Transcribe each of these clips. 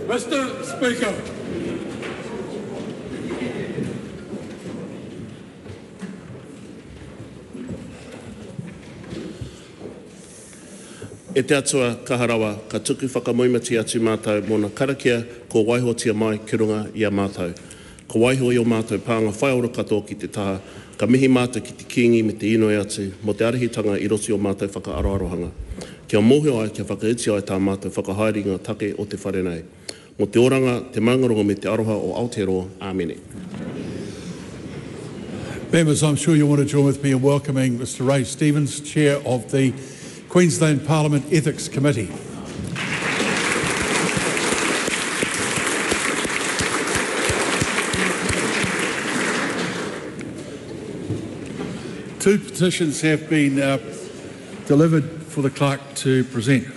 Mr. Speaker. E te atua kaharawa, ka tuku whakamoimati atu mātou mōna karakia ko waihotia mai ki runga i a mātou. Ko waiho i o mātou pānga whaiora katoa ki te taha, ka mihi mātou ki te kingi me te inoi atu, mo te arihitanga i rosi o mātou whakaaroarohanga. Kia mōhio ai, kia whakaiti ai tā mātou whakahaeringa take o te wharenei. Mo te oranga, te maungarongo me te aroha o Aotearoa. Āmene. Members, I'm sure you want to join with me in welcoming Mr. Ray Stevens, Chair of the Queensland Parliament Ethics Committee. Two petitions have been delivered for the clerk to present.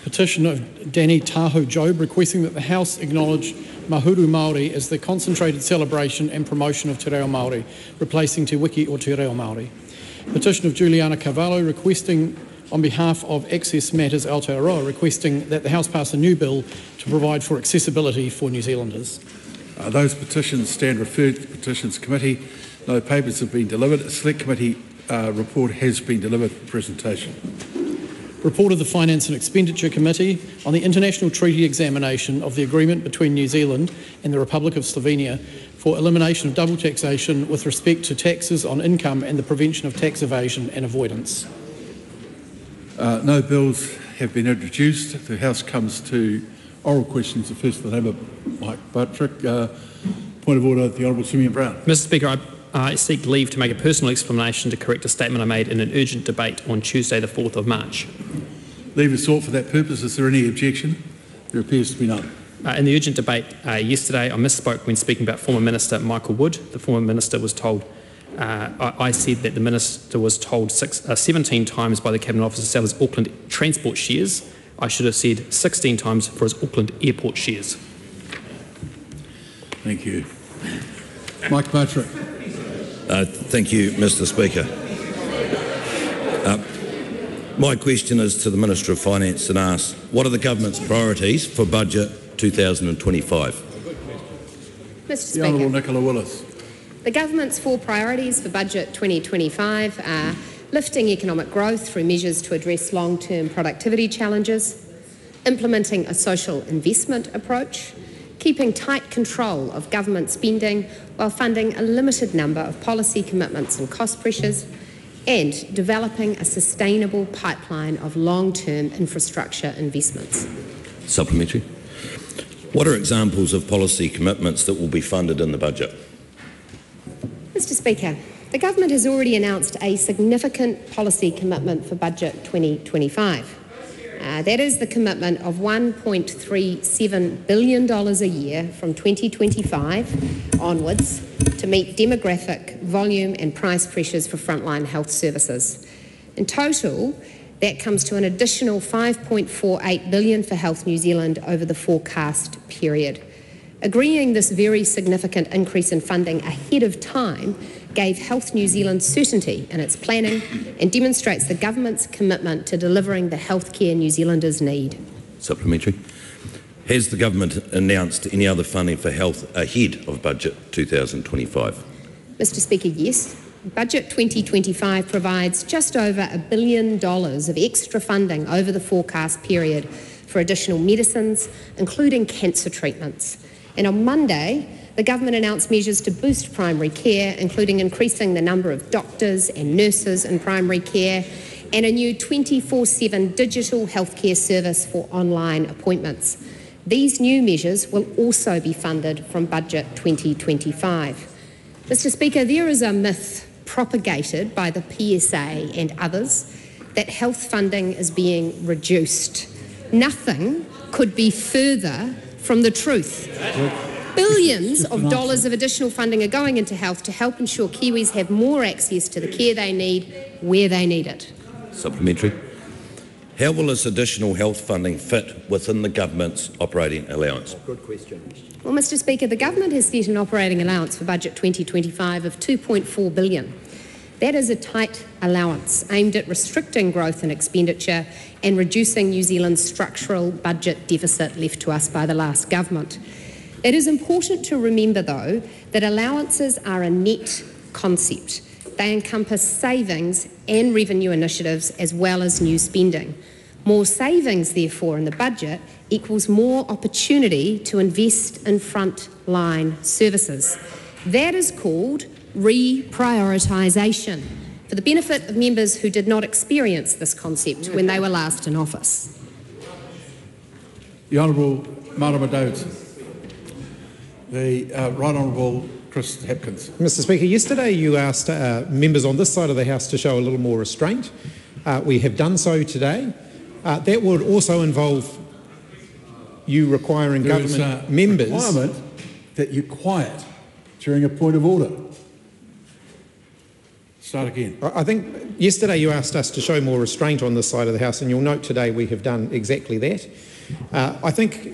Petition of Danny Tahu Job requesting that the House acknowledge Mahuru Māori as the concentrated celebration and promotion of Te Reo Māori, replacing Te Wiki or Te Reo Māori. Petition of Juliana Carvalho requesting, on behalf of Access Matters Aotearoa, requesting that the House pass a new bill to provide for accessibility for New Zealanders. Those petitions stand referred to the Petitions Committee. No papers have been delivered. A Select Committee report has been delivered for presentation. Report of the Finance and Expenditure Committee on the international treaty examination of the agreement between New Zealand and the Republic of Slovenia for elimination of double taxation with respect to taxes on income and the prevention of tax evasion and avoidance. No bills have been introduced. The House comes to oral questions. The first will have a Mike Butterick. Point of order, the Honourable Simeon Brown. Mr Speaker, I seek leave to make a personal explanation to correct a statement I made in an urgent debate on Tuesday the 4th of March. Leave is sought for that purpose. Is there any objection? There appears to be none. In the urgent debate yesterday, I misspoke when speaking about former Minister Michael Wood. The former Minister was told, I said that the Minister was told 17 times by the Cabinet Office to sell his Auckland transport shares. I should have said 16 times for his Auckland airport shares. Thank you. Mike Butterick. Thank you, Mr Speaker. My question is to the Minister of Finance and asks, what are the Government's priorities for Budget 2025? Mr Speaker. The Honourable Nicola Willis. The Government's 4 priorities for Budget 2025 are lifting economic growth through measures to address long-term productivity challenges, implementing a social investment approach, keeping tight control of government spending while funding a limited number of policy commitments and cost pressures, and developing a sustainable pipeline of long-term infrastructure investments. Supplementary. What are examples of policy commitments that will be funded in the budget? Mr Speaker, the Government has already announced a significant policy commitment for Budget 2025. That is the commitment of $1.37 billion a year from 2025 onwards to meet demographic, volume and price pressures for frontline health services. In total, that comes to an additional $5.48 billion for Health New Zealand over the forecast period. Agreeing this very significant increase in funding ahead of time gave Health New Zealand certainty in its planning and demonstrates the Government's commitment to delivering the healthcare New Zealanders need. Supplementary. Has the Government announced any other funding for health ahead of Budget 2025? Mr Speaker, yes. Budget 2025 provides just over $1 billion of extra funding over the forecast period for additional medicines, including cancer treatments. And on Monday, the government announced measures to boost primary care, including increasing the number of doctors and nurses in primary care, and a new 24/7 digital healthcare service for online appointments. These new measures will also be funded from Budget 2025. Mr. Speaker, there is a myth propagated by the PSA and others that health funding is being reduced. Nothing could be further from the truth. Billions of dollars of additional funding are going into health to help ensure Kiwis have more access to the care they need where they need it. Supplementary. How will this additional health funding fit within the government's operating allowance? Good question. Well, Mr. Speaker, the government has set an operating allowance for Budget 2025 of $2.4 billion. That is a tight allowance aimed at restricting growth and expenditure and reducing New Zealand's structural budget deficit left to us by the last government. It is important to remember, though, that allowances are a net concept. They encompass savings and revenue initiatives as well as new spending. More savings, therefore, in the budget equals more opportunity to invest in frontline services. That is called reprioritisation, for the benefit of members who did not experience this concept when they were last in office. The Honourable Marama Davidson. The Right Honourable Chris Hapkins. Mr. Speaker, yesterday you asked members on this side of the House to show a little more restraint. We have done so today. That would also involve you requiring government members... There is a requirement that you're quiet during a point of order. Start again. I think yesterday you asked us to show more restraint on this side of the House, and you'll note today we have done exactly that. I think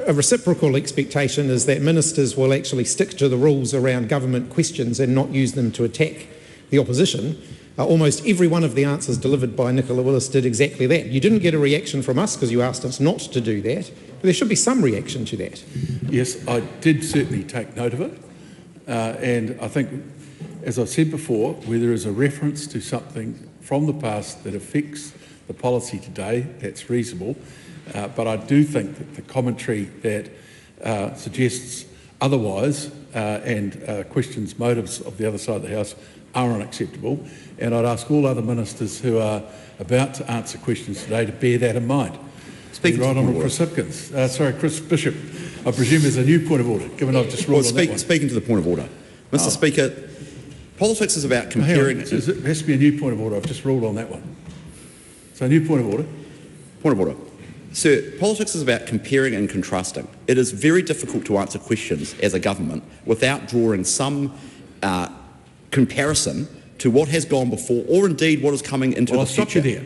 a reciprocal expectation is that ministers will actually stick to the rules around government questions and not use them to attack the opposition. Almost every one of the answers delivered by Nicola Willis did exactly that. You didn't get a reaction from us because you asked us not to do that, but there should be some reaction to that. Yes, I did certainly take note of it, and I think, as I've said before, where there is a reference to something from the past that affects the policy today, that's reasonable. But I do think that the commentary that suggests otherwise and questions motives of the other side of the House are unacceptable. And I'd ask all other ministers who are about to answer questions today to bear that in mind. Speaking Right Honourable Chris Hipkins. Chris Bishop. I presume there's a new point of order, given I've just ruled on that one. Speaking to the point of order. Mr. Speaker, politics is about comparing... It has to be a new point of order. I've just ruled on that one. So a new point of order. Point of order. Sir, politics is about comparing and contrasting. It is very difficult to answer questions as a government without drawing some comparison to what has gone before or indeed what is coming into the future. I'll stop you there,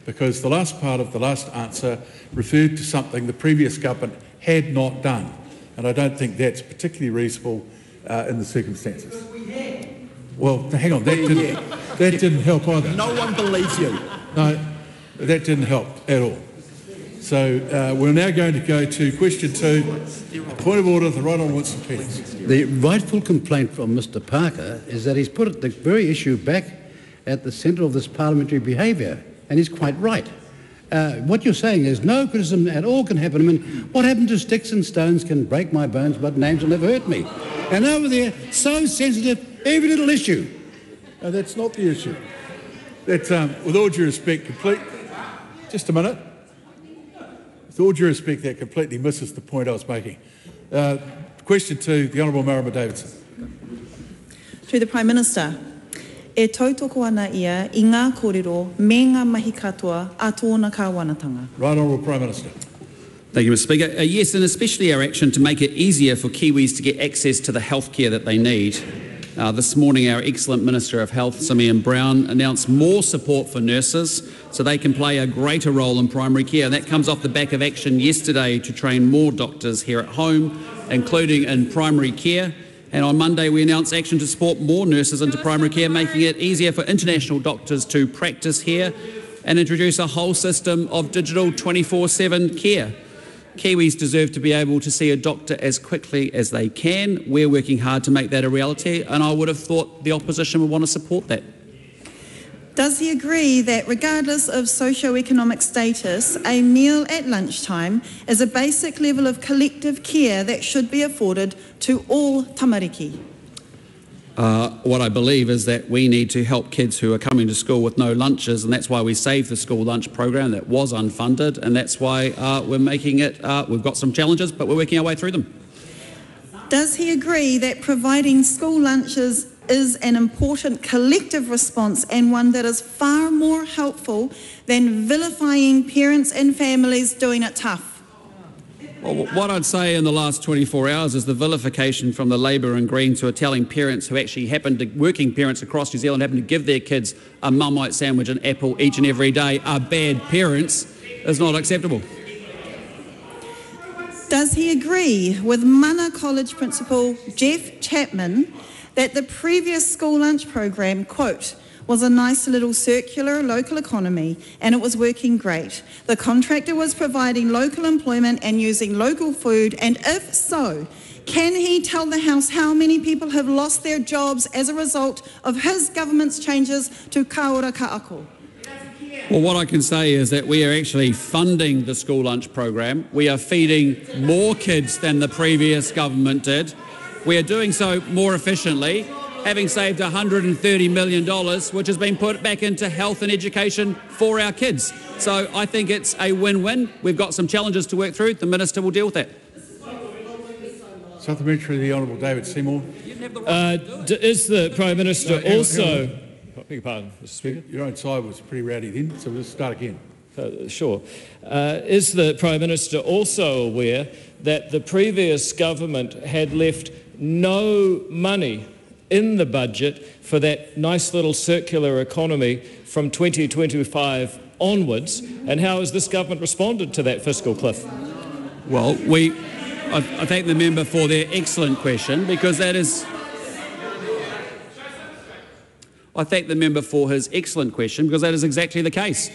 because the last part of the last answer referred to something the previous government had not done, and I don't think that's particularly reasonable in the circumstances. Well, hang on, that didn't help either. No one believes you. No, that didn't help at all. So we're now going to go to question 2, point of order, the Right Honourable Winston Peters. The rightful complaint from Mr Parker is that he's put the very issue back at the centre of this parliamentary behaviour, and he's quite right. What you're saying is no criticism at all can happen. I mean, what happened to sticks and stones can break my bones, but names will never hurt me. And over there, so sensitive, every little issue. No, that's not the issue. That's, with all due respect, just a minute. With all due respect, that completely misses the point I was making. Question 2, the Honourable Marama Davidson. To the Prime Minister, e tautoko ana ia I ngā kōrero me ngā mahi katoa a tōna kāwanatanga. Right Honourable Prime Minister. Thank you, Mr Speaker. Yes, and especially our action to make it easier for Kiwis to get access to the healthcare that they need. This morning, our excellent Minister of Health, Simeon Brown, announced more support for nurses so they can play a greater role in primary care. And that comes off the back of action yesterday to train more doctors here at home, including in primary care. And on Monday, we announced action to support more nurses into primary care, making it easier for international doctors to practice here and introduce a whole system of digital 24/7 care. Kiwis deserve to be able to see a doctor as quickly as they can. We're working hard to make that a reality, and I would have thought the opposition would want to support that. Does he agree that regardless of socio-economic status, a meal at lunchtime is a basic level of collective care that should be afforded to all tamariki? What I believe is that we need to help kids who are coming to school with no lunches, and that's why we saved the school lunch program that was unfunded, and that's why we're making it, we've got some challenges, but we're working our way through them. Does he agree that providing school lunches is an important collective response and one that is far more helpful than vilifying parents and families doing it tough? Well, what I'd say in the last 24 hours is the vilification from the Labour and Greens who are telling parents who actually working parents across New Zealand happen to give their kids a Marmite sandwich and apple each and every day are bad parents is not acceptable. Does he agree with Mana College Principal Jeff Chapman that the previous school lunch program, quote, was a nice little circular local economy and it was working great. The contractor was providing local employment and using local food, and if so, can he tell the House how many people have lost their jobs as a result of his government's changes to ka ora ka ako? Well, what I can say is that we are actually funding the school lunch program. We are feeding more kids than the previous government did. We are doing so more efficiently, having saved $130 million, which has been put back into health and education for our kids. So I think it's a win-win. We've got some challenges to work through. The Minister will deal with that. Supplementary, the Honourable David Seymour. Is the Prime Minister also... I beg your pardon, Mr Speaker. Your own side was pretty rowdy then, so we'll start again. Sure. Is the Prime Minister also aware that the previous government had left no money in the budget for that nice little circular economy from 2025 onwards, and how has this government responded to that fiscal cliff? Well, I thank the member for their excellent question, because that is... I thank the member for his excellent question, because that is exactly the case.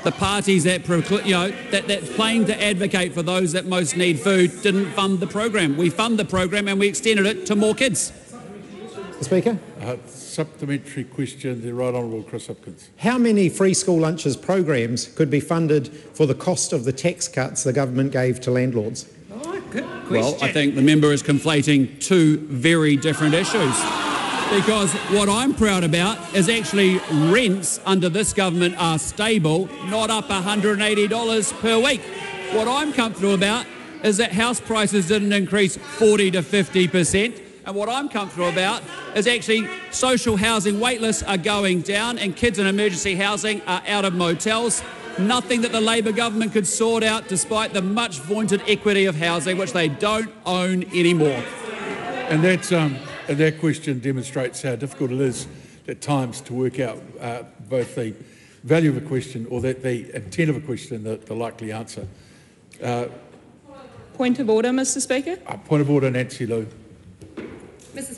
The parties that claim to advocate for those that most need food didn't fund the program. We fund the program and we extended it to more kids. Speaker. Supplementary question, the Right Honourable Chris Hipkins. How many free school lunches programs could be funded for the cost of the tax cuts the government gave to landlords? Well, I think the member is conflating two very different issues. Because what I'm proud about is actually rents under this government are stable, not up $180 per week. What I'm comfortable about is that house prices didn't increase 40 to 50%. And what I'm comfortable about is actually social housing waitlists are going down and kids in emergency housing are out of motels. Nothing that the Labor government could sort out despite the much vaunted equity of housing, which they don't own anymore. And that question demonstrates how difficult it is at times to work out both the value of a question or the intent of a question and the likely answer. Point of order, Mr Speaker. Point of order, Nancy Liu. Mr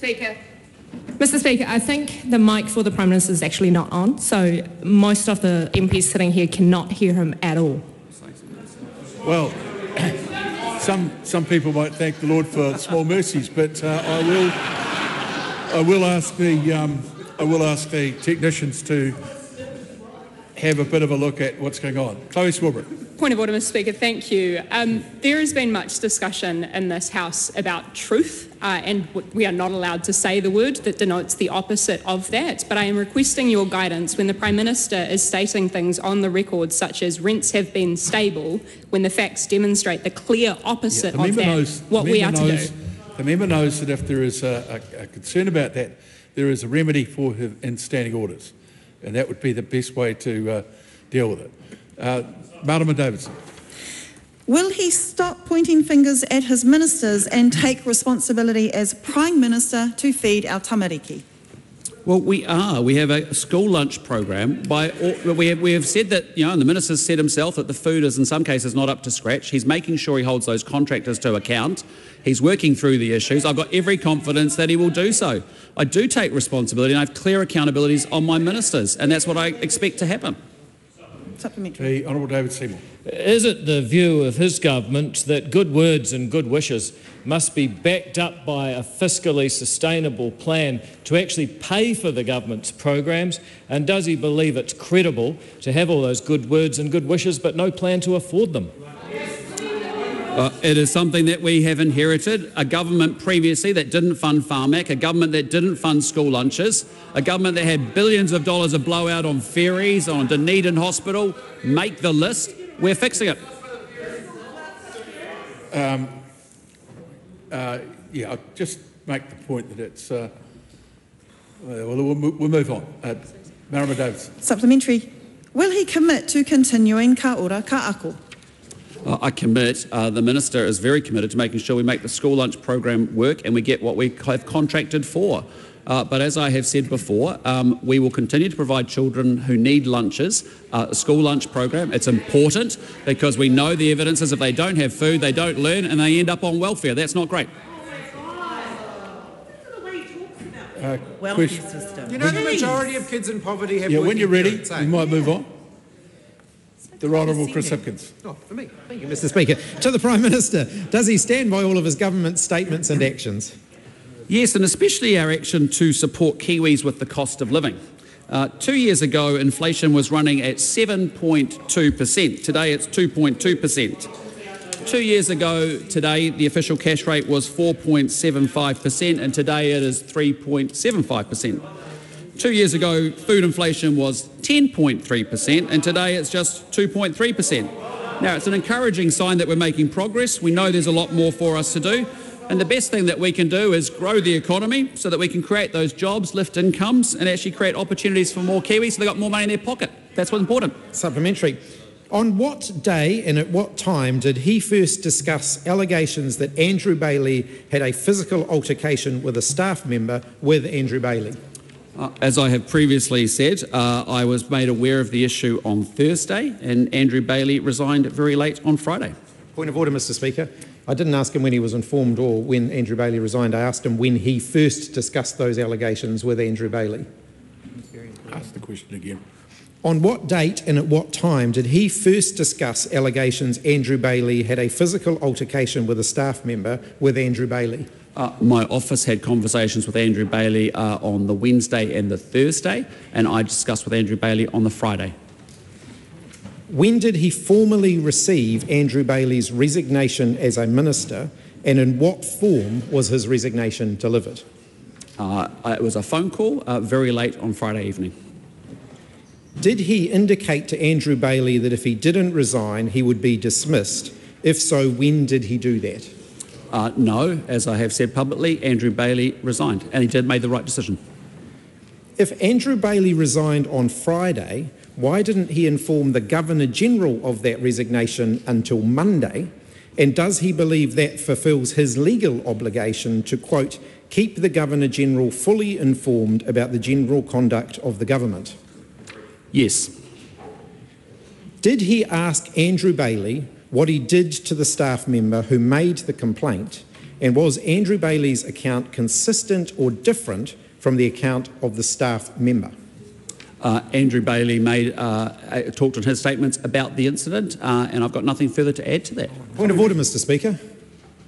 Speaker, I think the mic for the Prime Minister is actually not on, so most of the MPs sitting here cannot hear him at all. Well, some people might thank the Lord for small mercies, but I will ask the technicians to have a bit of a look at what's going on. Chloe Swarbrick. Point of order, Mr Speaker, thank you. There has been much discussion in this House about truth, and we are not allowed to say the word that denotes the opposite of that, but I am requesting your guidance when the Prime Minister is stating things on the record such as rents have been stable, when the facts demonstrate the clear opposite of that, what we are to do. The member knows that if there is a concern about that, there is a remedy for her in standing orders, and that would be the best way to deal with it. Marama Davidson. Will he stop pointing fingers at his ministers and take responsibility as Prime Minister to feed our tamariki? Well, we are. We have a school lunch program. We have said that, and the Minister said himself that the food is in some cases not up to scratch. He's making sure he holds those contractors to account. He's working through the issues. I've got every confidence that he will do so. I do take responsibility and I have clear accountabilities on my ministers, and that's what I expect to happen. Supplementary. The Honourable David Seymour. Is it the view of his government that good words and good wishes must be backed up by a fiscally sustainable plan to actually pay for the government's programs? And does he believe it's credible to have all those good words and good wishes but no plan to afford them? It is something that we have inherited, a government previously that didn't fund Farmac, a government that didn't fund school lunches, a government that had billions of dollars of blowout on ferries, on Dunedin Hospital. Make the list. We're fixing it. Yeah, I'll just make the point that it's... we'll move on. Marama Davis. Supplementary. Will he commit to continuing ka ora ka ako? I commit. The Minister is very committed to making sure we make the school lunch program work and we get what we have contracted for. But as I have said before, we will continue to provide children who need lunches a school lunch program. It's important because we know the evidence is if they don't have food, they don't learn and they end up on welfare. That's not great. Welfare system. You know, the majority of kids in poverty have... Yeah, when you're ready, parents, we might move on. The Right Honourable Chris Hipkins. Oh, for me. Thank you, Mr. Speaker. To the Prime Minister, does he stand by all of his government's statements and actions? Yes, and especially our action to support Kiwis with the cost of living. 2 years ago, inflation was running at 7.2%. Today, it's 2.2%. 2 years ago today, the official cash rate was 4.75%, and today it is 3.75%. 2 years ago, food inflation was 10.3%, and today it's just 2.3%. Now, it's an encouraging sign that we're making progress. We know there's a lot more for us to do, and the best thing that we can do is grow the economy so that we can create those jobs, lift incomes, and actually create opportunities for more Kiwis so they've got more money in their pocket. That's what's important. Supplementary. On what day and at what time did he first discuss allegations that Andrew Bailey had a physical altercation with a staff member with Andrew Bailey? As I have previously said, I was made aware of the issue on Thursday, and Andrew Bailey resigned very late on Friday. Point of order, Mr. Speaker. I didn't ask him when he was informed or when Andrew Bailey resigned. I asked him when he first discussed those allegations with Andrew Bailey. Ask the question again. On what date and at what time did he first discuss allegations Andrew Bailey had a physical altercation with a staff member with Andrew Bailey? My office had conversations with Andrew Bailey on the Wednesday and the Thursday, and I discussed with Andrew Bailey on the Friday. When did he formally receive Andrew Bailey's resignation as a minister, and in what form was his resignation delivered? It was a phone call very late on Friday evening. Did he indicate to Andrew Bailey that if he didn't resign, he would be dismissed? If so, when did he do that? No, as I have said publicly, Andrew Bailey resigned, and he did make the right decision. If Andrew Bailey resigned on Friday, why didn't he inform the Governor-General of that resignation until Monday? And does he believe that fulfills his legal obligation to, quote, keep the Governor-General fully informed about the general conduct of the government? Yes. Did he ask Andrew Bailey what he did to the staff member who made the complaint, and was Andrew Bailey's account consistent or different from the account of the staff member? Andrew Bailey talked in his statements about the incident, and I've got nothing further to add to that. Point of order, Mr. Speaker.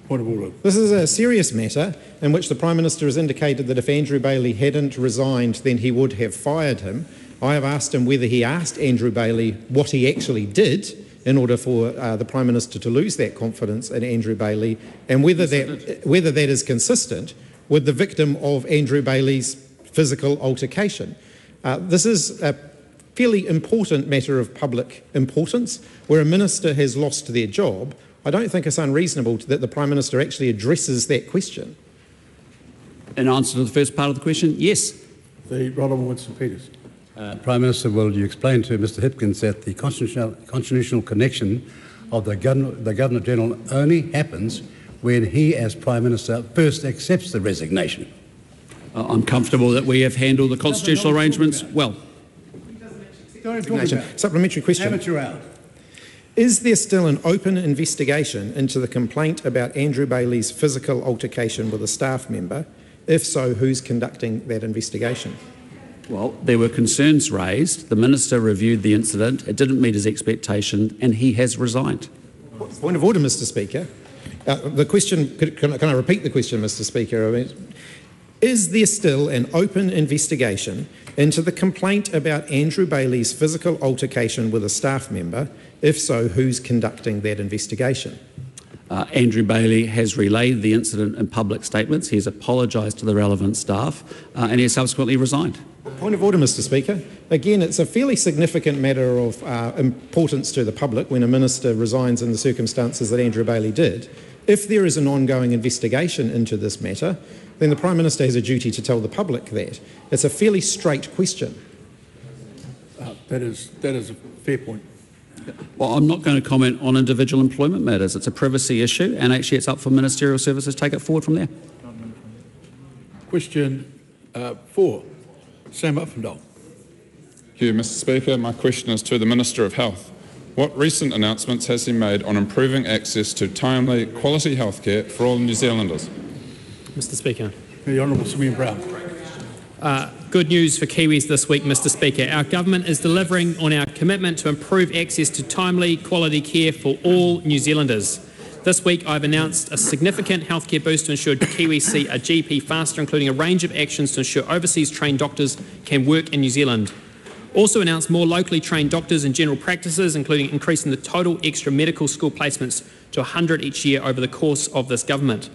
Point of order. This is a serious matter in which the Prime Minister has indicated that if Andrew Bailey hadn't resigned, then he would have fired him. I have asked him whether he asked Andrew Bailey what he actually did in order for the Prime Minister to lose that confidence in Andrew Bailey, and whether that is consistent with the victim of Andrew Bailey's physical altercation. This is a fairly important matter of public importance. Where a minister has lost their job, I don't think it's unreasonable that the Prime Minister actually addresses that question. In answer to the first part of the question, yes. The Right Honourable Winston Peters. Prime Minister, will you explain to Mr Hipkins that the constitutional connection of the Governor-General only happens when he, as Prime Minister, first accepts the resignation? I'm comfortable that we have handled the constitutional arrangements well. Supplementary question. Amateur hour. Is there still an open investigation into the complaint about Andrew Bailey's physical altercation with a staff member? If so, who's conducting that investigation? Well, there were concerns raised. The Minister reviewed the incident. It didn't meet his expectation and he has resigned. Point of order, Mr Speaker. The question, can I repeat the question, Mr Speaker? I mean, is there still an open investigation into the complaint about Andrew Bailey's physical altercation with a staff member? If so, who's conducting that investigation? Andrew Bailey has relayed the incident in public statements. He has apologised to the relevant staff and he has subsequently resigned. Point of order, Mr Speaker. Again, it's a fairly significant matter of importance to the public when a minister resigns in the circumstances that Andrew Bailey did. If there is an ongoing investigation into this matter, then the Prime Minister has a duty to tell the public that. It's a fairly straight question. That is a fair point. Well, I'm not going to comment on individual employment matters. It's a privacy issue and actually it's up for Ministerial Services to take it forward from there. Question 4. Sam Uffendale. Thank you, Mr Speaker. My question is to the Minister of Health. What recent announcements has he made on improving access to timely, quality healthcare for all New Zealanders? Mr Speaker. The Honourable Simeon Brown. Good news for Kiwis this week, Mr Speaker. Our government is delivering on our commitment to improve access to timely, quality care for all New Zealanders. This week I've announced a significant healthcare boost to ensure Kiwis see a GP faster, including a range of actions to ensure overseas trained doctors can work in New Zealand. Also announced more locally trained doctors in general practices, including increasing the total extra medical school placements to 100 each year over the course of this government.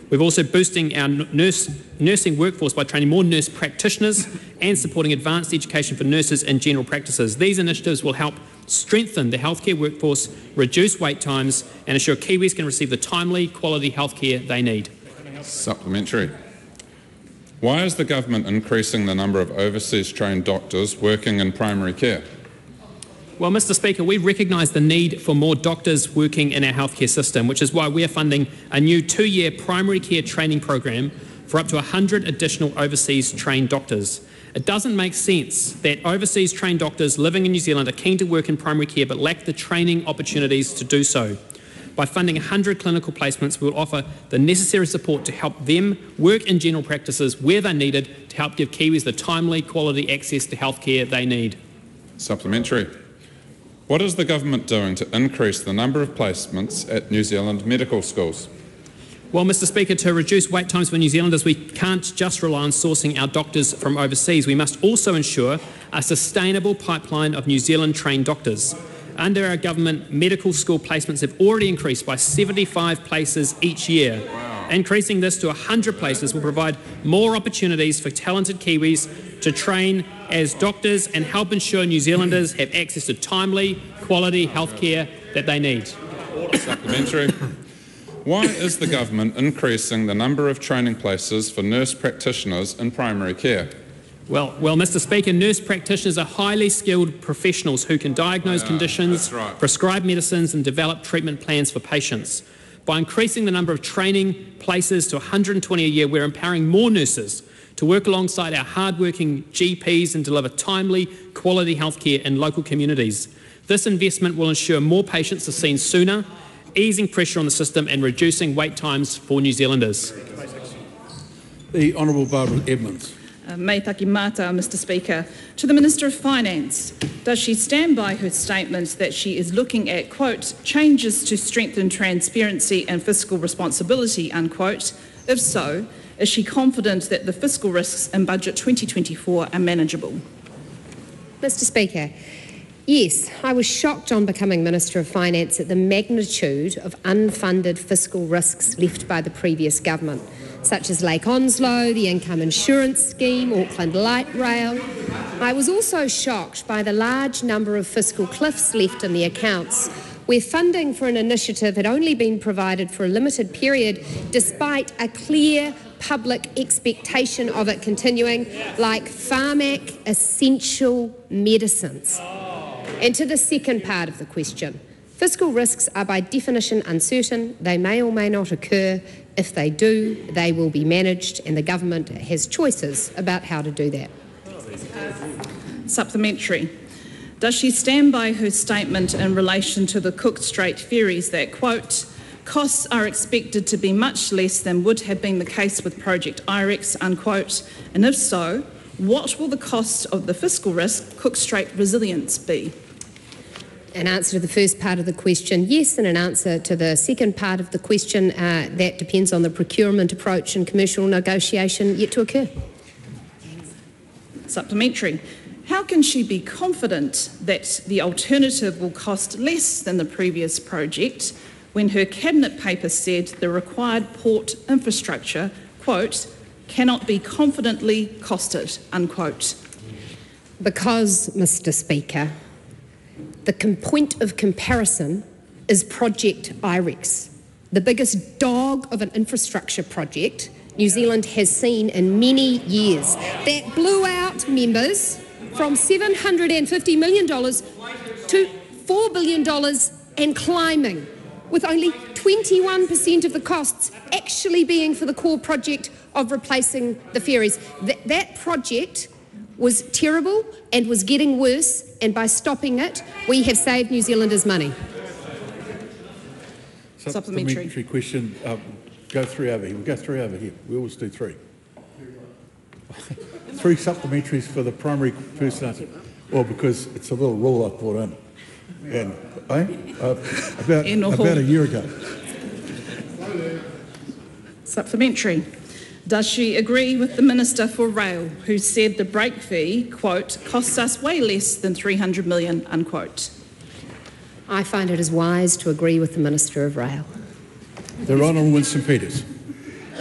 We're also boosting our nursing workforce by training more nurse practitioners and supporting advanced education for nurses in general practices. These initiatives will help strengthen the healthcare workforce, reduce wait times and ensure Kiwis can receive the timely, quality healthcare they need. Supplementary. Why is the government increasing the number of overseas trained doctors working in primary care? Well, Mr Speaker, we recognise the need for more doctors working in our healthcare system, which is why we are funding a new 2-year primary care training program for up to 100 additional overseas trained doctors. It doesn't make sense that overseas trained doctors living in New Zealand are keen to work in primary care but lack the training opportunities to do so. By funding 100 clinical placements, we will offer the necessary support to help them work in general practices where they're needed to help give Kiwis the timely, quality access to healthcare they need. Supplementary. What is the government doing to increase the number of placements at New Zealand medical schools? Well, Mr Speaker, to reduce wait times for New Zealanders, we can't just rely on sourcing our doctors from overseas. We must also ensure a sustainable pipeline of New Zealand-trained doctors. Under our government, medical school placements have already increased by 75 places each year. Wow. Increasing this to 100 places will provide more opportunities for talented Kiwis to train as doctors and help ensure New Zealanders have access to timely, quality healthcare that they need. Supplementary. Why is the government increasing the number of training places for nurse practitioners in primary care? Well, Mr Speaker, nurse practitioners are highly skilled professionals who can diagnose conditions, prescribe medicines and develop treatment plans for patients. By increasing the number of training places to 120 a year, we're empowering more nurses to work alongside our hard-working GPs and deliver timely, quality healthcare in local communities. This investment will ensure more patients are seen sooner, easing pressure on the system and reducing wait times for New Zealanders. The Honourable Barbara Edmonds. Mai taki mata, Mr Speaker. To the Minister of Finance, does she stand by her statement that she is looking at, quote, changes to strengthen transparency and fiscal responsibility, unquote? If so, is she confident that the fiscal risks in Budget 2024 are manageable? Mr Speaker, yes, I was shocked on becoming Minister of Finance at the magnitude of unfunded fiscal risks left by the previous government, such as Lake Onslow, the Income Insurance Scheme, Auckland Light Rail. I was also shocked by the large number of fiscal cliffs left in the accounts, where funding for an initiative had only been provided for a limited period, despite a clear public expectation of it continuing, like Pharmac essential medicines. And to the second part of the question, fiscal risks are by definition uncertain. They may or may not occur. If they do, they will be managed, and the government has choices about how to do that. Supplementary. Does she stand by her statement in relation to the Cook Strait ferries that, quote, costs are expected to be much less than would have been the case with Project IREX, unquote, and if so, what will the cost of the fiscal risk Cook Strait resilience be? An answer to the first part of the question, yes, and an answer to the second part of the question, that depends on the procurement approach and commercial negotiation yet to occur. Supplementary. How can she be confident that the alternative will cost less than the previous project when her cabinet paper said the required port infrastructure, quote, cannot be confidently costed, unquote? Because, Mr. Speaker, the point of comparison is Project IREX, the biggest dog of an infrastructure project New Zealand has seen in many years. That blew out, members, from $750 million to $4 billion and climbing, with only 21% of the costs actually being for the core project of replacing the ferries. That project was terrible and was getting worse, and by stopping it, we have saved New Zealanders money. Supplementary question. Go three over here. We'll go three over here. We always do three. Three supplementaries for the primary person answer. Well, because it's a little rule I brought in. And about a year ago. Supplementary. Does she agree with the Minister for Rail, who said the break fee, quote, costs us way less than $300 million, unquote? I find it is wise to agree with the Minister of Rail. The Honourable Winston Peters.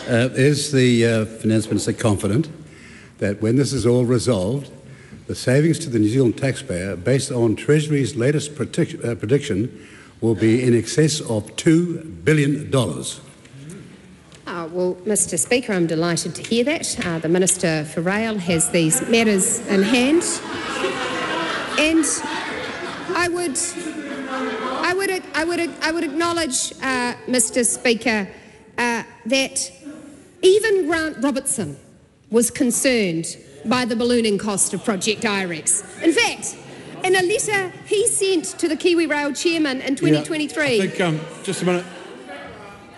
Is the Finance Minister confident that when this is all resolved, the savings to the New Zealand taxpayer, based on Treasury's latest prediction, will be in excess of $2 billion? Well, Mr. Speaker, I'm delighted to hear that. The Minister for Rail has these matters in hand, and I would acknowledge, Mr. Speaker, that even Grant Robertson was concerned by the ballooning cost of Project IREX. In fact, in a letter he sent to the Kiwi Rail chairman in 2023... I think, just a minute.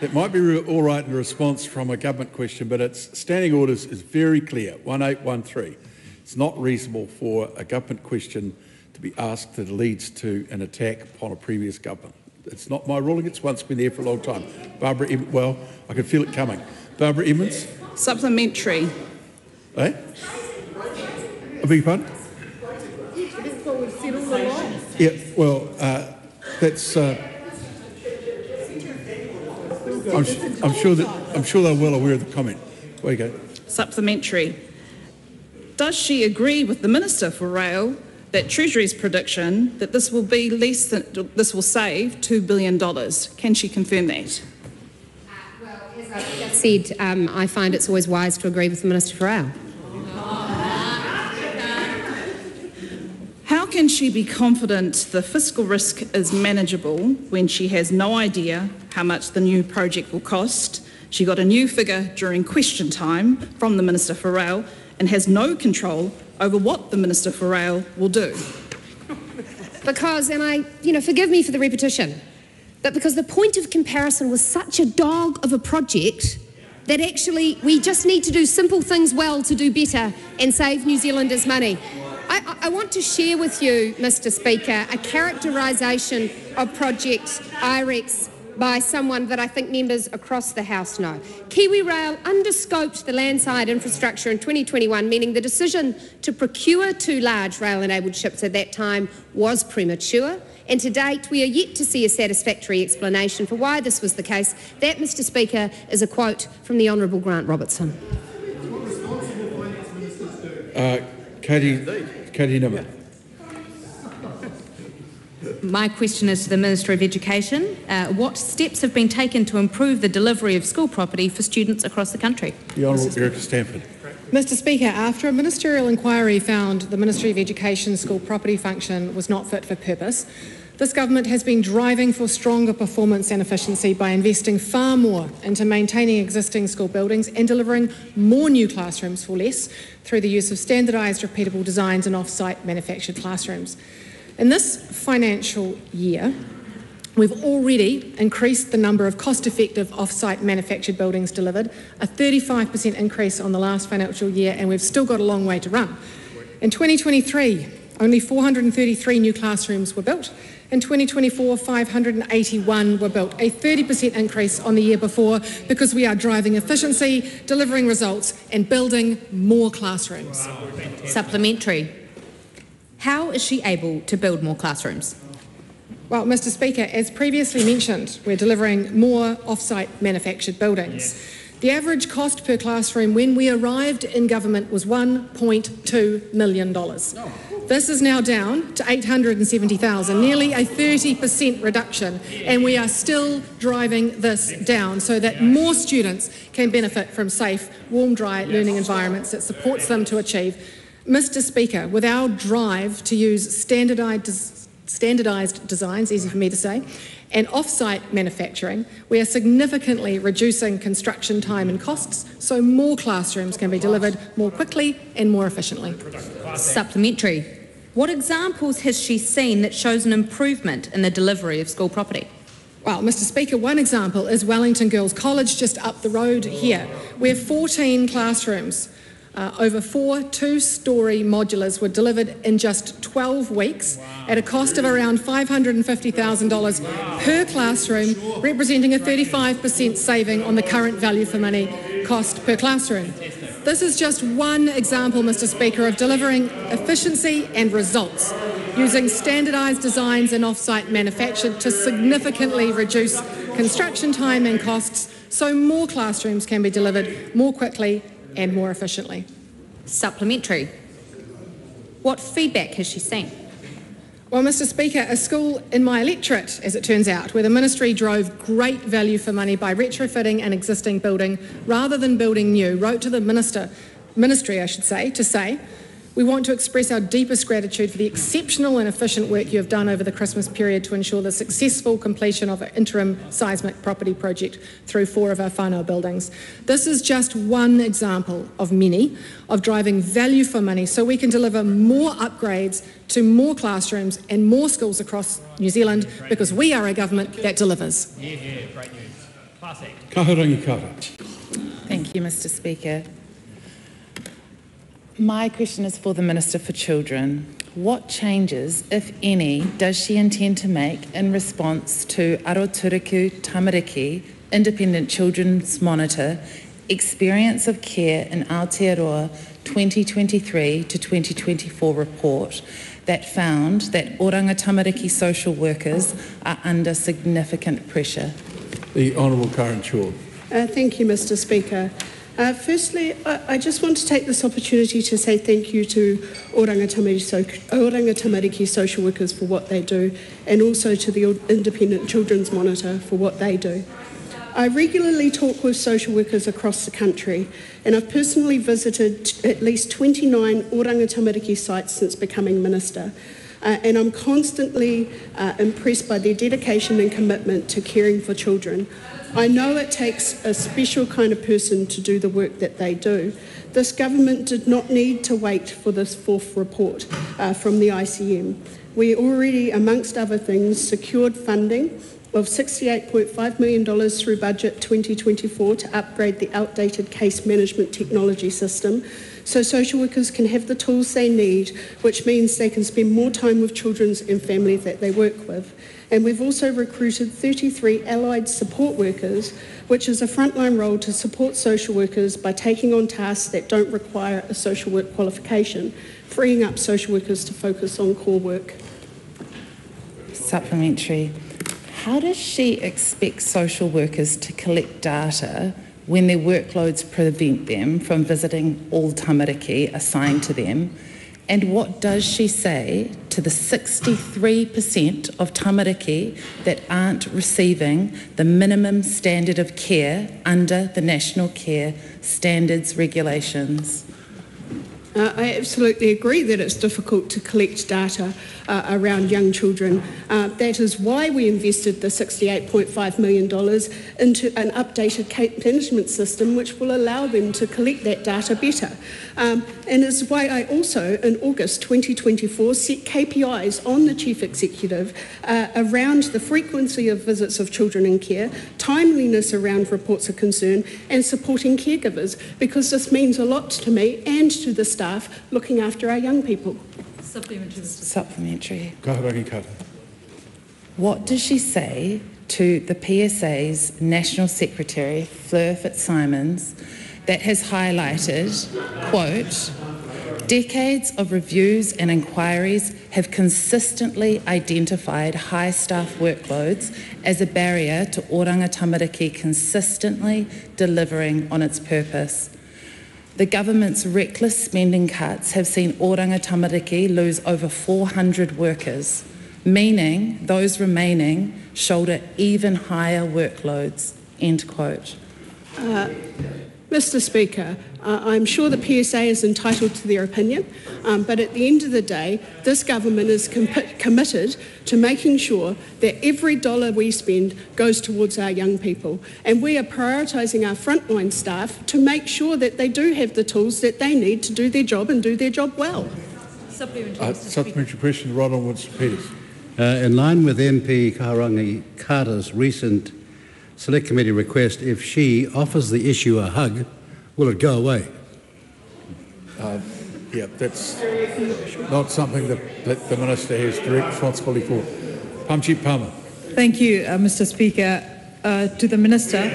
It might be all right in response from a government question, but its standing orders is very clear, 1813. It's not reasonable for a government question to be asked that leads to an attack upon a previous government. It's not my ruling, it's once been there for a long time. Well, I can feel it coming. Barbara Emmons? Supplementary. Eh? I beg your pardon? Yeah, well, that's... I'm sure they're well aware of the comment. There you go. Supplementary. Does she agree with the Minister for Rail that Treasury's prediction that this will be less than this will save $2 billion? Can she confirm that? Well, as I've just said, I find it's always wise to agree with the Minister for Rail. How can she be confident the fiscal risk is manageable when she has no idea how much the new project will cost? She got a new figure during question time from the Minister for Rail and has no control over what the Minister for Rail will do. Because, and forgive me for the repetition, but because the point of comparison was such a dog of a project that actually we just need to do simple things well to do better and save New Zealanders money. I want to share with you, Mr. Speaker, a characterisation of Project IREX by someone that I think members across the House know. Kiwi Rail underscoped the landside infrastructure in 2021, meaning the decision to procure 2 large rail-enabled ships at that time was premature, and to date we are yet to see a satisfactory explanation for why this was the case. That, Mr. Speaker, is a quote from the Honourable Grant Robertson. Katie Nimmer. My question is to the Minister of Education. What steps have been taken to improve the delivery of school property for students across the country? The Honourable Erica Stanford. Mr. Speaker, after a ministerial inquiry found the Ministry of Education school property function was not fit for purpose, this government has been driving for stronger performance and efficiency by investing far more into maintaining existing school buildings and delivering more new classrooms for less through the use of standardised, repeatable designs and off-site manufactured classrooms. In this financial year, We've already increased the number of cost-effective off-site manufactured buildings delivered, a 35% increase on the last financial year, and we've still got a long way to run. In 2023, only 433 new classrooms were built. In 2024, 581 were built, a 30% increase on the year before, because we are driving efficiency, delivering results and building more classrooms. Supplementary. How is she able to build more classrooms? Well, Mr Speaker, as previously mentioned, we're delivering more off-site manufactured buildings. The average cost per classroom when we arrived in government was $1.2 million. This is now down to $870,000, nearly a 30% reduction, and we are still driving this down so that more students can benefit from safe, warm, dry learning environments that supports them to achieve. Mr Speaker, with our drive to use standardised designs, easy for me to say, and off-site manufacturing, we are significantly reducing construction time and costs so more classrooms can be delivered more quickly and more efficiently. Supplementary. What examples has she seen that shows an improvement in the delivery of school property? Well, Mr Speaker, one example is Wellington Girls College just up the road here, where 14 classrooms over 4 two-storey modulars were delivered in just 12 weeks at a cost of around $550,000 per classroom, representing a 35% saving on the current value for money cost per classroom. This is just one example, Mr Speaker, of delivering efficiency and results, using standardised designs and off-site manufacture to significantly reduce construction time and costs so more classrooms can be delivered more quickly and more efficiently. Supplementary. What feedback has she seen? Well, Mr Speaker, a school in my electorate, as it turns out, where the ministry drove great value for money by retrofitting an existing building rather than building new, wrote to the ministry, to say, we want to express our deepest gratitude for the exceptional and efficient work you have done over the Christmas period to ensure the successful completion of an interim seismic property project through 4 of our whānau buildings. This is just one example of many of driving value for money so we can deliver more upgrades to more classrooms and more schools across New Zealand because we are a government that delivers. Yeah, great news. Classic. Ka rangi kara. Thank you, Mr Speaker. My question is for the Minister for Children. What changes, if any, does she intend to make in response to Aotearoa Tamariki Independent Children's Monitor Experience of Care in Aotearoa 2023 to 2024 report that found that Oranga Tamariki social workers are under significant pressure? The Honourable Karen Shaw. Thank you, Mr Speaker. Firstly, I just want to take this opportunity to say thank you to Oranga Tamariki social workers for what they do, and also to the Independent Children's Monitor for what they do. I regularly talk with social workers across the country, and I've personally visited at least 29 Oranga Tamariki sites since becoming Minister. And I'm constantly impressed by their dedication and commitment to caring for children. I know it takes a special kind of person to do the work that they do. This government did not need to wait for this 4th report from the ICM. We already, amongst other things, secured funding of $68.5 million through Budget 2024 to upgrade the outdated case management technology system so social workers can have the tools they need, which means they can spend more time with children and families that they work with. And we've also recruited 33 allied support workers, which is a frontline role to support social workers by taking on tasks that don't require a social work qualification, freeing up social workers to focus on core work. Supplementary. How does she expect social workers to collect data when their workloads prevent them from visiting all tamariki assigned to them? And what does she say to the 63% of tamariki that aren't receiving the minimum standard of care under the National Care Standards regulations? I absolutely agree that it's difficult to collect data around young children. That is why we invested the $68.5 million into an updated case management system which will allow them to collect that data better. And it's why I also, in August 2024, set KPIs on the Chief Executive around the frequency of visits of children in care, timeliness around reports of concern, and supporting caregivers, because this means a lot to me and to the staff looking after our young people. Supplementary. Kaharangi. What does she say to the PSA's National Secretary, Fleur Fitzsimons, that has highlighted, quote, decades of reviews and inquiries have consistently identified high staff workloads as a barrier to Oranga Tamariki consistently delivering on its purpose. The government's reckless spending cuts have seen Oranga Tamariki lose over 400 workers, meaning those remaining shoulder even higher workloads, end quote. Mr Speaker, I'm sure the PSA is entitled to their opinion, but at the end of the day, this government is committed to making sure that every dollar we spend goes towards our young people, and we are prioritising our frontline staff to make sure that they do have the tools that they need to do their job and do their job well. Supplementary question, right on Winston Peters. In line with MP Kaharangi Carter's recent Select Committee request, if she offers the issue a hug, will it go away? Yeah, that's not something that the Minister has direct responsibility for. Pamjit Palmer. Thank you, Mr Speaker. To the Minister,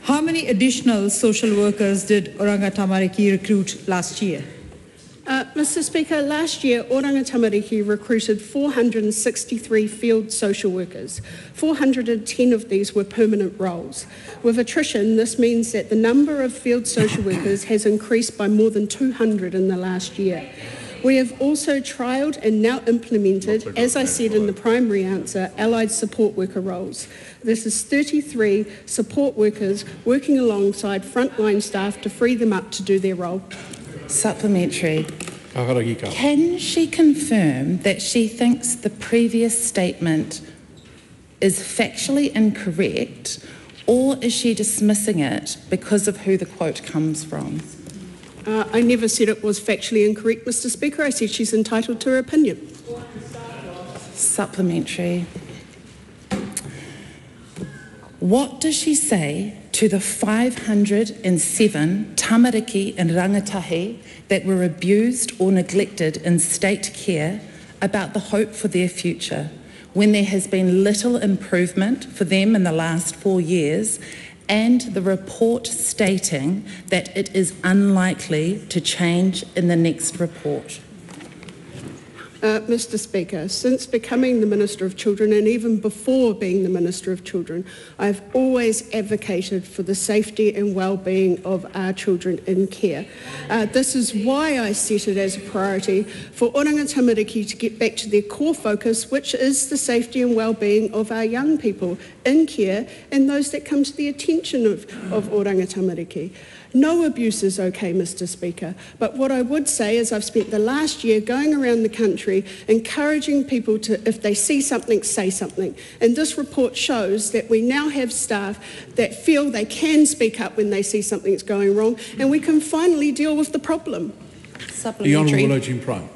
how many additional social workers did Oranga Tamariki recruit last year? Mr Speaker, last year Oranga Tamariki recruited 463 field social workers. 410 of these were permanent roles. With attrition, this means that the number of field social workers has increased by more than 200 in the last year. We have also trialled and now implemented, as I said in the primary answer, allied support worker roles. This is 33 support workers working alongside frontline staff to free them up to do their role. Supplementary. Can she confirm that she thinks the previous statement is factually incorrect, or is she dismissing it because of who the quote comes from? I never said it was factually incorrect, Mr Speaker. I said she's entitled to her opinion. Supplementary. What does she say to the 507 tamariki and rangatahi that were abused or neglected in state care about the hope for their future, when there has been little improvement for them in the last 4 years, and the report stating that it is unlikely to change in the next report? Mr Speaker, since becoming the Minister of Children, and even before being the Minister of Children, I've always advocated for the safety and well-being of our children in care. This is why I set it as a priority for Oranga Tamariki to get back to their core focus, which is the safety and well-being of our young people in care and those that come to the attention of Oranga Tamariki. No abuse is okay, Mr Speaker, but what I would say is I've spent the last year going around the country encouraging people to, if they see something, say something. And this report shows that we now have staff that feel they can speak up when they see something that's going wrong, and we can finally deal with the problem. The Honourable Eugene Prime.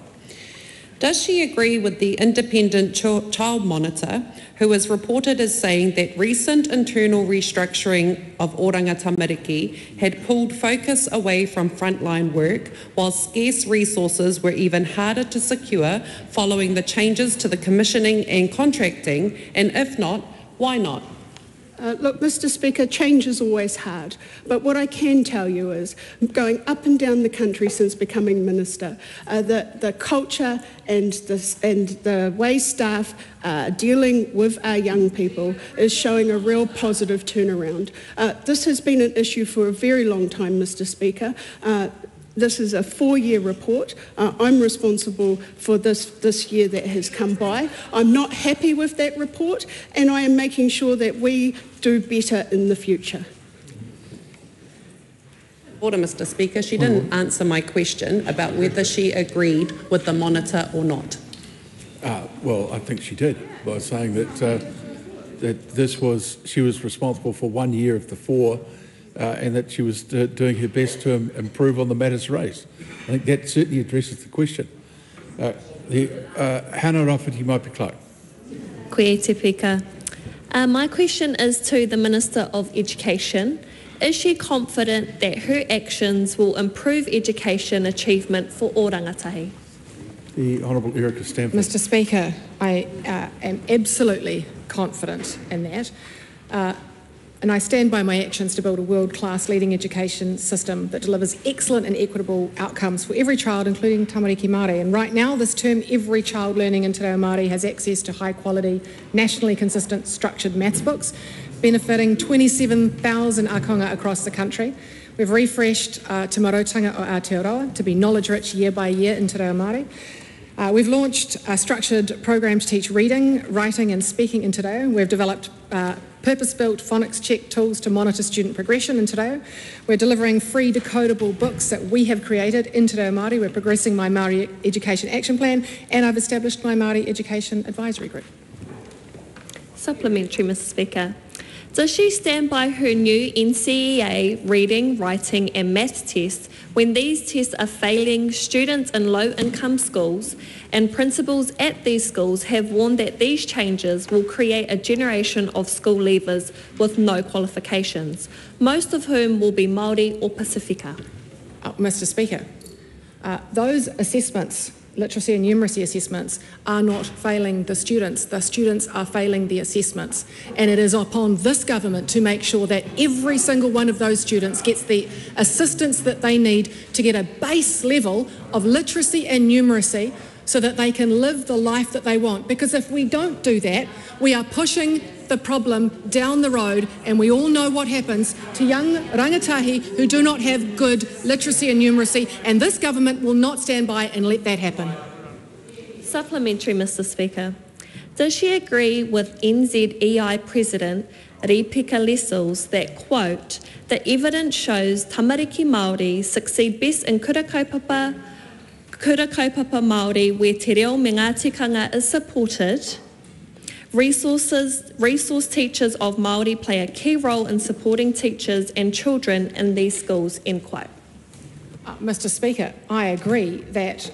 Does she agree with the independent child monitor who is reported as saying that recent internal restructuring of Oranga Tamariki had pulled focus away from frontline work, while scarce resources were even harder to secure following the changes to the commissioning and contracting, and if not, why not? Look, Mr Speaker, change is always hard, but what I can tell you is, going up and down the country since becoming Minister, the culture and the way staff are dealing with our young people is showing a real positive turnaround. This has been an issue for a very long time, Mr Speaker. This is a 4-year report. I'm responsible for this year that has come by. I'm not happy with that report, and I am making sure that we do better in the future. Order, Mr Speaker. She didn't answer my question about whether she agreed with the monitor or not. Well, I think she did by saying that she was responsible for 1 year of the 4, and that she was doing her best to improve on the matters raised. I think that certainly addresses the question. Hana Rafiti Maipi Clark. Koe te pika. My question is to the Minister of Education. Is she confident that her actions will improve education achievement for all rangatahi? The Honourable Erica Stanford. Mr Speaker, I am absolutely confident in that. And I stand by my actions to build a world-class leading education system that delivers excellent and equitable outcomes for every child, including tamariki Māori. And right now, this term, every child learning in Te Reo Māori has access to high-quality, nationally consistent, structured maths books, benefiting 27,000 akonga across the country. We've refreshed Te Marotanga o Aotearoa to be knowledge-rich year by year in Te Reo Māori. We've launched a structured program to teach reading, writing and speaking in Te Reo. We've developed purpose-built phonics check tools to monitor student progression in Te Reo. We're delivering free decodable books that we have created in Te Reo Māori. We're progressing my Māori Education Action Plan, and I've established my Māori Education Advisory Group. Supplementary, Mr Speaker. Does she stand by her new NCEA reading, writing and maths tests when these tests are failing students in low-income schools, and principals at these schools have warned that these changes will create a generation of school leavers with no qualifications, most of whom will be Māori or Pacifica? Mr Speaker, those assessments, literacy and numeracy assessments, are not failing the students are failing the assessments. And it is upon this government to make sure that every single one of those students gets the assistance that they need to get a base level of literacy and numeracy so that they can live the life that they want. Because if we don't do that, we are pushing the problem down the road, and we all know what happens to young rangatahi who do not have good literacy and numeracy, and this government will not stand by and let that happen. Supplementary, Mr Speaker. Does she agree with NZEI President Ripika Lessels that, quote, the evidence shows tamariki Māori succeed best in kura kaupapa Māori where te reo me ngā tikanga is supported? Resource teachers of Māori play a key role in supporting teachers and children in these schools, end quote. Mr Speaker, I agree that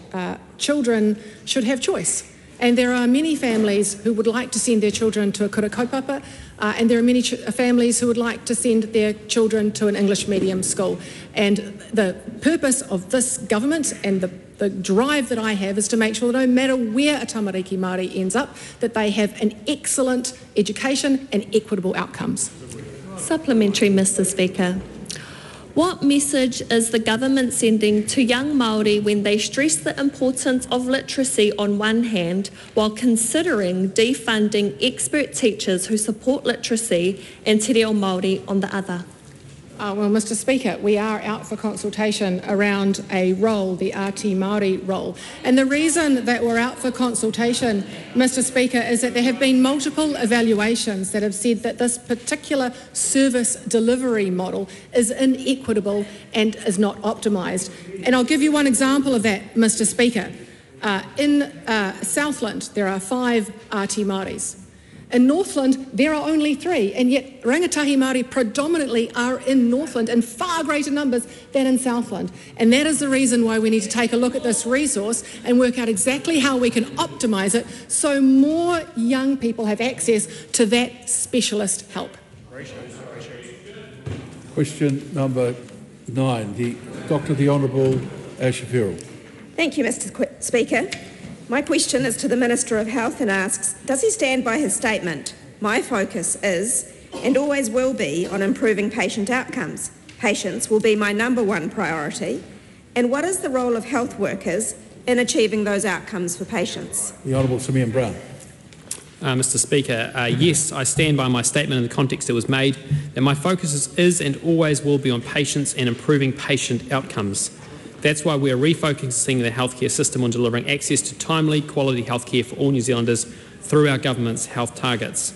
children should have choice. And there are many families who would like to send their children to a kura kaupapa, and there are many families who would like to send their children to an English medium school. And the purpose of this government and the drive that I have is to make sure that no matter where a tamariki Māori ends up, that they have an excellent education and equitable outcomes. Supplementary, Mr Speaker. What message is the government sending to young Māori when they stress the importance of literacy on one hand, while considering defunding expert teachers who support literacy and te reo Māori on the other? Well, Mr Speaker, we are out for consultation around a role, the Āti Māori role. And the reason that we're out for consultation, Mr Speaker, is that there have been multiple evaluations that have said that this particular service delivery model is inequitable and is not optimised. And I'll give you one example of that, Mr Speaker. In Southland, there are 5 Āti Māoris. In Northland, there are only 3, and yet rangatahi Māori predominantly are in Northland in far greater numbers than in Southland. And that is the reason why we need to take a look at this resource and work out exactly how we can optimise it so more young people have access to that specialist help. Question number 9, the Honourable Aotearoa. Thank you, Mr Speaker. My question is to the Minister of Health and asks, does he stand by his statement, my focus is, and always will be, on improving patient outcomes? Patients will be my #1 priority. And what is the role of health workers in achieving those outcomes for patients? The Honourable Simeon Brown. Mr Speaker, yes, I stand by my statement in the context it was made, that my focus is and always will be on patients and improving patient outcomes. That's why we are refocusing the healthcare system on delivering access to timely, quality healthcare for all New Zealanders through our government's health targets.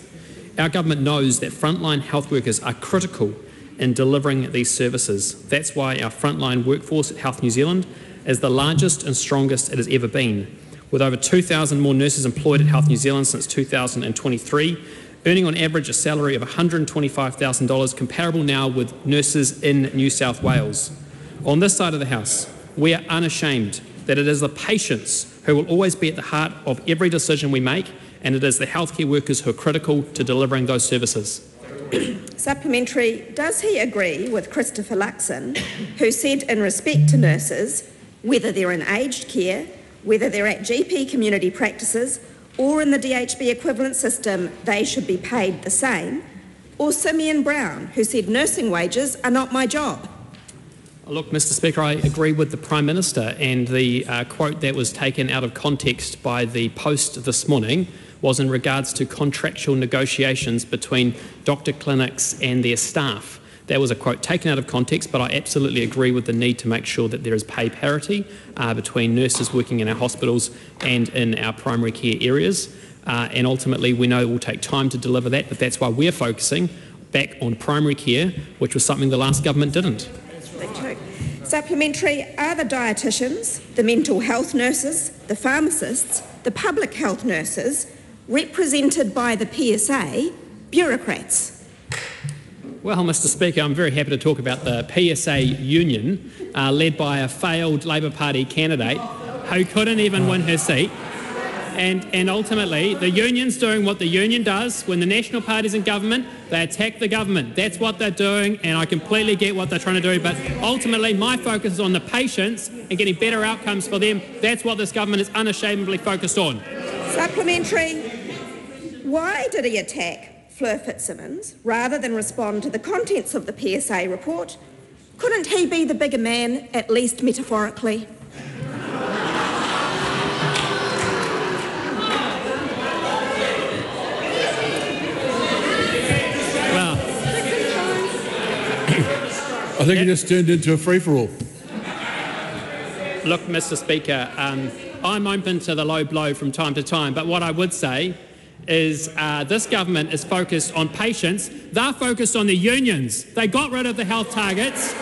Our government knows that frontline health workers are critical in delivering these services. That's why our frontline workforce at Health New Zealand is the largest and strongest it has ever been, with over 2,000 more nurses employed at Health New Zealand since 2023, earning on average a salary of $125,000, comparable now with nurses in New South Wales. On this side of the House, we are unashamed that it is the patients who will always be at the heart of every decision we make, and it is the healthcare workers who are critical to delivering those services. Supplementary, does he agree with Christopher Luxon, who said in respect to nurses, whether they're in aged care, whether they're at GP community practices or in the DHB equivalent system, they should be paid the same? Or Simeon Brown, who said nursing wages are not my job? Look, Mr Speaker, I agree with the Prime Minister, and the quote that was taken out of context by the Post this morning was in regards to contractual negotiations between doctor clinics and their staff. That was a quote taken out of context, but I absolutely agree with the need to make sure that there is pay parity between nurses working in our hospitals and in our primary care areas. And ultimately, we know it will take time to deliver that, but that's why we're focusing back on primary care, which was something the last government didn't. Supplementary, are the dietitians, the mental health nurses, the pharmacists, the public health nurses, represented by the PSA, bureaucrats? Well, Mr Speaker, I'm very happy to talk about the PSA union, led by a failed Labor Party candidate who couldn't even win her seat. And ultimately, the union's doing what the union does. When the National Party's in government, they attack the government. That's what they're doing, and I completely get what they're trying to do. But ultimately, my focus is on the patients and getting better outcomes for them. That's what this government is unashamedly focused on. Supplementary, why did he attack Fleur Fitzsimmons rather than respond to the contents of the PSA report? Couldn't he be the bigger man, at least metaphorically? I think it just turned into a free-for-all. Look, Mr Speaker, I'm open to the low blow from time to time, but what I would say is this government is focused on patients. They're focused on the unions. They got rid of the health targets.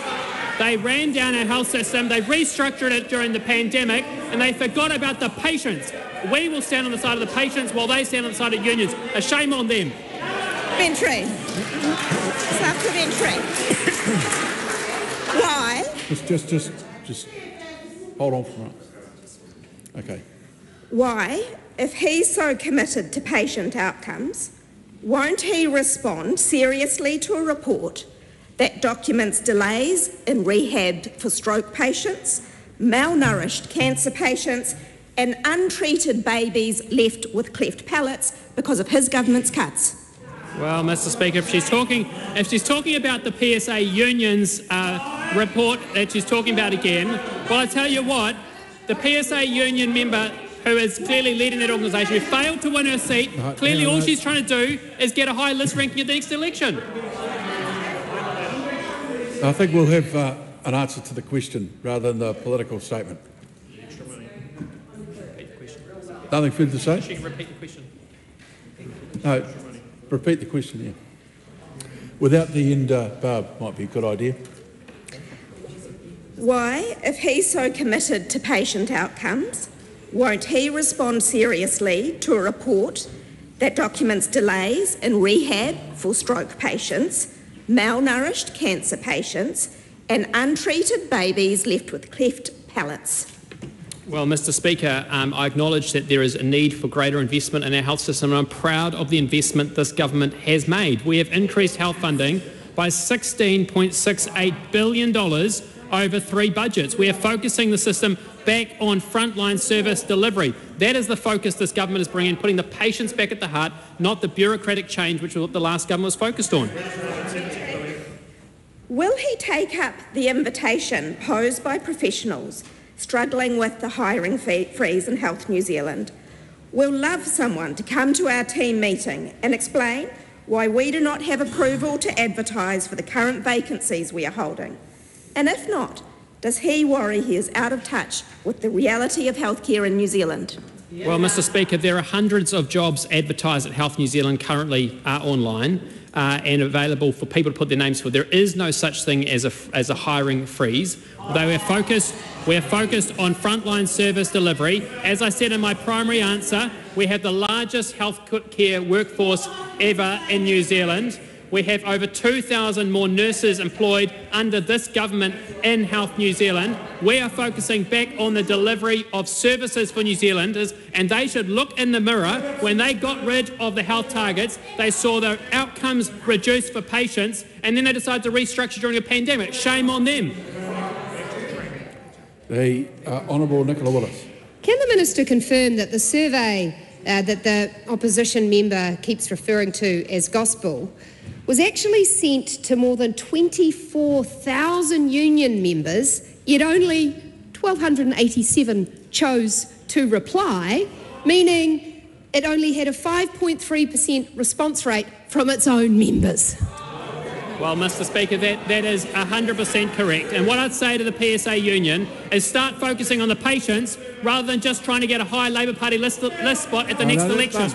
They ran down our health system. They restructured it during the pandemic, and they forgot about the patients. We will stand on the side of the patients while they stand on the side of unions. A shame on them. Supplementary. Why? Just hold on for a minute. Okay. Why, if he's so committed to patient outcomes, won't he respond seriously to a report that documents delays in rehab for stroke patients, malnourished cancer patients, and untreated babies left with cleft palates because of his government's cuts? Well, Mr Speaker, if she's talking about the PSA union's report that she's talking about again, well, I tell you what, the PSA union member who is clearly leading that organisation, who failed to win her seat, clearly all she's trying to do is get a high list ranking at the next election. I think we'll have an answer to the question rather than the political statement. Nothing further to say? She can repeat the question. No, repeat the question, yeah. Without the end, Barb, might be a good idea. Why, if he's so committed to patient outcomes, won't he respond seriously to a report that documents delays in rehab for stroke patients, malnourished cancer patients, and untreated babies left with cleft palates? Well, Mr Speaker, I acknowledge that there is a need for greater investment in our health system, and I'm proud of the investment this government has made. We have increased health funding by $16.68 billion over 3 budgets. We are focusing the system back on frontline service delivery. That is the focus this government is bringing, putting the patients back at the heart, not the bureaucratic change which was what the last government was focused on. Will he take up the invitation posed by professionals struggling with the hiring freeze in Health New Zealand? We'll love someone to come to our team meeting and explain why we do not have approval to advertise for the current vacancies we are holding. And if not, does he worry he is out of touch with the reality of healthcare in New Zealand? Well, Mr Speaker, there are hundreds of jobs advertised at Health New Zealand currently online. and available for people to put their names for. There is no such thing as a hiring freeze. Although we're focused on frontline service delivery. As I said in my primary answer, we have the largest healthcare workforce ever in New Zealand. We have over 2,000 more nurses employed under this government in Health New Zealand. We are focusing back on the delivery of services for New Zealanders, and they should look in the mirror. When they got rid of the health targets, they saw their outcomes reduced for patients, and then they decided to restructure during a pandemic. Shame on them. The Honourable Nicola Willis. Can the Minister confirm that the survey that the opposition member keeps referring to as gospel was actually sent to more than 24,000 union members, yet only 1,287 chose to reply, meaning it only had a 5.3% response rate from its own members? Well, Mr Speaker, that is 100% correct. And what I'd say to the PSA union is start focusing on the patients rather than just trying to get a high Labor Party list spot at the next election.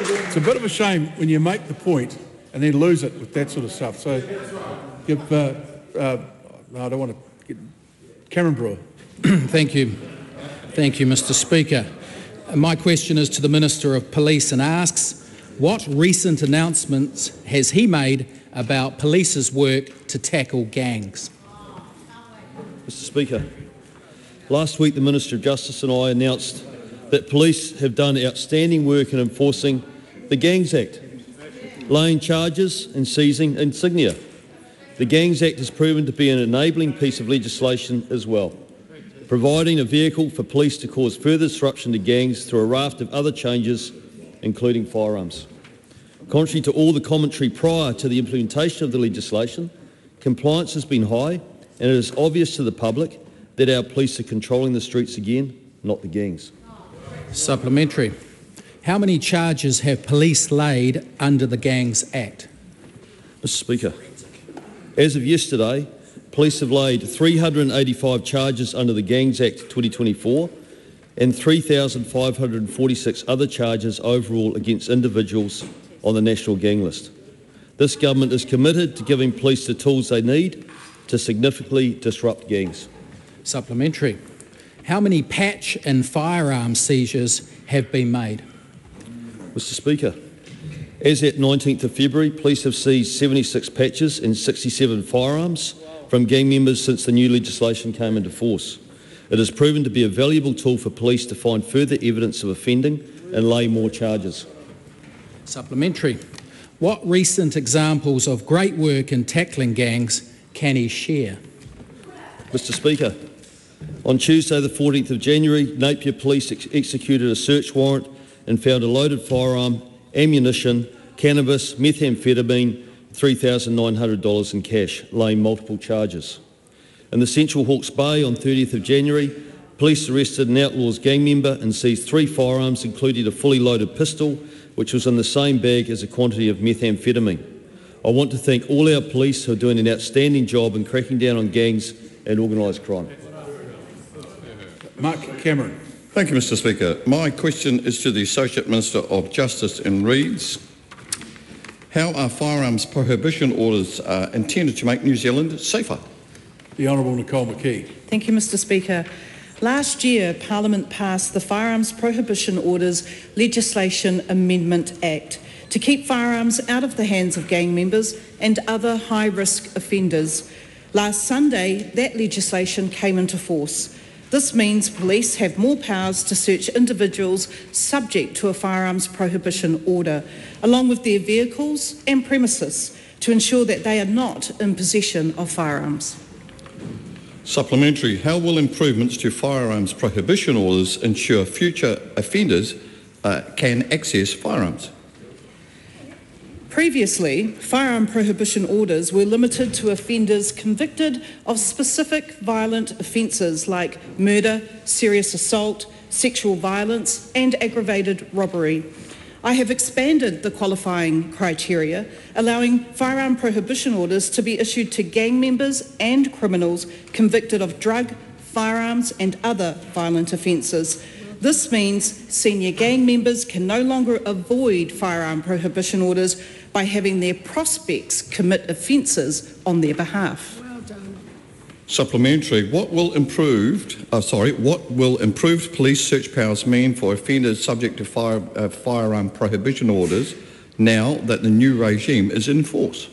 It's a bit of a shame when you make the point and then lose it with that sort of stuff. So, give, no, I don't want to get Cameron Brewer. Thank you, Mr Speaker. My question is to the Minister of Police and asks, what recent announcements has he made about police's work to tackle gangs? Mr Speaker, last week the Minister of Justice and I announced that police have done outstanding work in enforcing the Gangs Act, laying charges and seizing insignia. The Gangs Act has proven to be an enabling piece of legislation as well, providing a vehicle for police to cause further disruption to gangs through a raft of other changes, including firearms. Contrary to all the commentary prior to the implementation of the legislation, compliance has been high, and it is obvious to the public that our police are controlling the streets again, not the gangs. Supplementary. How many charges have police laid under the Gangs Act? Mr Speaker, as of yesterday, police have laid 385 charges under the Gangs Act 2024 and 3,546 other charges overall against individuals on the national gang list. This government is committed to giving police the tools they need to significantly disrupt gangs. Supplementary. How many patch and firearm seizures have been made? Mr Speaker, as at 19th of February, police have seized 76 patches and 67 firearms from gang members since the new legislation came into force. It has proven to be a valuable tool for police to find further evidence of offending and lay more charges. Supplementary. What recent examples of great work in tackling gangs can he share? Mr Speaker, on Tuesday the 14th of January, Napier Police executed a search warrant and found a loaded firearm, ammunition, cannabis, methamphetamine, $3,900 in cash, laying multiple charges. In the Central Hawke's Bay on 30th of January, police arrested an Outlaws gang member and seized 3 firearms, including a fully loaded pistol, which was in the same bag as a quantity of methamphetamine. I want to thank all our police who are doing an outstanding job in cracking down on gangs and organised crime. Mark Cameron. Thank you, Mr Speaker. My question is to the Associate Minister of Justice and reads, how are firearms prohibition orders intended to make New Zealand safer? The Honourable Nicole McKee. Thank you, Mr Speaker. Last year, Parliament passed the Firearms Prohibition Orders Legislation Amendment Act to keep firearms out of the hands of gang members and other high-risk offenders. Last Sunday, that legislation came into force. This means police have more powers to search individuals subject to a firearms prohibition order, along with their vehicles and premises, to ensure that they are not in possession of firearms. Supplementary, how will improvements to firearms prohibition orders ensure future offenders can access firearms? Previously, firearm prohibition orders were limited to offenders convicted of specific violent offences like murder, serious assault, sexual violence and aggravated robbery. I have expanded the qualifying criteria, allowing firearm prohibition orders to be issued to gang members and criminals convicted of drug, firearms and other violent offences. This means senior gang members can no longer avoid firearm prohibition orders by having their prospects commit offences on their behalf. Supplementary. What will improved police search powers mean for offenders subject to firearm prohibition orders now that the new regime is in force?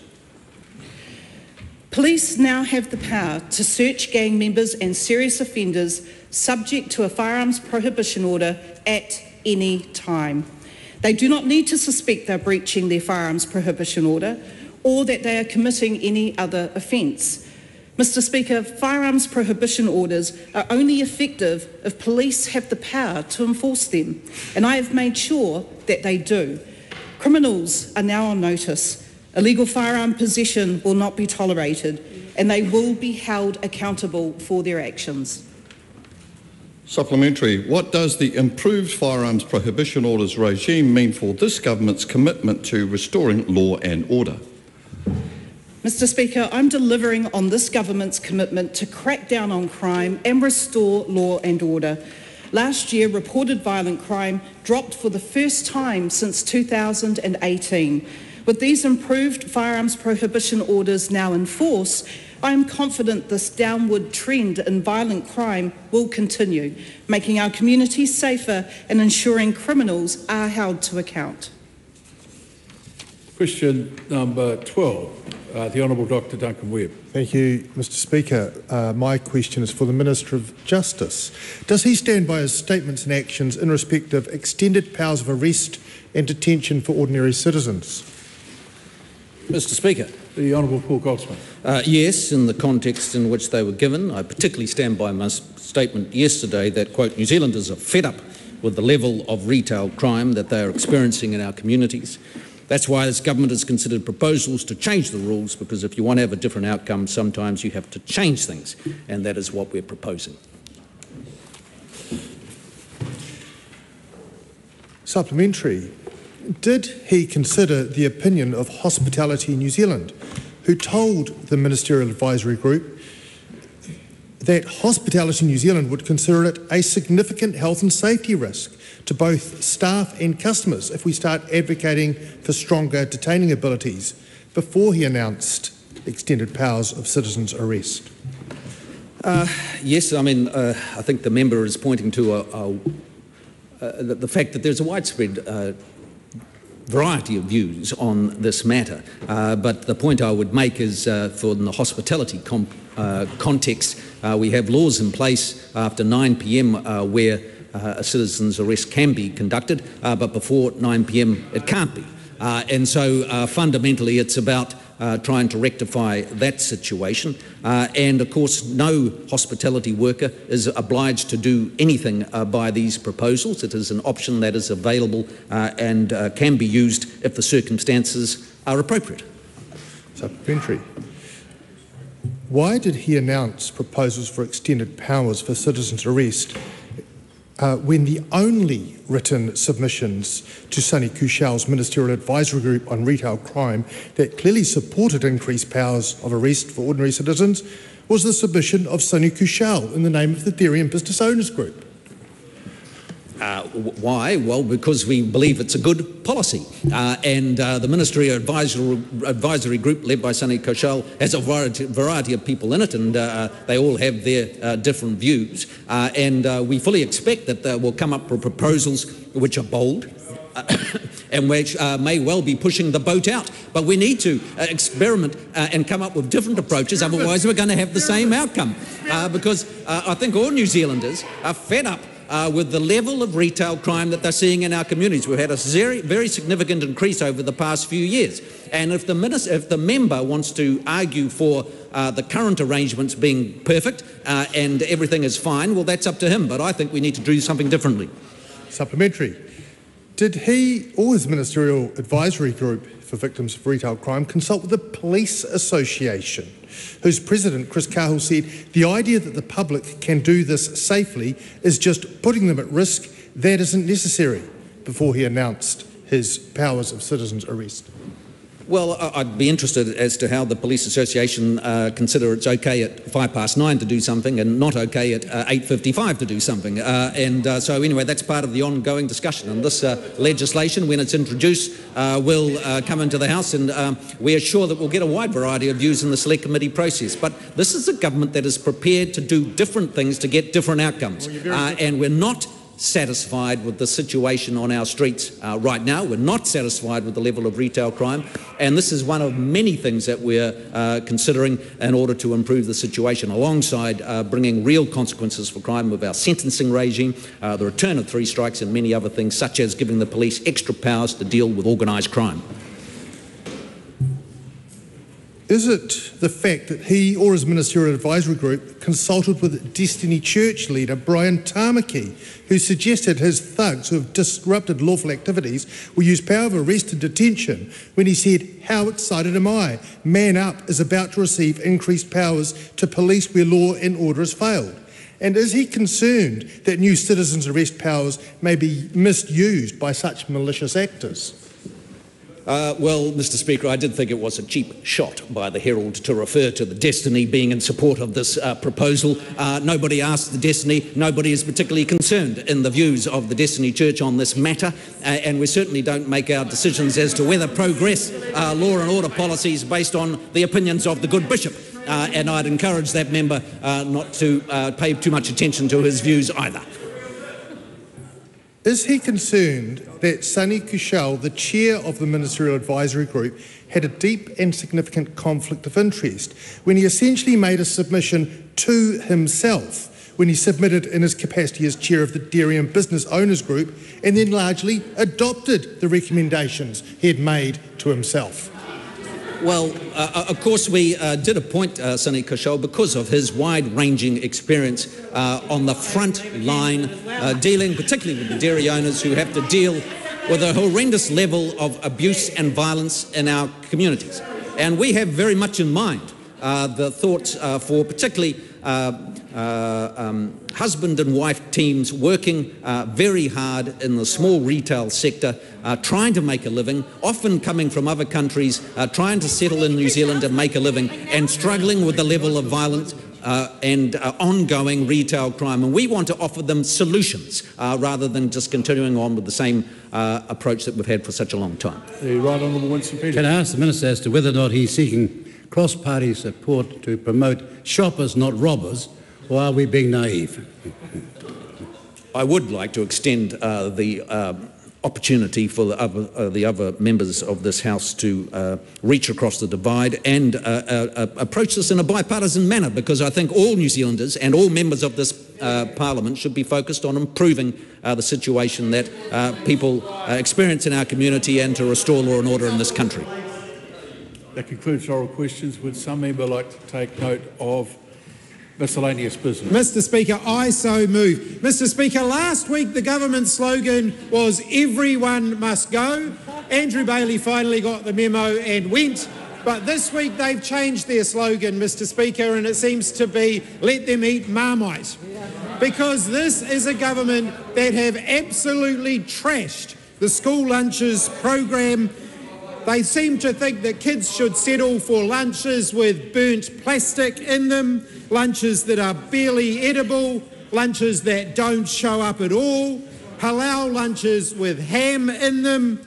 Police now have the power to search gang members and serious offenders subject to a firearms prohibition order at any time. They do not need to suspect they're breaching their firearms prohibition order or that they are committing any other offence. Mr. Speaker, firearms prohibition orders are only effective if police have the power to enforce them, and I have made sure that they do. Criminals are now on notice. Illegal firearm possession will not be tolerated, and they will be held accountable for their actions. Supplementary. What does the improved firearms prohibition orders regime mean for this government's commitment to restoring law and order? Mr. Speaker, I'm delivering on this government's commitment to crack down on crime and restore law and order. Last year, reported violent crime dropped for the first time since 2018. With these improved firearms prohibition orders now in force, I am confident this downward trend in violent crime will continue, making our communities safer and ensuring criminals are held to account. Question number 12, the Honourable Dr Duncan Webb. Thank you, Mr Speaker. My question is for the Minister of Justice. Does he stand by his statements and actions in respect of extended powers of arrest and detention for ordinary citizens? Mr Speaker. The Honourable Paul Goldsmith. Yes, in the context in which they were given. I particularly stand by my statement yesterday that, quote, New Zealanders are fed up with the level of retail crime that they are experiencing in our communities. That's why this government has considered proposals to change the rules, because if you want to have a different outcome, sometimes you have to change things, and that is what we're proposing. Supplementary. Did he consider the opinion of Hospitality New Zealand, who told the Ministerial Advisory Group that Hospitality New Zealand would consider it a significant health and safety risk to both staff and customers if we start advocating for stronger detaining abilities before he announced extended powers of citizens' arrest? Yes, I mean, I think the member is pointing to the fact that there's a widespread variety of views on this matter, but the point I would make is for the hospitality context, we have laws in place after 9 p.m. Where a citizen's arrest can be conducted, but before 9 p.m. it can't be. And so fundamentally it's about trying to rectify that situation. And of course no hospitality worker is obliged to do anything by these proposals. It is an option that is available and can be used if the circumstances are appropriate. Supplementary. Why did he announce proposals for extended powers for citizens' arrest when the only written submissions to Sonny Kushal's Ministerial Advisory Group on retail crime that clearly supported increased powers of arrest for ordinary citizens was the submission of Sonny Kushal in the name of the Theory and Business Owners Group? Why? Well, because we believe it's a good policy. And the Ministerial Advisory Group, led by Sonny Kushal, has a variety of people in it, and they all have their different views. And we fully expect that we'll come up with proposals which are bold and which may well be pushing the boat out. But we need to experiment and come up with different approaches, otherwise we're going to have the same outcome. Because I think all New Zealanders are fed up with the level of retail crime that they're seeing in our communities. We've had a very significant increase over the past few years. And if the member wants to argue for the current arrangements being perfect and everything is fine, well, that's up to him. But I think we need to do something differently. Supplementary. Did he or his Ministerial Advisory Group for Victims of Retail Crime consult with the Police Association, whose president, Chris Cahill, said the idea that the public can do this safely is just putting them at risk? That isn't necessary, before he announced his powers of citizens' arrest? Well, I'd be interested as to how the Police Association consider it's okay at 9:05 to do something and not okay at 8:55 to do something. So anyway, that's part of the ongoing discussion. And this legislation, when it's introduced, will come into the House, and we are sure that we'll get a wide variety of views in the Select Committee process. But this is a government that is prepared to do different things to get different outcomes. And we're not satisfied with the situation on our streets right now. We're not satisfied with the level of retail crime, and this is one of many things that we're considering in order to improve the situation, alongside bringing real consequences for crime with our sentencing regime, the return of 3 strikes, and many other things, such as giving the police extra powers to deal with organised crime. Is it the fact that he or his ministerial advisory group consulted with Destiny Church leader Brian Tamaki, who suggested his thugs who have disrupted lawful activities will use power of arrest and detention when he said, "How excited am I? Man Up is about to receive increased powers to police where law and order has failed." And is he concerned that new citizens' arrest powers may be misused by such malicious actors? Well, Mr. Speaker, I did think it was a cheap shot by the Herald to refer to the Destiny being in support of this proposal. Nobody asked the Destiny, nobody is particularly concerned in the views of the Destiny Church on this matter, and we certainly don't make our decisions as to whether progress law and order policies based on the opinions of the good bishop. And I'd encourage that member not to pay too much attention to his views either. Is he concerned that Sonny Kushal, the chair of the Ministerial Advisory Group, had a deep and significant conflict of interest when he essentially made a submission to himself when he submitted in his capacity as chair of the Dairy and Business Owners Group, and then largely adopted the recommendations he had made to himself? Well, of course we did appoint Sonny Kushal because of his wide-ranging experience on the front line, dealing particularly with the dairy owners who have to deal with a horrendous level of abuse and violence in our communities. And we have very much in mind the thoughts for particularly husband and wife teams working very hard in the small retail sector, trying to make a living, often coming from other countries, trying to settle in New Zealand and make a living, and struggling with the level of violence and ongoing retail crime. And we want to offer them solutions rather than just continuing on with the same approach that we've had for such a long time. The Right Honourable Winston Peters. Can I ask the Minister as to whether or not he's seeking cross-party support to promote shoppers, not robbers, or are we being naive? I would like to extend the opportunity for the other members of this House to reach across the divide and approach this in a bipartisan manner, because I think all New Zealanders and all members of this Parliament should be focused on improving the situation that people experience in our community and to restore law and order in this country. That concludes oral questions. Would some member like to take note of miscellaneous business? Mr. Speaker, I so move. Mr. Speaker, last week the government slogan was "Everyone must go." Andrew Bailey finally got the memo and went. But this week they've changed their slogan, Mr. Speaker, and it seems to be "Let them eat Marmite." Because this is a government that have absolutely trashed the school lunches program. They seem to think that kids should settle for lunches with burnt plastic in them, lunches that are barely edible, lunches that don't show up at all, halal lunches with ham in them,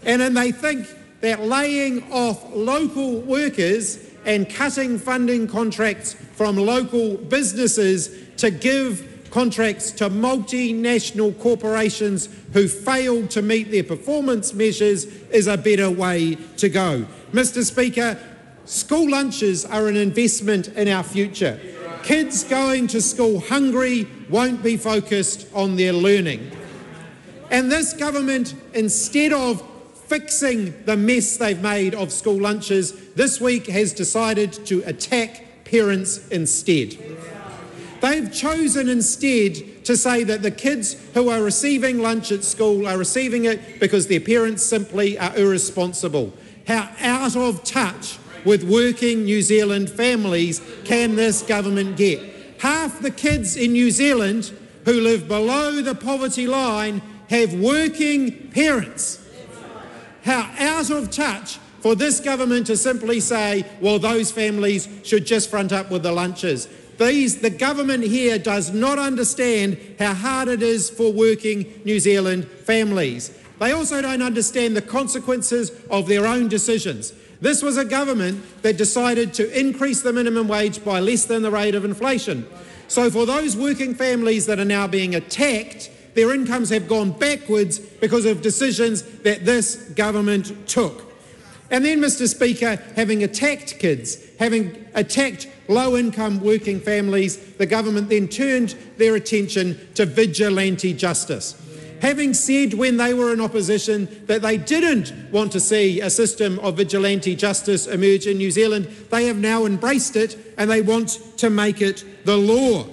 and then they think that laying off local workers and cutting funding contracts from local businesses to give contracts to multinational corporations who failed to meet their performance measures is a better way to go. Mr. Speaker, school lunches are an investment in our future. Kids going to school hungry won't be focused on their learning. And this government, instead of fixing the mess they've made of school lunches, this week has decided to attack parents instead. They've chosen instead to say that the kids who are receiving lunch at school are receiving it because their parents simply are irresponsible. How out of touch with working New Zealand families can this government get? Half the kids in New Zealand who live below the poverty line have working parents. How out of touch for this government to simply say, well, those families should just front up with the lunches. The government here does not understand how hard it is for working New Zealand families. They also don't understand the consequences of their own decisions. This was a government that decided to increase the minimum wage by less than the rate of inflation. So for those working families that are now being attacked, their incomes have gone backwards because of decisions that this government took. And then, Mr. Speaker, having attacked kids, having attacked low-income working families, the government then turned their attention to vigilante justice. Having said when they were in opposition that they didn't want to see a system of vigilante justice emerge in New Zealand, they have now embraced it and they want to make it the law.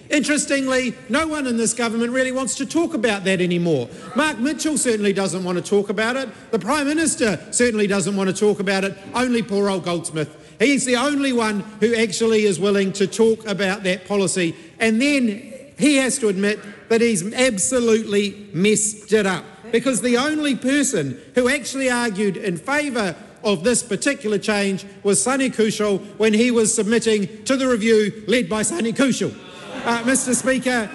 Interestingly, no one in this government really wants to talk about that anymore. Mark Mitchell certainly doesn't want to talk about it. The Prime Minister certainly doesn't want to talk about it. Only poor old Goldsmith. He's the only one who actually is willing to talk about that policy. And then he has to admit that he's absolutely messed it up. Because the only person who actually argued in favour of this particular change was Sonny Kushal when he was submitting to the review led by Sonny Kushal. Mr. Speaker,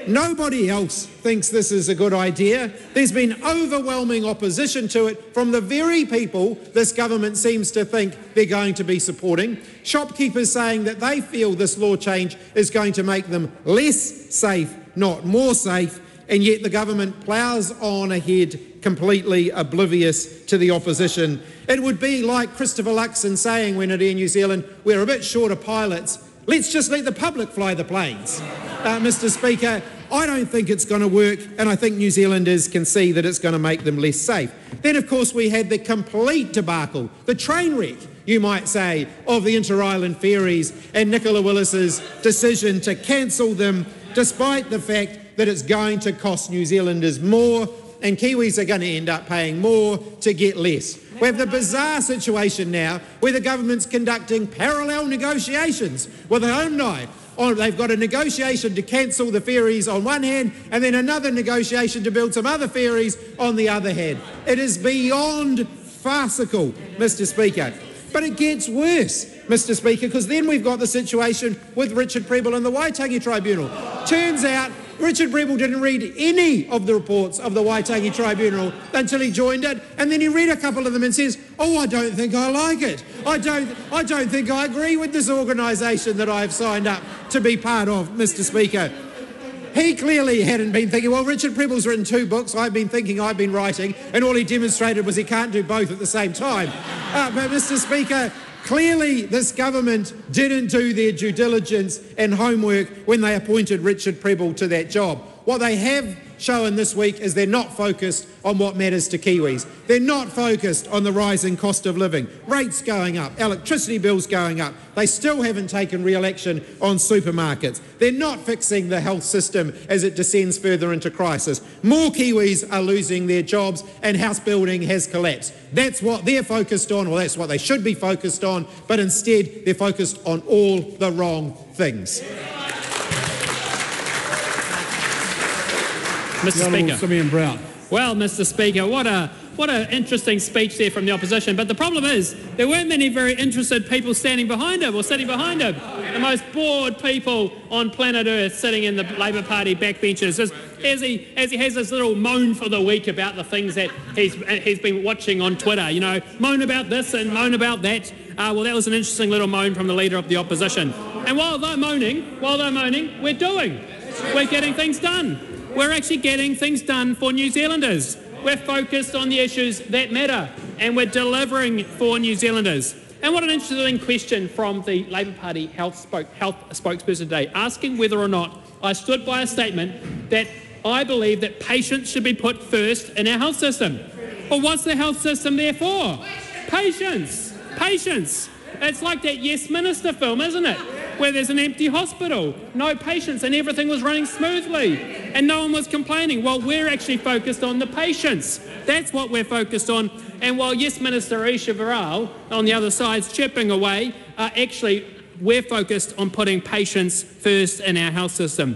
nobody else thinks this is a good idea. There's been overwhelming opposition to it from the very people this government seems to think they're going to be supporting. Shopkeepers saying that they feel this law change is going to make them less safe, not more safe, and yet the government ploughs on ahead completely oblivious to the opposition. It would be like Christopher Luxon saying when at Air New Zealand, we're a bit short of pilots, let's just let the public fly the planes. Mr. Speaker, I don't think it's going to work, and I think New Zealanders can see that it's going to make them less safe. Then, of course, we had the complete debacle, the train wreck, you might say, of the inter-island ferries and Nicola Willis's decision to cancel them, despite the fact that it's going to cost New Zealanders more, and Kiwis are going to end up paying more to get less. We have the bizarre situation now where the government's conducting parallel negotiations with the Hyundai. They've got a negotiation to cancel the ferries on one hand and then another negotiation to build some other ferries on the other hand. It is beyond farcical, Mr. Speaker. But it gets worse, Mr. Speaker, because then we've got the situation with Richard Prebble and the Waitangi Tribunal. Turns out Richard Prebble didn't read any of the reports of the Waitangi Tribunal until he joined it, and then he read a couple of them and says, oh, I don't think I like it. I don't think I agree with this organisation that I've signed up to be part of, Mr. Speaker. He clearly hadn't been thinking, well, Richard Prebble's written 2 books, I've been thinking, I've been writing, and all he demonstrated was he can't do both at the same time. But, Mr. Speaker, clearly this government didn't do their due diligence and homework when they appointed Richard Prebble to that job. What they have shown this week is they're not focused on what matters to Kiwis. They're not focused on the rising cost of living, rates going up, electricity bills going up. They still haven't taken real action on supermarkets. They're not fixing the health system as it descends further into crisis. More Kiwis are losing their jobs and house building has collapsed. That's what they're focused on, or that's what they should be focused on, but instead they're focused on all the wrong things. Mr. Speaker. Simeon Brown. Well, Mr. Speaker, what an interesting speech there from the opposition. But the problem is there weren't many very interested people standing behind him or sitting behind him. The most bored people on planet Earth sitting in the Labour Party backbenches as he has this little moan for the week about the things that he's been watching on Twitter. You know, moan about this and moan about that. Well, that was an interesting little moan from the Leader of the Opposition. And while they're moaning, we're getting things done. We're actually getting things done for New Zealanders. We're focused on the issues that matter, and we're delivering for New Zealanders. And what an interesting question from the Labour Party health spokesperson today, asking whether or not I stood by a statement that I believe that patients should be put first in our health system. Well, what's the health system there for? Patients. Patients. It's like that Yes Minister film, isn't it? Where there's an empty hospital, no patients, and everything was running smoothly, and no one was complaining. Well, we're actually focused on the patients. That's what we're focused on. And while Yes Minister Isha Viral on the other side's chipping away, actually we're focused on putting patients first in our health system.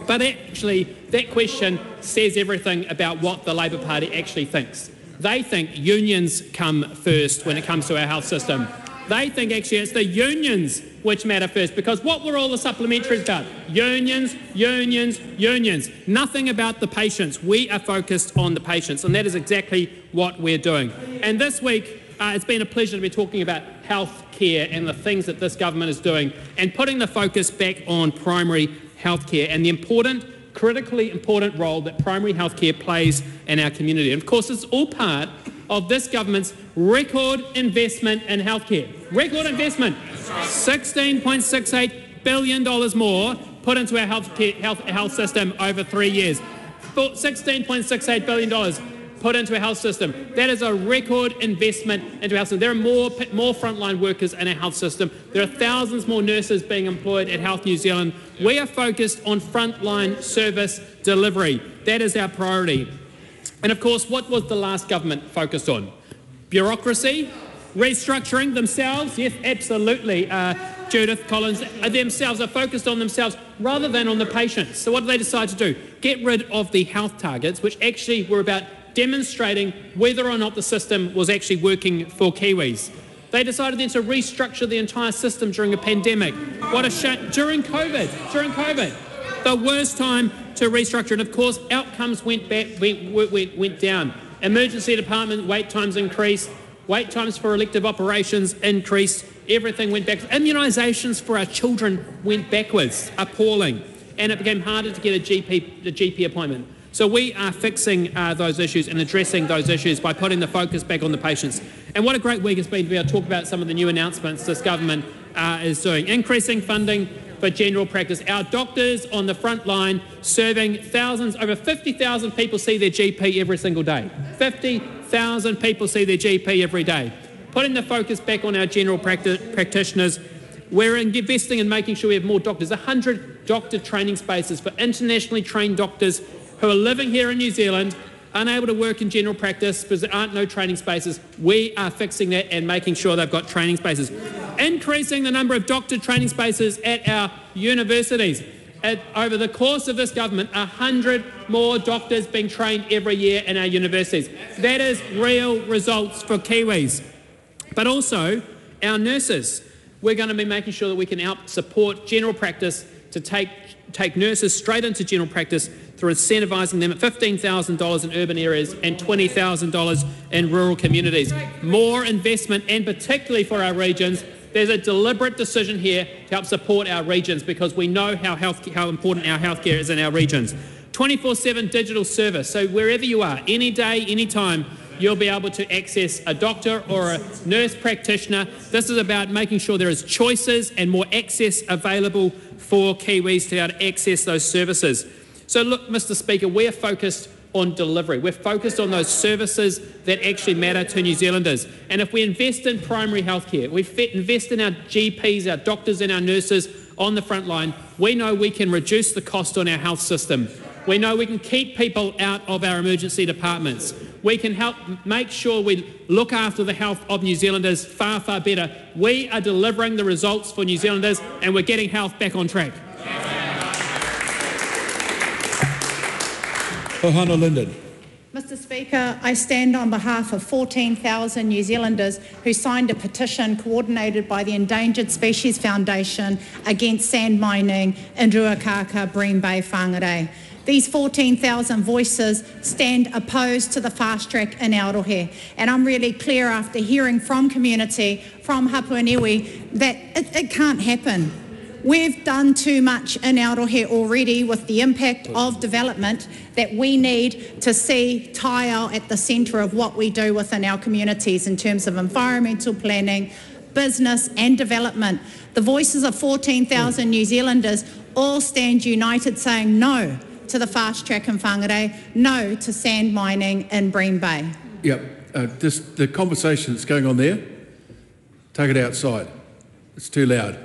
But actually, that question says everything about what the Labour Party actually thinks. They think unions come first when it comes to our health system. They think actually it's the unions which matter first, because what were all the supplementaries about? Unions, unions, unions. Nothing about the patients. We are focused on the patients, and that is exactly what we're doing. And this week, it's been a pleasure to be talking about health care and the things that this government is doing and putting the focus back on primary health care and the critically important role that primary health care plays in our community. And of course, it's all part of this government's record investment in healthcare. Record investment, $16.68 billion more put into our health system over 3 years. $16.68 billion put into our health system. That is a record investment into our health system. There are more frontline workers in our health system. There are thousands more nurses being employed at Health New Zealand. We are focused on frontline service delivery. That is our priority. And of course, what was the last government focused on? Bureaucracy, restructuring themselves. Yes, absolutely. Judith Collins, themselves are focused on themselves rather than on the patients. So what did they decide to do? Get rid of the health targets, which actually were about demonstrating whether or not the system was actually working for Kiwis. They decided then to restructure the entire system during a pandemic. What a shame. During COVID. The worst time to restructure. And of course, outcomes went down. Emergency department wait times increased. Wait times for elective operations increased. Everything went back. Immunisations for our children went backwards. Appalling. And it became harder to get a GP appointment. So we are fixing those issues and addressing those issues by putting the focus back on the patients. And what a great week it's been to be able to talk about some of the new announcements this government is doing. Increasing funding for general practice. Our doctors on the front line serving thousands, over 50,000 people see their GP every single day. 50,000 people see their GP every day. Putting the focus back on our general practitioners. We're investing in making sure we have more doctors. 100 doctor training spaces for internationally trained doctors who are living here in New Zealand, unable to work in general practice because there aren't no training spaces. We are fixing that and making sure they've got training spaces. Increasing the number of doctor training spaces at our universities. Over the course of this government, 100 more doctors being trained every year in our universities. That is real results for Kiwis. But also our nurses. We're going to be making sure that we can help support general practice to take nurses straight into general practice through incentivising them at $15,000 in urban areas and $20,000 in rural communities. More investment, and particularly for our regions. There's a deliberate decision here to help support our regions because we know how important our healthcare is in our regions. 24/7 digital service, so wherever you are, any day, any time, you'll be able to access a doctor or a nurse practitioner. This is about making sure there is choices and more access available for Kiwis to be able to access those services. So look, Mr. Speaker, we're focused on delivery. We're focused on those services that actually matter to New Zealanders. And if we invest in primary health care, we invest in our GPs, our doctors and our nurses on the front line, we know we can reduce the cost on our health system. We know we can keep people out of our emergency departments. We can help make sure we look after the health of New Zealanders far, far better. We are delivering the results for New Zealanders and we're getting health back on track. Ohana Linden. Mr. Speaker, I stand on behalf of 14,000 New Zealanders who signed a petition coordinated by the Endangered Species Foundation against sand mining in Ruakaka, Bream Bay, Whangarei. These 14,000 voices stand opposed to the fast track in Aotearoa, and I'm really clear after hearing from community, from Hapuaniwi, that it can't happen. We've done too much in Aotearoa already with the impact of development that we need to see Taiao at the centre of what we do within our communities in terms of environmental planning, business and development. The voices of 14,000 New Zealanders all stand united saying no to the fast track in Whangarei, no to sand mining in Bream Bay. Yep, just the conversation that's going on there, take it outside. It's too loud.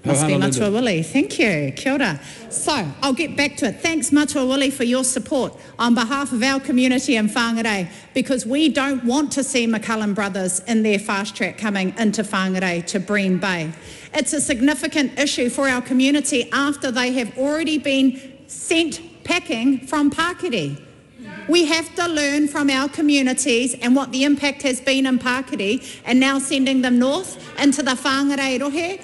Must be Matua Willie. Thank you. Kia ora. So, I'll get back to it. Thanks, Matua Willie, for your support on behalf of our community in Whangarei, because we don't want to see McCullum Brothers in their fast track coming into Whangarei to Bream Bay. It's a significant issue for our community after they have already been sent packing from Pakiri. We have to learn from our communities and what the impact has been in Pakiri, and now sending them north into the Whangarei Rohe.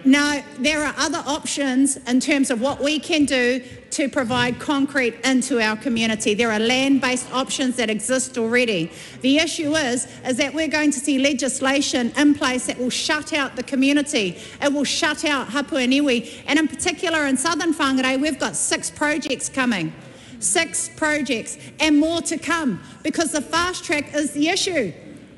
Now, there are other options in terms of what we can do to provide concrete into our community. There are land-based options that exist already. The issue is that we're going to see legislation in place that will shut out the community. It will shut out hapu and iwi. And in particular in southern Whangarei, we've got 6 projects coming. 6 projects and more to come, because the fast track is the issue.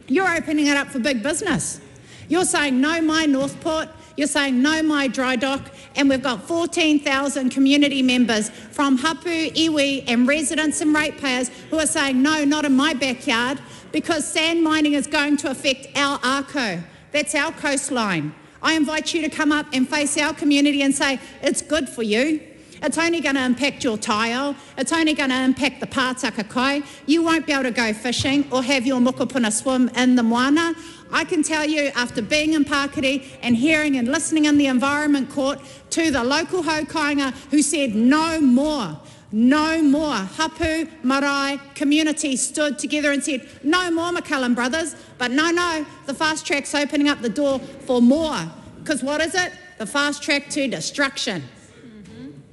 You're opening it up for big business. You're saying no my Northport, you're saying no my dry dock, and we've got 14,000 community members from hapu, iwi and residents and ratepayers who are saying no, not in my backyard, because sand mining is going to affect our Ako. That's our coastline. I invite you to come up and face our community and say, it's good for you. It's only going to impact your taiao. It's only going to impact the pātaka kai. You won't be able to go fishing or have your mokopuna swim in the moana. I can tell you, after being in Pakiri and hearing and listening in the Environment Court to the local haukainga who said no more, no more. Hapu, marae, community stood together and said no more, McCullum Brothers. But no, the fast track's opening up the door for more. Because what is it? The fast track to destruction.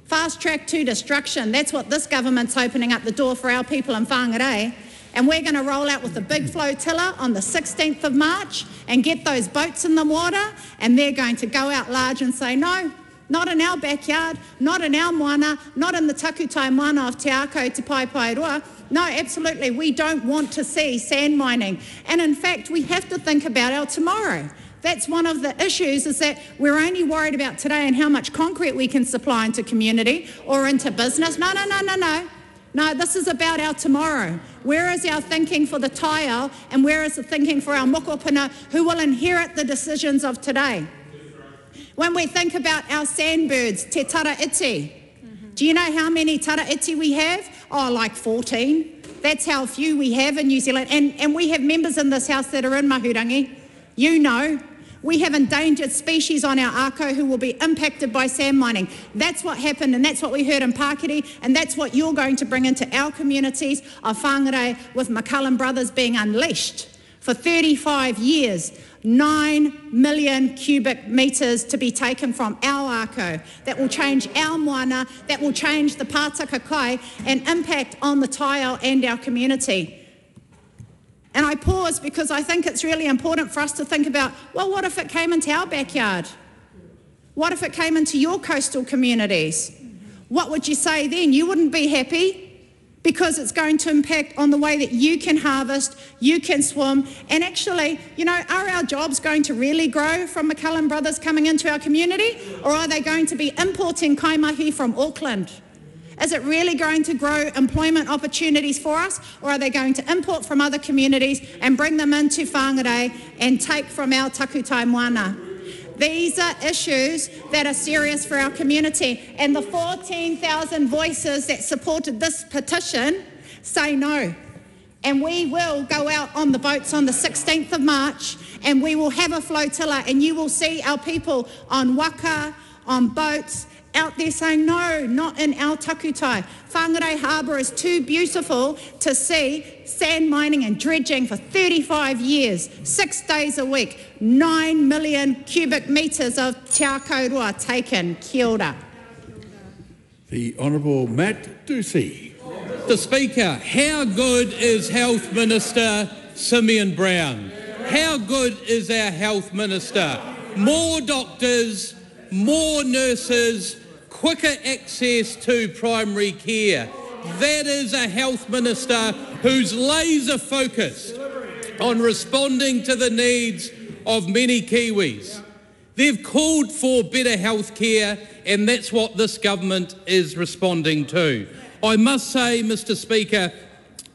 Fast track to destruction. That's what this government's opening up the door for our people in Whangarei. And we're going to roll out with a big flotilla on the 16th of March and get those boats in the water, and they're going to go out large and say, no, not in our backyard, not in our moana, not in the takutai moana of Te Ako Te Paipairoa. No, absolutely, we don't want to see sand mining. And in fact, we have to think about our tomorrow. That's one of the issues, is that we're only worried about today and how much concrete we can supply into community or into business. No. No, this is about our tomorrow. Where is our thinking for the taiao, and where is the thinking for our mokopuna who will inherit the decisions of today? When we think about our sandbirds, te taraiti, do you know how many taraiti we have? Oh, like 14. That's how few we have in New Zealand. And we have members in this house that are in Mahurangi. You know, we have endangered species on our Ako who will be impacted by sand mining. That's what happened, and that's what we heard in Pakiri, and that's what you're going to bring into our communities of Whangarei with McCullum Brothers being unleashed. For 35 years, 9 million cubic metres to be taken from our Ako. That will change our moana, that will change the pātaka kai and impact on the taiao and our community. And I pause because I think it's really important for us to think about, well, what if it came into our backyard? What if it came into your coastal communities? What would you say then? You wouldn't be happy, because it's going to impact on the way that you can harvest, you can swim, and actually, you know, are our jobs going to really grow from McCullum Brothers coming into our community, or are they going to be importing kaimahi from Auckland? Is it really going to grow employment opportunities for us, or are they going to import from other communities and bring them into Whangarei and take from our takutai moana? These are issues that are serious for our community, and the 14,000 voices that supported this petition say no. And we will go out on the boats on the 16th of March, and we will have a flotilla, and you will see our people on waka, on boats, out there saying, no, not in our takutai. Whangarei Harbour is too beautiful to see sand mining and dredging for 35 years, 6 days a week, 9 million cubic metres of te Aotearoa taken. Kia ora. The Honourable Matt Ducey. Mr Speaker, how good is Health Minister Simeon Brown? How good is our Health Minister? More doctors, more nurses, quicker access to primary care. That is a Health Minister who's laser focused on responding to the needs of many Kiwis. They've called for better health care, and that's what this government is responding to. I must say, Mr Speaker,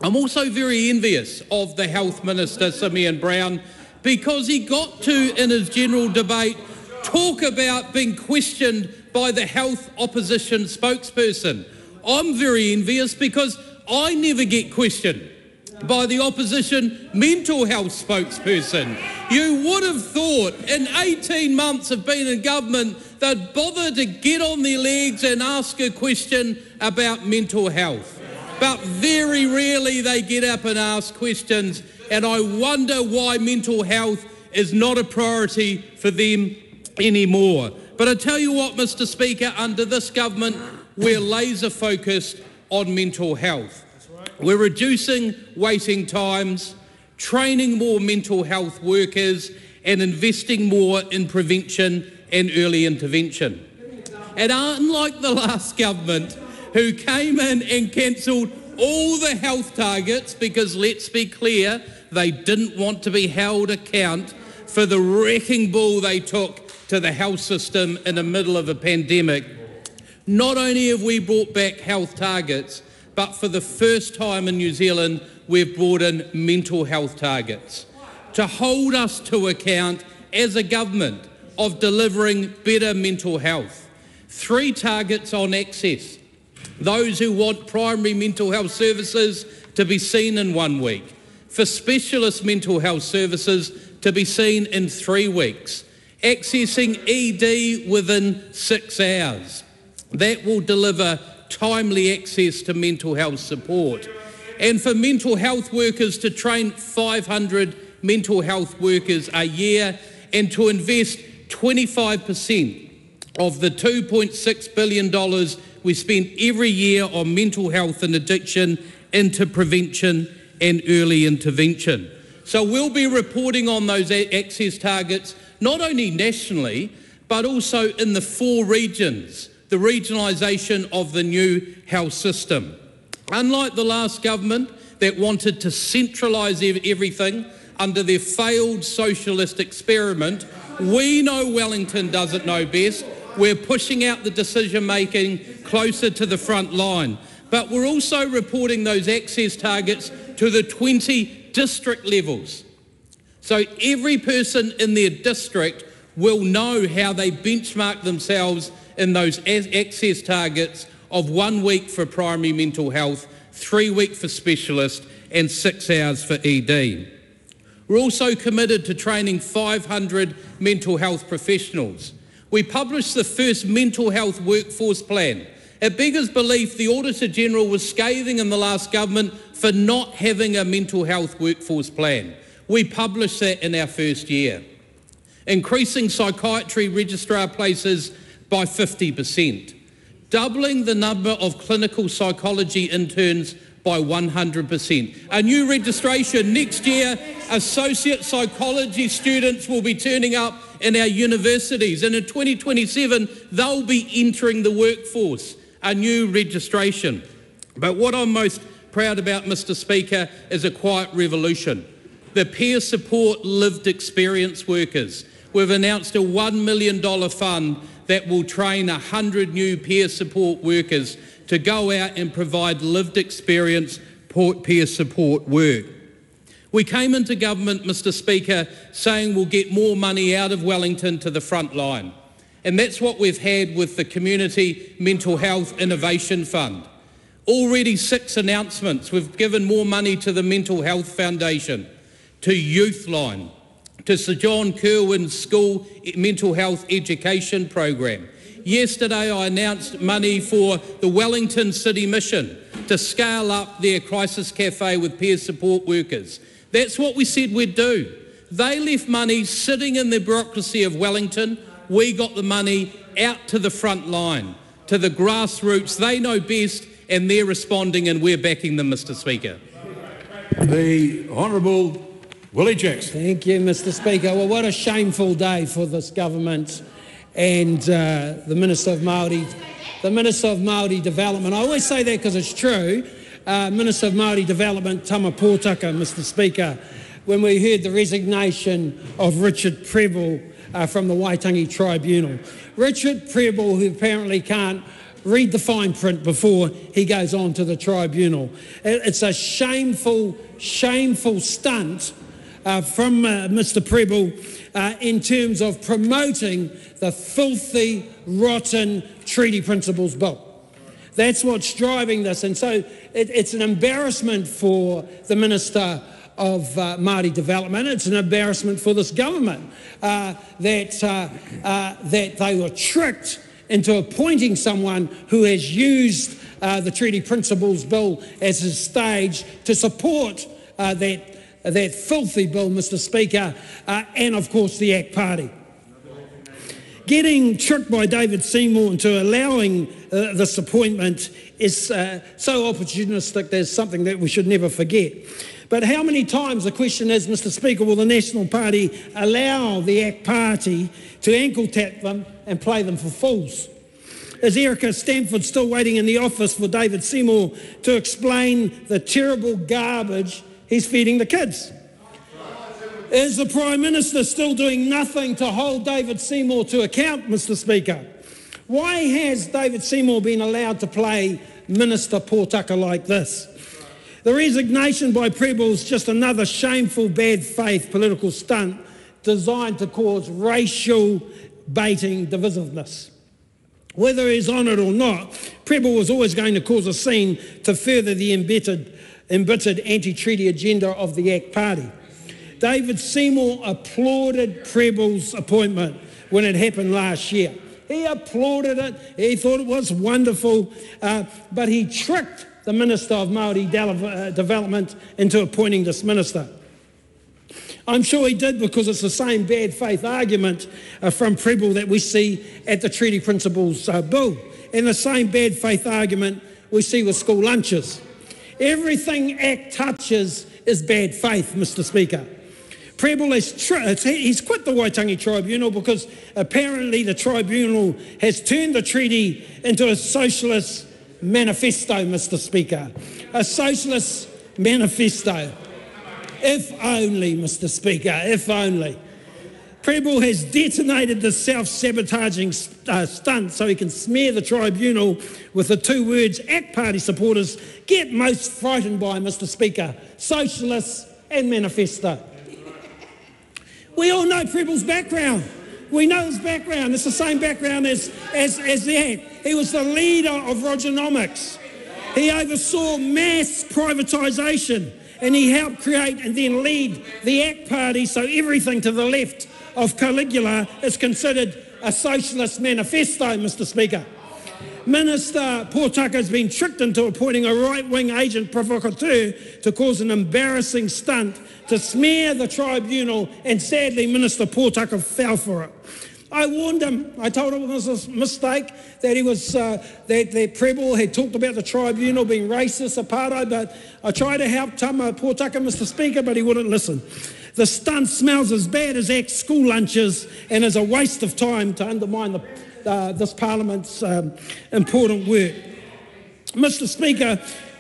I'm also very envious of the Health Minister, Simeon Brown, because he got to, in his general debate, talk about being questioned by the health opposition spokesperson. I'm very envious because I never get questioned by the opposition mental health spokesperson. You would have thought in 18 months of being in government they'd bother to get on their legs and ask a question about mental health. but very rarely they get up and ask questions, and I wonder why mental health is not a priority for them anymore. But I tell you what, Mr. Speaker, under this government, we're laser focused on mental health. We're reducing waiting times, training more mental health workers, and investing more in prevention and early intervention. And unlike the last government, who came in and cancelled all the health targets, because let's be clear, they didn't want to be held account for the wrecking ball they took to the health system in the middle of a pandemic. Not only have we brought back health targets, but for the first time in New Zealand, we've brought in mental health targets to hold us to account as a government of delivering better mental health. 3 targets on access. Those who want primary mental health services to be seen in 1 week. For specialist mental health services to be seen in 3 weeks. Accessing ED within 6 hours. That will deliver timely access to mental health support. And for mental health workers to train 500 mental health workers a year, and to invest 25% of the $2.6 billion we spend every year on mental health and addiction into prevention and early intervention. So we'll be reporting on those access targets, not only nationally, but also in the 4 regions, the regionalisation of the new health system. Unlike the last government that wanted to centralise everything under their failed socialist experiment, we know Wellington doesn't know best. We're pushing out the decision-making closer to the front line. But we're also reporting those access targets to the 20 district levels. So every person in their district will know how they benchmark themselves in those access targets of 1 week for primary mental health, 3 weeks for specialist, and 6 hours for ED. We're also committed to training 500 mental health professionals. We published the first mental health workforce plan. It beggars belief the Auditor-General was scathing in the last government for not having a mental health workforce plan. We published that in our first year. Increasing psychiatry registrar places by 50%. Doubling the number of clinical psychology interns by 100%. A new registration next year, associate psychology students will be turning up in our universities, and in 2027 they'll be entering the workforce. A new registration. But what I'm most proud about, Mr. Speaker, is a quiet revolution. The peer support lived experience workers. We've announced a $1 million fund that will train 100 new peer support workers to go out and provide lived experience peer support work. We came into government, Mr. Speaker, saying we'll get more money out of Wellington to the front line. And that's what we've had with the Community Mental Health Innovation Fund. Already 6 announcements. We've given more money to the Mental Health Foundation, to Youthline, to Sir John Kirwan's school mental health education program. Yesterday I announced money for the Wellington City Mission to scale up their crisis cafe with peer support workers. That's what we said we'd do. They left money sitting in the bureaucracy of Wellington. We got the money out to the front line, to the grassroots. They know best and they're responding, and we're backing them, Mr. Speaker. The Honourable Willie Jackson. Thank you, Mr. Speaker. Well, what a shameful day for this government and the Minister of Māori Development. I always say that because it's true. Minister of Māori Development, Tama Pōtaka, Mr. Speaker, when we heard the resignation of Richard Prebble from the Waitangi Tribunal. Richard Prebble, who apparently can't read the fine print before he goes on to the tribunal. It's a shameful, shameful stunt from Mr. Prebble in terms of promoting the filthy, rotten Treaty Principles Bill. That's what's driving this, and so it's an embarrassment for the Minister of Māori Development. It's an embarrassment for this government that they were tricked into appointing someone who has used the Treaty Principles Bill as his stage to support that filthy bill, Mr Speaker, and of course the ACT Party. Getting tricked by David Seymour into allowing this appointment is so opportunistic. There's something that we should never forget. But how many times, the question is, Mr Speaker, will the National Party allow the ACT Party to ankle tap them and play them for fools? Is Erica Stanford still waiting in the office for David Seymour to explain the terrible garbage he's feeding the kids? Is the Prime Minister still doing nothing to hold David Seymour to account, Mr Speaker? Why has David Seymour been allowed to play Minister Portaka like this? The resignation by Prebble is just another shameful bad faith political stunt designed to cause racial baiting divisiveness. Whether he's on it or not, Prebble was always going to cause a scene to further the embittered anti-treaty agenda of the ACT Party. David Seymour applauded Prebble's appointment when it happened last year. He applauded it, he thought it was wonderful, but he tricked the Minister of Māori Development into appointing this minister. I'm sure he did, because it's the same bad faith argument from Prebble that we see at the Treaty Principles Bill, and the same bad faith argument we see with school lunches. Everything ACT touches is bad faith, Mr Speaker. Prebble he's quit the Waitangi Tribunal because apparently the tribunal has turned the treaty into a socialist manifesto, Mr Speaker. A socialist manifesto. If only, Mr Speaker, if only. Prebble has detonated the self-sabotaging stunt so he can smear the tribunal with the two words ACT Party supporters get most frightened by, Mr Speaker: socialists and manifesto. We all know Prebble's background. We know his background. It's the same background as the ACT. He was the leader of Rogernomics. He oversaw mass privatisation, and he helped create and then lead the ACT Party, so everything to the left of Caligula is considered a socialist manifesto, Mr Speaker. Minister Portaka has been tricked into appointing a right-wing agent provocateur to cause an embarrassing stunt to smear the tribunal, and sadly Minister Portaka fell for it. I warned him. I told him it was a mistake, that he was that Prebble had talked about the tribunal being racist, apartheid, but I tried to help Tama Portaka, Mr Speaker, but he wouldn't listen. The stunt smells as bad as ACT school lunches and is a waste of time to undermine this Parliament's important work. Mr Speaker,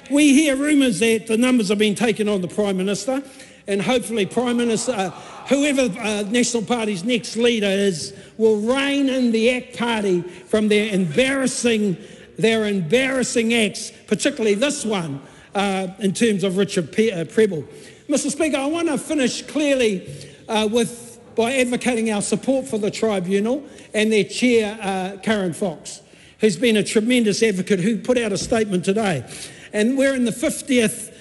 we hear rumours that the numbers have been taken on the Prime Minister, and hopefully Prime Minister, whoever National Party's next leader is, will rein in the ACT Party from their embarrassing acts, particularly this one, in terms of Richard Prebble. Mr Speaker, I want to finish clearly by advocating our support for the tribunal and their chair, Karen Fox, who's been a tremendous advocate, who put out a statement today. And we're in the 50th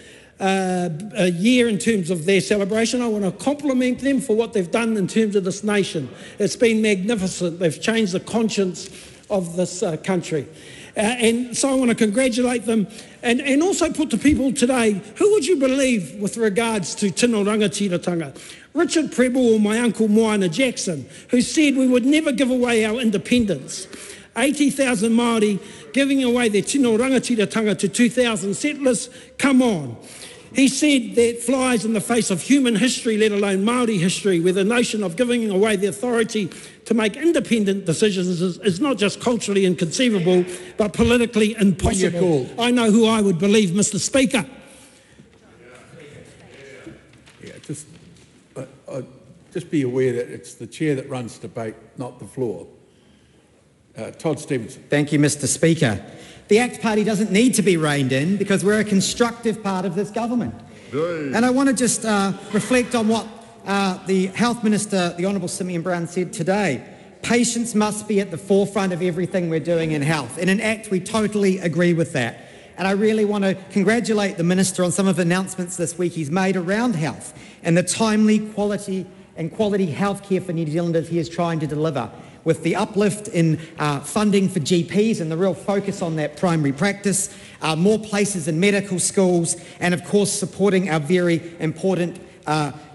year in terms of their celebration. I want to compliment them for what they've done in terms of this nation. It's been magnificent. They've changed the conscience of this country. And so I want to congratulate them and also put to people today, who would you believe with regards to tino rangatiratanga? Richard Prebble or my uncle Moana Jackson, who said we would never give away our independence. 80,000 Māori giving away their tino rangatiratanga to 2,000 settlers, come on. He said that flies in the face of human history, let alone Māori history, where the notion of giving away the authority to make independent decisions is not just culturally inconceivable, but politically impossible. I know who I would believe, Mr Speaker. Yeah, just be aware that it's the chair that runs debate, not the floor. Todd Stevenson. Thank you, Mr Speaker. The ACT Party doesn't need to be reined in because we're a constructive part of this government. And I want to just reflect on what the Health Minister, the Honourable Simeon Brown, said today. Patients must be at the forefront of everything we're doing in health. And in ACT, we totally agree with that. And I really want to congratulate the Minister on some of the announcements this week he's made around health and the timely quality health care for New Zealanders he is trying to deliver, with the uplift in funding for GPs and the real focus on that primary practice, more places in medical schools, and of course supporting our very important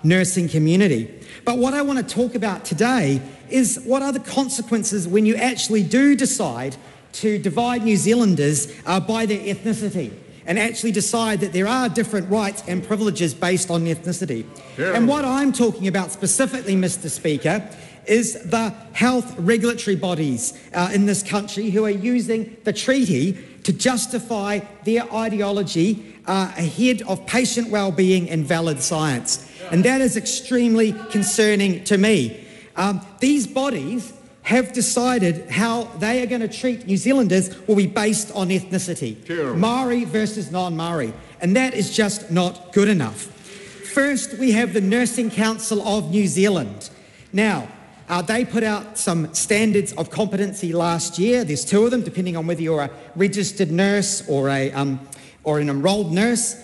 nursing community. But what I want to talk about today is what are the consequences when you actually do decide to divide New Zealanders by their ethnicity and actually decide that there are different rights and privileges based on ethnicity. And what I'm talking about specifically, Mr. Speaker, is the health regulatory bodies in this country who are using the treaty to justify their ideology ahead of patient well-being and valid science. And that is extremely concerning to me. These bodies have decided how they are going to treat New Zealanders will be based on ethnicity. Maori versus non-Maori. And that is just not good enough. First, we have the Nursing Council of New Zealand. Now, they put out some standards of competency last year. There's 2 of them, depending on whether you're a registered nurse or an enrolled nurse.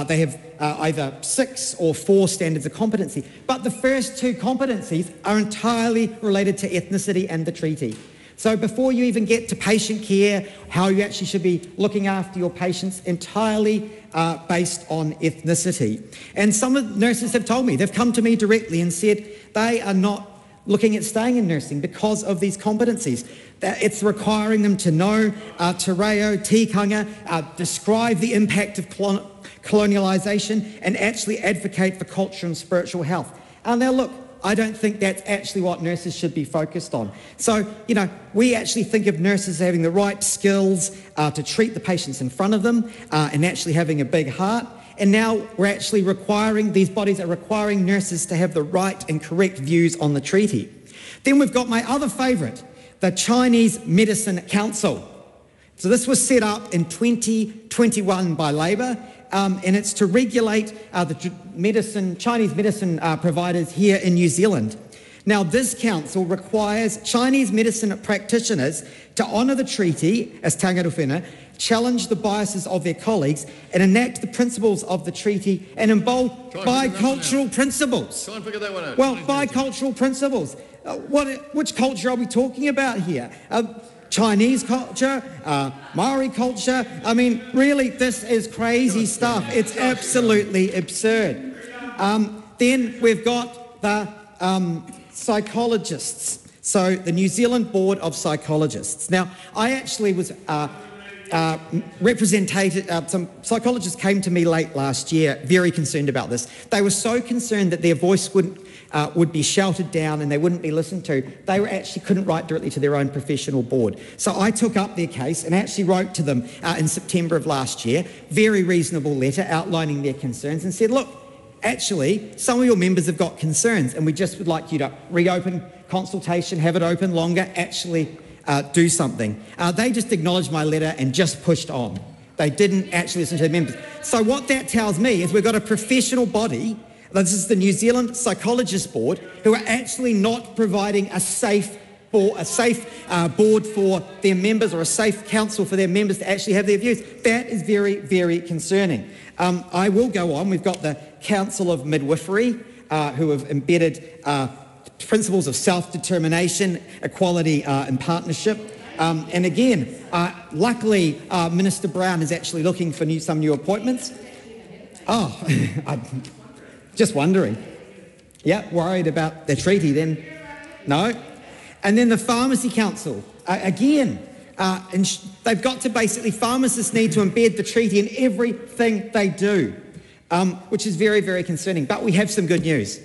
They have either 6 or 4 standards of competency. But the first 2 competencies are entirely related to ethnicity and the treaty. So before you even get to patient care, how you actually should be looking after your patients, entirely based on ethnicity. And some of the nurses have told me, they've come to me directly and said they are not looking at staying in nursing because of these competencies. It's requiring them to know te reo, tikanga, describe the impact of colonialisation and actually advocate for culture and spiritual health. Now look, I don't think that's actually what nurses should be focused on. So, you know, we actually think of nurses having the right skills to treat the patients in front of them and actually having a big heart. And now we're actually requiring, these bodies are requiring nurses to have the right and correct views on the treaty. Then we've got my other favourite, the Chinese Medicine Council. So this was set up in 2021 by Labor, and it's to regulate the Chinese medicine providers here in New Zealand. Now, this council requires Chinese medicine practitioners to honour the treaty as tangaruwhena, challenge the biases of their colleagues, and enact the principles of the treaty and involve bicultural principles. Try and figure that one out. Well, bicultural principles. Which culture are we talking about here? Chinese culture, Maori culture. I mean, really, this is crazy stuff. It's absolutely absurd. Then we've got the psychologists. So the New Zealand Board of Psychologists. Now, I actually was some psychologists came to me late last year, very concerned about this. They were so concerned that their voice would be shouted down and they wouldn't be listened to. They actually couldn't write directly to their own professional board. So I took up their case and actually wrote to them in September of last year, very reasonable letter outlining their concerns and said, look, actually, some of your members have got concerns and we just would like you to reopen consultation, have it open longer, actually do something. They just acknowledged my letter and just pushed on. They didn't actually listen to their members. So what that tells me is we've got a professional body, this is the New Zealand Psychologists Board, who are actually not providing a safe board for their members or a safe council for their members to actually have their views. That is very, very concerning. I will go on. We've got the Council of Midwifery, who have embedded principles of self-determination, equality and partnership. And again, luckily, Minister Brown is actually looking for some new appointments. Oh, I'm just wondering. Yeah, worried about the treaty then? No. And then the Pharmacy Council, again, they've got to basically, pharmacists need to embed the treaty in everything they do, which is very, very concerning. But we have some good news.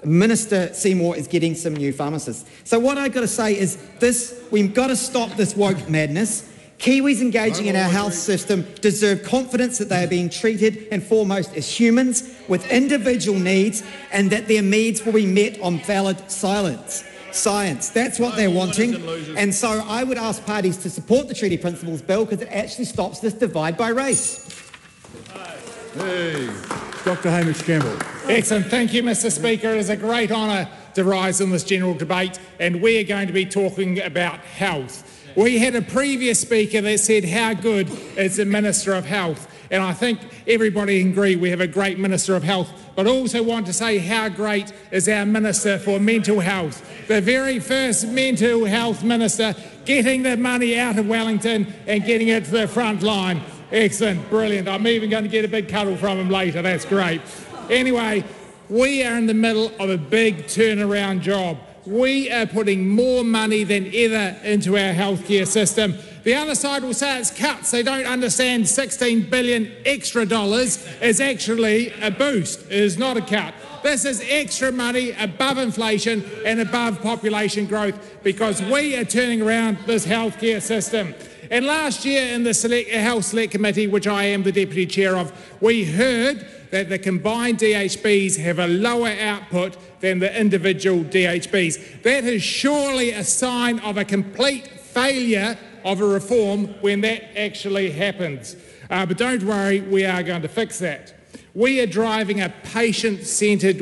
Minister Seymour is getting some new pharmacists. So what I've got to say is this, we've got to stop this woke madness. Kiwis engaging in our health system deserve confidence that they are being treated and foremost as humans with individual needs and that their needs will be met on valid science. That's what they're wanting. And so I would ask parties to support the Treaty Principles Bill because it actually stops this divide by race. Hey, Dr. Hamish Campbell. Excellent. Thank you, Mr. Speaker. It is a great honour to rise in this general debate, and we're going to be talking about health. We had a previous speaker that said how good is the Minister of Health, And I think everybody can agree we have a great Minister of Health, but also want to say how great is our Minister for Mental Health. The very first mental health minister getting the money out of Wellington and getting it to the front line. Excellent, brilliant. I'm even going to get a big cuddle from him later. That's great. Anyway, we are in the middle of a big turnaround job. We are putting more money than ever into our healthcare system. The other side will say it's cuts. They don't understand $16 billion extra dollars is actually a boost. It is not a cut. This is extra money above inflation and above population growth because we are turning around this healthcare system. And last year in the Health Select Committee, which I am the Deputy Chair of, we heard that the combined DHBs have a lower output than the individual DHBs. That is surely a sign of a complete failure of a reform when that actually happens. But don't worry, we are going to fix that. We are driving a patient-centred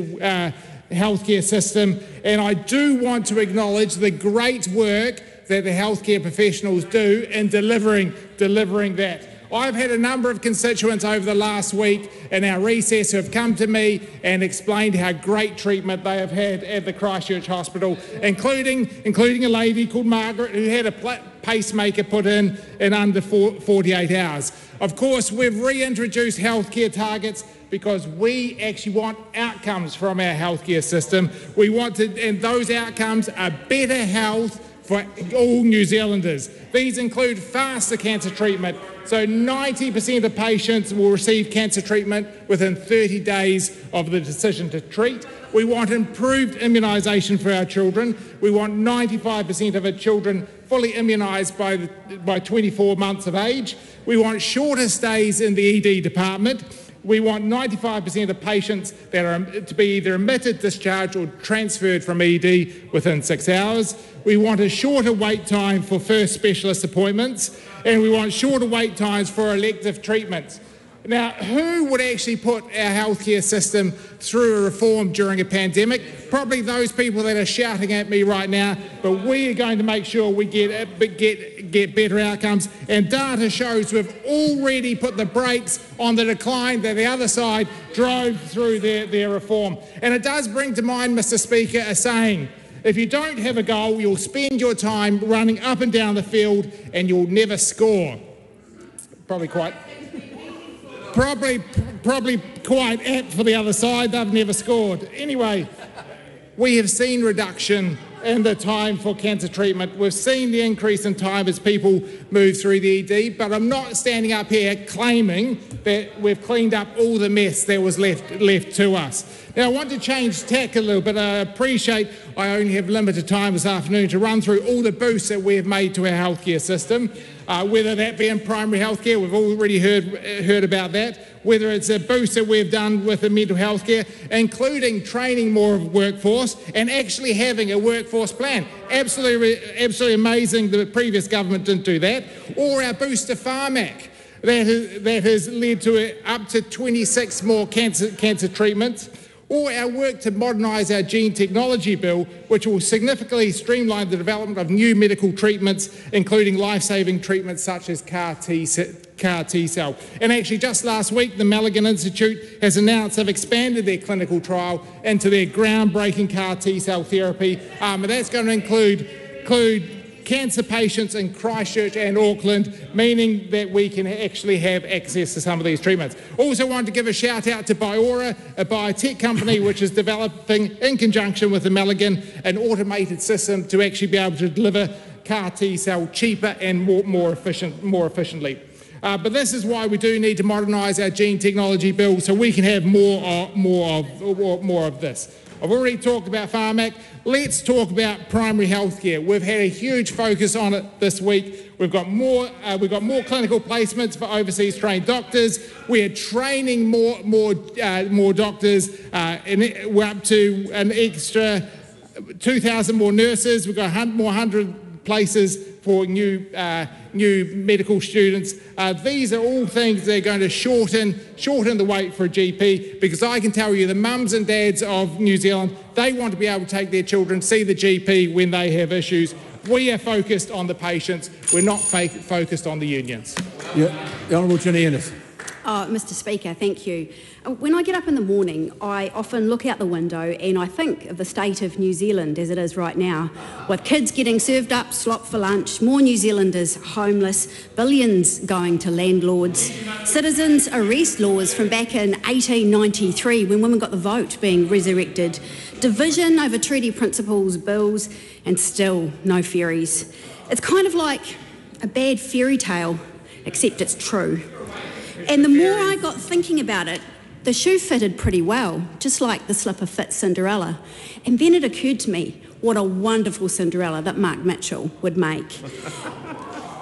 healthcare system, and I do want to acknowledge the great work that the healthcare professionals do in delivering that. I've had a number of constituents over the last week in our recess who have come to me and explained how great treatment they have had at the Christchurch Hospital, including a lady called Margaret who had a pacemaker put in under 48 hours. Of course, we've reintroduced healthcare targets because we actually want outcomes from our healthcare system. We want to, and those outcomes are better health for all New Zealanders. These include faster cancer treatment, so 90% of patients will receive cancer treatment within 30 days of the decision to treat. We want improved immunisation for our children. We want 95% of our children fully immunised by 24 months of age. We want shorter stays in the ED department. We want 95% of patients that are to be either admitted, discharged or transferred from ED within 6 hours. We want a shorter wait time for first specialist appointments, and we want shorter wait times for elective treatments. Now, who would actually put our healthcare system through a reform during a pandemic? Probably those people that are shouting at me right now, but we are going to make sure we get better outcomes. And data shows we've already put the brakes on the decline that the other side drove through their reform. And it does bring to mind, Mr. Speaker, a saying: if you don't have a goal, you'll spend your time running up and down the field and you'll never score. Probably quite apt for the other side. They've never scored. Anyway, we have seen reduction in the time for cancer treatment. We've seen the increase in time as people move through the ED, but I'm not standing up here claiming that we've cleaned up all the mess that was left to us. Now, I want to change tack a little bit. I appreciate I only have limited time this afternoon to run through all the boosts that we have made to our healthcare system, whether that be in primary healthcare, we've already heard about that, whether it's a boost that we've done with the mental health care, including training more of workforce and actually having a workforce plan. Absolutely amazing the previous government didn't do that. Or our boost to Pharmac. That has led to up to 26 more cancer treatments. Or our work to modernise our gene technology bill, which will significantly streamline the development of new medical treatments, including life-saving treatments such as CAR T-cell. And actually just last week, the Milligan Institute has announced they've expanded their clinical trial into their groundbreaking CAR T-cell therapy. And that's going to include cancer patients in Christchurch and Auckland, meaning that we can actually have access to some of these treatments. Also wanted to give a shout out to BUTTERICK, a biotech company which is developing, in conjunction with the Milligan, an automated system to actually be able to deliver CAR T-cell cheaper and more efficiently. But this is why we do need to modernise our gene technology bill so we can have more of this. I've already talked about Pharmac. Let's talk about primary health care. We've had a huge focus on it this week. We've got more clinical placements for overseas trained doctors. We're training more doctors. And we're up to an extra 2,000 more nurses. We've got 100 places for new medical students. These are all things that are going to shorten the wait for a GP, because I can tell you the mums and dads of New Zealand, they want to be able to take their children, see the GP when they have issues. We are focused on the patients. We're not focused on the unions. Yeah, the Honourable Ginny Ennis. Mr. Speaker, thank you. When I get up in the morning, I often look out the window and I think of the state of New Zealand as it is right now, with kids getting served up slop for lunch, more New Zealanders homeless, billions going to landlords, citizens arrest laws from back in 1893 when women got the vote being resurrected, division over treaty principles bills, and still no ferries. It's kind of like a bad fairy tale, except it's true. And the more I got thinking about it, the shoe fitted pretty well, just like the slipper fit Cinderella. And then it occurred to me what a wonderful Cinderella that Mark Mitchell would make.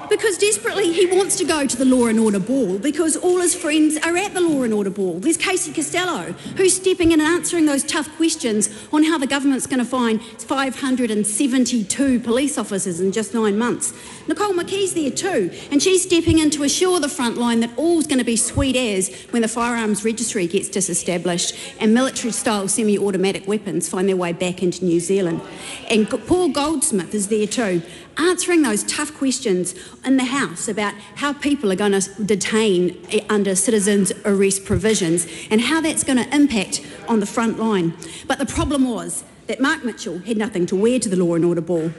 Because desperately he wants to go to the Law and Order ball because all his friends are at the Law and Order ball. There's Casey Costello, who's stepping in and answering those tough questions on how the government's going to find 572 police officers in just 9 months. Nicole McKee's there too, and she's stepping in to assure the front line that all's going to be sweet as when the firearms registry gets disestablished and military-style semi-automatic weapons find their way back into New Zealand. And Paul Goldsmith is there too, answering those tough questions in the House about how people are going to detain under citizens' arrest provisions and how that's going to impact on the front line. But the problem was that Mark Mitchell had nothing to wear to the Law and Order ball,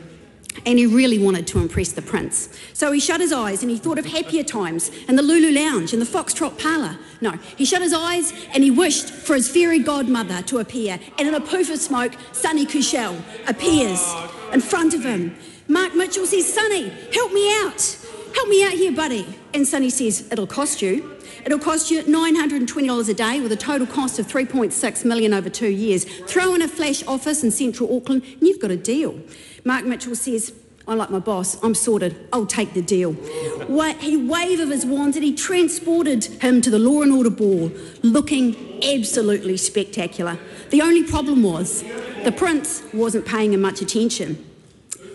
and he really wanted to impress the Prince. So he shut his eyes and he thought of happier times in the Lulu Lounge and the Foxtrot Parlour. No, he shut his eyes and he wished for his fairy godmother to appear, and in a poof of smoke, Sonny Cushell appears in front of him. Mark Mitchell says, "Sonny, help me out. Help me out here, buddy." And Sonny says, "It'll cost you. It'll cost you $920 a day with a total cost of $3.6 million over 2 years. Throw in a flash office in central Auckland and you've got a deal." Mark Mitchell says, "I like my boss. I'm sorted. I'll take the deal." He waved of his wand and he transported him to the Law and Order ball, looking absolutely spectacular. The only problem was the Prince wasn't paying him much attention.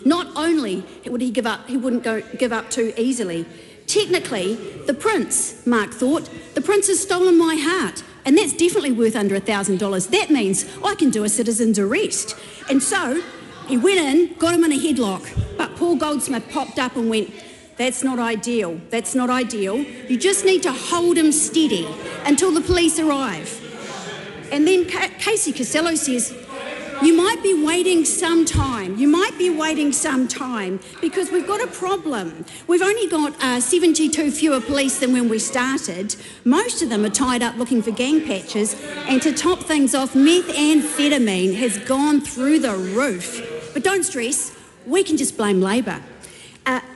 Not only would he give up, he wouldn't give up too easily. Technically, the Prince, Mark thought, the Prince has stolen my heart, and that's definitely worth under $1,000. That means I can do a citizen's arrest. And so he went in, got him in a headlock, but Paul Goldsmith popped up and went, "That's not ideal. That's not ideal. You just need to hold him steady until the police arrive." And then Casey Costello says, "You might be waiting some time. You might be waiting some time because we've got a problem. We've only got 72 fewer police than when we started. Most of them are tied up looking for gang patches. And to top things off, methamphetamine has gone through the roof. But don't stress, we can just blame Labor."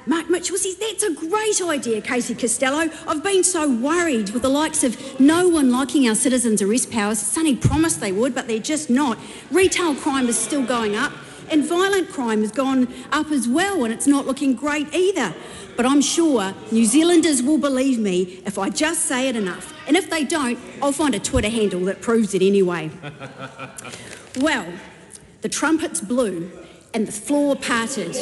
Mark Mitchell says, "That's a great idea, Casey Costello. I've been so worried with the likes of no one liking our citizens' arrest powers. Sonny promised they would, but they're just not. Retail crime is still going up, and violent crime has gone up as well, and it's not looking great either. But I'm sure New Zealanders will believe me if I just say it enough. And if they don't, I'll find a Twitter handle that proves it anyway." Well, the trumpets blew and the floor parted,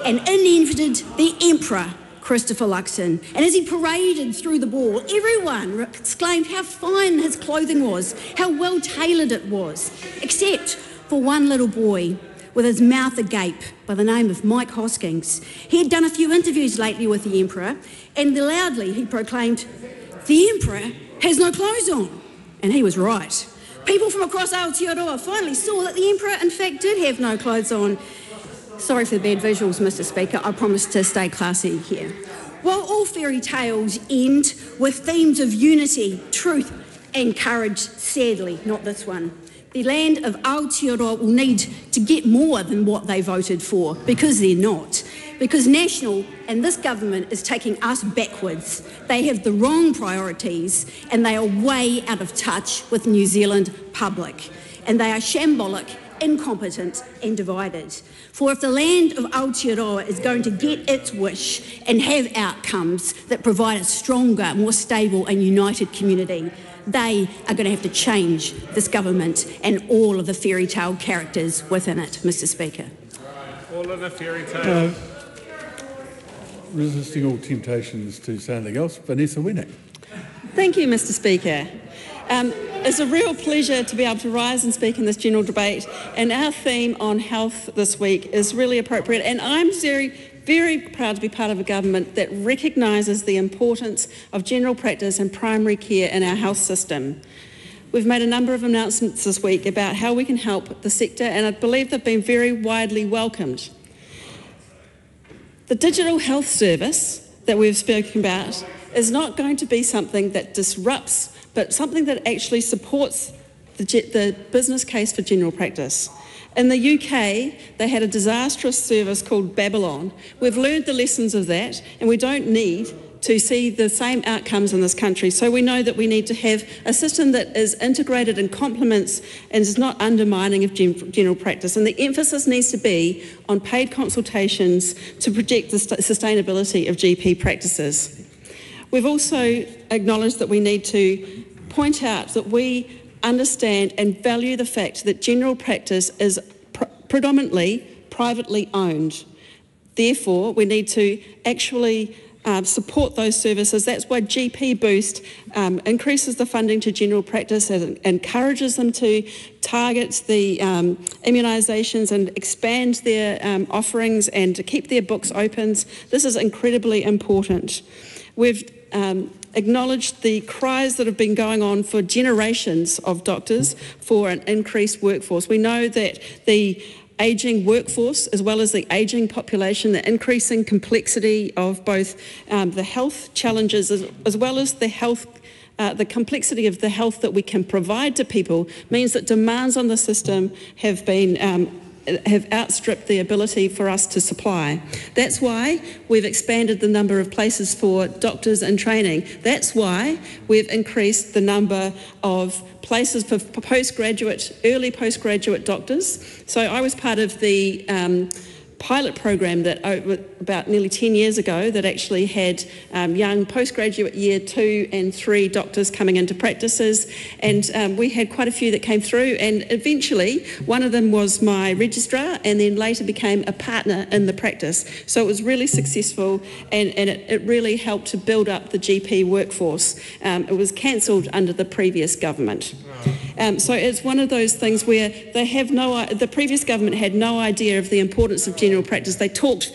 and in entered the Emperor, Christopher Luxon. And as he paraded through the ball, everyone exclaimed how fine his clothing was, how well tailored it was, except for one little boy with his mouth agape by the name of Mike Hoskins. He had done a few interviews lately with the Emperor, and loudly he proclaimed, "The Emperor has no clothes on." And he was right. People from across Aotearoa finally saw that the Emperor, in fact, did have no clothes on. Sorry for the bad visuals, Mr. Speaker. I promise to stay classy here. While all fairy tales end with themes of unity, truth and courage, sadly, not this one. The land of Aotearoa will need to get more than what they voted for, because they're not. Because National and this government is taking us backwards. They have the wrong priorities and they are way out of touch with New Zealand public. And they are shambolic, incompetent and divided. For if the land of Aotearoa is going to get its wish and have outcomes that provide a stronger, more stable and united community, they are going to have to change this government and all of the fairy tale characters within it, Mr. Speaker. All of the fairy tales. Resisting all temptations to say anything else, Vanessa Winnick. Thank you, Mr. Speaker. It's a real pleasure to be able to rise and speak in this general debate, and our theme on health this week is really appropriate, and I'm very proud to be part of a government that recognises the importance of general practice and primary care in our health system. We've made a number of announcements this week about how we can help the sector, and I believe they've been very widely welcomed. The digital health service that we've spoken about is not going to be something that disrupts, but something that actually supports the business case for general practice. In the UK, they had a disastrous service called Babylon. We've learned the lessons of that, and we don't need to see the same outcomes in this country. So we know that we need to have a system that is integrated and complements and is not undermining of general practice. And the emphasis needs to be on paid consultations to project the sustainability of GP practices. We've also acknowledged that we need to point out that we understand and value the fact that general practice is predominantly privately owned. Therefore, we need to actually support those services. That's why GP Boost increases the funding to general practice and encourages them to target the immunisations and expand their offerings and to keep their books open. This is incredibly important. We've acknowledged the cries that have been going on for generations of doctors for an increased workforce. We know that the ageing workforce, as well as the ageing population, the increasing complexity of both the health challenges as well as the complexity of the health that we can provide to people means that demands on the system have outstripped the ability for us to supply. That's why we've expanded the number of places for doctors in training. That's why we've increased the number of places for early postgraduate doctors. So I was part of the pilot program that about nearly 10 years ago that actually had young postgraduate year 2 and 3 doctors coming into practices, and we had quite a few that came through, and eventually one of them was my registrar and then later became a partner in the practice. So it was really successful, and it really helped to build up the GP workforce. It was cancelled under the previous government. So it's one of those things where the previous government had no idea of the importance of general practice. They talked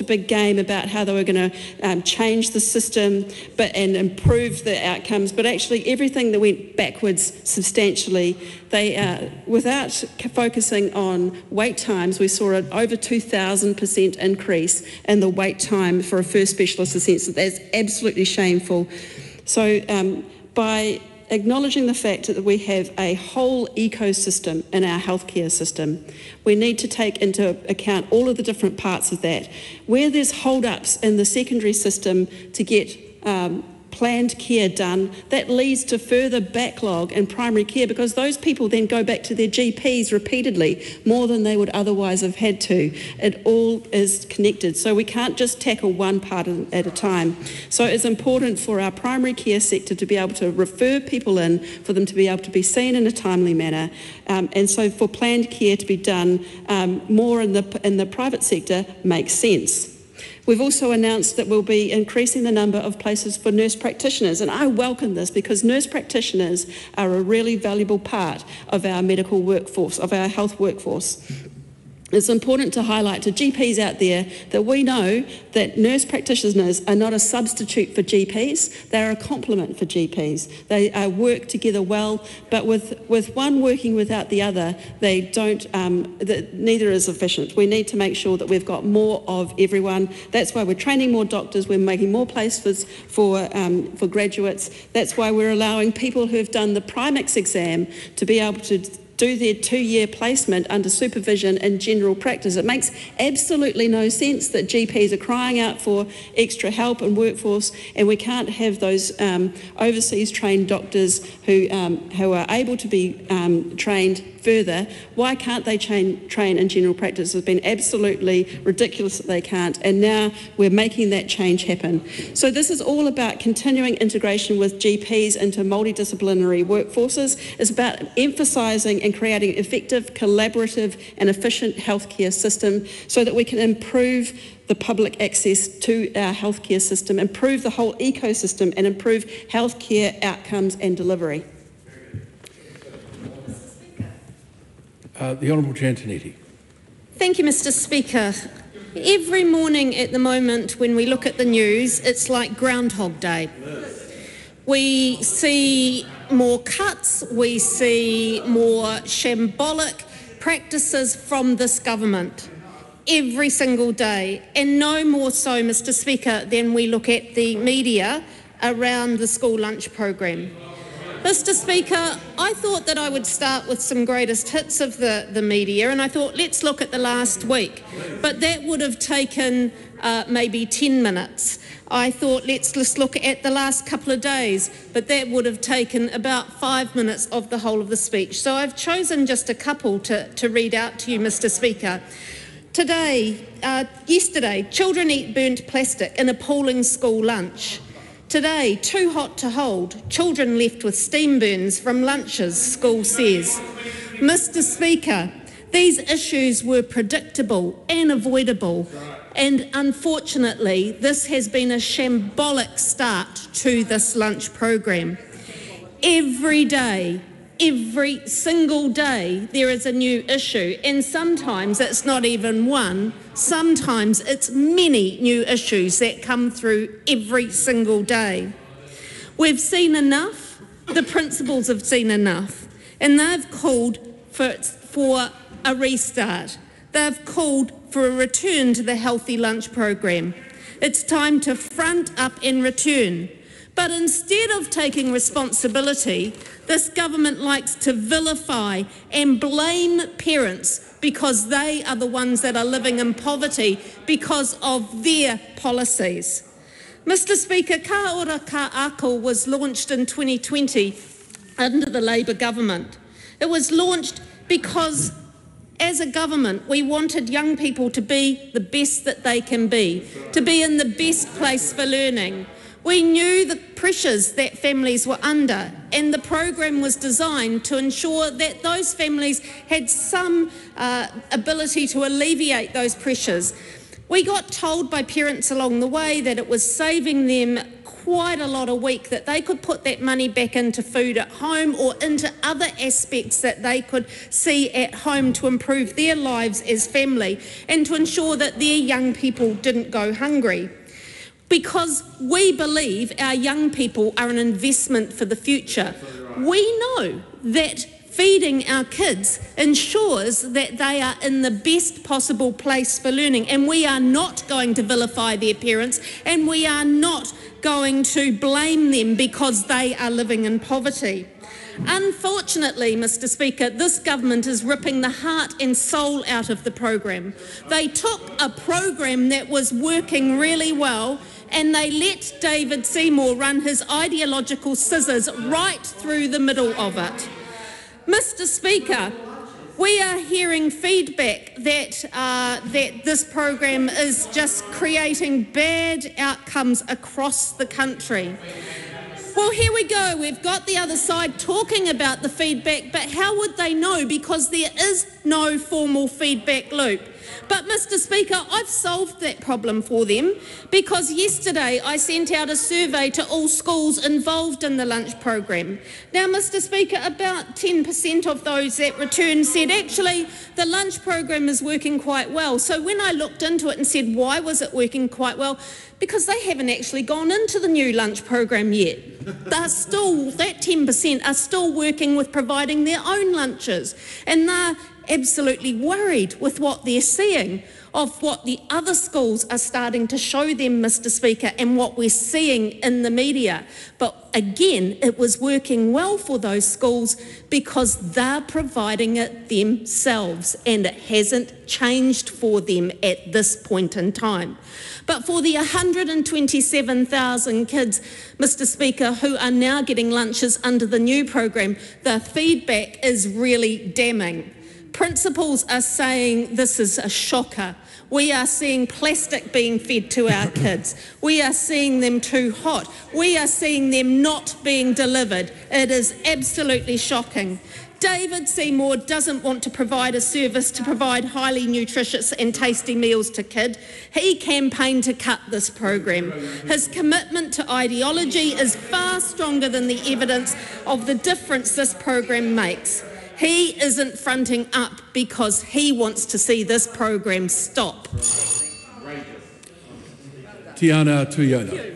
a big game about how they were going to change the system and improve the outcomes, but actually everything that went backwards substantially. Without focusing on wait times, we saw an over 2,000% increase in the wait time for a first specialist assessment. That's absolutely shameful. So by acknowledging the fact that we have a whole ecosystem in our healthcare system, we need to take into account all of the different parts of that. Where there's hold-ups in the secondary system to get planned care done, that leads to further backlog in primary care, because those people then go back to their GPs repeatedly, more than they would otherwise have had to. It all is connected, so we can't just tackle one part at a time. So it's important for our primary care sector to be able to refer people in, for them to be able to be seen in a timely manner, and so for planned care to be done more in the private sector makes sense. We've also announced that we'll be increasing the number of places for nurse practitioners, and I welcome this because nurse practitioners are a really valuable part of our medical workforce, of our health workforce. It's important to highlight to GPs out there that we know that nurse practitioners are not a substitute for GPs, they're a complement for GPs. They work together well, but with one working without the other, they don't, neither is efficient. We need to make sure that we've got more of everyone. That's why we're training more doctors, we're making more places for graduates. That's why we're allowing people who have done the Primex exam to be able to do their 2-year placement under supervision in general practice. It makes absolutely no sense that GPs are crying out for extra help and workforce, and we can't have those overseas trained doctors who are able to be trained further. Why can't they train in general practice? It's been absolutely ridiculous that they can't, and now we're making that change happen. So this is all about continuing integration with GPs into multidisciplinary workforces. It's about emphasising and creating an effective, collaborative and efficient healthcare system so that we can improve the public access to our healthcare system, improve the whole ecosystem and improve healthcare outcomes and delivery. The Honourable Giantonetti. Thank you, Mr. Speaker. Every morning at the moment when we look at the news, it's like Groundhog Day. We see more cuts, we see more shambolic practices from this government every single day, and no more so, Mr. Speaker, than we look at the media around the school lunch program. Mr. Speaker, I thought that I would start with some greatest hits of the media, and I thought let's look at the last week, but that would have taken maybe 10 minutes. I thought let's just look at the last couple of days, but that would have taken about 5 minutes of the whole of the speech. So I've chosen just a couple to read out to you, Mr. Speaker. Yesterday, children eat burnt plastic in appalling school lunch. Today, too hot to hold, children left with steam burns from lunches, school says. Mr. Speaker, these issues were predictable and avoidable, and unfortunately this has been a shambolic start to this lunch program. Every day, every single day there is a new issue, and sometimes it's not even one, sometimes it's many new issues that come through every single day. We've seen enough, the principals have seen enough, and they've called for a restart. They've called for a return to the healthy lunch program. It's time to front up and return. But instead of taking responsibility, this government likes to vilify and blame parents because they are the ones that are living in poverty because of their policies. Mr. Speaker, Ka Ora Ka Ako was launched in 2020 under the Labour government. It was launched because as a government we wanted young people to be the best that they can be, to be in the best place for learning. We knew the pressures that families were under, and the program was designed to ensure that those families had some ability to alleviate those pressures. We got told by parents along the way that it was saving them quite a lot a week, that they could put that money back into food at home or into other aspects that they could see at home to improve their lives as family and to ensure that their young people didn't go hungry. Because we believe our young people are an investment for the future. We know that feeding our kids ensures that they are in the best possible place for learning, and we are not going to vilify their parents, and we are not going to blame them because they are living in poverty. Unfortunately, Mr. Speaker, this government is ripping the heart and soul out of the program. They took a program that was working really well and they let David Seymour run his ideological scissors right through the middle of it. Mr. Speaker, we are hearing feedback that this program is just creating bad outcomes across the country. Well, here we go. We've got the other side talking about the feedback, but how would they know? Because there is no formal feedback loop. But, Mr. Speaker, I've solved that problem for them because yesterday I sent out a survey to all schools involved in the lunch program. Now, Mr. Speaker, about 10% of those that returned said, actually, the lunch program is working quite well. So when I looked into it and said, why was it working quite well? Because they haven't actually gone into the new lunch program yet. They're still, that 10% are still working with providing their own lunches, and they're absolutely worried with what they're seeing of what the other schools are starting to show them, Mr. Speaker, and what we're seeing in the media. But again, it was working well for those schools because they're providing it themselves, and it hasn't changed for them at this point in time. But for the 127,000 kids, Mr. Speaker, who are now getting lunches under the new program, the feedback is really damning. Principals are saying this is a shocker. We are seeing plastic being fed to our kids. We are seeing them too hot. We are seeing them not being delivered. It is absolutely shocking. David Seymour doesn't want to provide a service to provide highly nutritious and tasty meals to kids. He campaigned to cut this program. His commitment to ideology is far stronger than the evidence of the difference this program makes. He isn't fronting up because he wants to see this program stop. Tiana Tuyona.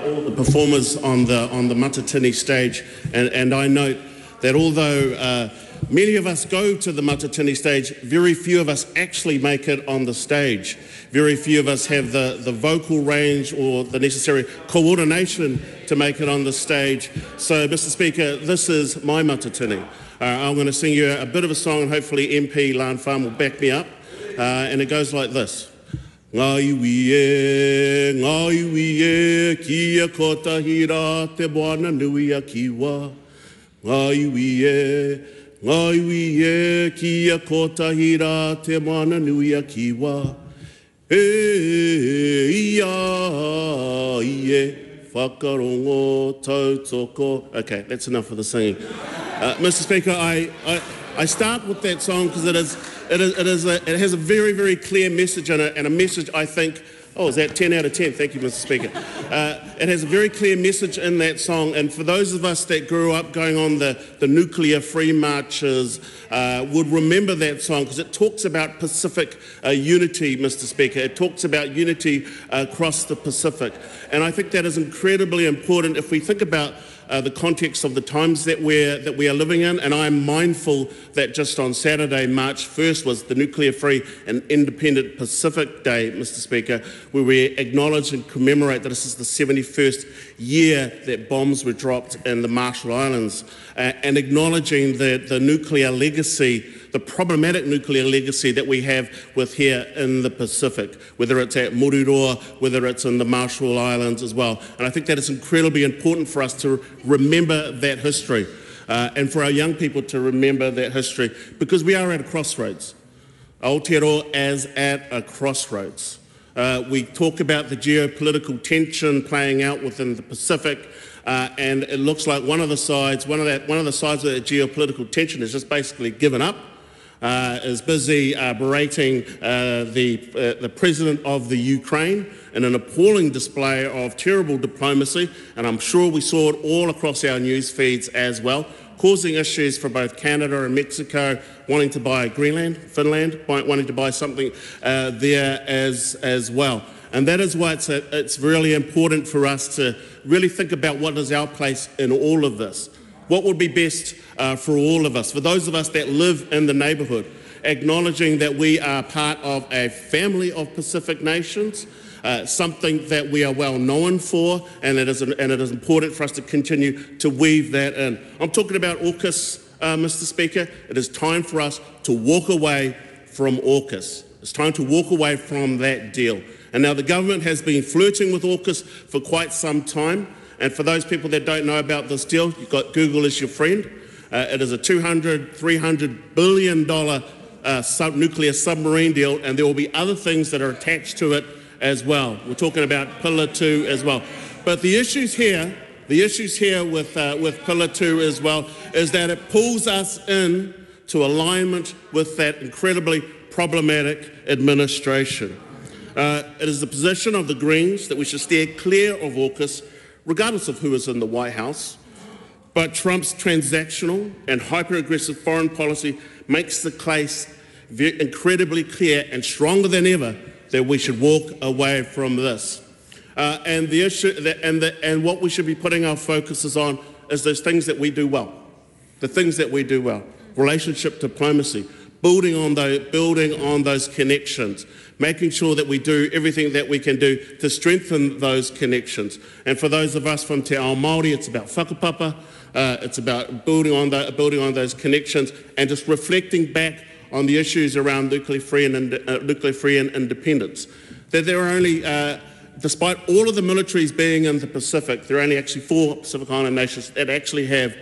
All the performers on the Matatini stage, and I note that although many of us go to the Matatini stage, very few of us actually make it on the stage. Very few of us have the vocal range or the necessary coordination to make it on the stage. So, Mr. Speaker, this is my Matatini. I'm going to sing you a bit of a song, and hopefully MP Lan Farm will back me up. And it goes like this. Ngai wie kia kotahira te moana nui a kiwa. Ngai wie kia kotahira te moana nui a kiwa. Whakarongo tautoko. Okay, that's enough for the singing. Mr. Speaker, I start with that song because it has a very, very clear message in it, and a message I think, oh, is that 10 out of 10? Thank you, Mr. Speaker. It has a very clear message in that song, and for those of us that grew up going on the nuclear-free marches would remember that song because it talks about Pacific unity, Mr. Speaker. It talks about unity across the Pacific, and I think that is incredibly important if we think about the context of the times that we are living in, and I'm mindful that just on Saturday, March 1st, was the Nuclear-Free and Independent Pacific Day, Mr. Speaker, where we acknowledge and commemorate that this is the 71st year that bombs were dropped in the Marshall Islands, and acknowledging the nuclear legacy, the problematic nuclear legacy that we have with here in the Pacific, whether it's at Mururoa, whether it's in the Marshall Islands as well. And I think that is incredibly important for us to remember that history and for our young people to remember that history because we are at a crossroads. Aotearoa is at a crossroads. We talk about the geopolitical tension playing out within the Pacific, and it looks like one of the sides of that geopolitical tension has just basically given up. Is busy berating the president of the Ukraine in an appalling display of terrible diplomacy, and I'm sure we saw it all across our news feeds as well, causing issues for both Canada and Mexico, wanting to buy Greenland, Finland, wanting to buy something there as well. And that is why it's really important for us to really think about what is our place in all of this. What would be best for all of us, for those of us that live in the neighbourhood, acknowledging that we are part of a family of Pacific nations, something that we are well known for, and it is important for us to continue to weave that in. I'm talking about AUKUS, Mr. Speaker. It is time for us to walk away from AUKUS. It's time to walk away from that deal. And now the government has been flirting with AUKUS for quite some time. And for those people that don't know about this deal, you've got Google as your friend. It is a $300 billion nuclear submarine deal, and there will be other things that are attached to it as well. We're talking about Pillar 2 as well. But the issues here with Pillar 2 as well is that it pulls us in to alignment with that incredibly problematic administration. It is the position of the Greens that we should steer clear of AUKUS, regardless of who is in the White House. But Trump's transactional and hyper-aggressive foreign policy makes the case incredibly clear and stronger than ever that we should walk away from this. And the issue and what we should be putting our focuses on is those things that we do well. The things that we do well. Relationship diplomacy, building on those connections, making sure that we do everything that we can do to strengthen those connections. And for those of us from Te Ao Māori, it's about whakapapa, it's about building on those connections and just reflecting back on the issues around nuclear-free and independence. That there are only, despite all of the militaries being in the Pacific, there are only actually 4 Pacific Island nations that actually have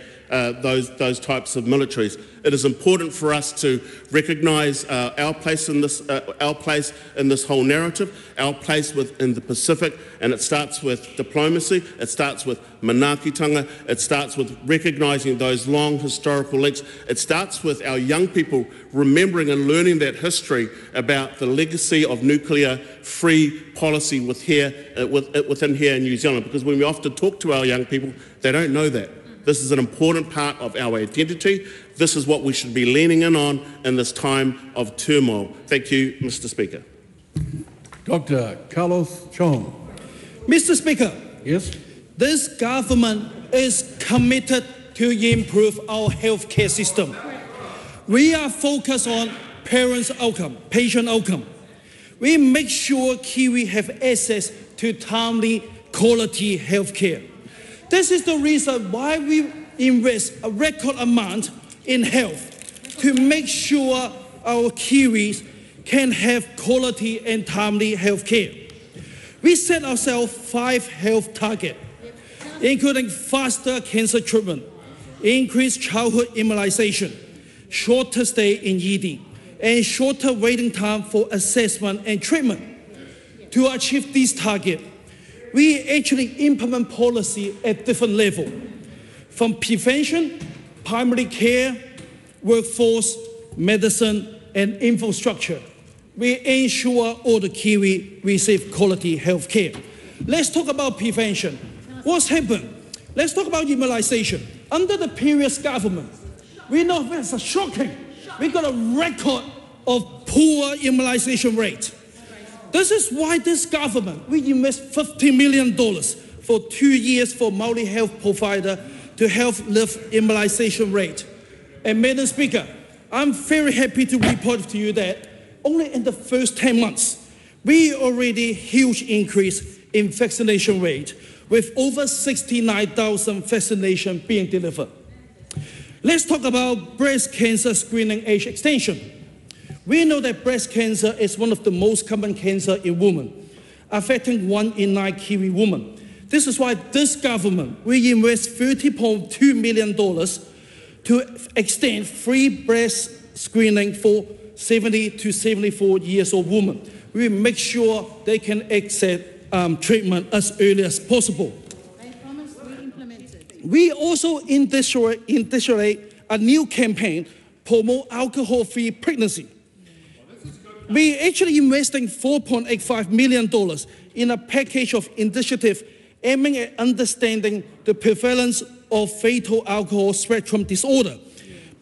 those types of militaries. It is important for us to recognise our place in this whole narrative, our place within the Pacific, and it starts with diplomacy, it starts with manaakitanga, it starts with recognising those long historical links, it starts with our young people remembering and learning that history about the legacy of nuclear-free policy within here in New Zealand, because when we often talk to our young people, they don't know that. This is an important part of our identity. This is what we should be leaning in this time of turmoil. Thank you, Mr. Speaker. Dr. Carlos Chong. Mr. Speaker. Yes. This government is committed to improve our healthcare system. We are focused on parents' outcome, patient outcome. We make sure Kiwi have access to timely, quality healthcare. This is the reason why we invest a record amount in health, to make sure our Kiwis can have quality and timely healthcare. We set ourselves 5 health targets, including faster cancer treatment, increased childhood immunization, shorter stay in ED, and shorter waiting time for assessment and treatment. To achieve these targets, we actually implement policy at different levels, from prevention, primary care, workforce, medicine, and infrastructure. We ensure all the Kiwi receive quality health care. Let's talk about prevention. What's happened? Let's talk about immunization. Under the previous government, we know it's shocking. We got a record of poor immunization rate. This is why this government, we invest $50 million for 2 years for multi-health provider to help lift immunization rate. And Madam Speaker, I'm very happy to report to you that only in the first 10 months, we already huge increase in vaccination rate, with over 69,000 vaccinations being delivered. Let's talk about breast cancer screening age extension. We know that breast cancer is one of the most common cancer in women, affecting 1 in 9 Kiwi women. This is why this government will invest $30.2 million to extend free breast screening for 70 to 74 years old women. We will make sure they can access treatment as early as possible. We also initiate a new campaign promote alcohol-free pregnancy. We actually investing $4.85 million in a package of initiatives aiming at understanding the prevalence of fetal alcohol spectrum disorder,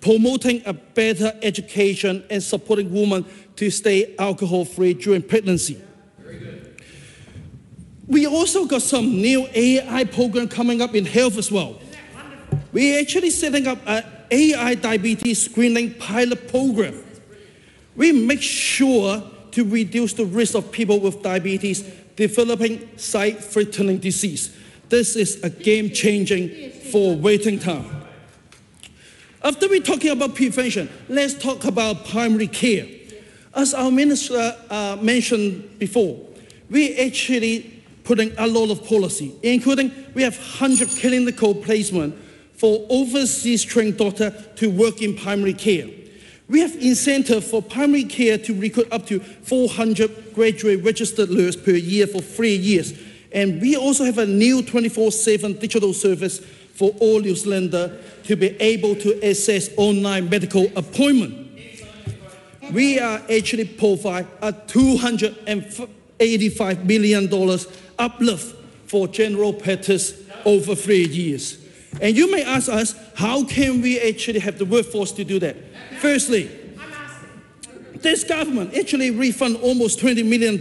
promoting a better education and supporting women to stay alcohol-free during pregnancy. We also got some new AI program coming up in health as well. We're actually setting up an AI diabetes screening pilot program. We make sure to reduce the risk of people with diabetes developing sight-threatening disease. This is a game-changing for waiting time. After we're talking about prevention, let's talk about primary care. As our minister mentioned before, we actually putting a lot of policy, including we have 100 clinical placement for overseas trained doctors to work in primary care. We have incentive for primary care to recruit up to 400 graduate registered nurses per year for 3 years. And we also have a new 24/7 digital service for all New Zealanders to be able to access online medical appointment. We are actually provide a $285 million uplift for general practice over 3 years. And you may ask us, how can we actually have the workforce to do that? Firstly, this government actually refund almost $20 million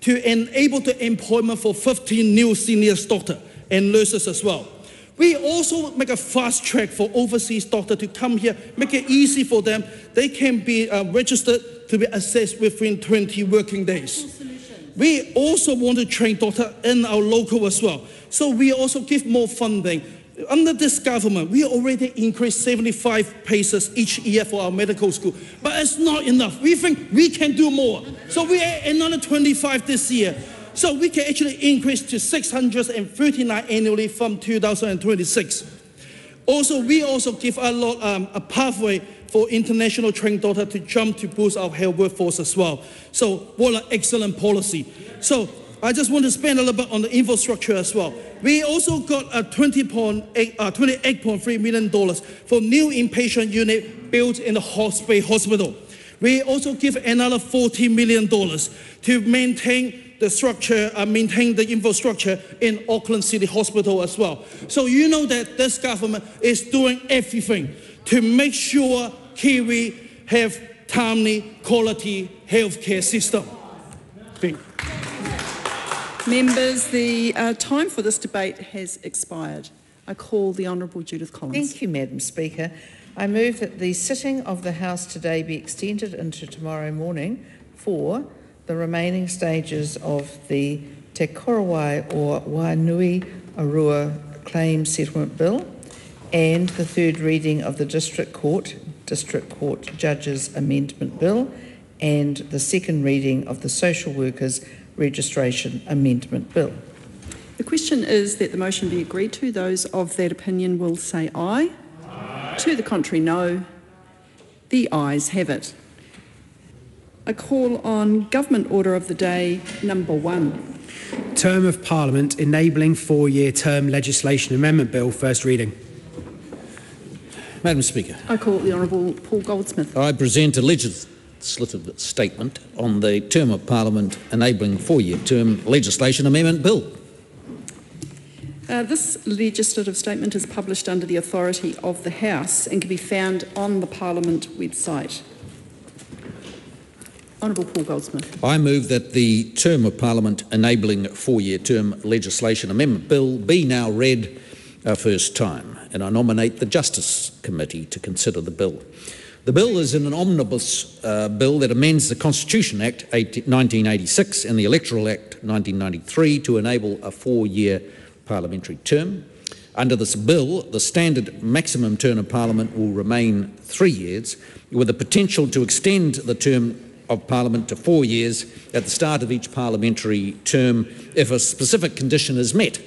to enable the employment for 15 new senior doctors and nurses as well. We also make a fast track for overseas doctors to come here, make it easy for them. They can be registered to be assessed within 20 working days. We also want to train doctors in our local as well. So we also give more funding. Under this government, we already increased 75 places each year for our medical school, but it's not enough. We think we can do more. So we add another 25 this year. So we can actually increase to 639 annually from 2026. Also, we also give a pathway for international trained doctors to jump to boost our health workforce as well. So what an excellent policy. So I just want to spend a little bit on the infrastructure as well. We also got a $28.3 million for new inpatient unit built in the hospital. We also give another $40 million to maintain the structure, maintain the infrastructure in Auckland City Hospital as well. So you know that this government is doing everything to make sure Kiwi have timely, quality healthcare system. Thank you. Members, the time for this debate has expired. I call the Honourable Judith Collins. Thank you, Madam Speaker. I move that the sitting of the House today be extended into tomorrow morning for the remaining stages of the Te Korowai or Aotearoa Claim Settlement Bill and the third reading of the District Court Judges Amendment Bill and the second reading of the Social Workers Registration Amendment Bill. The question is that the motion be agreed to. Those of that opinion will say aye. Aye. To the contrary, no. The ayes have it. I call on Government Order of the Day number 1. Term of Parliament Enabling 4-Year Term Legislation Amendment Bill, first reading. Madam Speaker. I call the Honourable Paul Goldsmith. I present a legislative statement on the Term of Parliament Enabling 4-Year Term Legislation Amendment Bill. This legislative statement is published under the authority of the House and can be found on the Parliament website. Honourable Paul Goldsmith. I move that the Term of Parliament Enabling 4-Year Term Legislation Amendment Bill be now read first time, and I nominate the Justice Committee to consider the bill. The bill is an omnibus bill that amends the Constitution Act 1986 and the Electoral Act 1993 to enable a 4-year parliamentary term. Under this bill, the standard maximum term of Parliament will remain 3 years, with the potential to extend the term of Parliament to 4 years at the start of each parliamentary term if a specific condition is met.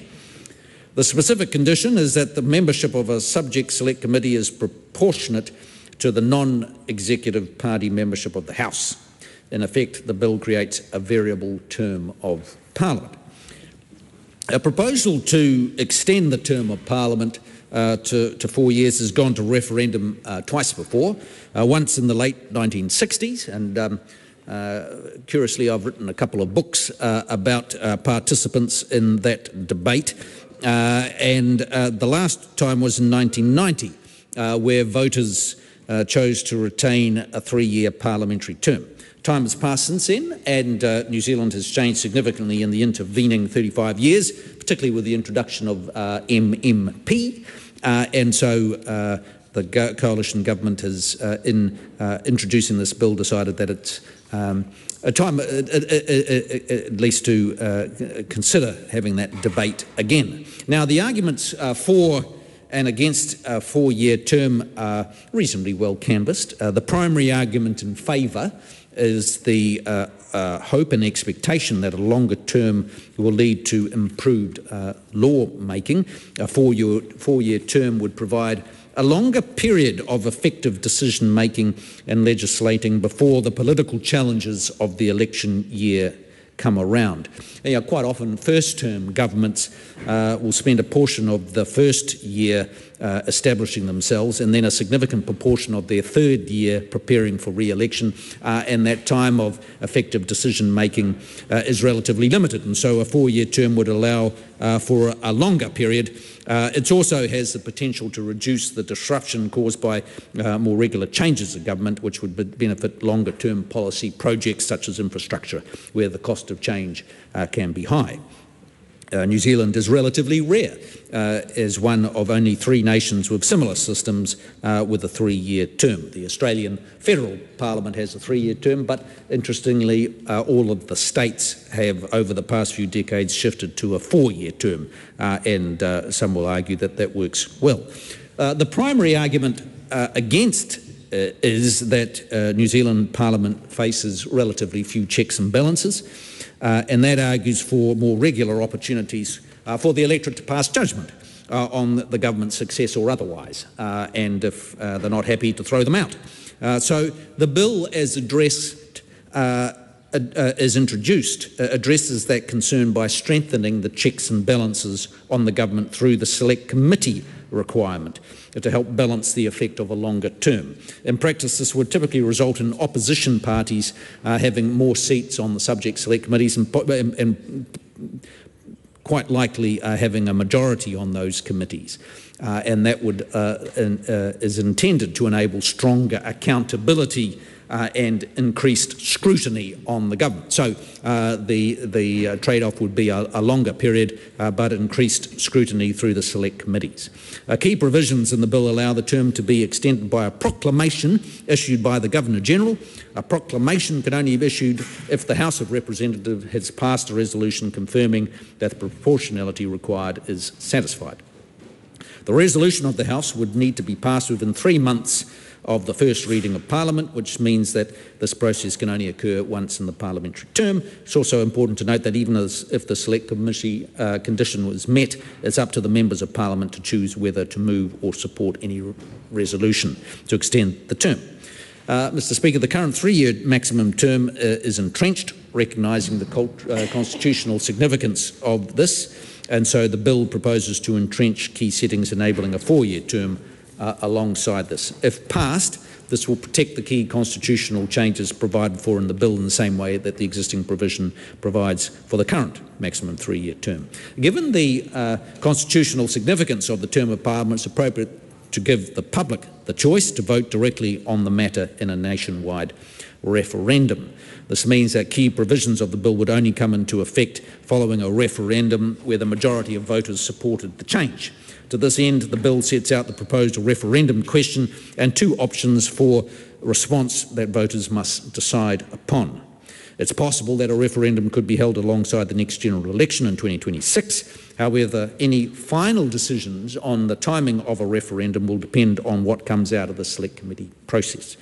The specific condition is that the membership of a subject select committee is proportionate to the non-executive party membership of the House. In effect, the bill creates a variable term of Parliament. A proposal to extend the term of Parliament to 4 years has gone to referendum twice before, once in the late 1960s, and curiously I've written a couple of books about participants in that debate, and the last time was in 1990, where voters chose to retain a 3-year parliamentary term. Time has passed since then, and New Zealand has changed significantly in the intervening 35 years, particularly with the introduction of MMP, and so the coalition government has, in introducing this bill, decided that it's a time at least to consider having that debate again. Now, the arguments for and against a 4-year term are reasonably well canvassed. The primary argument in favour is the hope and expectation that a longer term will lead to improved law making. A 4-year term would provide a longer period of effective decision making and legislating before the political challenges of the election year come around. You know, quite often first-term governments will spend a portion of the first year establishing themselves and then a significant proportion of their third year preparing for re-election, and that time of effective decision-making is relatively limited, and so a 4-year term would allow for a longer period. It also has the potential to reduce the disruption caused by more regular changes of government, which would benefit longer-term policy projects such as infrastructure, where the cost of change can be high. New Zealand is relatively rare as one of only 3 nations with similar systems with a 3-year term. The Australian Federal Parliament has a 3-year term, but interestingly, all of the states have over the past few decades shifted to a 4-year term, and some will argue that that works well. The primary argument against is that New Zealand Parliament faces relatively few checks and balances, and that argues for more regular opportunities for the electorate to pass judgment on the government's success or otherwise, and if they're not happy, to throw them out. So the bill, as addressed, is introduced, addresses that concern by strengthening the checks and balances on the government through the select committee requirement to help balance the effect of a longer term. In practice, this would typically result in opposition parties having more seats on the subject select committees and quite likely having a majority on those committees. And that would is intended to enable stronger accountability and increased scrutiny on the government. So the trade-off would be a longer period, but increased scrutiny through the select committees. Key provisions in the bill allow the term to be extended by a proclamation issued by the Governor-General. A proclamation can only be issued if the House of Representatives has passed a resolution confirming that the proportionality required is satisfied. The resolution of the House would need to be passed within 3 months of the first reading of Parliament, which means that this process can only occur once in the parliamentary term. It's also important to note that even if the Select Committee condition was met, it's up to the members of Parliament to choose whether to move or support any resolution to extend the term. Mr Speaker, the current 3-year maximum term is entrenched, recognising the constitutional significance of this, and so the bill proposes to entrench key settings enabling a 4-year term alongside this. If passed, this will protect the key constitutional changes provided for in the bill in the same way that the existing provision provides for the current maximum 3-year term. Given the constitutional significance of the term of Parliament, it's appropriate to give the public the choice to vote directly on the matter in a nationwide referendum. This means that key provisions of the bill would only come into effect following a referendum where the majority of voters supported the change. To this end, the bill sets out the proposed referendum question and 2 options for response that voters must decide upon. It's possible that a referendum could be held alongside the next general election in 2026. However, any final decisions on the timing of a referendum will depend on what comes out of the Select Committee process.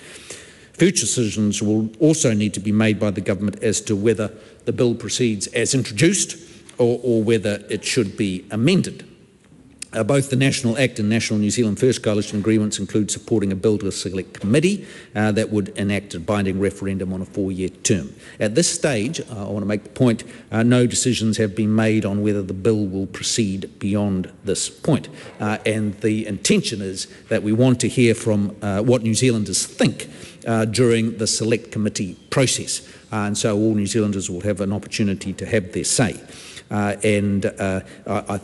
Future decisions will also need to be made by the government as to whether the bill proceeds as introduced or whether it should be amended. Both the National Act and National New Zealand First Coalition agreements include supporting a bill to a select committee that would enact a binding referendum on a 4-year term. At this stage, I want to make the point, no decisions have been made on whether the bill will proceed beyond this point. And the intention is that we want to hear from what New Zealanders think during the select committee process. And so all New Zealanders will have an opportunity to have their say.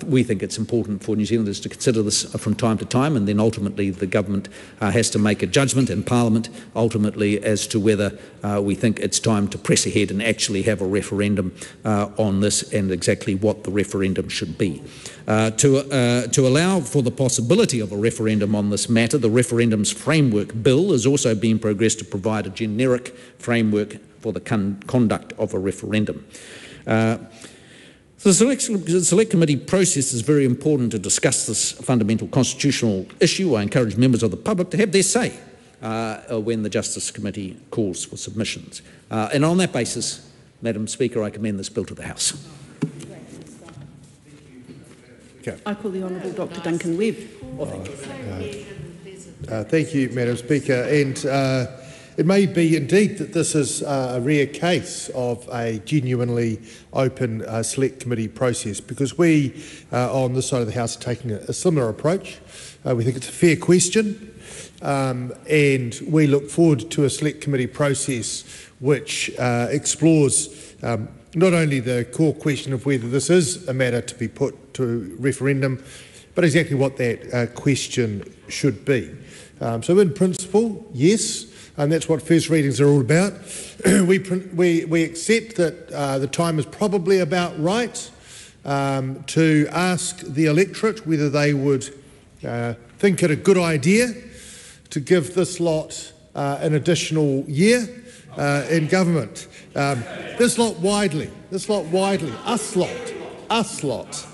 We think it's important for New Zealanders to consider this from time to time, and then ultimately the government has to make a judgment, and Parliament ultimately, as to whether we think it's time to press ahead and actually have a referendum on this and exactly what the referendum should be. To allow for the possibility of a referendum on this matter, the Referendums Framework Bill is also being progressed to provide a generic framework for the conduct of a referendum. The Select Committee process is very important to discuss this fundamental constitutional issue. I encourage members of the public to have their say when the Justice Committee calls for submissions. And on that basis, Madam Speaker, I commend this bill to the House. I call the Honourable Dr Duncan Webb. Thank you, Madam Speaker. And it may be indeed that this is a rare case of a genuinely open Select Committee process, because we on this side of the House are taking a similar approach. We think it's a fair question, and we look forward to a Select Committee process which explores not only the core question of whether this is a matter to be put to referendum, but exactly what that question should be. So in principle, yes, and that's what first readings are all about. We accept that the time is probably about right to ask the electorate whether they would think it a good idea to give this lot an additional year in government. This lot widely, us lot.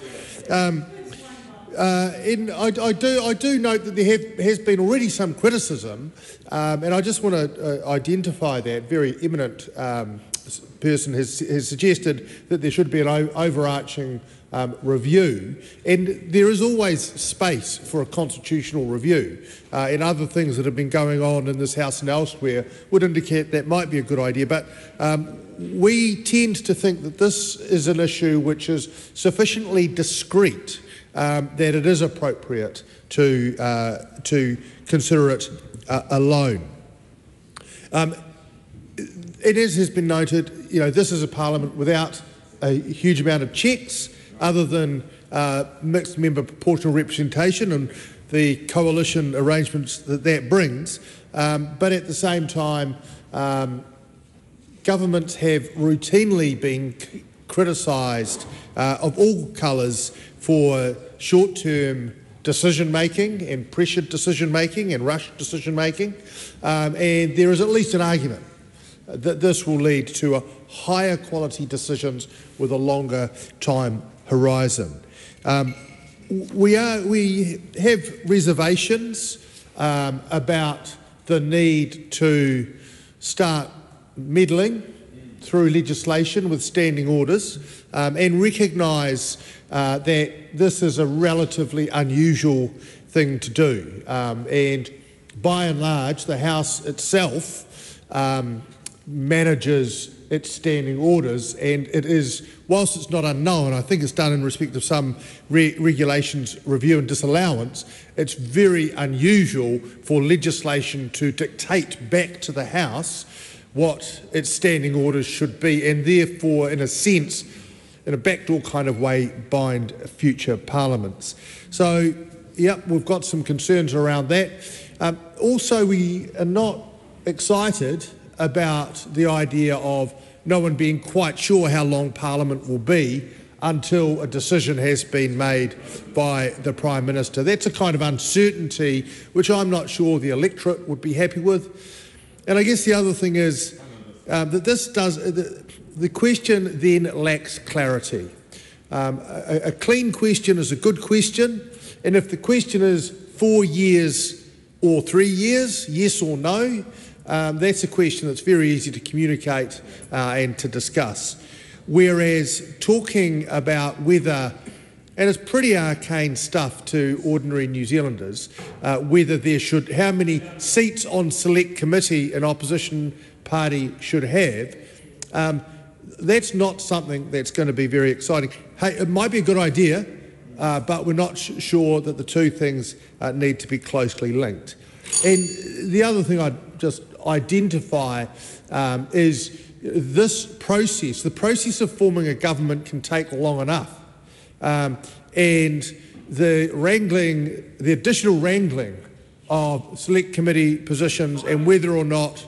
I do note that there has been already some criticism, and I just want to identify that. Very eminent person has suggested that there should be an overarching review, and there is always space for a constitutional review, and other things that have been going on in this House and elsewhere would indicate that might be a good idea. But we tend to think that this is an issue which is sufficiently discrete that it is appropriate to consider it a loan. It has been noted, this is a parliament without a huge amount of checks other than mixed member proportional representation and the coalition arrangements that brings. But at the same time, governments have routinely been criticised of all colours for short-term decision-making and pressured decision-making and rushed decision-making. And there is at least an argument that this will lead to a higher quality decisions with a longer time horizon. We have reservations about the need to start meddling through legislation with standing orders and recognise that this is a relatively unusual thing to do. And by and large, the House itself manages its standing orders, and it is, whilst it's not unknown, I think it's done in respect of some regulations review and disallowance, it's very unusual for legislation to dictate back to the House what its standing orders should be, and therefore, in a sense, in a backdoor kind of way, bind future parliaments. So, yep, we've got some concerns around that. Also, we are not excited about the idea of no one being quite sure how long Parliament will be until a decision has been made by the Prime Minister. That's a kind of uncertainty which I'm not sure the electorate would be happy with. And I guess the other thing is that this does, the question then lacks clarity. A clean question is a good question, and if the question is 4 years or 3 years, yes or no, that's a question that's very easy to communicate and to discuss. Whereas talking about whether, and it's pretty arcane stuff to ordinary New Zealanders, whether there should, how many seats on select committee an opposition party should have, that's not something that's going to be very exciting. Hey, it might be a good idea, but we're not sure that the two things need to be closely linked. And the other thing I'd just identify is this process, the process of forming a government can take long enough. And the wrangling, the additional wrangling of select committee positions and whether or not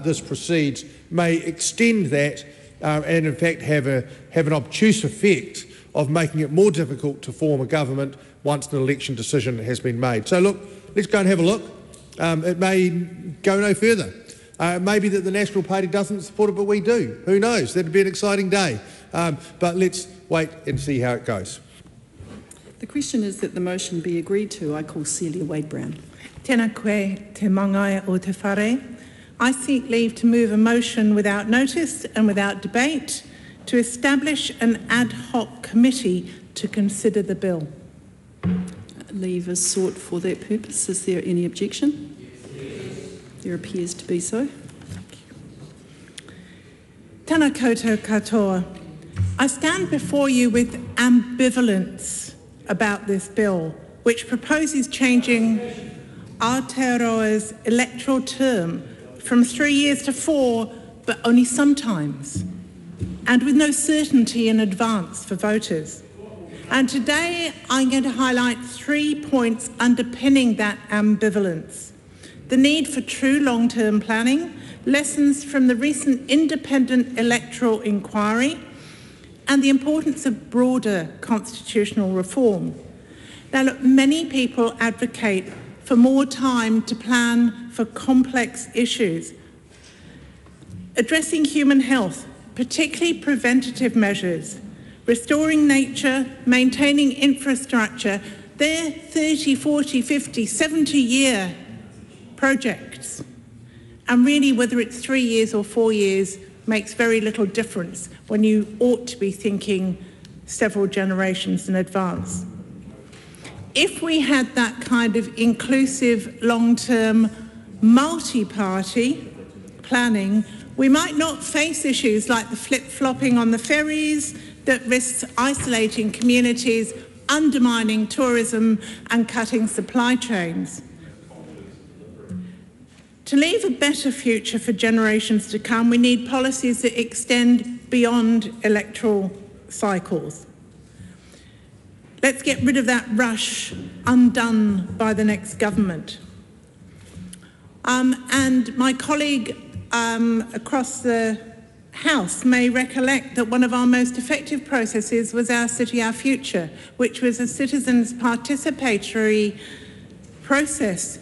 this proceeds may extend that and in fact have an obtuse effect of making it more difficult to form a government once an election decision has been made. So look, let's go and have a look. It may go no further. It may be that the National Party doesn't support it, but we do. Who knows? That'd be an exciting day. But let's wait and see how it goes. The question is that the motion be agreed to. I call Celia Wade-Brown. Tēnā koe te mangai o te whare. I seek leave to move a motion without notice and without debate to establish an ad hoc committee to consider the bill. Leave is sought for that purpose. Is there any objection? Yes. There appears to be so. Tēnā koutou katoa. I stand before you with ambivalence about this bill, which proposes changing Aotearoa's electoral term from 3 years to 4, but only sometimes, and with no certainty in advance for voters. And today I'm going to highlight 3 points underpinning that ambivalence. The need for true long-term planning, lessons from the recent independent electoral inquiry, and the importance of broader constitutional reform. Now look, many people advocate for more time to plan for complex issues. Addressing human health, particularly preventative measures, restoring nature, maintaining infrastructure, they're 30, 40, 50, 70-year projects. And really, whether it's 3 years or 4 years makes very little difference when you ought to be thinking several generations in advance. If we had that kind of inclusive, long-term, multi-party planning, we might not face issues like the flip-flopping on the ferries that risks isolating communities, undermining tourism and cutting supply chains. To leave a better future for generations to come, we need policies that extend beyond electoral cycles. Let's get rid of that rush undone by the next government. And my colleague across the House may recollect that one of our most effective processes was Our City, Our Future, which was a citizens' participatory process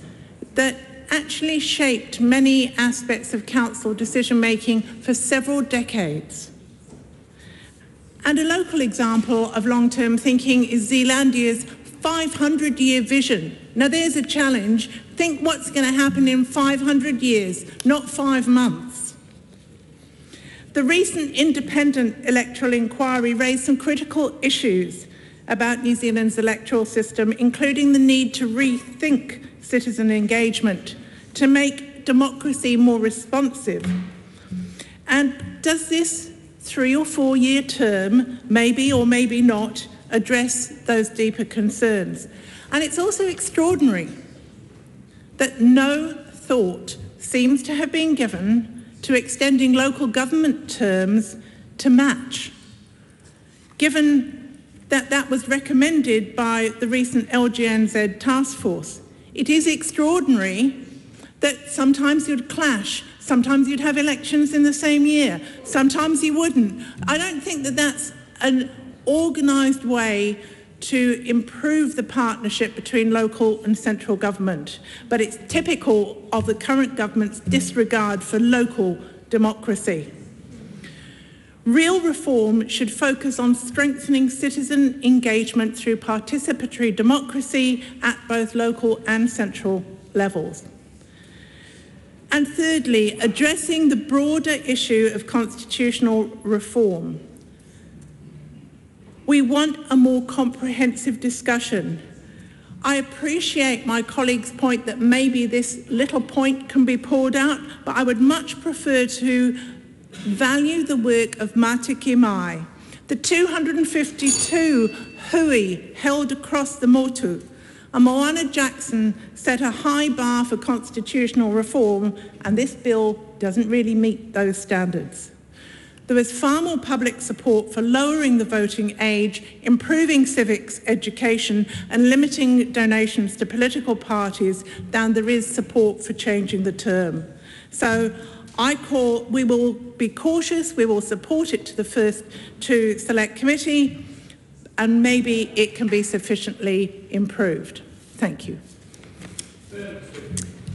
that actually shaped many aspects of council decision-making for several decades. And a local example of long-term thinking is Zealandia's 500-year vision. Now there's a challenge. Think what's going to happen in 500 years, not 5 months. The recent independent electoral inquiry raised some critical issues about New Zealand's electoral system, including the need to rethink citizen engagement, to make democracy more responsive. And does this 3 or 4 year term, maybe or maybe not, address those deeper concerns? And it's also extraordinary that no thought seems to have been given to extending local government terms to match, given that that was recommended by the recent LGNZ task force. It is extraordinary that sometimes you'd clash, sometimes you'd have elections in the same year, sometimes you wouldn't. I don't think that that's an organised way to improve the partnership between local and central government, but it's typical of the current government's disregard for local democracy. Real reform should focus on strengthening citizen engagement through participatory democracy at both local and central levels. And thirdly, addressing the broader issue of constitutional reform. We want a more comprehensive discussion. I appreciate my colleague's point that maybe this little point can be pulled out, but I would much prefer to value the work of Mātiki Mai, the 252 hui held across the motu. Moana Jackson set a high bar for constitutional reform, and this bill doesn't really meet those standards. There is far more public support for lowering the voting age, improving civics education, and limiting donations to political parties than there is support for changing the term. So we will be cautious, we will support it to the first to select committee, and maybe it can be sufficiently improved. Thank you.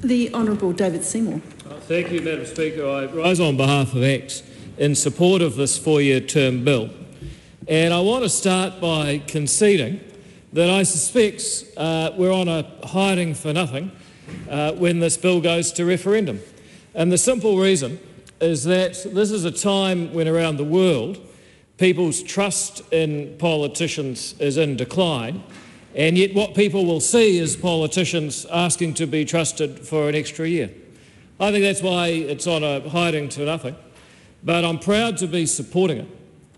The Honourable David Seymour. Thank you, Madam Speaker. I rise on behalf of ACT in support of this 4-year term bill. And I want to start by conceding that I suspect we're on a hiding for nothing when this bill goes to referendum. And the simple reason is that this is a time when around the world people's trust in politicians is in decline, and yet what people will see is politicians asking to be trusted for an extra year. I think that's why it's on a hiding to nothing, but I'm proud to be supporting it,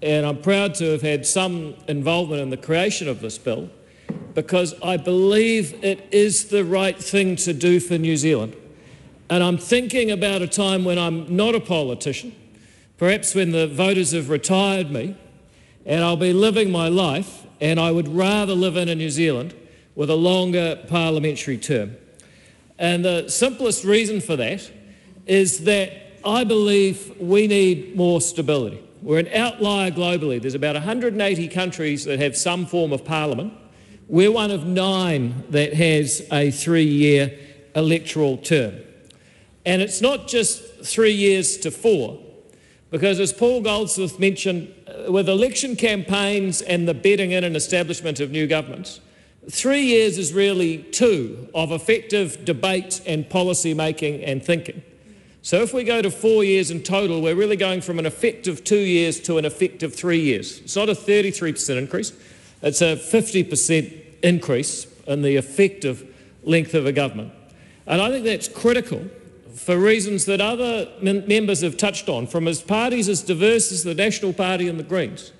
and I'm proud to have had some involvement in the creation of this bill because I believe it is the right thing to do for New Zealand. And I'm thinking about a time when I'm not a politician, perhaps when the voters have retired me, and I'll be living my life, and I would rather live in a New Zealand with a longer parliamentary term. And the simplest reason for that is that I believe we need more stability. We're an outlier globally. There's about 180 countries that have some form of parliament. We're one of 9 that has a 3-year electoral term. And it's not just 3 years to 4, because as Paul Goldsmith mentioned, with election campaigns and the bedding in and establishment of new governments, 3 years is really 2 of effective debate and policy making and thinking. So if we go to 4 years in total, we're really going from an effective 2 years to an effective 3 years. It's not a 33% increase, it's a 50% increase in the effective length of a government. And I think that's critical for reasons that other members have touched on, from as parties as diverse as the National Party and the Greens,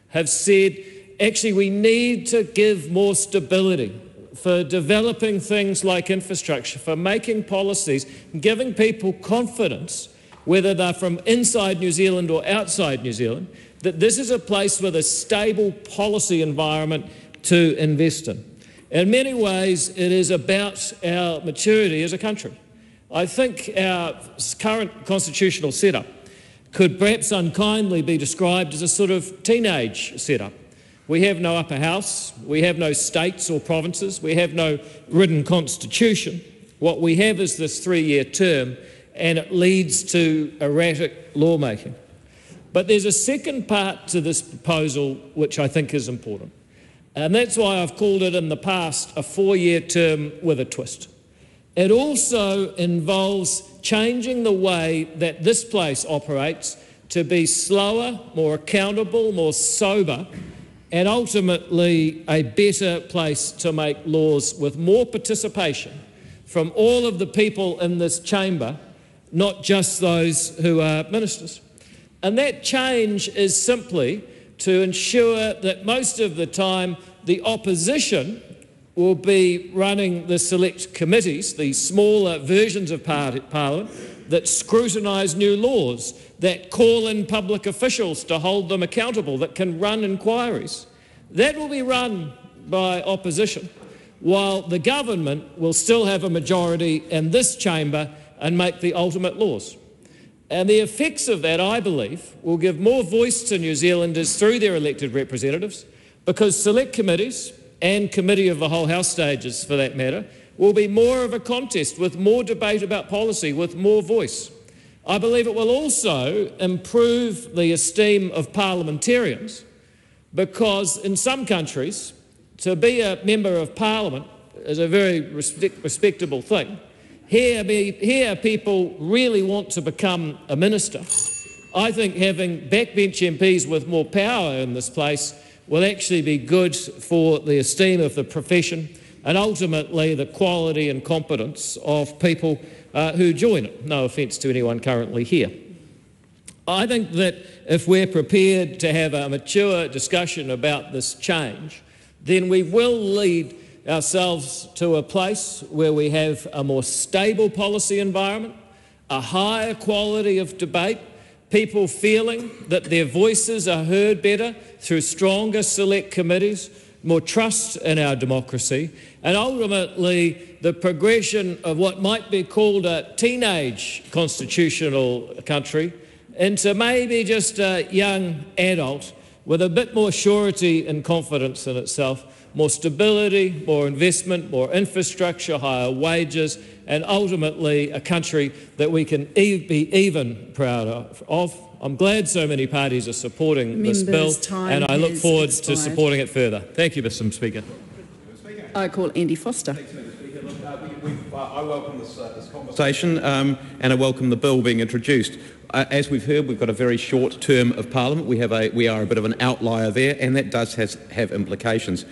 have said actually we need to give more stability for developing things like infrastructure, for making policies, giving people confidence, whether they're from inside New Zealand or outside New Zealand, that this is a place with a stable policy environment to invest in. In many ways, it is about our maturity as a country. I think our current constitutional setup could perhaps unkindly be described as a sort of teenage setup. We have no upper house, we have no states or provinces, we have no written constitution. What we have is this 3-year term, and it leads to erratic lawmaking. But there's a second part to this proposal which I think is important. And that's why I've called it in the past a 4-year term with a twist. It also involves changing the way that this place operates to be slower, more accountable, more sober, and ultimately a better place to make laws with more participation from all of the people in this chamber, not just those who are ministers. And that change is simply to ensure that most of the time the opposition will be running the select committees, the smaller versions of Parliament that scrutinise new laws, that call in public officials to hold them accountable, that can run inquiries. That will be run by opposition, while the government will still have a majority in this chamber and make the ultimate laws. And the effects of that, I believe, will give more voice to New Zealanders through their elected representatives, because select committees and committee of the whole House stages, for that matter, will be more of a contest with more debate about policy, with more voice. I believe it will also improve the esteem of parliamentarians, because in some countries, to be a member of Parliament is a very respectable thing. Here people really want to become a minister. I think having backbench MPs with more power in this place will actually be good for the esteem of the profession and ultimately the quality and competence of people who join it. No offence to anyone currently here. I think that if we're prepared to have a mature discussion about this change, then we will lead ourselves to a place where we have a more stable policy environment, a higher quality of debate, people feeling that their voices are heard better through stronger select committees, more trust in our democracy, and ultimately the progression of what might be called a teenage constitutional country into maybe just a young adult with a bit more surety and confidence in itself, more stability, more investment, more infrastructure, higher wages, and ultimately a country that we can be even proud of. I'm glad so many parties are supporting this bill, and I look forward to supporting it further. Thank you, Mr. Speaker. I call Andy Foster. I welcome this conversation and I welcome the bill being introduced. As we've heard, we've got a very short term of Parliament. We are a bit of an outlier there, and that does have implications.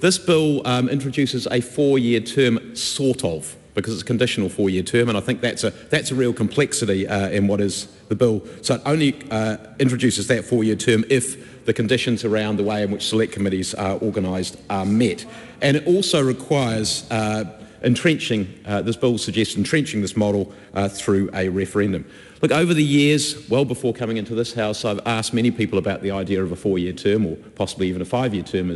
This bill introduces a 4-year term, sort of, because it's a conditional 4-year term, and I think that's a real complexity in what is the bill. So it only introduces that 4-year term if the conditions around the way in which select committees are organised are met. And it also requires this bill suggests entrenching this model through a referendum. Look, over the years, well before coming into this House, I've asked many people about the idea of a 4-year term, or possibly even a 5-year term,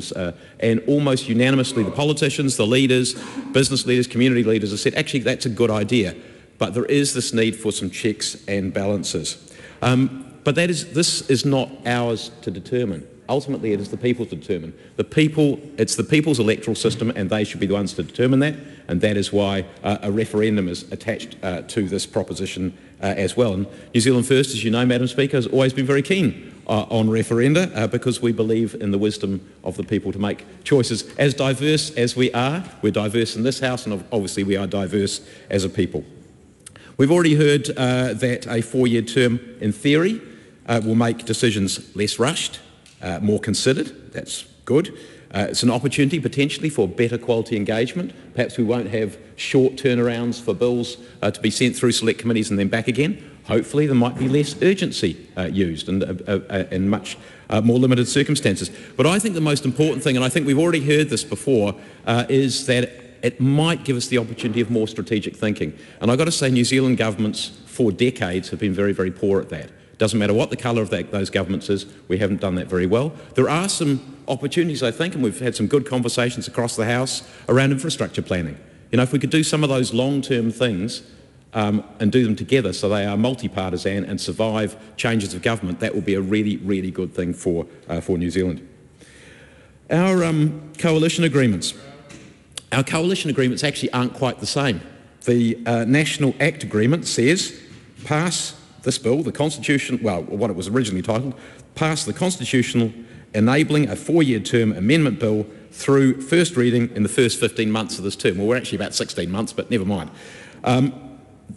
and almost unanimously the politicians, the leaders, business leaders, community leaders have said, actually, that's a good idea, but there is this need for some checks and balances. But this is not ours to determine. Ultimately, it is the people to determine. It's the people's electoral system, and they should be the ones to determine that, and that is why a referendum is attached to this proposition as well. And New Zealand First, as you know, Madam Speaker, has always been very keen on referenda because we believe in the wisdom of the people to make choices. As diverse as we are, we're diverse in this House, and obviously we are diverse as a people. We've already heard that a 4-year term, in theory, will make decisions less rushed, more considered. That's good. It's an opportunity potentially for better quality engagement. Perhaps we won't have short turnarounds for bills to be sent through select committees and then back again. Hopefully there might be less urgency used and in much more limited circumstances. But I think the most important thing, and I think we've already heard this before, is that it might give us the opportunity of more strategic thinking. And I've got to say New Zealand governments for decades have been very, very poor at that. Doesn't matter what the colour of those governments is, we haven't done that very well. There are some opportunities, I think, and we've had some good conversations across the House around infrastructure planning. You know, if we could do some of those long-term things and do them together so they are multi-partisan and survive changes of government, that will be a really, really good thing for New Zealand. Our coalition agreements. Our coalition agreements actually aren't quite the same. The National Act Agreement says, pass this bill, the Constitution, well, what it was originally titled, pass the Constitutional Enabling a 4-year Term Amendment Bill through first reading in the first 15 months of this term. Well, we're actually about 16 months, but never mind.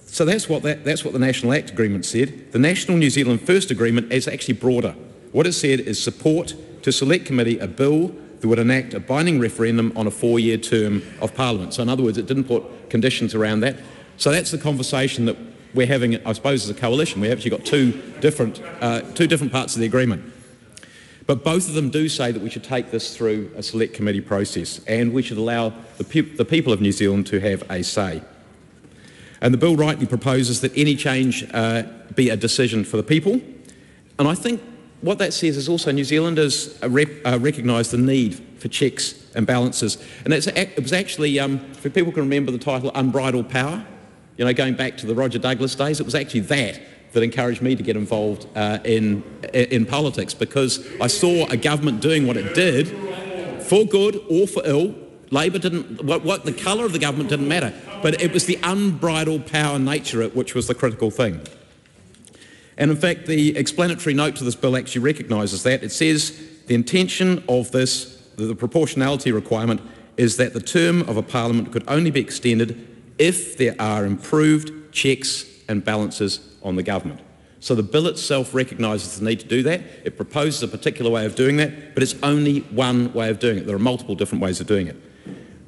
So that's what the National Act Agreement said. The National New Zealand First Agreement is actually broader. What it said is support to Select Committee a bill that would enact a binding referendum on a 4-year term of Parliament. So in other words, it didn't put conditions around that. So that's the conversation that we're having, I suppose, as a coalition. We've actually got two different parts of the agreement. But both of them do say that we should take this through a Select Committee process and we should allow the people of New Zealand to have a say. And the bill rightly proposes that any change be a decision for the people. And I think what that says is also New Zealanders recognise the need for checks and balances. And it was actually, if people can remember the title Unbridled Power, you know, going back to the Roger Douglas days, it was actually that encouraged me to get involved in politics, because I saw a government doing what it did, for good or for ill. Labor didn't, what the colour of the government didn't matter, but it was the unbridled power nature which was the critical thing. And in fact, the explanatory note to this bill actually recognises that. It says the intention of this, the proportionality requirement, is that the term of a parliament could only be extended if there are improved checks and balances on the government. So the bill itself recognises the need to do that. It proposes a particular way of doing that, but it's only one way of doing it. There are multiple different ways of doing it.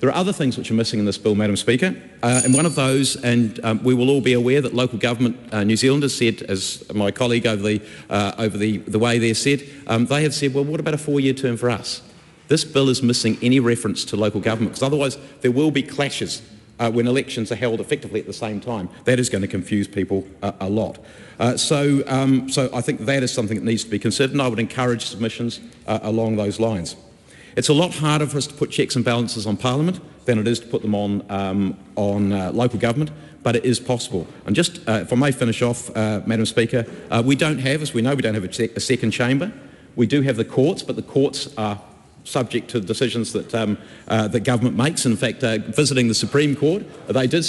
There are other things which are missing in this bill, Madam Speaker, and one of those, and we will all be aware that local government New Zealanders said, as my colleague over the way there said, they have said, well, what about a 4-year term for us? This bill is missing any reference to local government, because otherwise there will be clashes when elections are held effectively at the same time. That is going to confuse people a lot. So I think that is something that needs to be considered, and I would encourage submissions along those lines. It's a lot harder for us to put checks and balances on Parliament than it is to put them on local government, but it is possible. And just, if I may finish off, Madam Speaker, we don't have, as we know, we don't have a second chamber. We do have the courts, but the courts are subject to decisions that the government makes. In fact, visiting the Supreme Court, they did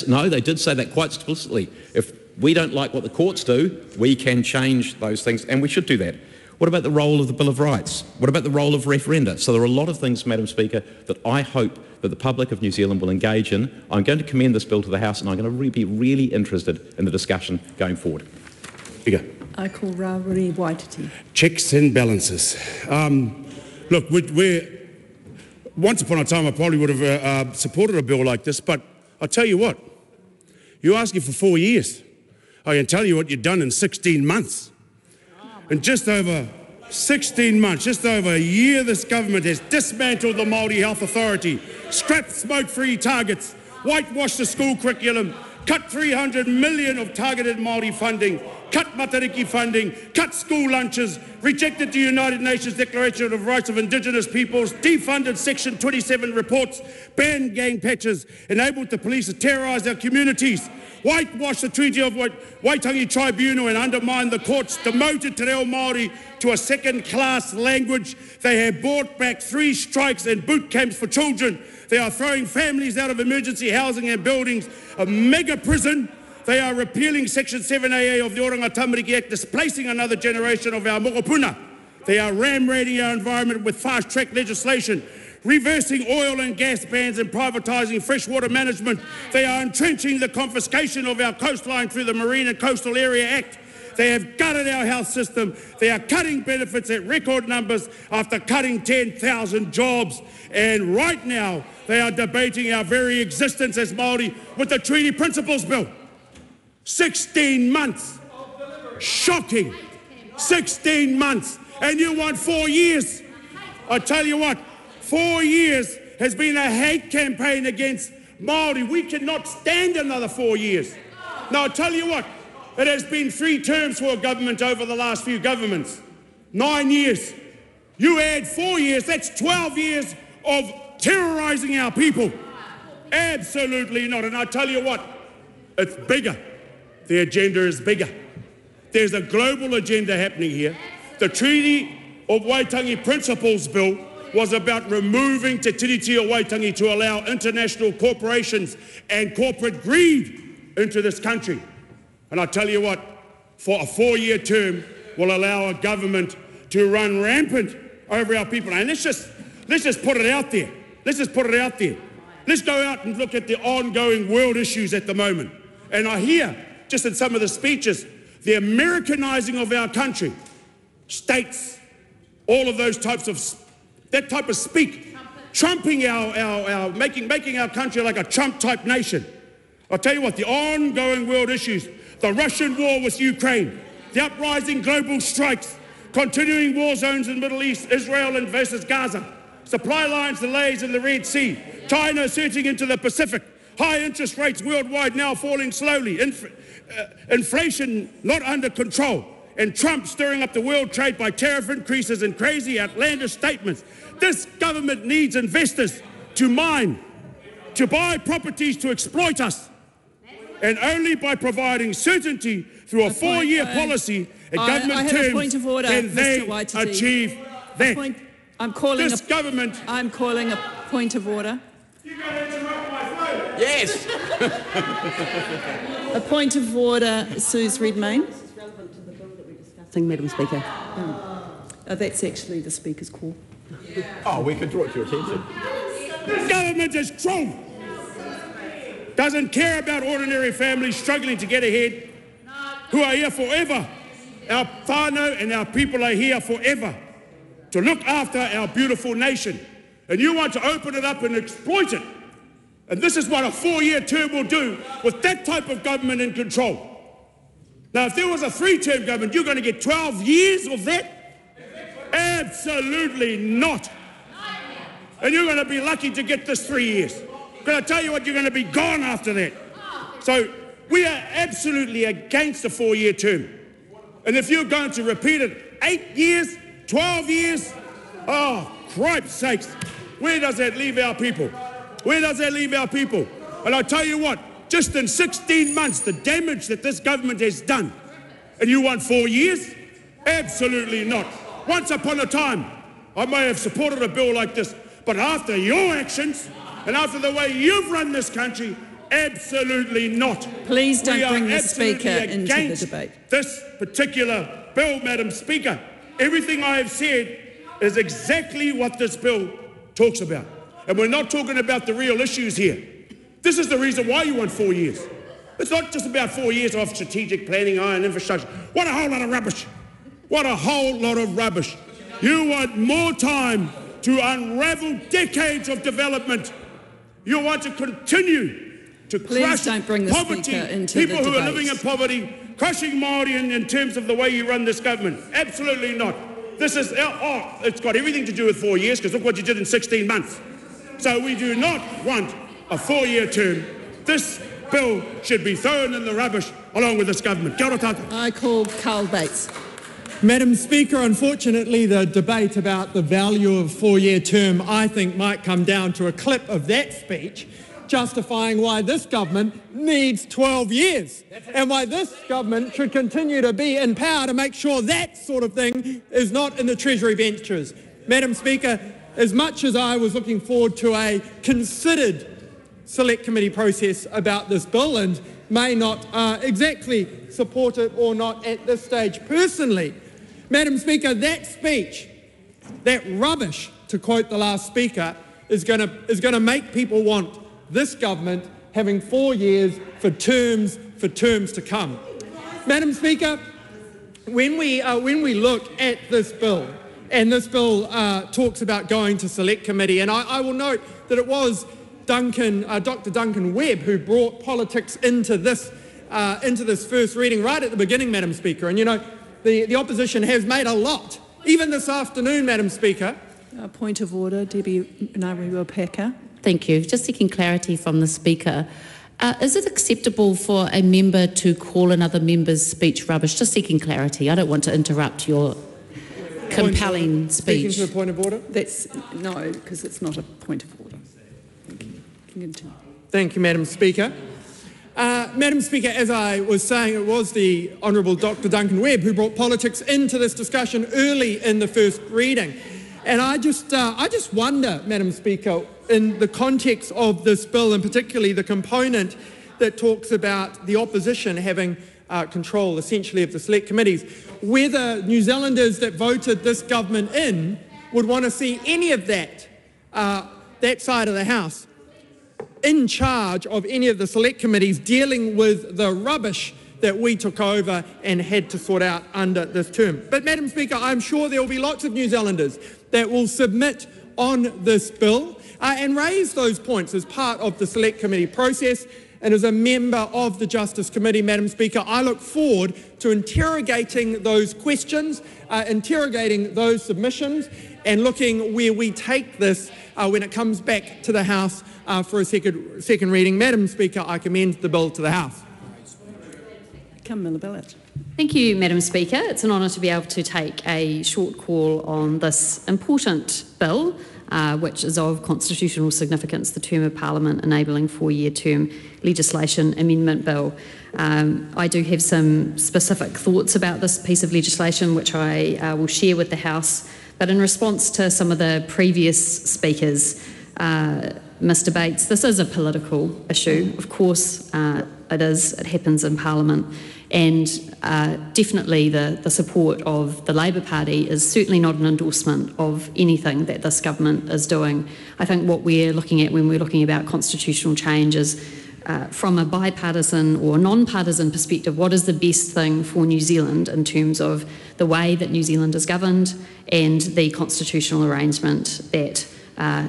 say that quite explicitly. If we don't like what the courts do, we can change those things, and we should do that. What about the role of the Bill of Rights? What about the role of referenda? So there are a lot of things, Madam Speaker, that I hope that the public of New Zealand will engage in. I'm going to commend this bill to the House, and I'm going to be really interested in the discussion going forward. Here you go. I call Rawiri Waititi. Checks and balances. Look, once upon a time I probably would have supported a bill like this, but I'll tell you what, you're asking for 4 years. I can tell you what you've done in 16 months. In just over 16 months, just over a year, this government has dismantled the Māori Health Authority, scrapped smoke-free targets, whitewashed the school curriculum, cut 300 million of targeted Māori funding, cut BUTTERICK funding, cut school lunches, rejected the United Nations Declaration of Rights of Indigenous Peoples, defunded Section 27 reports, banned gang patches, enabled the police to terrorise our communities, whitewashed the Treaty of Waitangi Tribunal and undermined the courts, demoted Te Reo Māori to a second-class language. They have brought back 3 strikes and boot camps for children. They are throwing families out of emergency housing and buildings, a mega prison. They are repealing Section 7AA of the Oranga Tamariki Act, displacing another generation of our mokopuna. They are ram-raiding our environment with fast-track legislation, reversing oil and gas bans and privatising freshwater management. They are entrenching the confiscation of our coastline through the Marine and Coastal Area Act. They have gutted our health system. They are cutting benefits at record numbers after cutting 10,000 jobs. And right now, they are debating our very existence as Māori with the Treaty Principles Bill. 16 months. Shocking. 16 months. And you want 4 years. I tell you what, 4 years has been a hate campaign against Māori. We cannot stand another 4 years. Now, I tell you what, it has been 3 terms for a government over the last few governments. 9 years. You add 4 years, that's 12 years of terrorising our people. Absolutely not. And I tell you what, it's bigger. The agenda is bigger. There's a global agenda happening here. The Treaty of Waitangi Principles Bill was about removing Te Tiriti o Waitangi to allow international corporations and corporate greed into this country. And I tell you what, for a 4-year term will allow a government to run rampant over our people. And let's just put it out there. Let's just put it out there. Let's go out and look at the ongoing world issues at the moment. And I hear, just in some of the speeches, the Americanizing of our country, states, all of those types of, that type of speak, trumping making our country like a Trump-type nation. I'll tell you what, the ongoing world issues, the Russian war with Ukraine, the uprising global strikes, continuing war zones in the Middle East, Israel and versus Gaza, supply lines delays in the Red Sea, China surging into the Pacific, high interest rates worldwide now falling slowly, inflation not under control, and Trump stirring up the world trade by tariff increases and crazy outlandish statements. This government needs investors to mine, to buy properties to exploit us. And only by providing certainty through a 4-year policy and government terms can they achieve that. I'm calling a point of order. Yes. A point of order, Suze Redmayne. Madam Speaker. That's actually the Speaker's call. Oh, we could draw it to your attention. This government is true. Doesn't care about ordinary families struggling to get ahead, who are here forever. Our whānau and our people are here forever to look after our beautiful nation. And you want to open it up and exploit it. And this is what a 4-year term will do with that type of government in control. Now, if there was a 3-term government, you're going to get 12 years of that? Absolutely not. And you're going to be lucky to get this 3 years. Because I tell you what, you're going to be gone after that. So we are absolutely against a 4-year term. And if you're going to repeat it 8 years, 12 years, oh, cripe's sakes, where does that leave our people? Where does that leave our people? And I tell you what, just in 16 months, the damage that this government has done. And you want 4 years? Absolutely not. Once upon a time, I may have supported a bill like this, but after your actions and after the way you've run this country, absolutely not. Please don't bring the Speaker into the debate. This particular bill, Madam Speaker. Everything I have said is exactly what this bill talks about. And we're not talking about the real issues here. This is the reason why you want 4 years. It's not just about 4 years of strategic planning and infrastructure. What a whole lot of rubbish. What a whole lot of rubbish. You want more time to unravel decades of development. You want to continue to crush poverty, people who are living in poverty, crushing Māori in terms of the way you run this government. Absolutely not. This is, it's got everything to do with 4 years, because look what you did in 16 months. So we do not want a 4-year term. This bill should be thrown in the rubbish along with this government. Kia ora tātou. I call Carl Bates. Madam Speaker, unfortunately the debate about the value of 4-year term, I think, might come down to a clip of that speech justifying why this government needs 12 years and why this government should continue to be in power to make sure that sort of thing is not in the Treasury benches. Madam Speaker, as much as I was looking forward to a considered select committee process about this bill and may not exactly support it or not at this stage personally, Madam Speaker, that speech, that rubbish, to quote the last speaker, is going to make people want this government having 4 years for terms to come. Madam Speaker, when we look at this bill, and this bill talks about going to select committee, and I will note that it was Dr. Duncan Webb who brought politics into this first reading right at the beginning, Madam Speaker. And you know, the opposition has made a lot, even this afternoon, Madam Speaker. Point of order, Debbie Ngāwiwa-Packer. Thank you. Just seeking clarity from the Speaker. Is it acceptable for a member to call another member's speech rubbish? Just seeking clarity. I don't want to interrupt your compelling speech. Speaking to a point of order? No, because it's not a point of order. Thank you, Madam Speaker. Madam Speaker, as I was saying, it was the Honourable Dr. Duncan Webb who brought politics into this discussion early in the first reading. And I just wonder, Madam Speaker, in the context of this bill, and particularly the component that talks about the opposition having control, essentially, of the select committees, whether New Zealanders that voted this government in would want to see any of that side of the House in charge of any of the select committees dealing with the rubbish that we took over and had to sort out under this term. But, Madam Speaker, I'm sure there will be lots of New Zealanders that will submit on this bill and raise those points as part of the select committee process. And as a member of the Justice Committee, Madam Speaker, I look forward to interrogating those questions, interrogating those submissions, and looking where we take this when it comes back to the House for a second reading. Madam Speaker, I commend the bill to the House. Thank you, Madam Speaker. It's an honour to be able to take a short call on this important bill, which is of constitutional significance, the Term of Parliament Enabling 4-Year Term Legislation Amendment Bill. I do have some specific thoughts about this piece of legislation, which I will share with the House. But in response to some of the previous speakers, Mr. Bates, this is a political issue. Of course it is. It happens in Parliament. And definitely the support of the Labour Party is certainly not an endorsement of anything that this government is doing. I think what we're looking at when we're looking about constitutional change is from a bipartisan or non-partisan perspective, what is the best thing for New Zealand in terms of the way that New Zealand is governed and the constitutional arrangement that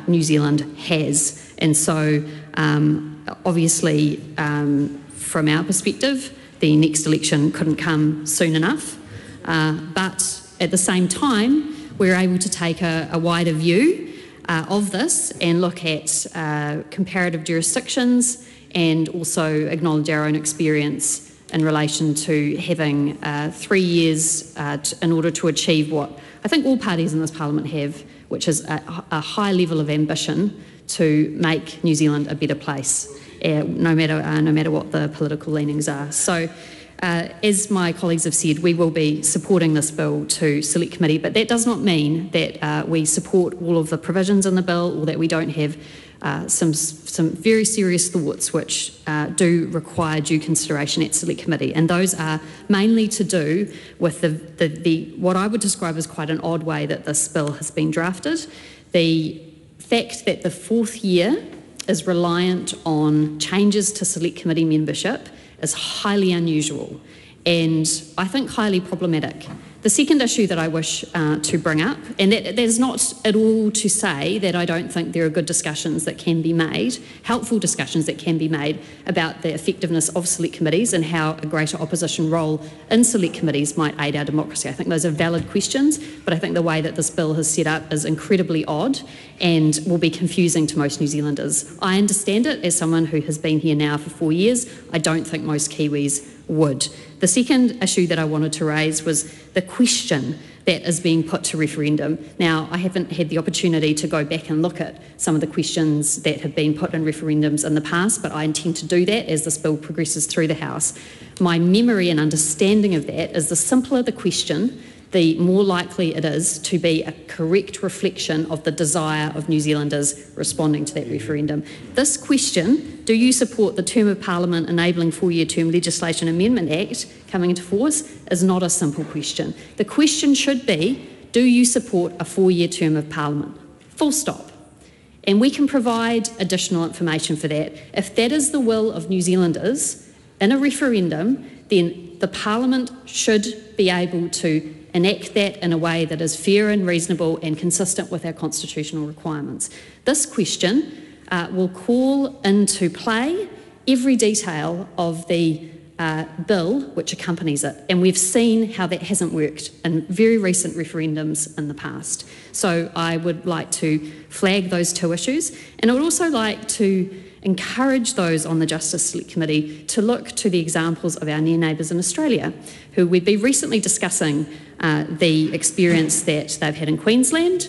New Zealand has. And so obviously from our perspective, the next election couldn't come soon enough, but at the same time we're able to take a wider view of this and look at comparative jurisdictions and also acknowledge our own experience in relation to having 3 years in order to achieve what I think all parties in this Parliament have, which is a high level of ambition to make New Zealand a better place. No matter what the political leanings are. So, as my colleagues have said, we will be supporting this bill to Select Committee, but that does not mean that we support all of the provisions in the bill or that we don't have some very serious thoughts which do require due consideration at Select Committee, and those are mainly to do with the what I would describe as quite an odd way that this bill has been drafted. The fact that the 4th year is reliant on changes to Select Committee membership is highly unusual and I think highly problematic. The second issue that I wish to bring up, and that is not at all to say that I don't think there are good discussions that can be made, helpful discussions that can be made about the effectiveness of Select Committees and how a greater opposition role in Select Committees might aid our democracy. I think those are valid questions, but I think the way that this bill is set up is incredibly odd and will be confusing to most New Zealanders. I understand it as someone who has been here now for 4 years. I don't think most Kiwis would. The second issue that I wanted to raise was the question that is being put to referendum. Now, I haven't had the opportunity to go back and look at some of the questions that have been put in referendums in the past, but I intend to do that as this bill progresses through the House. My memory and understanding of that is the simpler the question, the more likely it is to be a correct reflection of the desire of New Zealanders responding to that referendum. This question, do you support the Term of Parliament Enabling 4-Year Term Legislation Amendment Act coming into force, is not a simple question. The question should be, do you support a 4-year term of Parliament? Full stop. And we can provide additional information for that. If that is the will of New Zealanders, in a referendum, then the Parliament should be able to enact that in a way that is fair and reasonable and consistent with our constitutional requirements. This question will call into play every detail of the bill which accompanies it, and we've seen how that hasn't worked in very recent referendums in the past. So I would like to flag those two issues, and I would also like to encourage those on the Justice Select Committee to look to the examples of our near neighbours in Australia, who we've been recently discussing the experience that they've had in Queensland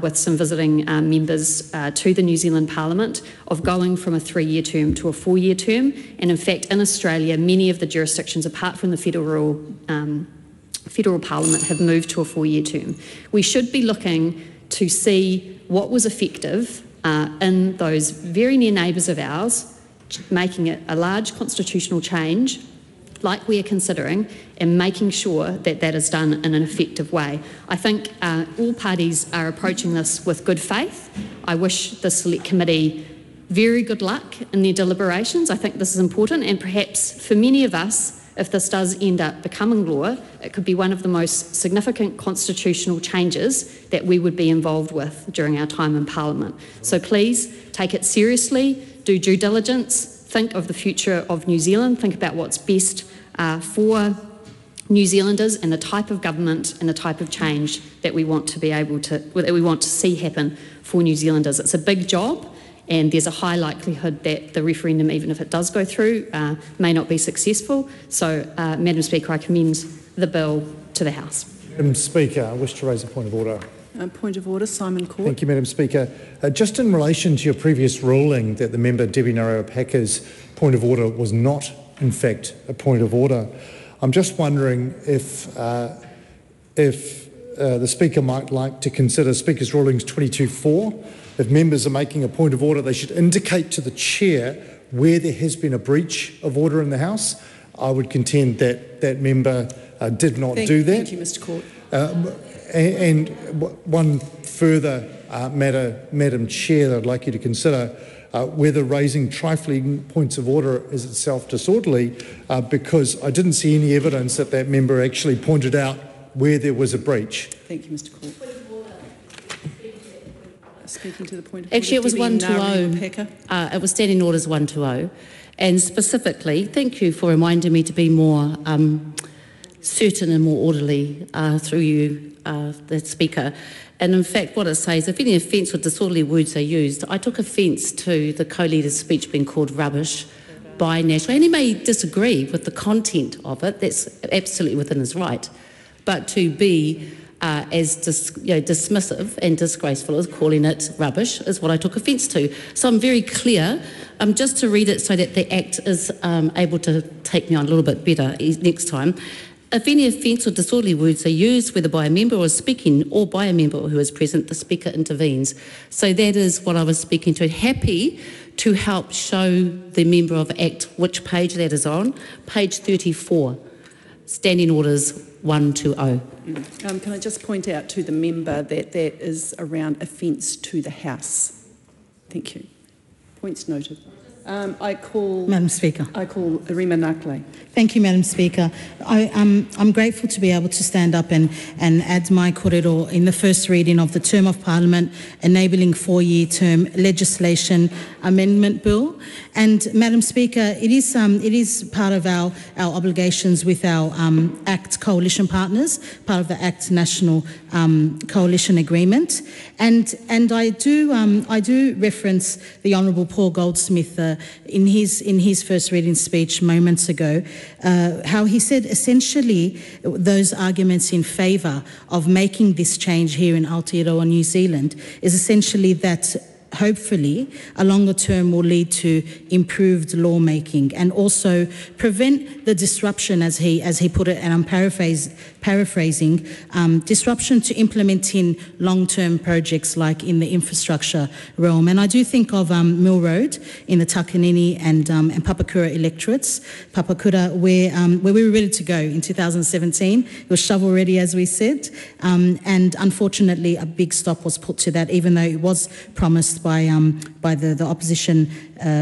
with some visiting members to the New Zealand Parliament of going from a 3-year term to a 4-year term. And in fact, in Australia, many of the jurisdictions, apart from the federal Parliament, have moved to a 4-year term. We should be looking to see what was effective in those very near neighbours of ours, making it a large constitutional change like we are considering, and making sure that that is done in an effective way. I think all parties are approaching this with good faith. I wish the Select Committee very good luck in their deliberations. I think this is important, and perhaps for many of us, if this does end up becoming law, it could be one of the most significant constitutional changes that we would be involved with during our time in Parliament. So please take it seriously, do due diligence, think of the future of New Zealand, think about what's best for New Zealanders and the type of government and the type of change that we want to be able to, that we want to see happen for New Zealanders. It's a big job, and there's a high likelihood that the referendum, even if it does go through, may not be successful. So, Madam Speaker, I commend the bill to the House. Madam Speaker, I wish to raise a point of order. Point of order, Simon Court. Thank you, Madam Speaker. Just in relation to your previous ruling that the member Debbie Narewa-Packer's point of order was not, in fact, a point of order, I'm just wondering if the Speaker might like to consider Speaker's Rulings 22.4. If members are making a point of order, they should indicate to the Chair where there has been a breach of order in the House. I would contend that that member did not do that. Thank you, Mr Court. And one further matter, Madam Chair, that I'd like you to consider, whether raising trifling points of order is itself disorderly, because I didn't see any evidence that that member actually pointed out where there was a breach. Thank you, Mr Court. Speaking to the point of Actually, order, it was 120. It was standing orders 120. And specifically, thank you for reminding me to be more certain and more orderly through you, the Speaker. And in fact, what it says, if any offence or disorderly words are used, I took offence to the co-leader's speech being called rubbish by National. And he may disagree with the content of it, that's absolutely within his right. But to be as dismissive and disgraceful as calling it rubbish is what I took offence to. So I'm very clear, just to read it so that the Act is able to take me on a little bit better next time. If any offence or disorderly words are used, whether by a member or speaking, or by a member who is present, the Speaker intervenes. So that is what I was speaking to. Happy to help show the member of Act which page that is on. Page 34, Standing Orders 120. Can I just point out to the member that that is around offence to the House? Thank you. Points noted. Madam Speaker. I call Rima Nakle. Thank you, Madam Speaker. I'm grateful to be able to stand up and add my kōrero in the first reading of the Term of Parliament Enabling 4-Year Term Legislation Amendment Bill. And Madam Speaker, it is part of our obligations with our ACT coalition partners, part of the ACT National Coalition Agreement. And I do reference the Honourable Paul Goldsmith in his first reading speech moments ago, how he said essentially those arguments in favour of making this change here in Aotearoa, New Zealand, is essentially that hopefully a longer term will lead to improved lawmaking and also prevent the disruption, as he put it, and I'm paraphrasing, disruption to implementing long-term projects like in the infrastructure realm. And I do think of Mill Road in the Takanini and Papakura electorates, Papakura, where we were ready to go in 2017. It was shovel ready, as we said, and unfortunately a big stop was put to that, even though it was promised by the opposition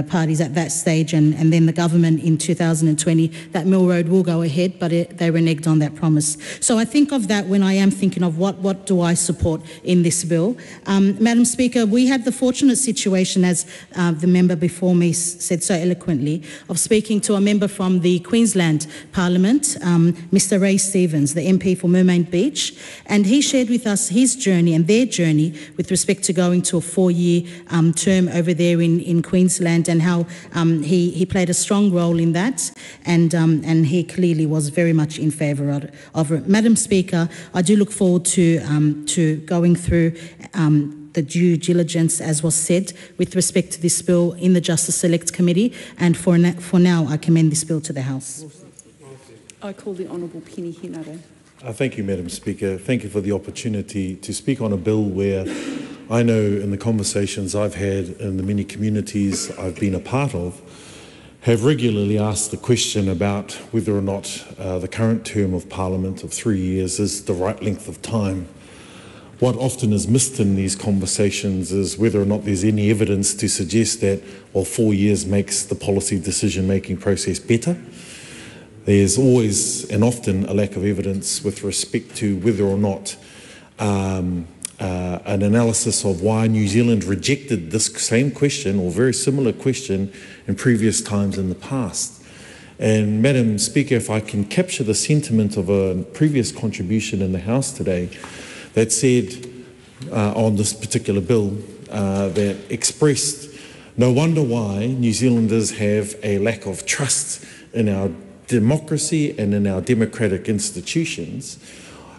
parties at that stage, and then the government in 2020, that Mill Road will go ahead, but they reneged on that promise. So I think of that when I am thinking of what do I support in this bill. Madam Speaker, we had the fortunate situation, as the member before me said so eloquently, of speaking to a member from the Queensland Parliament, Mr. Ray Stevens, the MP for Mermaid Beach, and he shared with us his journey and their journey with respect to going to a 4-year term over there in Queensland, and how he played a strong role in that, and he clearly was very much in favour of it. Madam Speaker, I do look forward to going through the due diligence, as was said, with respect to this bill in the Justice Select Committee, and for now I commend this bill to the House. I call the Honourable Penny Henare. Thank you, Madam Speaker. Thank you for the opportunity to speak on a bill where I know in the conversations I've had in the many communities I've been a part of have regularly asked the question about whether or not the current term of Parliament of 3 years is the right length of time. What often is missed in these conversations is whether or not there's any evidence to suggest that, well, 4 years makes the policy decision-making process better. There's always and often a lack of evidence with respect to whether or not an analysis of why New Zealand rejected this same question or very similar question in previous times in the past. And Madam Speaker, if I can capture the sentiment of a previous contribution in the House today that said on this particular bill that expressed no wonder why New Zealanders have a lack of trust in our democracy and in our democratic institutions.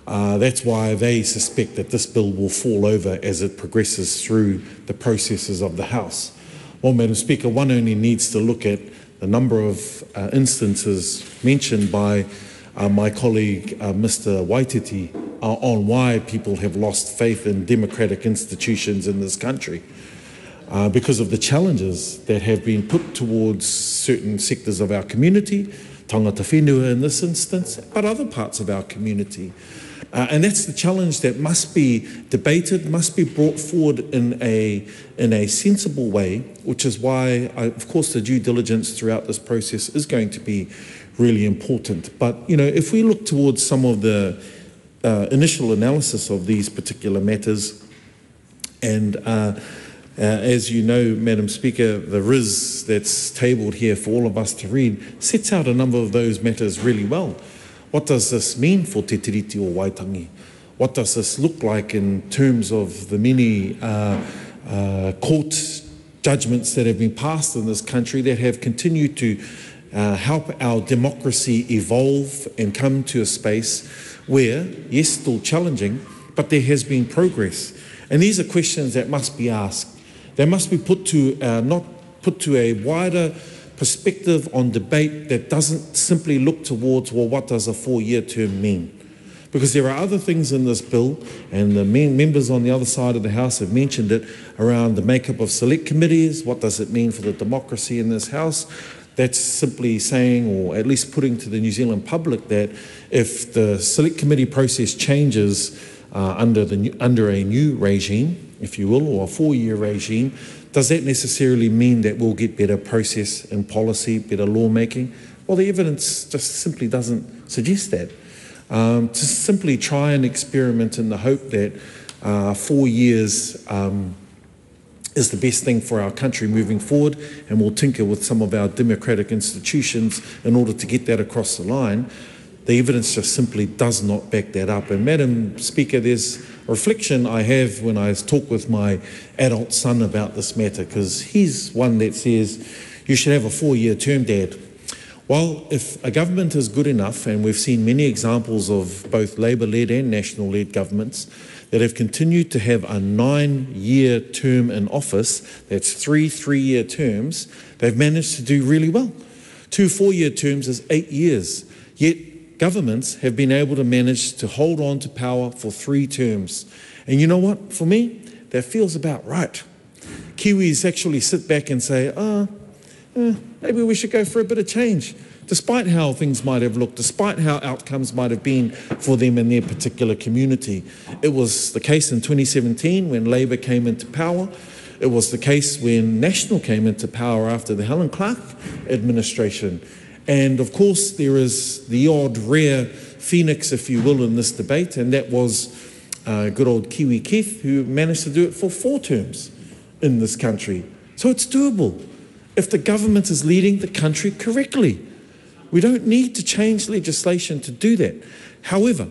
That's why they suspect that this bill will fall over as it progresses through the processes of the House. Well, Madam Speaker, one only needs to look at the number of instances mentioned by my colleague Mr. Waititi on why people have lost faith in democratic institutions in this country. Because of the challenges that have been put towards certain sectors of our community, tangata whenua in this instance, but other parts of our community. And that's the challenge that must be debated, must be brought forward in a sensible way, which is why, of course, the due diligence throughout this process is going to be really important. But, you know, if we look towards some of the initial analysis of these particular matters, and as you know, Madam Speaker, the RIS that's tabled here for all of us to read sets out a number of those matters really well. What does this mean for Te Tiriti o Waitangi? What does this look like in terms of the many court judgments that have been passed in this country that have continued to help our democracy evolve and come to a space where, yes, still challenging, but there has been progress. And these are questions that must be asked. They must be put to, not put to a wider perspective on debate that doesn't simply look towards, well, what does a 4-year term mean? Because there are other things in this bill, and the members on the other side of the House have mentioned it, around the makeup of select committees. What does it mean for the democracy in this House? That's simply saying, or at least putting to the New Zealand public, that if the select committee process changes under a new regime, if you will, or a 4-year regime, does that necessarily mean that we'll get better process and policy, better lawmaking? Well, the evidence just simply doesn't suggest that. To simply try and experiment in the hope that 4 years is the best thing for our country moving forward, and we'll tinker with some of our democratic institutions in order to get that across the line, the evidence just simply does not back that up. And Madam Speaker, there's a reflection I have when I talk with my adult son about this matter, because he's one that says, you should have a 4-year term, Dad. Well, if a government is good enough, and we've seen many examples of both Labour-led and National-led governments that have continued to have a 9-year term in office, that's 3 3-year terms, they've managed to do really well. 2 4-year terms is 8 years, yet governments have been able to manage to hold on to power for 3 terms. And you know what? For me, that feels about right. Kiwis actually sit back and say, maybe we should go for a bit of change, despite how things might have looked, despite how outcomes might have been for them in their particular community. It was the case in 2017 when Labour came into power. It was the case when National came into power after the Helen Clark administration. And of course, there is the odd rare phoenix, if you will, in this debate, and that was good old Kiwi Keith, who managed to do it for 4 terms in this country. So it's doable if the government is leading the country correctly. We don't need to change legislation to do that. However,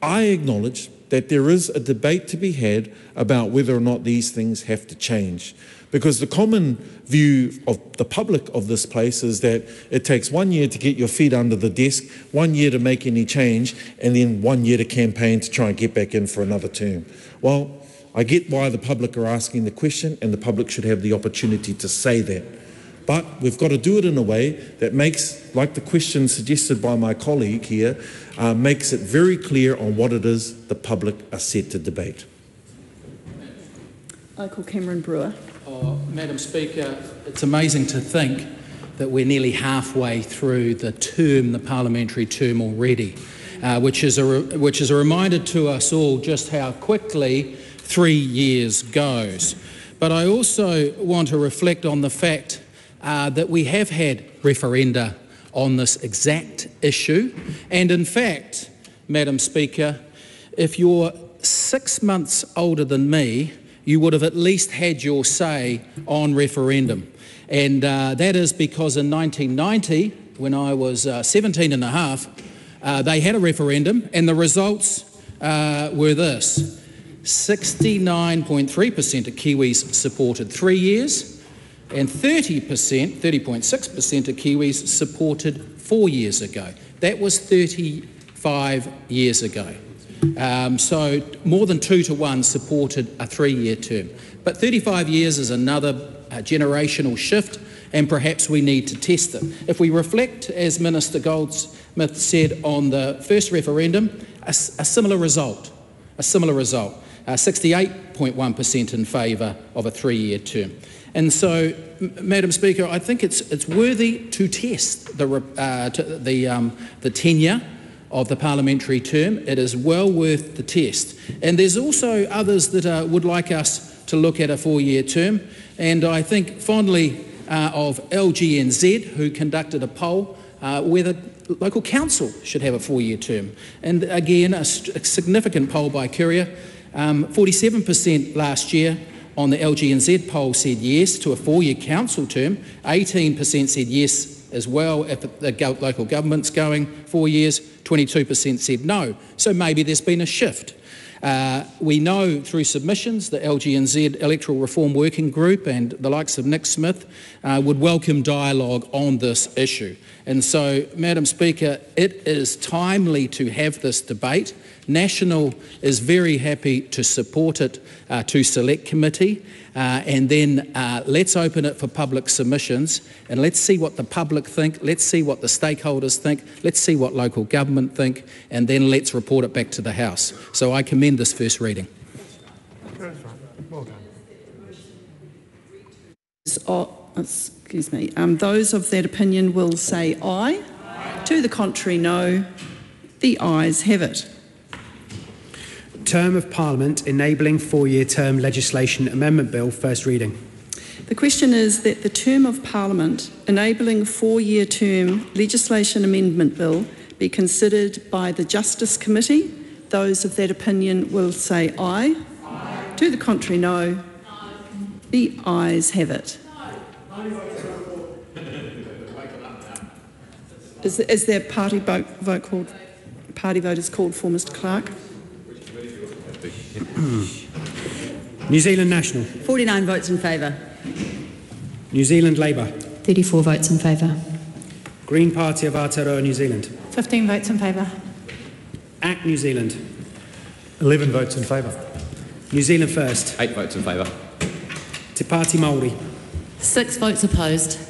I acknowledge that there is a debate to be had about whether or not these things have to change. Because the common view of the public of this place is that it takes 1 year to get your feet under the desk, 1 year to make any change, and then 1 year to campaign to try and get back in for another term. Well, I get why the public are asking the question, and the public should have the opportunity to say that. But we've got to do it in a way that makes, like the question suggested by my colleague here, makes it very clear on what it is the public are set to debate. I call Cameron Brewer. Madam Speaker, it's amazing to think that we're nearly halfway through the parliamentary term already, which is a reminder to us all just how quickly 3 years goes. But I also want to reflect on the fact that we have had referenda on this exact issue. And in fact, Madam Speaker, if you're 6 months older than me, you would have at least had your say on referendum. And that is because in 1990, when I was 17 and a half, they had a referendum, and the results were this. 69.3% of Kiwis supported 3 years, and 30.6% of Kiwis supported 4 years ago. That was 35 years ago. So more than 2 to 1 supported a 3-year term. But 35 years is another generational shift, and perhaps we need to test it. If we reflect, as Minister Goldsmith said on the first referendum, a similar result. 68.1% in favour of a 3-year term. And so, Madam Speaker, I think it's worthy to test the tenure of the parliamentary term. It is well worth the test. And there's also others that would like us to look at a 4-year term. And I think fondly of LGNZ, who conducted a poll whether local council should have a 4-year term. And again, a significant poll by Courier. 47% last year on the LGNZ poll said yes to a 4-year council term. 18% said yes as well if the local government's going 4 years. 22% said no. So maybe there's been a shift. We know through submissions the LGNZ Electoral Reform Working Group and the likes of Nick Smith would welcome dialogue on this issue. And so, Madam Speaker, it is timely to have this debate. National is very happy to support it to Select Committee, and then let's open it for public submissions, and let's see what the public think, let's see what the stakeholders think, let's see what local government think, and then let's report it back to the House. So I commend this first reading. Excuse me. Those of that opinion will say aye. To the contrary, no. The ayes have it. Term of Parliament Enabling 4-Year Term Legislation Amendment Bill, first reading. The question is that the Term of Parliament Enabling 4-Year Term Legislation Amendment Bill be considered by the Justice Committee. Those of that opinion will say aye. To the contrary, no. The ayes have it. Is there party vote called? Party vote is called for, Mr. Clark. New Zealand National. 49 votes in favour. New Zealand Labour. 34 votes in favour. Green Party of Aotearoa, New Zealand. 15 votes in favour. ACT New Zealand. 11 votes in favour. New Zealand First. 8 votes in favour. Te Pāti Māori. 6 votes opposed.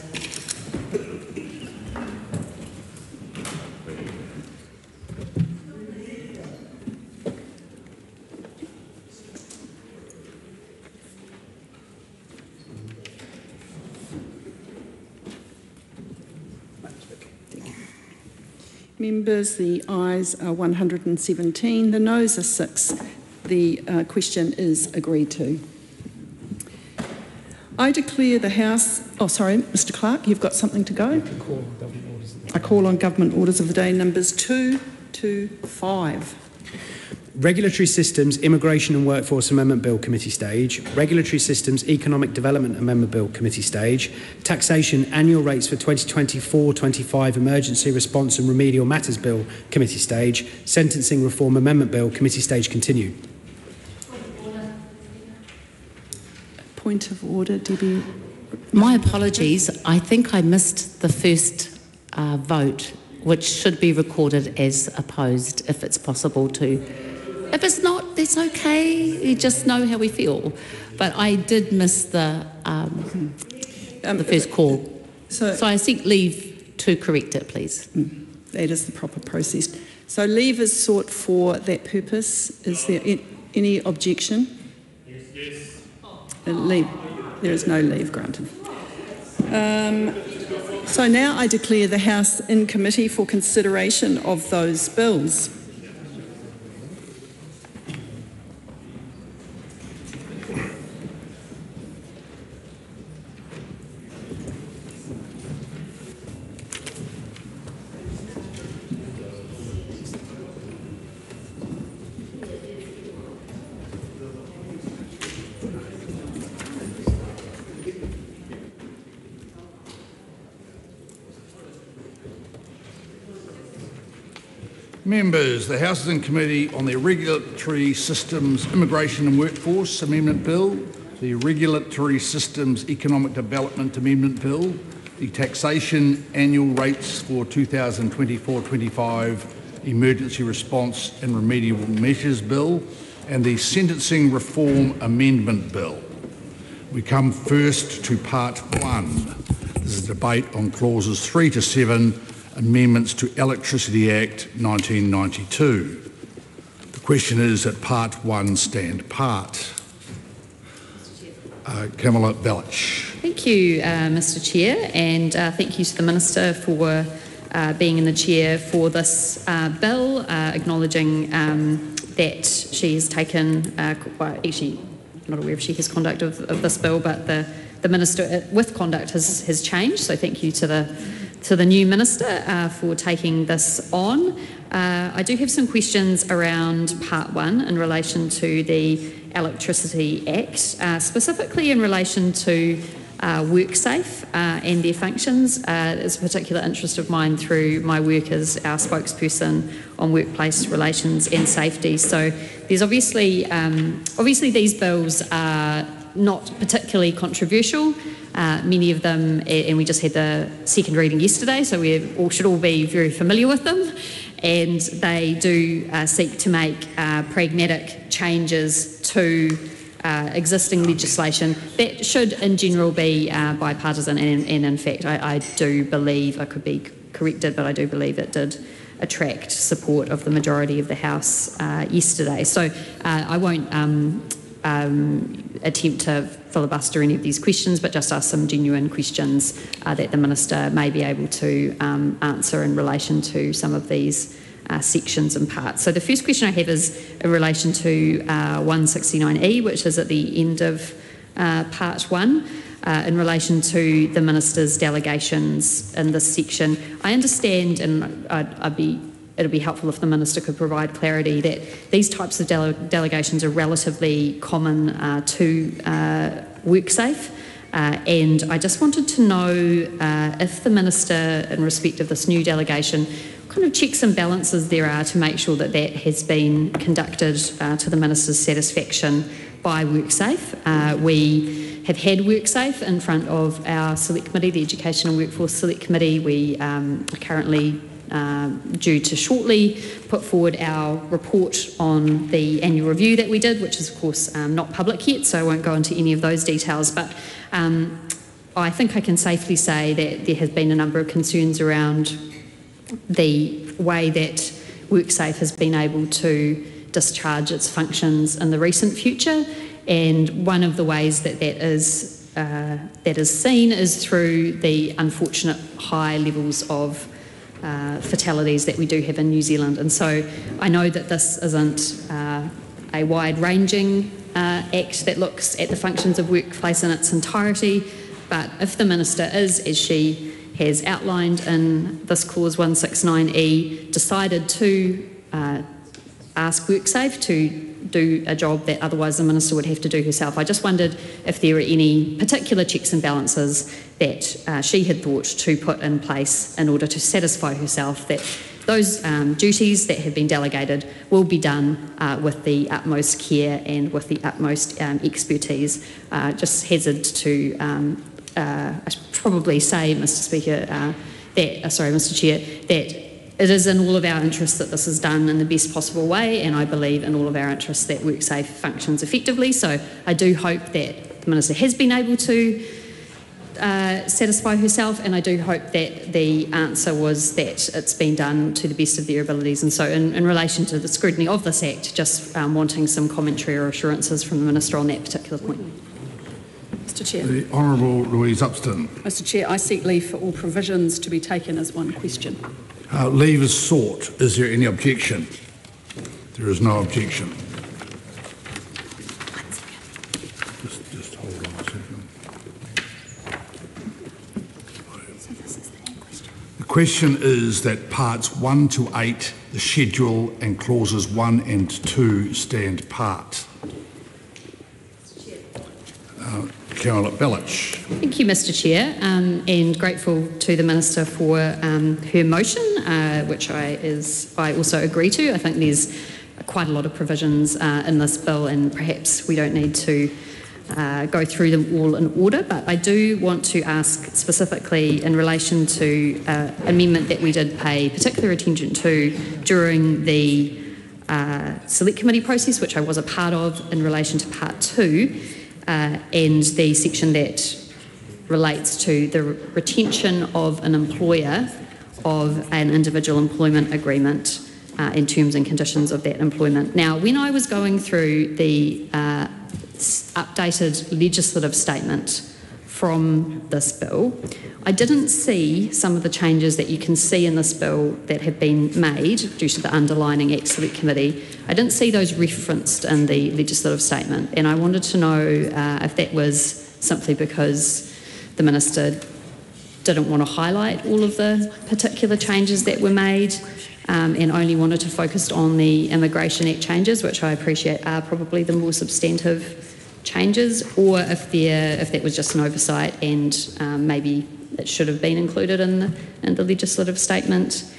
Members, the ayes are 117, the noes are 6. The question is agreed to. I declare the House... Oh, sorry, Mr Clark, you've got something to go? I call on Government Orders of the Day numbers 2 to 5. Regulatory Systems Immigration and Workforce Amendment Bill Committee stage, Regulatory Systems Economic Development Amendment Bill Committee stage, Taxation Annual Rates for 2024-25 Emergency Response and Remedial Matters Bill Committee stage, Sentencing Reform Amendment Bill Committee stage continued. Point of order, Debbie. My apologies. I think I missed the first vote, which should be recorded as opposed, if it's possible to. If it's not, that's okay. You just know how we feel. But I did miss the first call. So I seek leave to correct it, please. That is the proper process. So leave is sought for that purpose. Is there any objection? Yes. Leave. There is no leave granted. So now I declare the House in committee for consideration of those bills. Members, the House is in committee on the Regulatory Systems Immigration and Workforce Amendment Bill, the Regulatory Systems Economic Development Amendment Bill, the Taxation Annual Rates for 2024-25 Emergency Response and Remedial Measures Bill, and the Sentencing Reform Amendment Bill. We come first to Part 1. This is a debate on clauses 3 to 7, amendments to Electricity Act 1992. The question is that Part 1 stand part. Kamala Belich. Thank you, Mr Chair, and thank you to the Minister for being in the chair for this bill, acknowledging that she has taken, actually I'm not aware of Sheikah's conduct of this bill, but the Minister with conduct has changed, so thank you to the new Minister for taking this on. I do have some questions around Part 1 in relation to the Electricity Act, specifically in relation to WorkSafe and their functions. It's a particular interest of mine through my work as our spokesperson on workplace relations and safety. So there's obviously these bills are not particularly controversial. Many of them, and we just had the second reading yesterday, so we should all be very familiar with them, and they do seek to make pragmatic changes to existing legislation that should in general be bipartisan, and in fact I do believe, I could be corrected, but I do believe it did attract support of the majority of the House yesterday. So I won't attempt to filibuster any of these questions, but just ask some genuine questions that the Minister may be able to answer in relation to some of these sections and parts. So the first question I have is in relation to 169E, which is at the end of Part 1, in relation to the Minister's delegations in this section. I understand, and it'd be helpful if the Minister could provide clarity, that these types of delegations are relatively common to WorkSafe. And I just wanted to know if the Minister, in respect of this new delegation, what kind of checks and balances there are to make sure that that has been conducted to the Minister's satisfaction by WorkSafe. We have had WorkSafe in front of our Select Committee, the Education and Workforce Select Committee. We are currently due to shortly put forward our report on the annual review that we did, which is of course not public yet, so I won't go into any of those details, but I think I can safely say that there has been a number of concerns around the way that WorkSafe has been able to discharge its functions in the recent future, and one of the ways that that is seen is through the unfortunate high levels of fatalities that we do have in New Zealand. And so I know that this isn't a wide-ranging Act that looks at the functions of workplace in its entirety, but if the Minister is, as she has outlined in this clause 169E, decided to ask WorkSafe to do a job that otherwise the Minister would have to do herself. I just wondered if there were any particular checks and balances that she had thought to put in place in order to satisfy herself that those duties that have been delegated will be done with the utmost care and with the utmost expertise. Just hazard to probably say, Mr. Speaker, Mr. Chair, that it is in all of our interests that this is done in the best possible way, and I believe in all of our interests that WorkSafe functions effectively. So I do hope that the Minister has been able to satisfy herself, and I do hope that the answer was that it's been done to the best of their abilities. And so in relation to the scrutiny of this Act, just wanting some commentary or assurances from the Minister on that particular point. Mr. Chair. The Honourable Louise Upston. Mr. Chair, I seek leave for all provisions to be taken as one question. Leave is sought. Is there any objection? There is no objection. Just hold on a second. The question is that parts 1 to 8, the schedule, and clauses 1 and 2 stand part. Carol Bellich. Thank you, Mr. Chair, and grateful to the Minister for her motion, which I also agree to. I think there's quite a lot of provisions in this bill, and perhaps we don't need to go through them all in order, but I do want to ask specifically in relation to amendment that we did pay particular attention to during the Select Committee process, which I was a part of, in relation to Part 2, and the section that relates to the retention of an employer of an individual employment agreement in terms and conditions of that employment. Now, when I was going through the updated legislative statement from this bill, I didn't see some of the changes that you can see in this bill that have been made due to the underlining Act Select Committee. I didn't see those referenced in the legislative statement, and I wanted to know if that was simply because the Minister didn't want to highlight all of the particular changes that were made and only wanted to focus on the Immigration Act changes, which I appreciate are probably the more substantive changes, or if that was just an oversight and maybe it should have been included in the legislative statement.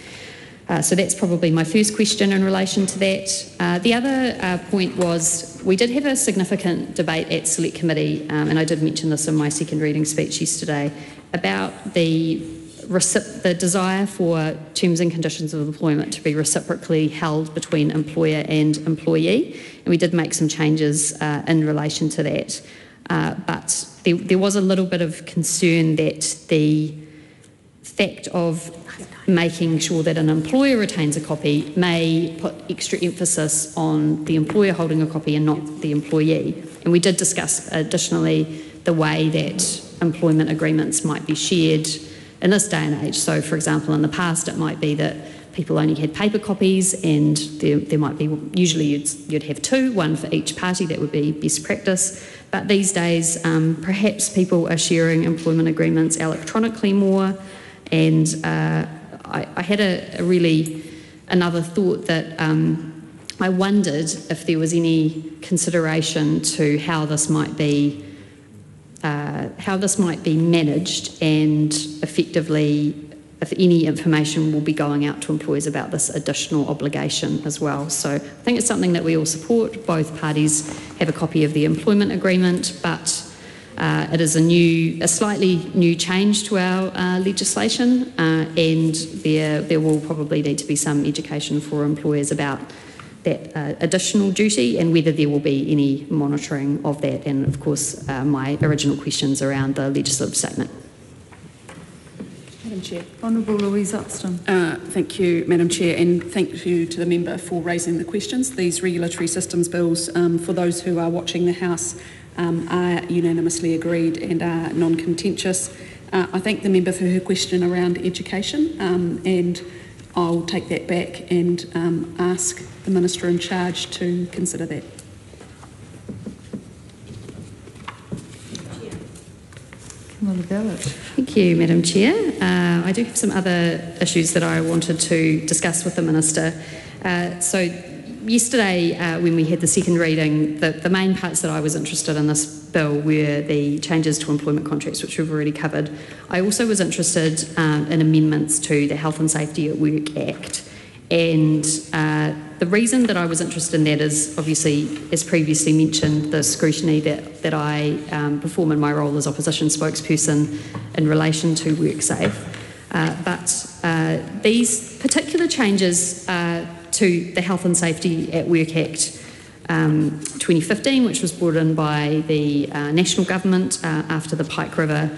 So that's probably my first question in relation to that. The other point was we did have a significant debate at Select Committee, and I did mention this in my second reading speech yesterday, about the desire for terms and conditions of employment to be reciprocally held between employer and employee, and we did make some changes in relation to that. But there was a little bit of concern that the fact of making sure that an employer retains a copy may put extra emphasis on the employer holding a copy and not the employee. And we did discuss additionally the way that employment agreements might be shared in this day and age. So, for example, in the past it might be that people only had paper copies, and there might be, usually you'd have two, one for each party. That would be best practice. But these days, perhaps people are sharing employment agreements electronically more, and I had another thought that I wondered if there was any consideration to how this might be managed, and effectively if any information will be going out to employers about this additional obligation as well. So I think it's something that we all support. Both parties have a copy of the employment agreement, but it is a slightly new change to our legislation, and there will probably need to be some education for employers about that additional duty and whether there will be any monitoring of that, and of course my original questions around the legislative statement. Madam Chair. Honourable Louise Upston. Thank you, Madam Chair, and thank you to the member for raising the questions. These regulatory systems bills, for those who are watching the House, are unanimously agreed and are non-contentious. I thank the member for her question around education, and I'll take that back and ask the Minister in charge to consider that. Ballard. Thank you, Madam Chair. I do have some other issues that I wanted to discuss with the Minister. So yesterday, when we had the second reading, the main parts that I was interested in this bill were the changes to employment contracts, which we've already covered. I also was interested in amendments to the Health and Safety at Work Act. And the reason that I was interested in that is, obviously, as previously mentioned, the scrutiny that I perform in my role as opposition spokesperson in relation to WorkSafe. But these particular changes to the Health and Safety at Work Act 2015, which was brought in by the National Government after the Pike River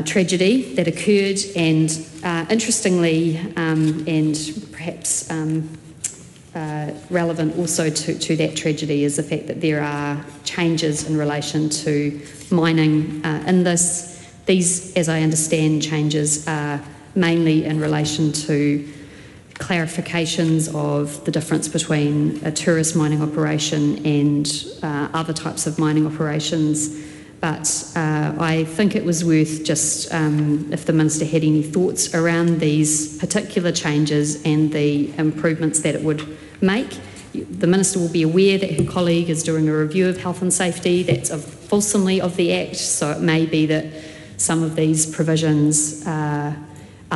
tragedy that occurred, and interestingly, and perhaps relevant also to that tragedy, is the fact that there are changes in relation to mining in this. These, as I understand, changes are mainly in relation to clarifications of the difference between a tourist mining operation and other types of mining operations. But I think it was worth just, if the Minister had any thoughts around these particular changes and the improvements that it would make. The Minister will be aware that her colleague is doing a review of health and safety that's fulsomely of the Act, so it may be that some of these provisions are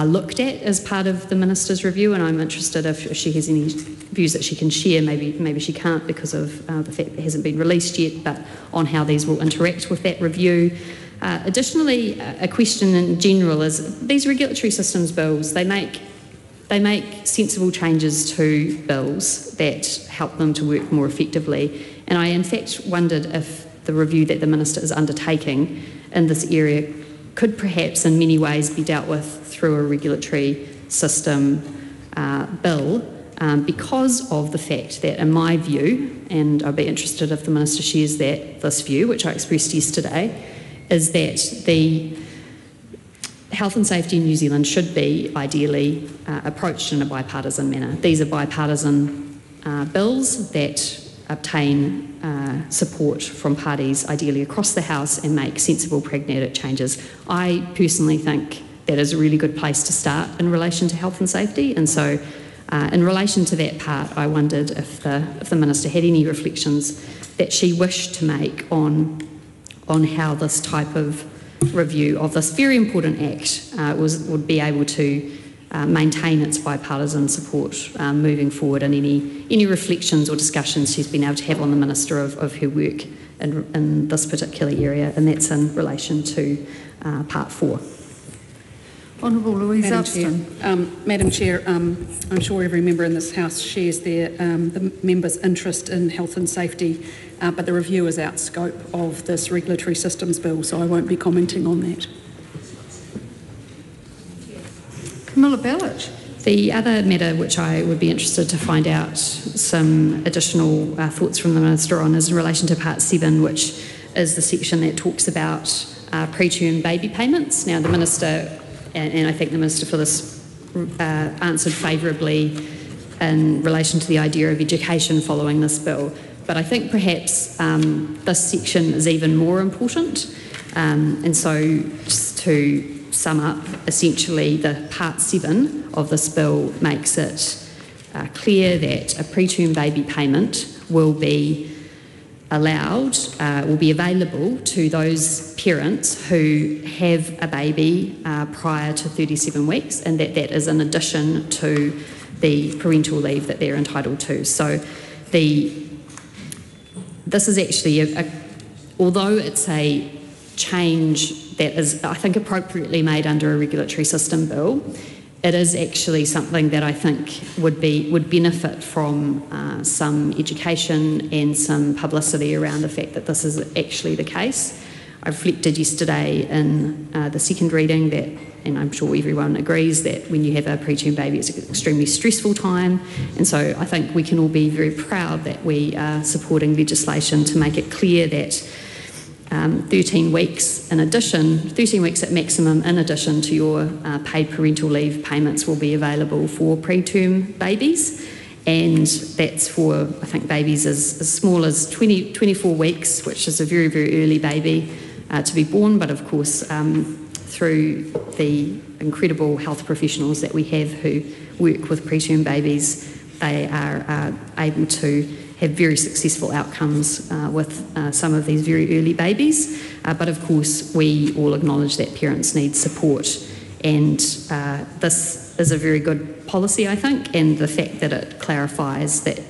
looked at as part of the Minister's review, and I'm interested if she has any views that she can share. Maybe she can't because of the fact that it hasn't been released yet, but on how these will interact with that review. Additionally, a question in general is these regulatory systems bills, they make sensible changes to bills that help them to work more effectively, and I in fact wondered if the review that the Minister is undertaking in this area could perhaps in many ways be dealt with through a regulatory system bill, because of the fact that, in my view, and I'd be interested if the Minister shares this view, which I expressed yesterday, is that the health and safety in New Zealand should be ideally approached in a bipartisan manner. These are bipartisan bills that obtain support from parties ideally across the House and make sensible pragmatic changes. I personally think that is a really good place to start in relation to health and safety, and so in relation to that part, I wondered if the Minister had any reflections that she wished to make on how this type of review of this very important Act would be able to maintain its bipartisan support moving forward, and any reflections or discussions she's been able to have on the Minister of her work in this particular area, and that's in relation to Part 4. Honourable Louise Madam Upston. Chair, Madam Chair, I'm sure every member in this House shares the member's interest in health and safety, but the review is out scope of this regulatory systems bill, so I won't be commenting on that. Camilla Ballard. The other matter which I would be interested to find out some additional thoughts from the Minister on is in relation to Part 7, which is the section that talks about preterm baby payments. Now, the Minister, and I thank the Minister for this, answered favourably in relation to the idea of education following this bill. But I think perhaps this section is even more important. And so just to sum up, essentially the Part 7 of this bill makes it clear that a preterm baby payment will be allowed, will be available to those parents who have a baby prior to 37 weeks, and that is in addition to the parental leave that they're entitled to. So this is actually, although it's a change that is, I think, appropriately made under a regulatory system bill, it is actually something that I think would benefit from some education and some publicity around the fact that this is actually the case. I reflected yesterday in the second reading that, and I'm sure everyone agrees, that when you have a preterm baby it's an extremely stressful time, and so I think we can all be very proud that we are supporting legislation to make it clear that 13 weeks at maximum in addition to your paid parental leave payments will be available for preterm babies, and that's for, I think, babies as small as 24 weeks, which is a very, very early baby, to be born, but of course through the incredible health professionals that we have who work with preterm babies, they are able to have very successful outcomes with some of these very early babies. But of course, we all acknowledge that parents need support, and this is a very good policy, I think, and the fact that it clarifies that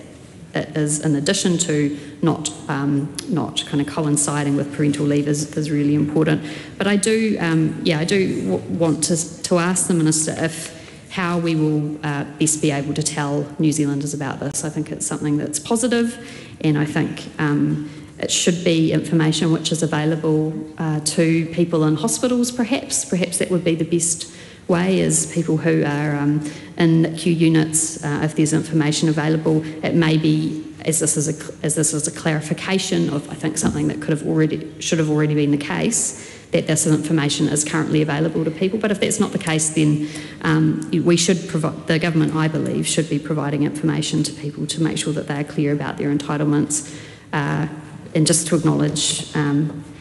it is in addition to not kind of coinciding with parental leave is really important. But I do, want to ask the Minister how we will best be able to tell New Zealanders about this. I think it's something that's positive, and I think it should be information which is available to people in hospitals, perhaps. Perhaps that would be the best way, is people who are in NICU units, if there's information available. It may be, as this is a clarification of, I think, something that should have already been the case, that this information is currently available to people. But if that's not the case, then we should provide, the government, I believe, should be providing information to people to make sure that they are clear about their entitlements. And just to acknowledge,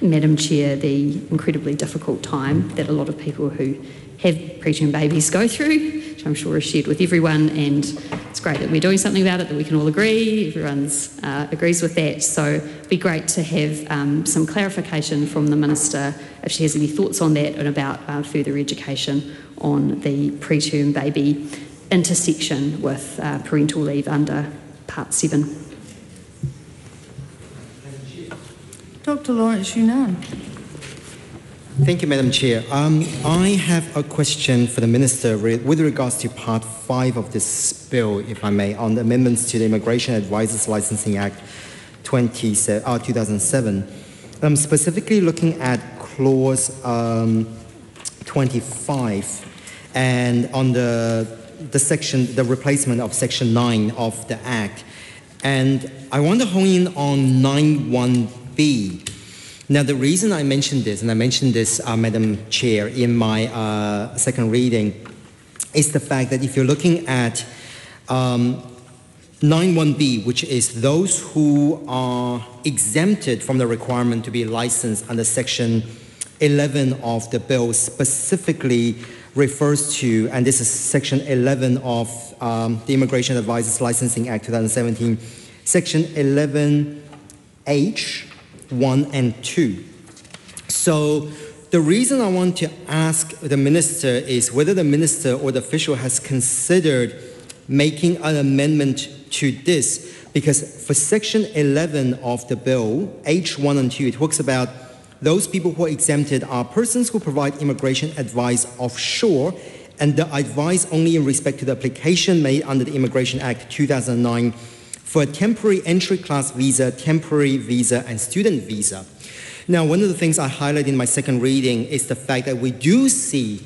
Madam Chair, the incredibly difficult time that a lot of people who have preterm babies go through, which I'm sure is shared with everyone, and it's great that we're doing something about it, that we can all agree, everyone agrees with that. So it'd be great to have some clarification from the Minister, if she has any thoughts on that, and about further education on the preterm baby intersection with parental leave under Part 7. Dr. Lawrence Yunnan. Thank you, Madam Chair. I have a question for the Minister with regards to Part 5 of this bill, if I may, on the amendments to the Immigration Advisors Licensing Act 2007. Specifically looking at Clause 25 and on the replacement of Section 9 of the Act. And I want to hone in on 9(1)(b). Now, the reason I mentioned this, and I mentioned this, Madam Chair, in my second reading, is the fact that if you're looking at 9(1)(b), which is those who are exempted from the requirement to be licensed under Section 11 of the bill, specifically refers to, and this is Section 11 of the Immigration Advisors Licensing Act 2017, Section 11H, 1 and 2. So the reason I want to ask the Minister is whether the Minister or the official has considered making an amendment to this, because for Section 11 of the bill, H1 and 2, it talks about those people who are exempted are persons who provide immigration advice offshore, and the advice only in respect to the application made under the Immigration Act 2009 for a temporary entry class visa, temporary visa, and student visa. Now, one of the things I highlight in my second reading is the fact that we do see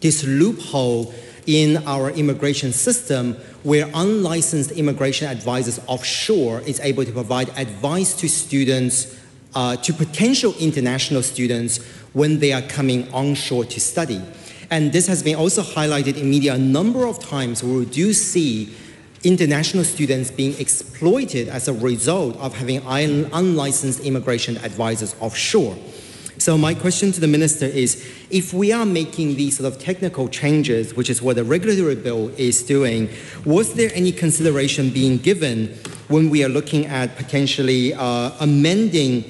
this loophole in our immigration system where unlicensed immigration advisors offshore is able to provide advice to students, to potential international students when they are coming onshore to study. And this has been also highlighted in media a number of times where we do see international students being exploited as a result of having unlicensed immigration advisors offshore. So my question to the Minister is, if we are making these sort of technical changes, which is what the regulatory bill is doing, was there any consideration being given when we are looking at potentially amending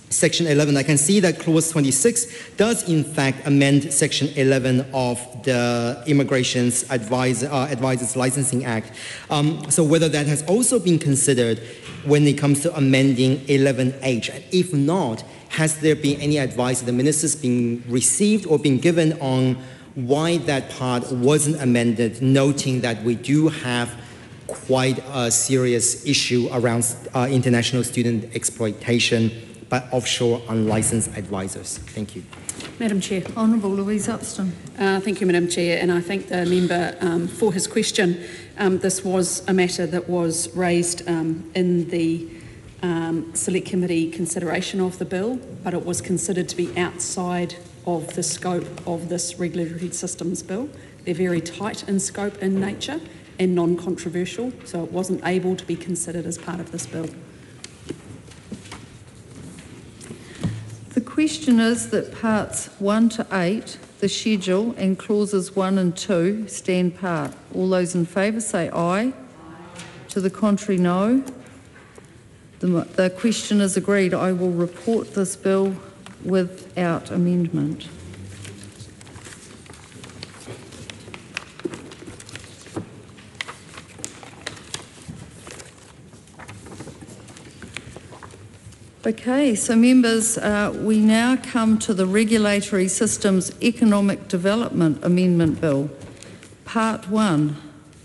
Section 11? I can see that Clause 26 does in fact amend Section 11 of the Immigration Advisors Licensing Act. So whether that has also been considered when it comes to amending 11H. And if not, has there been any advice that the Minister's been received or been given on why that part wasn't amended, noting that we do have quite a serious issue around international student exploitation by offshore unlicensed advisors? Thank you. Madam Chair. Honourable Louise Upston. Thank you, Madam Chair, and I thank the member for his question. This was a matter that was raised in the Select Committee consideration of the bill, but it was considered to be outside of the scope of this regulatory systems bill. They're very tight in scope in nature and non-controversial, so it wasn't able to be considered as part of this bill. The question is that parts 1 to 8, the schedule, and clauses 1 and 2 stand part. All those in favour say aye. To the contrary, no. The question is agreed. I will report this bill without amendment. Okay, so members, we now come to the Regulatory Systems Economic Development Amendment Bill, Part 1.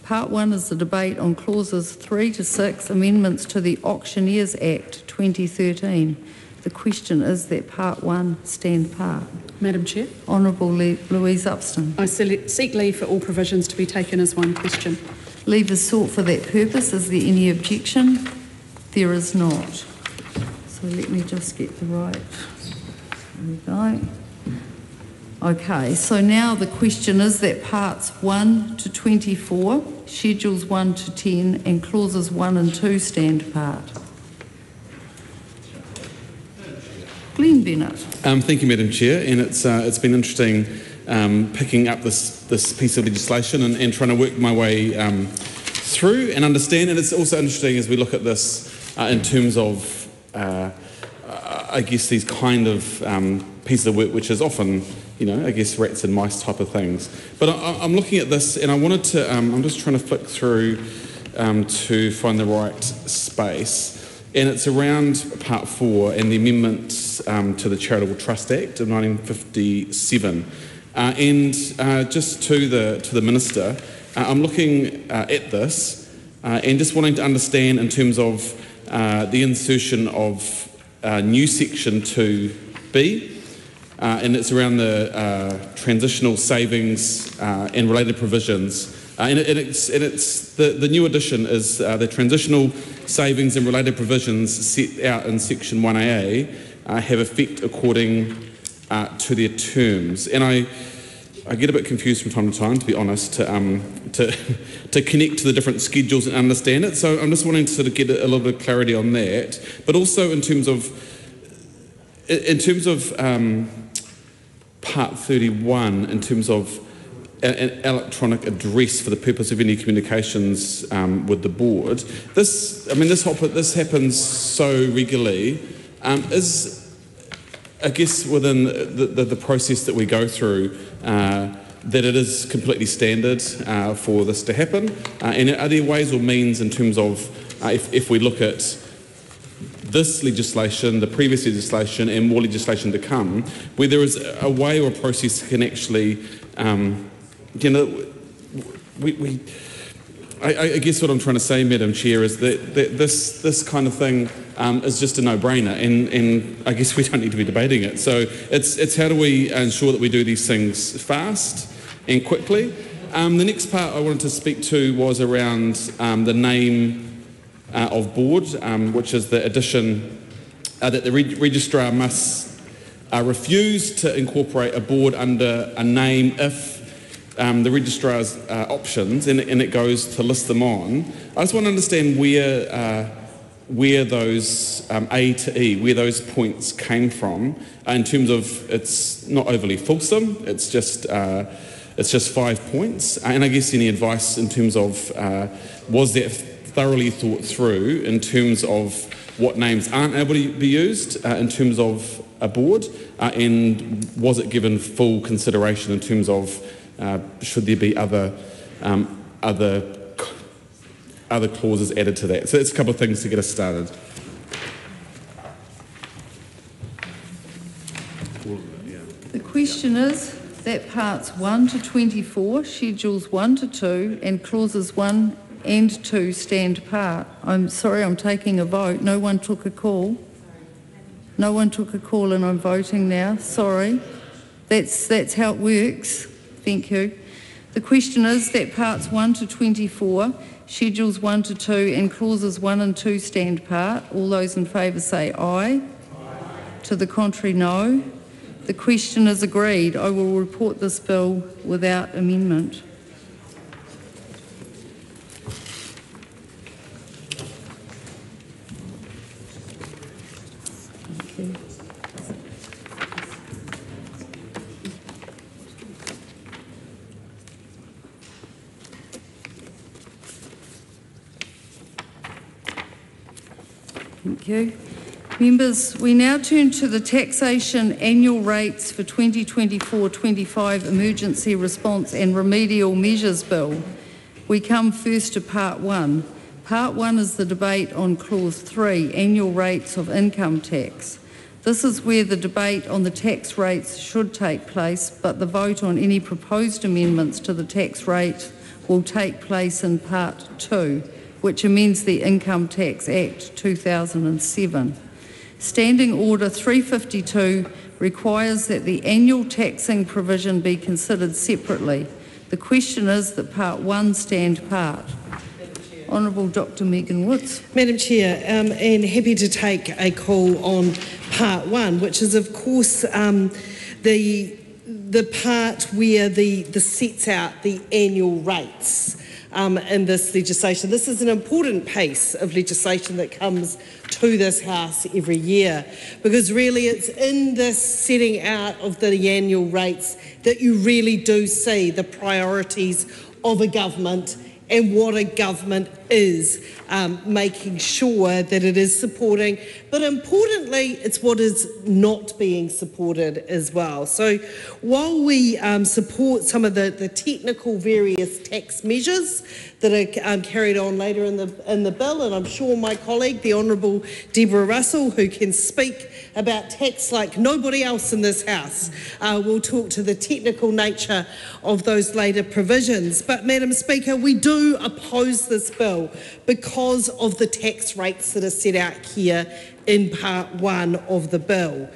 Part 1 is the debate on clauses 3 to 6, amendments to the Auctioneers Act 2013. The question is that Part 1 stand part. Madam Chair. Honourable Louise Upston. I seek leave for all provisions to be taken as one question. Leave is sought for that purpose. Is there any objection? There is not. So let me just get the right. There we go. Okay, so now the question is that parts 1 to 24, schedules 1 to 10, and clauses 1 and 2 stand part. Glenn Bennett. Thank you, Madam Chair, and it's been interesting picking up this piece of legislation and trying to work my way through and understand. And it's also interesting as we look at this in terms of I guess these kind of pieces of work, which is often, I guess rats and mice type of things. But I'm looking at this and I wanted to, I'm just trying to flick through to find the right space. And it's around Part 4 and the amendments to the Charitable Trust Act of 1957. And just to the Minister, I'm looking at this and just wanting to understand in terms of the insertion of new section 2B, and it's around the transitional savings and related provisions. And it's the new addition is the transitional savings and related provisions set out in section 1AA have effect according to their terms. And I get a bit confused from time to time, to be honest, to connect to the different schedules and understand it. So I'm just wanting to sort of get a little bit of clarity on that. But also in terms of Part 31, in terms of an electronic address for the purpose of any communications with the board. This happens so regularly. Is I guess within the process that we go through, that it is completely standard for this to happen. And are there ways or means in terms of if we look at this legislation, the previous legislation, and more legislation to come, where there is a way or a process that can actually, I guess what I'm trying to say, Madam Chair, is that this kind of thing is just a no-brainer, and I guess we don't need to be debating it. So it's how do we ensure that we do these things fast and quickly. The next part I wanted to speak to was around the name of board, which is the addition that the registrar must refuse to incorporate a board under a name if the registrar's options, and it goes to list them on. I just want to understand where those A to E, where those points came from, in terms of it's not overly fulsome. It's just 5 points, and I guess any advice in terms of was that thoroughly thought through in terms of what names aren't able to be used in terms of a board, and was it given full consideration in terms of should there be other clauses added to that? So that's a couple of things to get us started. The question is that parts 1 to 24, schedules 1 to 2, and clauses 1 and 2 stand part. I'm sorry, I'm taking a vote. No one took a call. No one took a call and I'm voting now. Sorry. That's how it works. Thank you. The question is that parts 1 to 24, schedules 1 to 2 and clauses 1 and 2 stand part. All those in favour say aye. Aye. To the contrary, no. The question is agreed. I will report this bill without amendment. Thank you. Members, we now turn to the taxation annual rates for 2024-25 Emergency Response and Remedial Measures Bill. We come first to Part 1. Part 1 is the debate on Clause 3, annual rates of income tax. This is where the debate on the tax rates should take place, but the vote on any proposed amendments to the tax rate will take place in Part 2, which amends the Income Tax Act 2007. Standing Order 352 requires that the annual taxing provision be considered separately. The question is that Part 1 stand part. Honourable Dr Megan Woods. Madam Chair, and happy to take a call on Part 1, which is of course the part where the sets out the annual rates in this legislation. This is an important piece of legislation that comes to this House every year, because really it's in this setting out of the annual rates that you really do see the priorities of a government and what a government is making sure that it is supporting, but importantly it's what is not being supported as well. So while we support some of the technical various tax measures that are carried on later in the bill, and I'm sure my colleague, the Honourable Deborah Russell, who can speak about tax like nobody else in this House, will talk to the technical nature of those later provisions. But Madam Speaker, we do oppose this bill because of the tax rates that are set out here in Part 1 of the bill.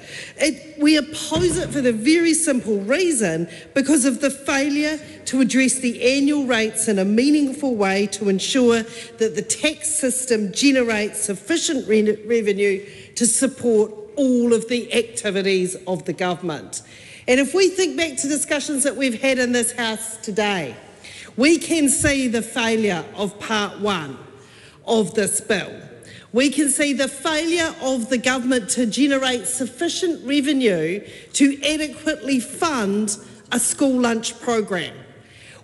We oppose it for the very simple reason because of the failure to address the annual rates in a meaningful way to ensure that the tax system generates sufficient revenue to support all of the activities of the government. And if we think back to discussions that we've had in this House today, we can see the failure of Part 1 of this bill. We can see the failure of the government to generate sufficient revenue to adequately fund a school lunch program.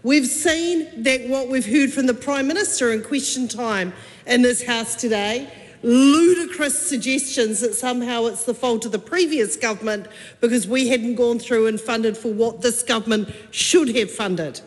We've seen that what we've heard from the Prime Minister in question time in this House today, ludicrous suggestions that somehow it's the fault of the previous government because we hadn't gone through and funded for what this government should have funded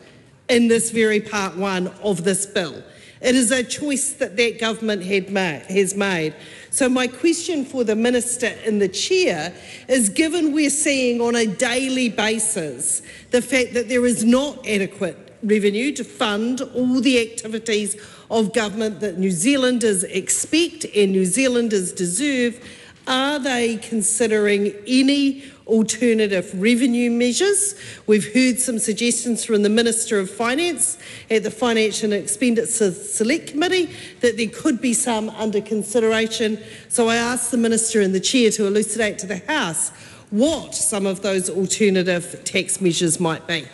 in this very Part 1 of this bill. It is a choice that that government has made. So my question for the Minister and the Chair is, given we're seeing on a daily basis the fact that there is not adequate revenue to fund all the activities of government that New Zealanders expect and New Zealanders deserve, are they considering any alternative revenue measures? We've heard some suggestions from the Minister of Finance at the Financial Expenditure Select Committee that there could be some under consideration. So I ask the Minister and the Chair to elucidate to the House what some of those alternative tax measures might be.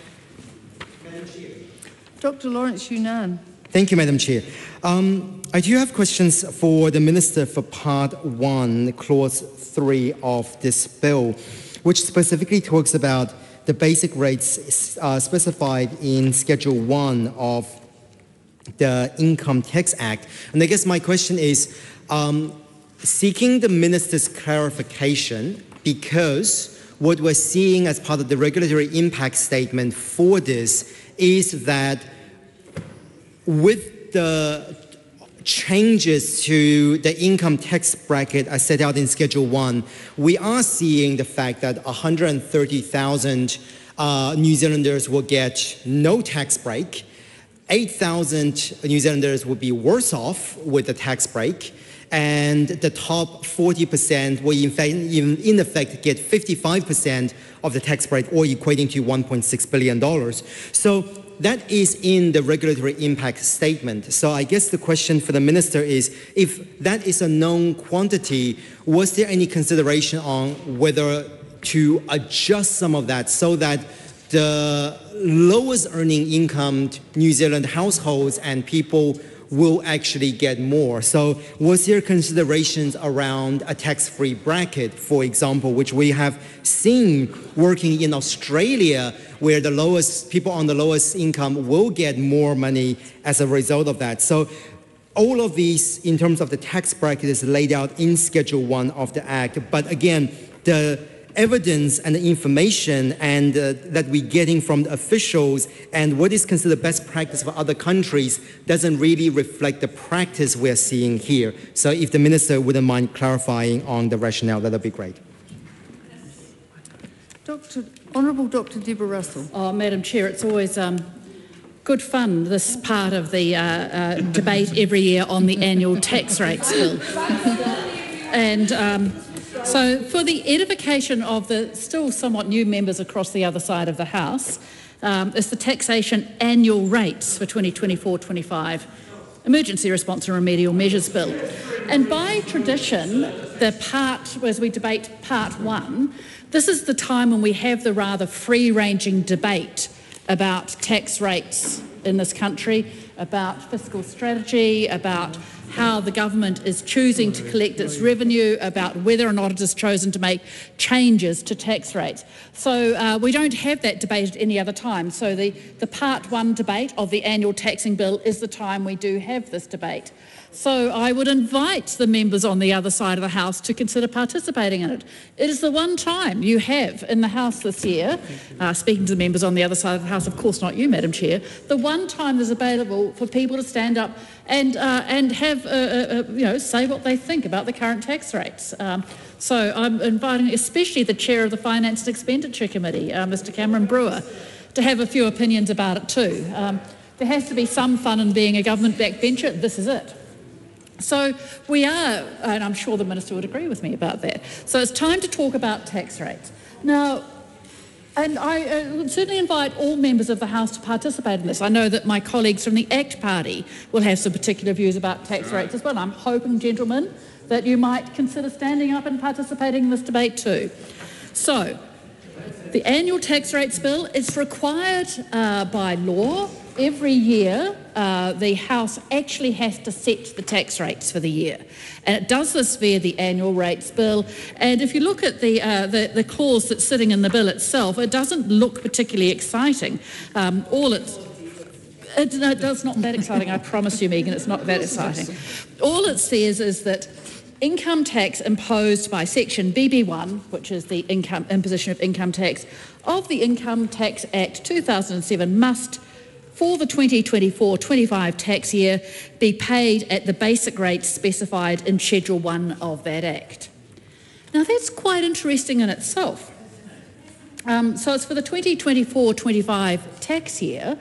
Dr Lawrence Yunnan. Thank you, Madam Chair. I do have questions for the Minister for Part 1, Clause 3 of this bill, which specifically talks about the basic rates specified in Schedule 1 of the Income Tax Act. And I guess my question is, seeking the Minister's clarification, because what we're seeing as part of the regulatory impact statement for this is that with the changes to the income tax bracket as set out in Schedule 1, we are seeing the fact that 130,000 New Zealanders will get no tax break, 8,000 New Zealanders will be worse off with the tax break, and the top 40% will in effect get 55% of the tax break, or equating to $1.6 billion. So that is in the regulatory impact statement. So I guess the question for the Minister is, if that is a known quantity, was there any consideration on whether to adjust some of that so that the lowest earning income New Zealand households and people will actually get more? So was there considerations around a tax-free bracket, for example, which we have seen working in Australia, where the lowest people on the lowest income will get more money as a result of that? So all of these, in terms of the tax bracket, is laid out in Schedule 1 of the Act. But again, the evidence and the information and that we're getting from the officials and what is considered best practice for other countries doesn't really reflect the practice we're seeing here. So if the Minister wouldn't mind clarifying on the rationale, that would be great. Honourable Dr. Deborah Russell. Oh, Madam Chair, it's always good fun, this part of the debate every year on the annual tax rates bill. And so for the edification of the still somewhat new members across the other side of the House, is the taxation annual rates for 2024-25 emergency response and remedial measures bill. And by tradition, as we debate part 1, this is the time when we have the rather free-ranging debate about tax rates in this country, about fiscal strategy, about how the government is choosing to collect its revenue, about whether or not it has chosen to make changes to tax rates. So we don't have that debate at any other time. So the part 1 debate of the annual taxing bill is the time we do have this debate. So I would invite the members on the other side of the House to consider participating in it. It is the one time you have in the House this year, speaking to the members on the other side of the House, of course not you, Madam Chair, the one time that's available for people to stand up and have, say what they think about the current tax rates. So I'm inviting especially the Chair of the Finance and Expenditure Committee, Mr Cameron Brewer, to have a few opinions about it too. There has to be some fun in being a government backbencher. This is it. So we are, and I'm sure the Minister would agree with me about that. So it's time to talk about tax rates. Now, and I would certainly invite all members of the House to participate in this. I know that my colleagues from the ACT Party will have some particular views about tax rates as well. I'm hoping, gentlemen, that you might consider standing up and participating in this debate too. So, the annual tax rates bill is required by law. Every year, the House actually has to set the tax rates for the year. And it does this via the annual rates bill. And if you look at the clause that's sitting in the bill itself, it doesn't look particularly exciting. It's not that exciting, I promise you, Megan, it's not that exciting. All it says is that income tax imposed by Section BB1, which is the imposition of income tax, of the Income Tax Act 2007 must, for the 2024-25 tax year, be paid at the basic rate specified in Schedule 1 of that Act. Now that's quite interesting in itself. So it's for the 2024-25 tax year,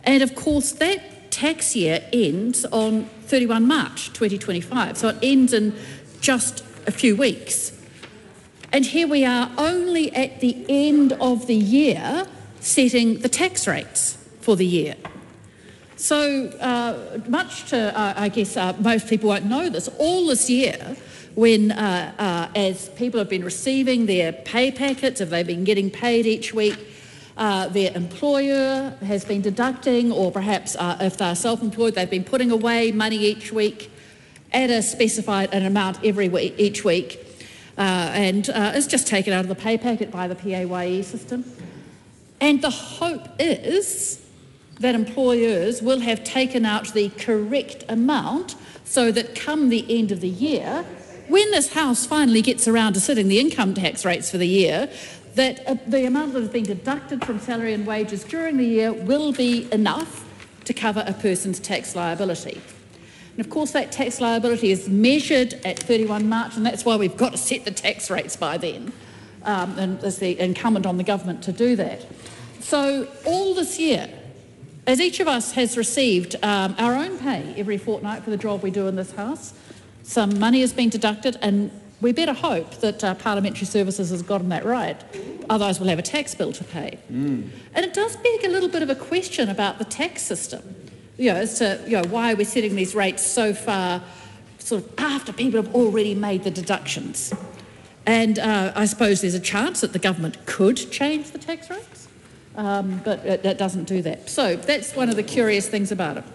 and of course that tax year ends on 31 March 2025, so it ends in just a few weeks. And here we are only at the end of the year setting the tax rates for the year. So much to, I guess most people won't know this, all this year when as people have been receiving their pay packets, if they've been getting paid each week, their employer has been deducting, or perhaps if they're self-employed, they've been putting away money each week at a specified amount each week, and it's just taken out of the pay packet by the PAYE system. And the hope is that employers will have taken out the correct amount so that come the end of the year, when this House finally gets around to setting the income tax rates for the year, that the amount that has been deducted from salary and wages during the year will be enough to cover a person's tax liability. And of course that tax liability is measured at 31 March, and that's why we've got to set the tax rates by then, and it's the incumbent on the government to do that. So all this year, as each of us has received our own pay every fortnight for the job we do in this House, some money has been deducted, and we better hope that Parliamentary Services has gotten that right, otherwise we'll have a tax bill to pay. And it does beg a little bit of a question about the tax system, as to why we're setting these rates so far sort of after people have already made the deductions. And I suppose there's a chance that the government could change the tax rates, but it doesn't do that. So that's one of the curious things about it.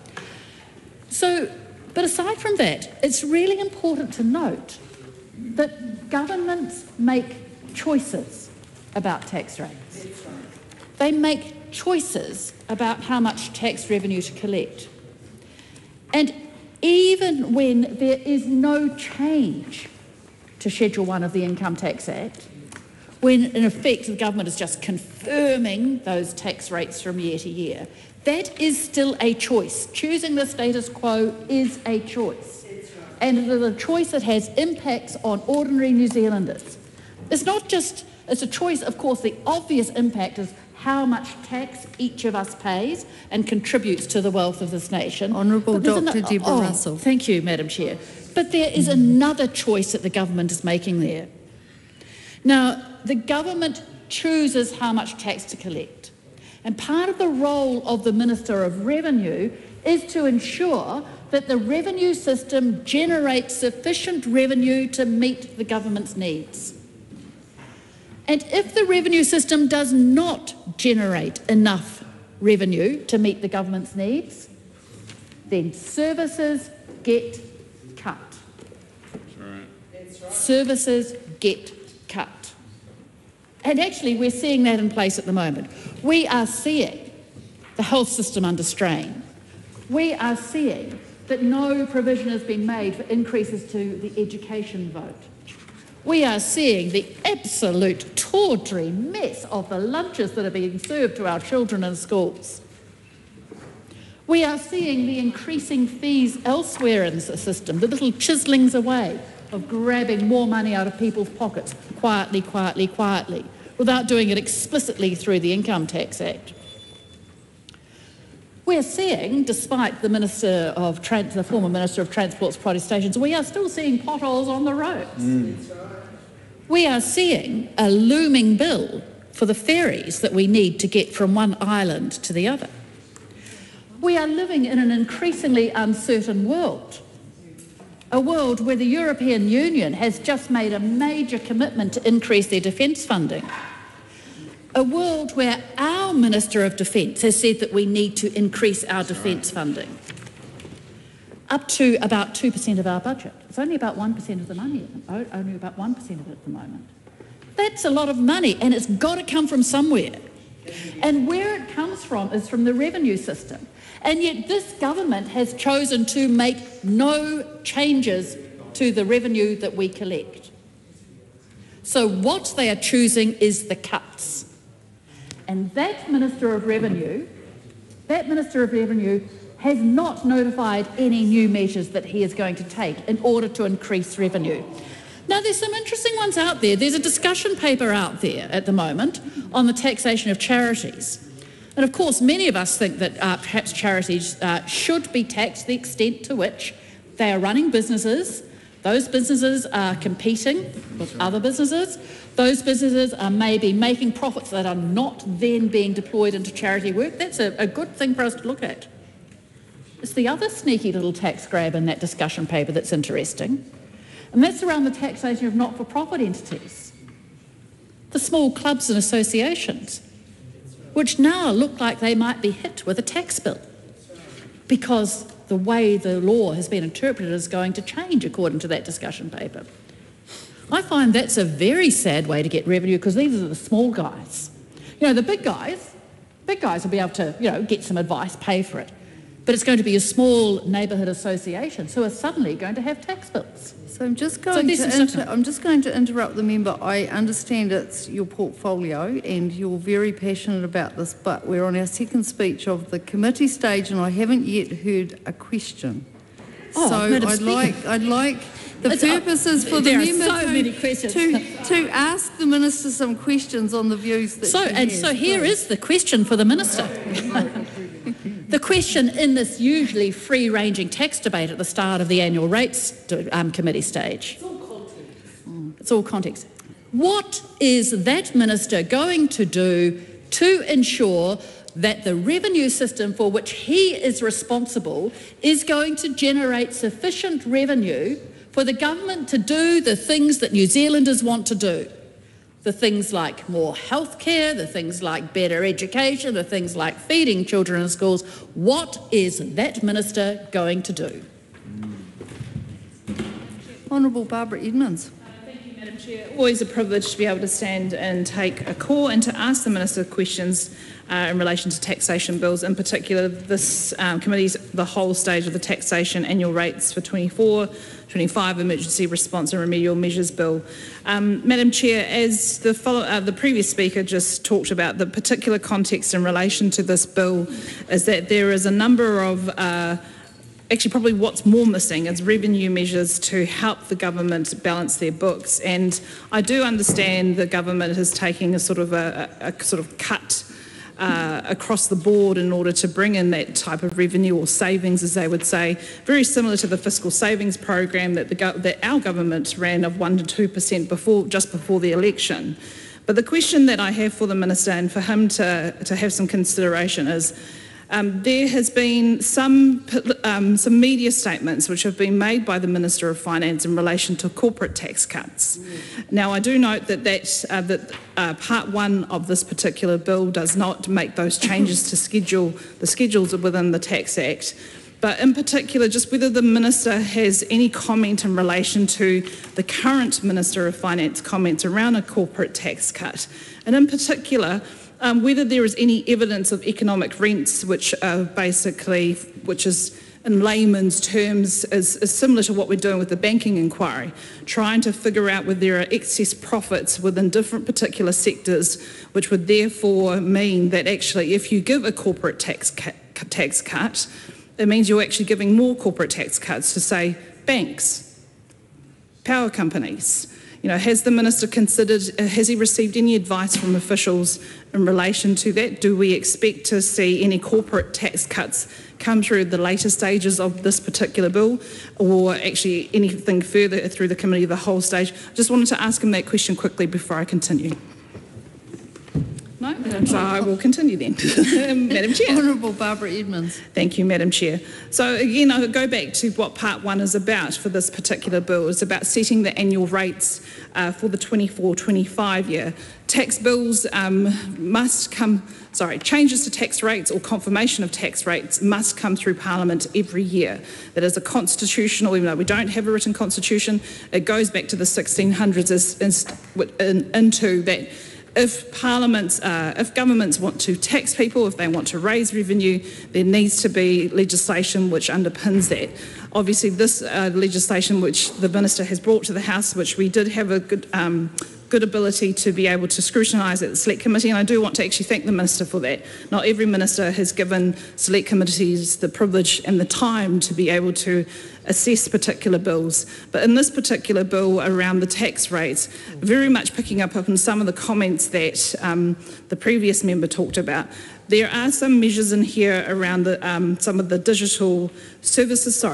But aside from that, it's really important to note that governments make choices about tax rates. They make choices about how much tax revenue to collect. And even when there is no change to Schedule 1 of the Income Tax Act, when in effect the government is just confirming those tax rates from year to year, that is still a choice. Choosing the status quo is a choice. And it is a choice that has impacts on ordinary New Zealanders. It's not just, it's a choice, of course, the obvious impact is how much tax each of us pays and contributes to the wealth of this nation. Honourable Dr. Deborah Russell. Thank you, Madam Chair. But there is another choice that the government is making there. Now, the government chooses how much tax to collect. And part of the role of the Minister of Revenue is to ensure that the revenue system generates sufficient revenue to meet the government's needs. And if the revenue system does not generate enough revenue to meet the government's needs, then services get cut. Services get cut. And actually we're seeing that in place at the moment. We are seeing the health system under strain. We are seeing that no provision has been made for increases to the education vote. We are seeing the absolute tawdry mess of the lunches that are being served to our children in schools. We are seeing the increasing fees elsewhere in the system, the little chislings away of grabbing more money out of people's pockets quietly, without doing it explicitly through the Income Tax Act. We're seeing, despite the the former Minister of Transport's protestations, we are still seeing potholes on the roads. We are seeing a looming bill for the ferries that we need to get from one island to the other. We are living in an increasingly uncertain world, a world where the European Union has just made a major commitment to increase their defence funding, a world where our Minister of Defence has said that we need to increase our defence funding up to about 2% of our budget. It's only about 1% of the money, only about 1% of it at the moment. That's a lot of money, and it's got to come from somewhere. And where it comes from is from the revenue system. And yet this government has chosen to make no changes to the revenue that we collect. So what they are choosing is the cuts. And that Minister of Revenue has not notified any new measures that he is going to take in order to increase revenue. Now, there's some interesting ones out there. There's a discussion paper out there at the moment on the taxation of charities. And of course, many of us think that perhaps charities should be taxed the extent to which they are running businesses. Those businesses are competing with other businesses. Those businesses are maybe making profits that are not then being deployed into charity work. That's a good thing for us to look at. It's the other sneaky little tax grab in that discussion paper that's interesting, and that's around the taxation of not-for-profit entities, the small clubs and associations, which now look like they might be hit with a tax bill because the way the law has been interpreted is going to change according to that discussion paper. I find that's a very sad way to get revenue because these are the small guys. You know, the big guys will be able to, get some advice, pay for it. But it's going to be a small neighbourhood associations who are suddenly going to have tax bills. So I'm just going to interrupt the member. I understand it's your portfolio and you're very passionate about this, but we're on our second speech of the committee stage and I haven't yet heard a question. So I'd like the purposes for the member to ask the minister some questions on the views that she has. So here is the question for the minister. The question in this usually free-ranging tax debate at the start of the annual rates committee stage. It's all context. What is that minister going to do to ensure that the revenue system for which he is responsible is going to generate sufficient revenue for the government to do the things that New Zealanders want to do? The things like more healthcare, the things like better education, the things like feeding children in schools. What is that minister going to do? Honourable Barbara Edmonds. Thank you, Madam Chair. Always a privilege to be able to stand and take a call and to ask the Minister questions in relation to taxation bills. In particular, this committee's the whole stage of the taxation annual rates for 24-25 emergency response and remedial measures bill. Madam Chair, as the previous speaker just talked about, the particular context in relation to this bill is that there is a number of actually, probably what's more missing is revenue measures to help the government balance their books. And I do understand the government is taking a sort of cut across the board in order to bring in that type of revenue or savings, as they would say, very similar to the fiscal savings program that our government ran of 1% to 2% just before the election. But the question that I have for the Minister and for him to have some consideration is, there has been some media statements which have been made by the Minister of Finance in relation to corporate tax cuts. Now, I do note that Part 1 of this particular bill does not make those changes to the schedules within the Tax Act. But in particular, just whether the Minister has any comment in relation to the current Minister of Finance comments around a corporate tax cut. And in particular, whether there is any evidence of economic rents, which is in layman's terms is similar to what we're doing with the banking inquiry, trying to figure out whether there are excess profits within different particular sectors, which would therefore mean that actually if you give a corporate tax cut, it means you're actually giving more corporate tax cuts to, say, banks, power companies. You know, has the Minister considered, has he received any advice from officials in relation to that? Do we expect to see any corporate tax cuts come through the later stages of this particular bill, or actually anything further through the committee of the whole stage? Just wanted to ask him that question quickly before I continue. No? So I will continue then. Madam Chair. Honourable Barbara Edmonds. Thank you, Madam Chair. So again, I'll go back to what Part 1 is about for this particular bill. It's about setting the annual rates for the 24-25 year. Tax bills changes to tax rates or confirmation of tax rates must come through Parliament every year. That is a constitutional, even though we don't have a written constitution, it goes back to the 1600s into that. If governments want to tax people, if they want to raise revenue, there needs to be legislation which underpins that. Obviously, this legislation which the Minister has brought to the House, which we did have a good ability to be able to scrutinise at the Select Committee, and I do want to actually thank the Minister for that. Not every Minister has given Select Committees the privilege and the time to be able to assess particular bills. But in this particular bill around the tax rates, very much picking up on some of the comments that the previous member talked about, there are some measures in here around some of the digital services,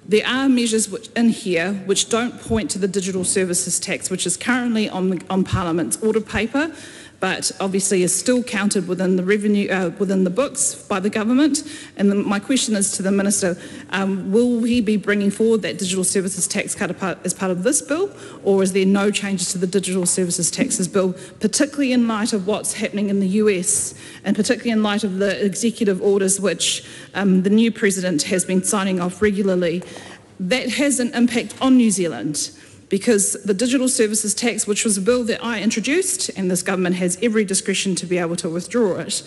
There are measures in here which don't point to the digital services tax, which is currently on Parliament's order paper, but obviously is still counted within the revenue, within the books by the government. And my question is to the Minister, will he be bringing forward that digital services tax cut as part of this bill, or is there no changes to the digital services taxes bill, particularly in light of what's happening in the US, and particularly in light of the executive orders which the new President has been signing off regularly? That has an impact on New Zealand, because the digital services tax, which was a bill that I introduced, and this government has every discretion to be able to withdraw it,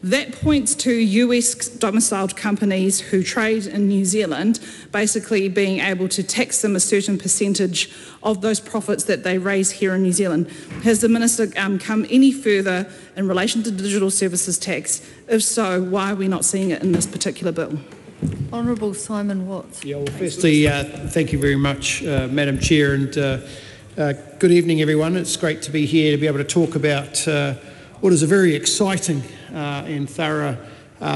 that points to US domiciled companies who trade in New Zealand basically being able to tax them a certain percentage of those profits that they raise here in New Zealand. Has the Minister come any further in relation to digital services tax? If so, why are we not seeing it in this particular bill? Honourable Simon Watts. Yeah, well, firstly, thank you very much, Madam Chair, and good evening, everyone. It's great to be here to be able to talk about what is a very exciting and thorough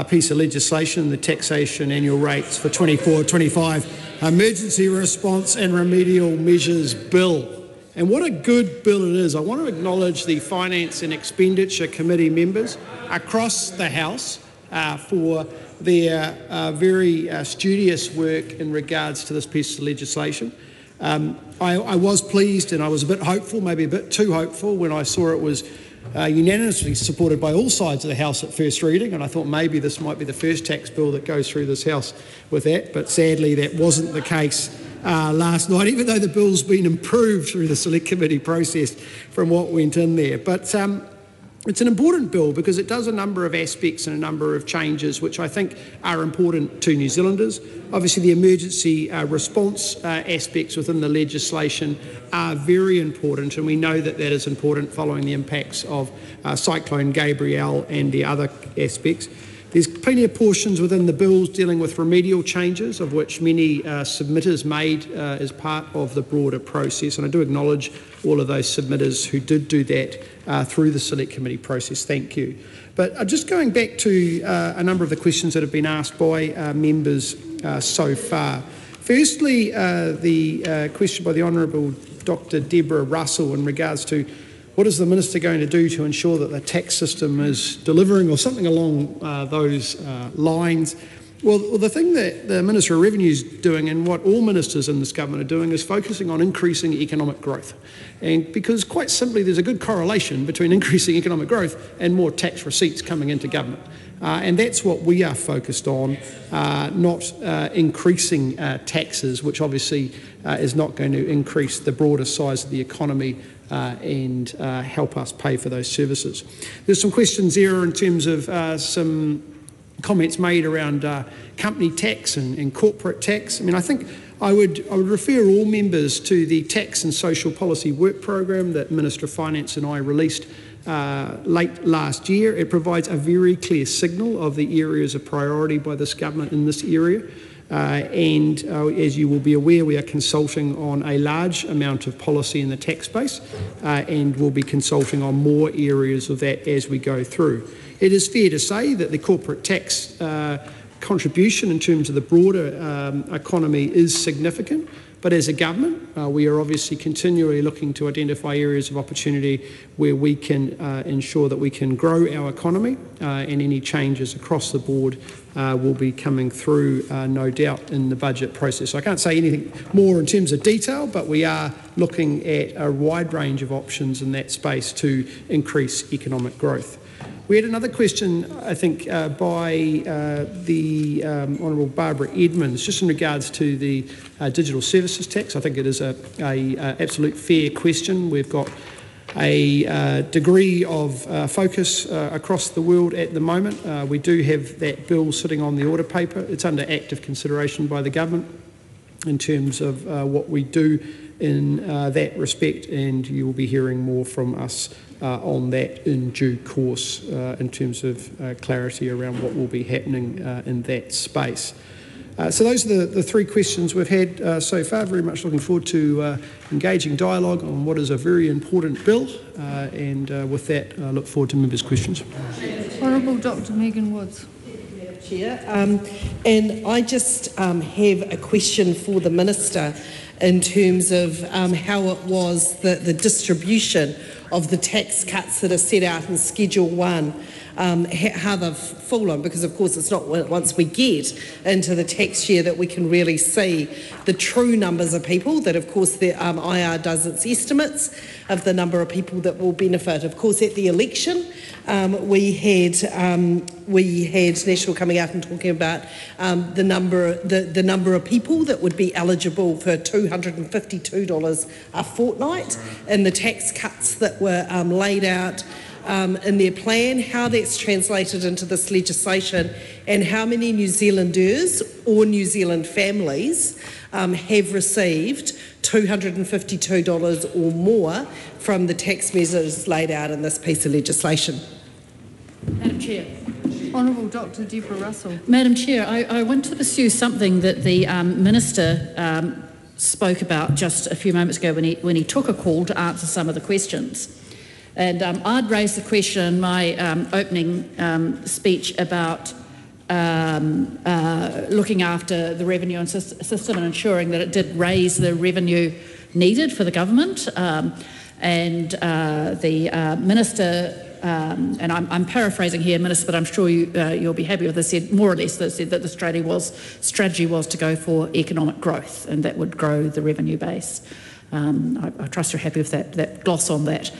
piece of legislation, the Taxation Annual Rates for 24-25 Emergency Response and Remedial Measures Bill. And what a good bill it is. I want to acknowledge the Finance and Expenditure Committee members across the House for their very studious work in regards to this piece of legislation. I was pleased, and I was a bit hopeful, maybe a bit too hopeful, when I saw it was unanimously supported by all sides of the House at first reading, and I thought maybe this might be the first tax bill that goes through this House with that, but sadly that wasn't the case last night, even though the bill's been improved through the Select Committee process from what went in there. But It's an important bill because it does a number of aspects and a number of changes which I think are important to New Zealanders. Obviously, the emergency response aspects within the legislation are very important, and we know that that is important following the impacts of Cyclone Gabrielle and the other aspects. There's plenty of portions within the bills dealing with remedial changes, of which many submitters made as part of the broader process, and I do acknowledge all of those submitters who did do that through the Select Committee process. Thank you. But just going back to a number of the questions that have been asked by members so far. Firstly, the question by the Honourable Dr Deborah Russell in regards to what is the Minister going to do to ensure that the tax system is delivering, or something along those lines? Well, the thing that the Minister of Revenue is doing, and what all ministers in this government are doing, is focusing on increasing economic growth. And because quite simply there's a good correlation between increasing economic growth and more tax receipts coming into government. And that's what we are focused on, not increasing taxes, which obviously is not going to increase the broader size of the economy and help us pay for those services. There's some questions there in terms of some comments made around company tax and corporate tax. I mean, I think I would refer all members to the Tax and Social Policy Work Programme that Minister of Finance and I released late last year. It provides a very clear signal of the areas of priority by this government in this area. And as you will be aware, we are consulting on a large amount of policy in the tax space, and we'll be consulting on more areas of that as we go through. It is fair to say that the corporate tax contribution in terms of the broader economy is significant, but as a government, we are obviously continually looking to identify areas of opportunity where we can ensure that we can grow our economy, and any changes across the board will be coming through, no doubt, in the budget process. I can't say anything more in terms of detail, but we are looking at a wide range of options in that space to increase economic growth. We had another question, I think, by the Honourable Barbara Edmonds, just in regards to the digital services tax. I think it is a absolute fair question. We've got a degree of focus across the world at the moment. We do have that bill sitting on the order paper. It's under active consideration by the government in terms of what we do in that respect, and you will be hearing more from us on that in due course in terms of clarity around what will be happening in that space. So those are the three questions we've had so far. Very much looking forward to engaging dialogue on what is a very important bill, and with that, I look forward to members' questions. Honourable Dr Megan Woods. Chair, and I just have a question for the Minister in terms of how it was that the distribution of the tax cuts that are set out in Schedule 1, how they've fallen, because of course it's not once we get into the tax year that we can really see the true numbers of people, that of course the IR does its estimates of the number of people that will benefit. Of course at the election we had National coming out and talking about the number of people that would be eligible for $252 a fortnight, and the tax cuts that were laid out in their plan, how that's translated into this legislation, and how many New Zealanders or New Zealand families have received $252 or more from the tax measures laid out in this piece of legislation. Madam Chair. Honourable Dr Deborah Russell. Madam Chair, I want to pursue something that the Minister spoke about just a few moments ago when he took a call to answer some of the questions. And I'd raised the question in my opening speech about looking after the revenue system and ensuring that it did raise the revenue needed for the government. And the Minister, and I'm paraphrasing here, Minister, but I'm sure you'll be happy with this, said more or less that said that the strategy was to go for economic growth, and that would grow the revenue base. I trust you're happy with that gloss on that.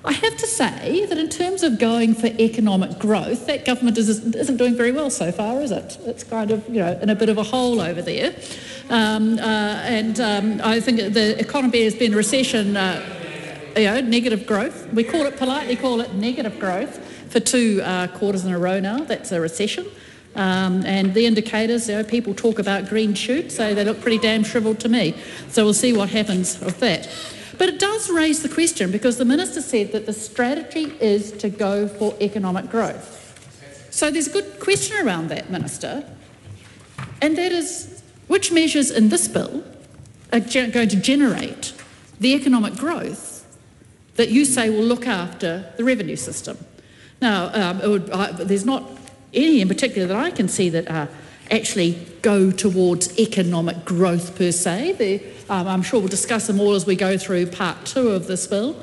I have to say that in terms of going for economic growth, that government isn't doing very well so far, is it? It's kind of, in a bit of a hole over there. And I think the economy has been in recession. negative growth. We politely call it negative growth for 2 quarters in a row now. That's a recession. And the indicators, people talk about green shoots, so they look pretty damn shrivelled to me. So we'll see what happens with that. But it does raise the question, because the Minister said that the strategy is to go for economic growth. So there's a good question around that, Minister, and that is, which measures in this bill are going to generate the economic growth that you say will look after the revenue system? Now, there's not any in particular that I can see that actually go towards economic growth per se. I'm sure we'll discuss them all as we go through part 2 of this bill.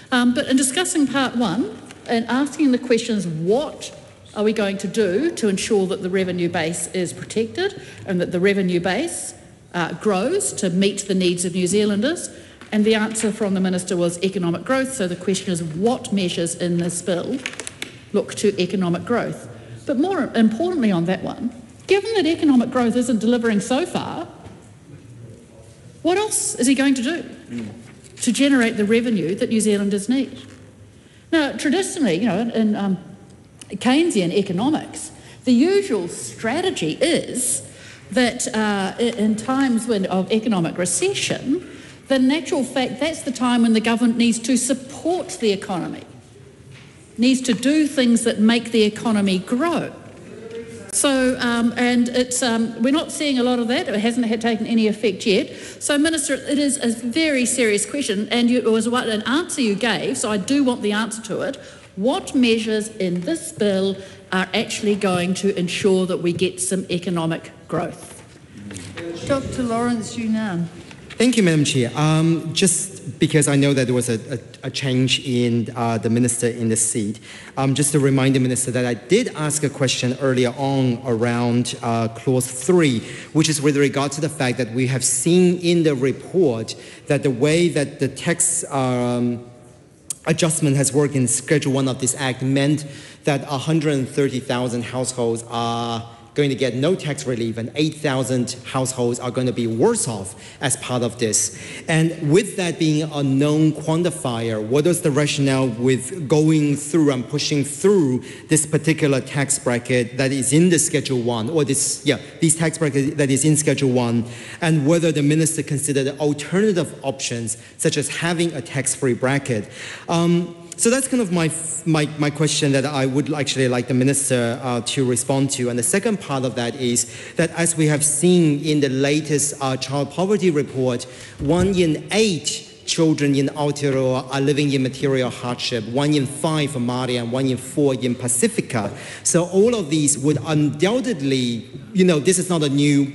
But in discussing part 1 and asking the questions, what are we going to do to ensure that the revenue base is protected and that the revenue base grows to meet the needs of New Zealanders? And the answer from the Minister was economic growth. So the question is, what measures in this bill look to economic growth? But more importantly on that one, given that economic growth isn't delivering so far, what else is he going to do to generate the revenue that New Zealanders need? Now, traditionally, in Keynesian economics, the usual strategy is that in times of economic recession, that in actual fact, that's the time when the government needs to support the economy, needs to do things that make the economy grow. So, and it's, we're not seeing a lot of that. It hasn't taken any effect yet. So, Minister, it is a very serious question, and it was an answer you gave, so I do want the answer to it. What measures in this bill are actually going to ensure that we get some economic growth? Dr. Lawrence Yunnan. Thank you, Madam Chair. Just because I know that there was a change in the Minister in the seat, just to remind the Minister that I did ask a question earlier on around Clause 3, which is with regard to the fact that we have seen in the report that the way that the tax adjustment has worked in Schedule 1 of this Act meant that 130,000 households are going to get no tax relief, and 8,000 households are going to be worse off as part of this. And with that being a known quantifier, what is the rationale with going through and pushing through this particular tax bracket that is in the Schedule 1, or these tax brackets that is in Schedule 1, and whether the Minister considered alternative options, such as having a tax-free bracket? So that's kind of my question that I would actually like the Minister to respond to. And the second part of that is that, as we have seen in the latest child poverty report, 1 in 8 children in Aotearoa are living in material hardship, 1 in 5 for Māori and 1 in 4 in Pacifica. So all of these would undoubtedly, this is not a new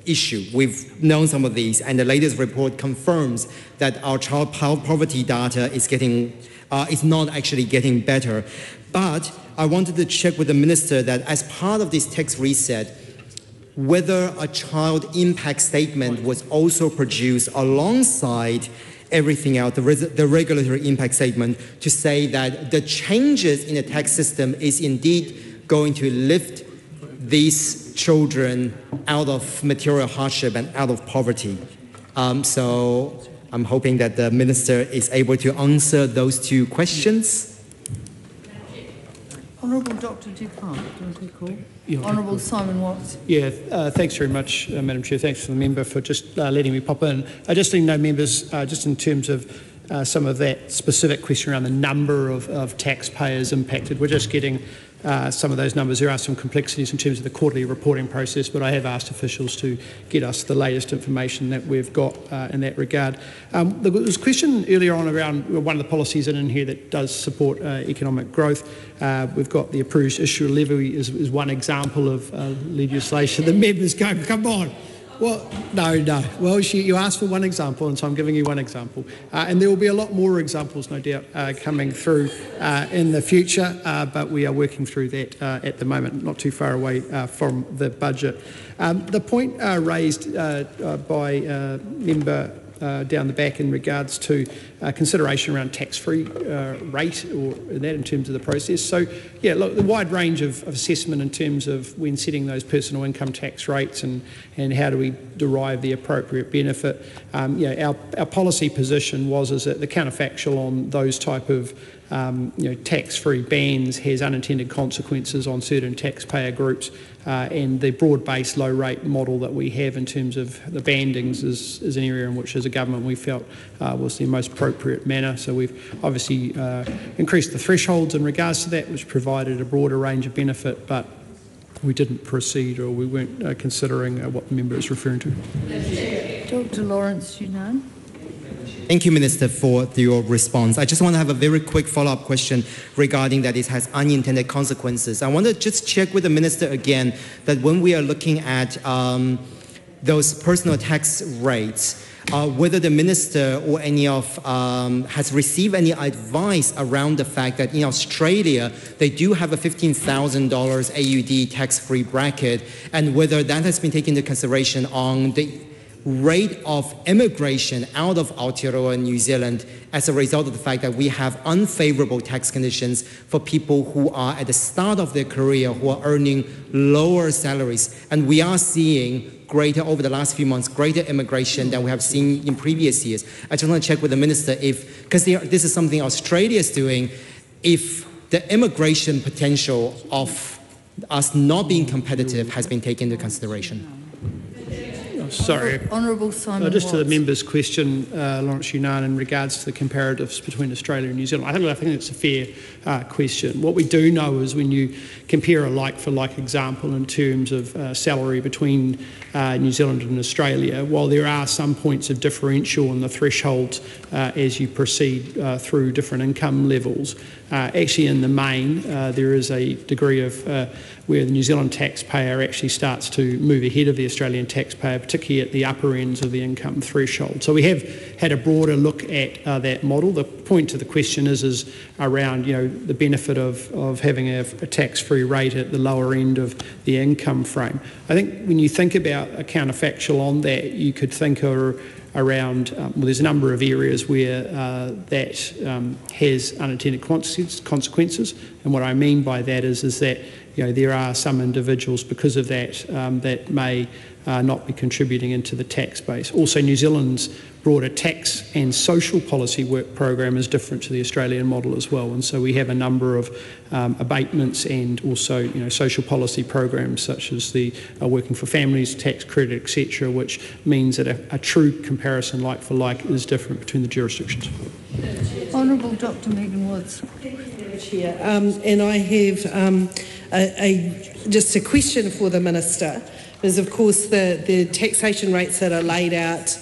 issue. We've known some of these, and the latest report confirms that our child poverty data is not actually getting better. But I wanted to check with the Minister that as part of this tax reset, whether a child impact statement was also produced alongside everything else, the regulatory impact statement, to say that the changes in the tax system is indeed going to lift these children out of material hardship and out of poverty. So I'm hoping that the Minister is able to answer those 2 questions. Honourable Dr. Dupont, do you want to call? Honourable Simon Watts. Yeah, thanks very much, Madam Chair. Thanks to the member for just letting me pop in. Just letting know members, just in terms of some of that specific question around the number of taxpayers impacted, we're just getting some of those numbers. There are some complexities in terms of the quarterly reporting process, but I have asked officials to get us the latest information that we've got in that regard. There was a question earlier on around one of the policies in here that does support economic growth. We've got the approved issue levy is one example of legislation. The members go, come on. Well, no. Well, you asked for one example, and so I'm giving you one example. And there will be a lot more examples, no doubt, coming through in the future, but we are working through that at the moment, not too far away from the budget. The point raised by Member down the back in regards to consideration around tax-free rate or that in terms of the process. So, yeah, look, the wide range of assessment in terms of when setting those personal income tax rates and how do we derive the appropriate benefit. Our policy position is that the counterfactual on those type of tax-free bans has unintended consequences on certain taxpayer groups, and the broad-based low-rate model that we have in terms of the bandings is an area in which, as a government, we felt was the most appropriate manner. So we've obviously increased the thresholds in regards to that, which provided a broader range of benefit, but we didn't proceed, or we weren't considering what the member is referring to. Dr. Lawrence Yunnan. Thank you, Minister, for your response. I just want to have a very quick follow-up question regarding that it has unintended consequences. I want to just check with the Minister again that when we are looking at those personal tax rates, whether the Minister or any of has received any advice around the fact that in Australia they do have a $15,000 AUD tax-free bracket, and whether that has been taken into consideration on the rate of immigration out of Aotearoa, New Zealand, as a result of the fact that we have unfavorable tax conditions for people who are at the start of their career, who are earning lower salaries. And we are seeing over the last few months, greater immigration than we have seen in previous years. I just want to check with the Minister if, because this is something Australia is doing, if the immigration potential of us not being competitive has been taken into consideration. Sorry. Honourable Simon just Watts. to the member's question, Lawrence Yunnan, in regards to the comparatives between Australia and New Zealand, I think it's a fair question. What we do know is when you compare a like-for-like example in terms of salary between New Zealand and Australia, while there are some points of differential in the thresholds as you proceed through different income levels, actually in the main there is a degree of where the New Zealand taxpayer actually starts to move ahead of the Australian taxpayer, particularly at the upper ends of the income threshold. So we have had a broader look at that model. The point to the question is around the benefit of having a tax-free rate at the lower end of the income frame. I think when you think about a counterfactual on that, you could think around, there's a number of areas where that has unintended consequences, and what I mean by that is that there are some individuals because of that that may not be contributing into the tax base. Also, New Zealand's broader tax and social policy work program is different to the Australian model as well, and so we have a number of abatements and also social policy programs such as the Working for Families tax credit, etc., which means that a true comparison like for like is different between the jurisdictions. Honourable Dr. Megan Woods. Chair, and I have just a question for the Minister, because of course the taxation rates that are laid out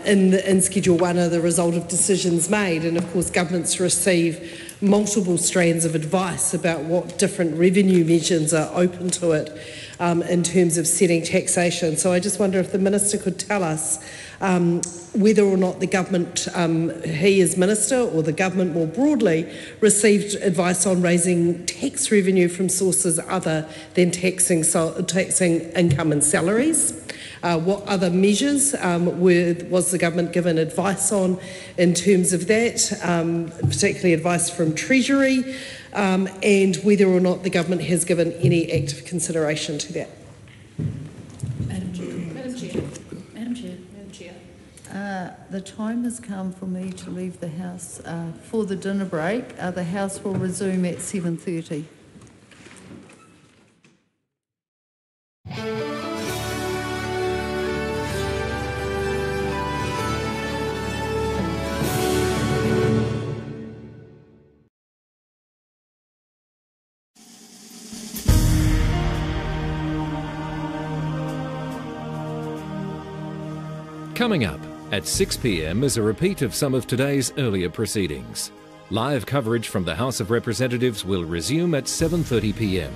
in Schedule 1 are the result of decisions made, and of course governments receive multiple strands of advice about what different revenue measures are open to it in terms of setting taxation. So I just wonder if the Minister could tell us whether or not the government, he as Minister or the government more broadly, received advice on raising tax revenue from sources other than taxing income and salaries. What other measures was the government given advice on in terms of that, particularly advice from Treasury, and whether or not the government has given any active consideration to that? Madam Chair. The time has come for me to leave the House for the dinner break. The House will resume at 7:30. Coming up at 6 p.m. is a repeat of some of today's earlier proceedings. Live coverage from the House of Representatives will resume at 7:30 p.m.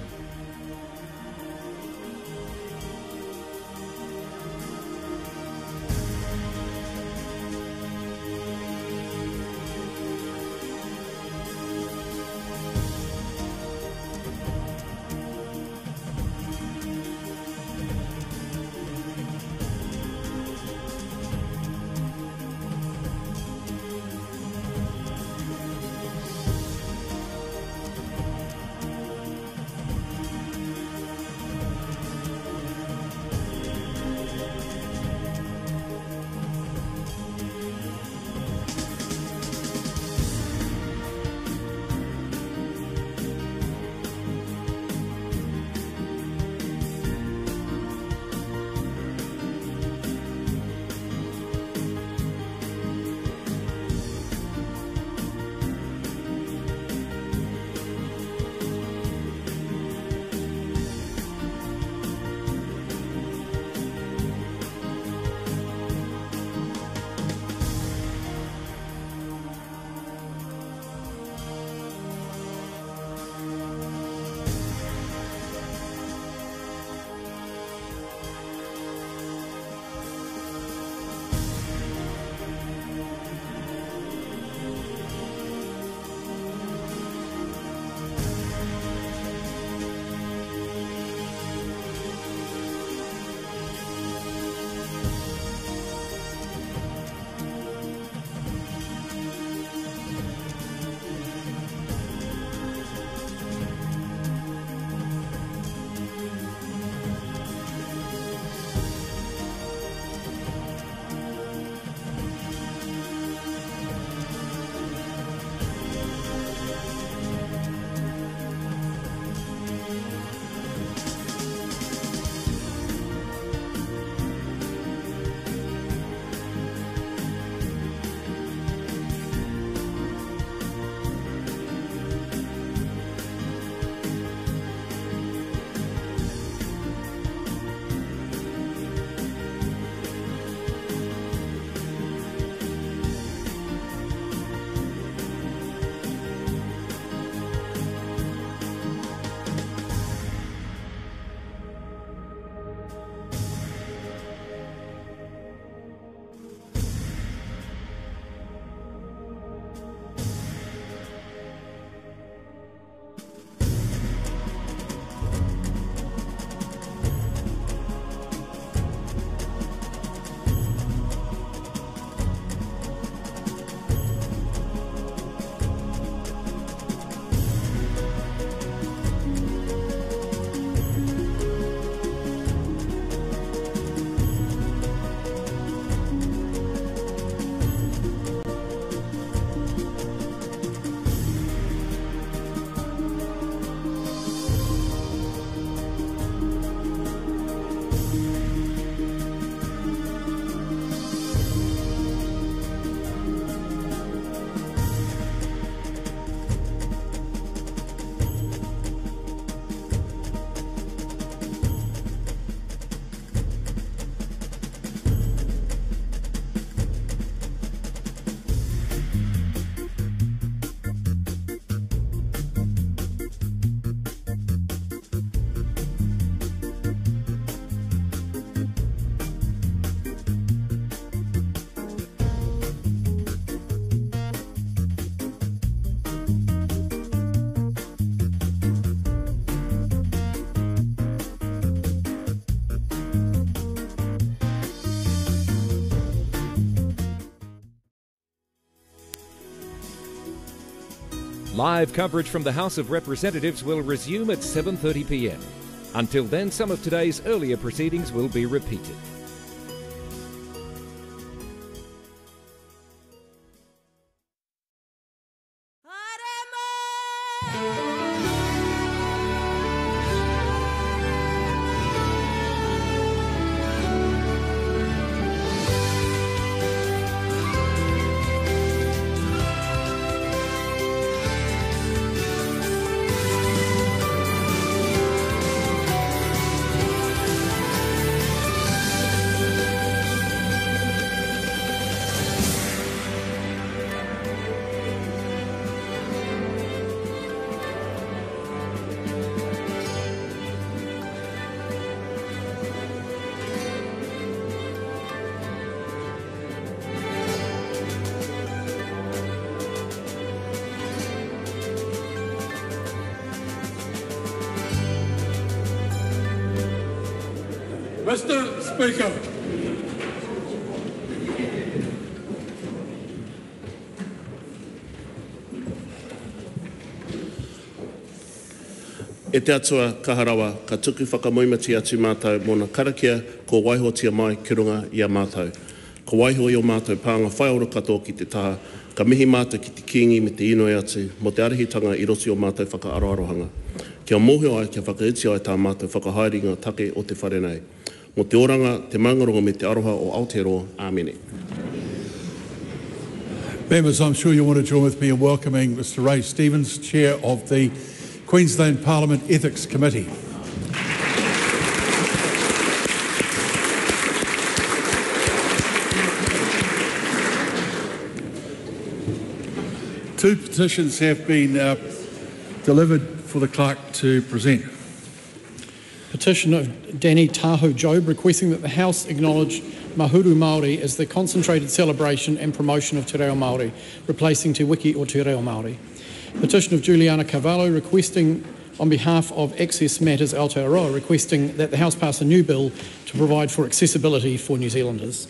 Live coverage from the House of Representatives will resume at 7:30 p.m. Until then, some of today's earlier proceedings will be repeated. Mr. Speaker. E te atua kaharawa, ka tuku whakamoimati atu mātou mōna karakia ko waihotia mai ki runga i a mātou. Ko waiho i o mātou pānga whaiora katoa ki te taha, ka mihi mātou ki te kingi me te inoi atu, mo te arihitanga i rosi o mātou whakaaroarohanga. Kia mōhio ai, kia whakaiti ai tā mātou whakahaeringa take o te wharenei. Mo te oranga, te mangaronga me te aroha o Aotearoa. Āmene. Members, I'm sure you want to join with me in welcoming Mr. Ray Stevens, Chair of the Queensland Parliament Ethics Committee. Two petitions have been delivered for the clerk to present. Petition of Danny Tahu Job requesting that the House acknowledge Mahuru Māori as the concentrated celebration and promotion of Te Reo Māori, replacing Te Wiki or Te Reo Māori. Petition of Juliana Carvalho requesting on behalf of Access Matters Aotearoa requesting that the House pass a new bill to provide for accessibility for New Zealanders.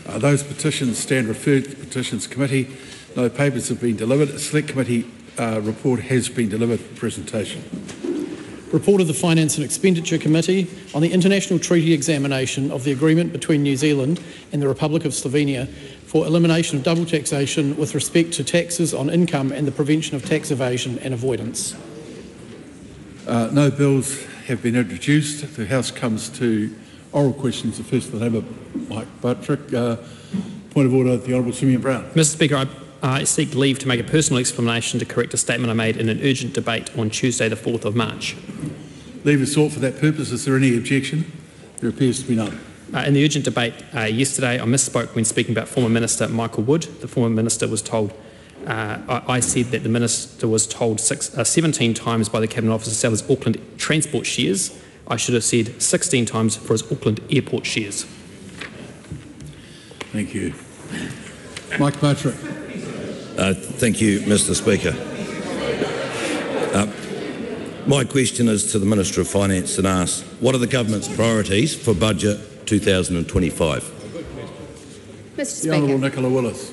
Those petitions stand referred to the Petitions Committee. No papers have been delivered. A Select Committee report has been delivered for presentation. Report of the Finance and Expenditure Committee on the international treaty examination of the agreement between New Zealand and the Republic of Slovenia for elimination of double taxation with respect to taxes on income and the prevention of tax evasion and avoidance. No bills have been introduced. The House comes to oral questions. The first in the name of Mike Butterick. Point of order, the Honourable Simeon Brown. Mr Speaker, I seek leave to make a personal explanation to correct a statement I made in an urgent debate on Tuesday the 4th of March. Leave is sought for that purpose. Is there any objection? There appears to be none. In the urgent debate yesterday, I misspoke when speaking about former Minister Michael Wood. The former Minister was told, I said that the Minister was told 17 times by the Cabinet Office to sell his Auckland transport shares. I should have said 16 times for his Auckland airport shares. Thank you. Mike Butterick. Thank you, Mr Speaker. My question is to the Minister of Finance and asks, what are the Government's priorities for Budget 2025? Mr Speaker. The Honourable Nicola Willis.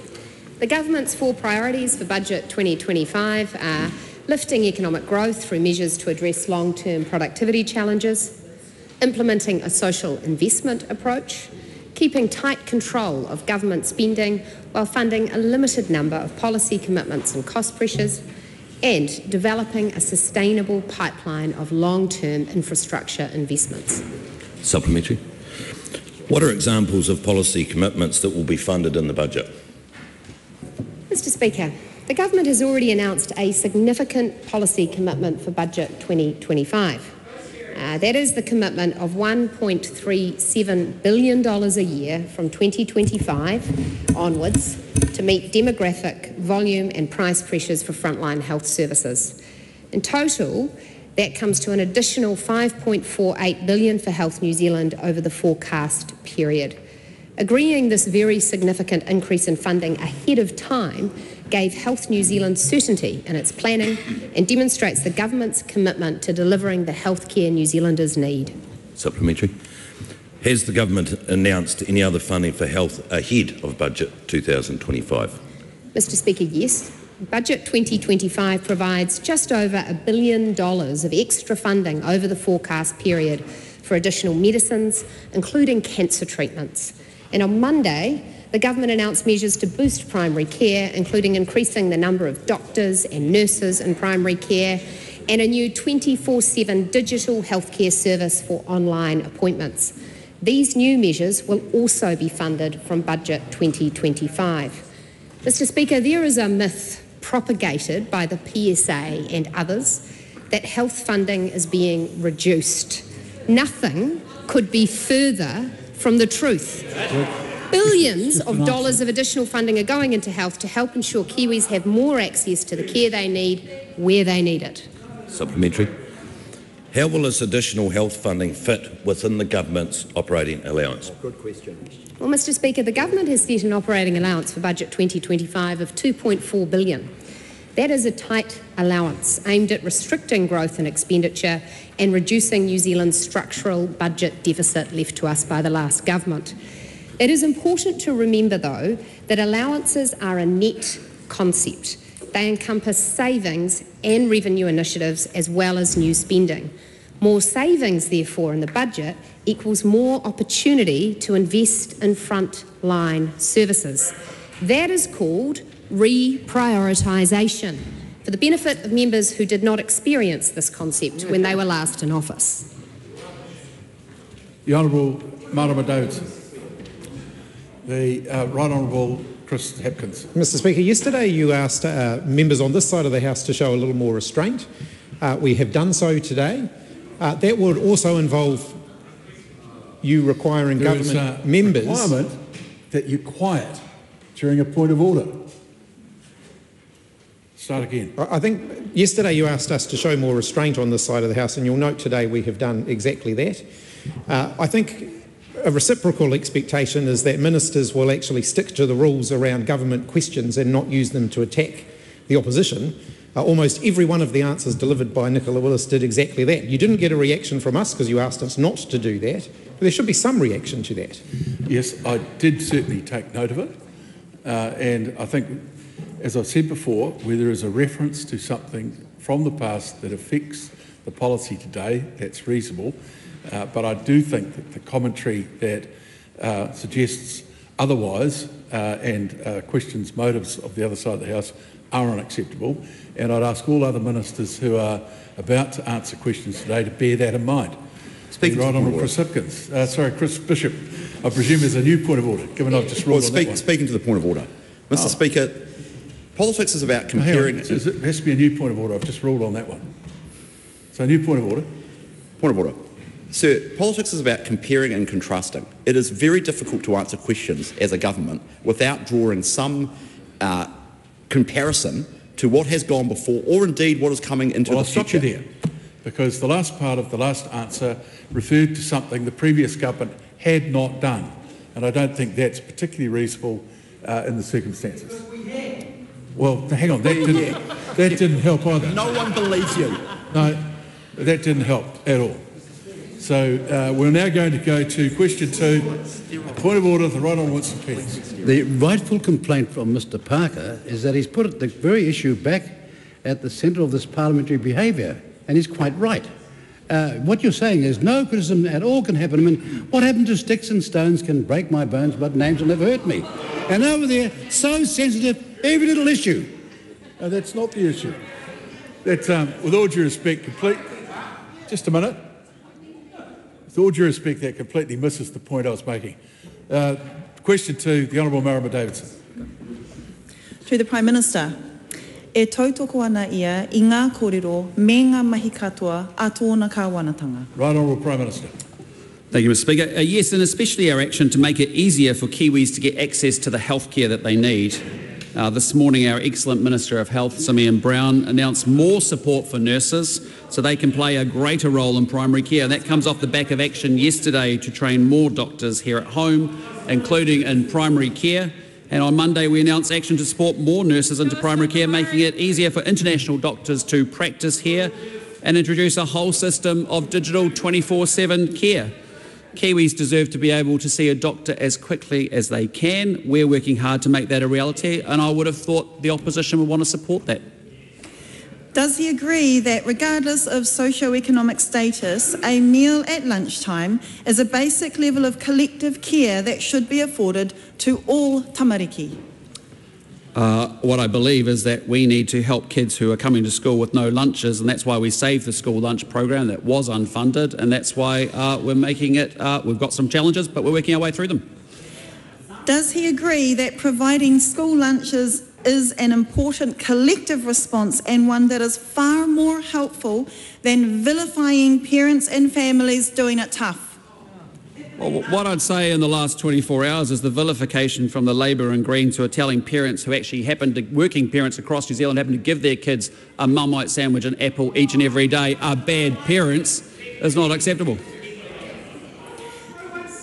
The Government's 4 priorities for Budget 2025 are lifting economic growth through measures to address long-term productivity challenges, implementing a social investment approach, keeping tight control of government spending while funding a limited number of policy commitments and cost pressures, and developing a sustainable pipeline of long-term infrastructure investments. Supplementary. What are examples of policy commitments that will be funded in the budget? Mr Speaker, the Government has already announced a significant policy commitment for Budget 2025. That is the commitment of $1.37 billion a year from 2025 onwards to meet demographic, volume and price pressures for frontline health services. In total, that comes to an additional $5.48 billion for Health New Zealand over the forecast period. Agreeing this very significant increase in funding ahead of time gave Health New Zealand certainty in its planning and demonstrates the Government's commitment to delivering the healthcare New Zealanders need. Supplementary. Has the Government announced any other funding for health ahead of Budget 2025? Mr Speaker, yes. Budget 2025 provides just over $1 billion of extra funding over the forecast period for additional medicines, including cancer treatments. And on Monday, the government announced measures to boost primary care, including increasing the number of doctors and nurses in primary care and a new 24/7 digital healthcare service for online appointments. These new measures will also be funded from Budget 2025. Mr. Speaker, there is a myth propagated by the PSA and others that health funding is being reduced. Nothing could be further from the truth. Billions of dollars of additional funding are going into health to help ensure Kiwis have more access to the care they need where they need it. Supplementary. How will this additional health funding fit within the government's operating allowance? Good question. Well, Mr. Speaker, the government has set an operating allowance for Budget 2025 of $2.4 billion. That is a tight allowance aimed at restricting growth and expenditure and reducing New Zealand's structural budget deficit left to us by the last government. It is important to remember, though, that allowances are a net concept. They encompass savings and revenue initiatives as well as new spending. More savings, therefore, in the budget equals more opportunity to invest in frontline services. That is called reprioritisation, for the benefit of members who did not experience this concept when they were last in office. The Honourable Marama Davidson. The Right Honourable Chris Hapkins. Mr. Speaker, yesterday you asked members on this side of the House to show a little more restraint. We have done so today. That would also involve you requiring government members... There is a requirement that you're quiet during a point of order. Start again. I think yesterday you asked us to show more restraint on this side of the House, and you'll note today we have done exactly that. I think a reciprocal expectation is that ministers will actually stick to the rules around government questions and not use them to attack the opposition. Almost every one of the answers delivered by Nicola Willis did exactly that. You didn't get a reaction from us because you asked us not to do that, but there should be some reaction to that. Yes, I did certainly take note of it, and I think, as I've said before, where there is a reference to something from the past that affects the policy today, that's reasonable. But I do think that the commentary that suggests otherwise and questions motives of the other side of the House are unacceptable. And I'd ask all other ministers who are about to answer questions today to bear that in mind. Speaking Right Honourable Chris Hipkins. Chris Bishop. I presume there's a new point of order, given I've just ruled on that one. Speaking to the point of order. Mr. Speaker, politics is about comparing... It has to be a new point of order. I've just ruled on that one. So, new point of order. Point of order. Sir, politics is about comparing and contrasting. It is very difficult to answer questions as a government without drawing some comparison to what has gone before or indeed what is coming into the future. I'll stop you there, because the last part of the last answer referred to something the previous government had not done, and I don't think that's particularly reasonable in the circumstances. Well, hang on, that didn't help either. No one believes you. No, that didn't help at all. So we're now going to go to question 2. Point of order, the Right Honourable Winston Peters. The rightful complaint from Mr Parker is that he's put the very issue back at the centre of this parliamentary behaviour, and he's quite right. What you're saying is no criticism at all can happen. I mean, what happened to sticks and stones can break my bones, but names will never hurt me. And over there, so sensitive, every little issue. No, that's not the issue. That's, with all due respect, Just a minute. With all due respect, that completely misses the point I was making. Question 2, the Honourable Marama Davidson. To the Prime Minister. E tautoko ana ia I ngā kōrero me ngā mahi katoa a tōna kāwanatanga. Right Honourable Prime Minister. Thank you, Mr Speaker. Yes, and especially our action to make it easier for Kiwis to get access to the healthcare that they need. This morning, our excellent Minister of Health, Simeon Brown, announced more support for nurses so they can play a greater role in primary care. That comes off the back of action yesterday to train more doctors here at home, including in primary care. And on Monday, we announced action to support more nurses into primary care, making it easier for international doctors to practice here and introduce a whole system of digital 24/7 care. Kiwis deserve to be able to see a doctor as quickly as they can. We're working hard to make that a reality, and I would have thought the opposition would want to support that. Does he agree that regardless of socio-economic status, a meal at lunchtime is a basic level of collective care that should be afforded to all tamariki? What I believe is that we need to help kids who are coming to school with no lunches, and that's why we saved the school lunch program that was unfunded, and that's why we're making it, we've got some challenges, but we're working our way through them. Does he agree that providing school lunches is an important collective response and one that is far more helpful than vilifying parents and families doing it tough? Well, what I'd say in the last 24 hours is the vilification from the Labour and Greens who are telling parents who actually happen to, working parents across New Zealand, happen to give their kids a Marmite sandwich and apple each and every day are bad parents is not acceptable.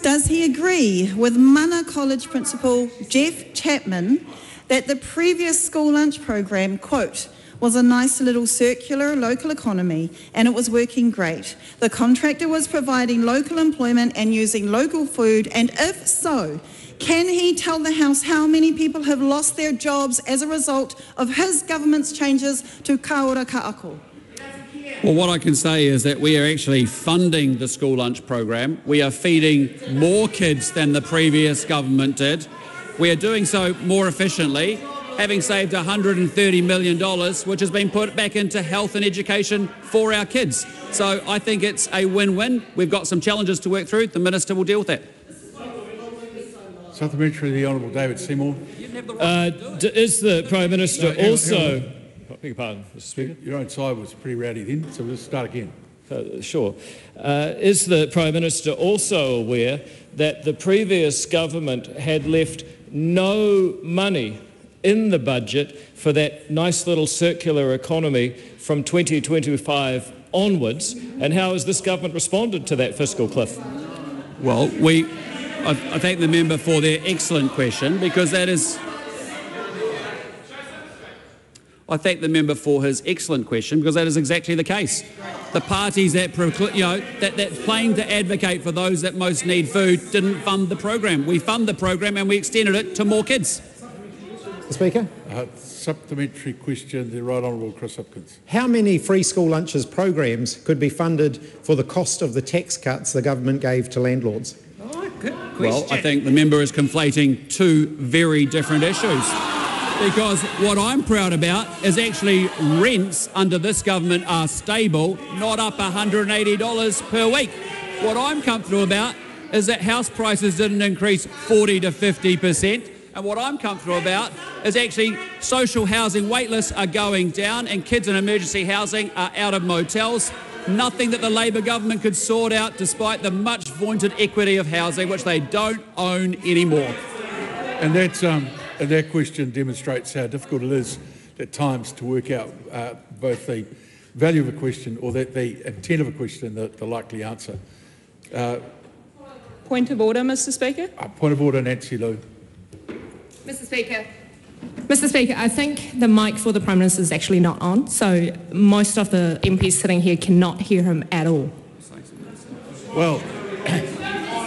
Does he agree with Mana College Principal Jeff Chapman that the previous school lunch program, quote, was a nice little circular local economy and it was working great. The contractor was providing local employment and using local food, and if so, can he tell the House how many people have lost their jobs as a result of his government's changes to kaora ka'ako? Well, what I can say is that we are actually funding the school lunch program. We are feeding more kids than the previous government did. We are doing so more efficiently, having saved $130 million, which has been put back into health and education for our kids. So I think it's a win-win. We've got some challenges to work through. The Minister will deal with that. Supplementary, the Honourable David Seymour. Is the Prime Minister also... I beg your pardon, Mr Speaker. Your own side was pretty rowdy then, so we'll just start again. Sure. Is the Prime Minister also aware that the previous government had left no money in the budget for that nice little circular economy from 2025 onwards, and how has this government responded to that fiscal cliff? Well, I thank the member for their excellent question, because that is... I thank the member for his excellent question, because that is exactly the case. The parties that claim to advocate for those that most need food didn't fund the program. We fund the program and we extended it to more kids. Mr Speaker. Supplementary question, the Right Honourable Chris Hipkins. How many free school lunches programs could be funded for the cost of the tax cuts the government gave to landlords? Well, I think the member is conflating two very different issues. Because what I'm proud about is actually rents under this government are stable, not up $180 per week. What I'm comfortable about is that house prices didn't increase 40 to 50%. And what I'm comfortable about is actually social housing waitlists are going down and kids in emergency housing are out of motels. Nothing that the Labour government could sort out despite the much vaunted equity of housing, which they don't own anymore. And that question demonstrates how difficult it is at times to work out both the value of a question or the intent of a question and the likely answer. Point of order, Mr Speaker. Point of order, Nancy Liu. Mr Speaker, I think the mic for the Prime Minister is actually not on, so most of the MPs sitting here cannot hear him at all. Well,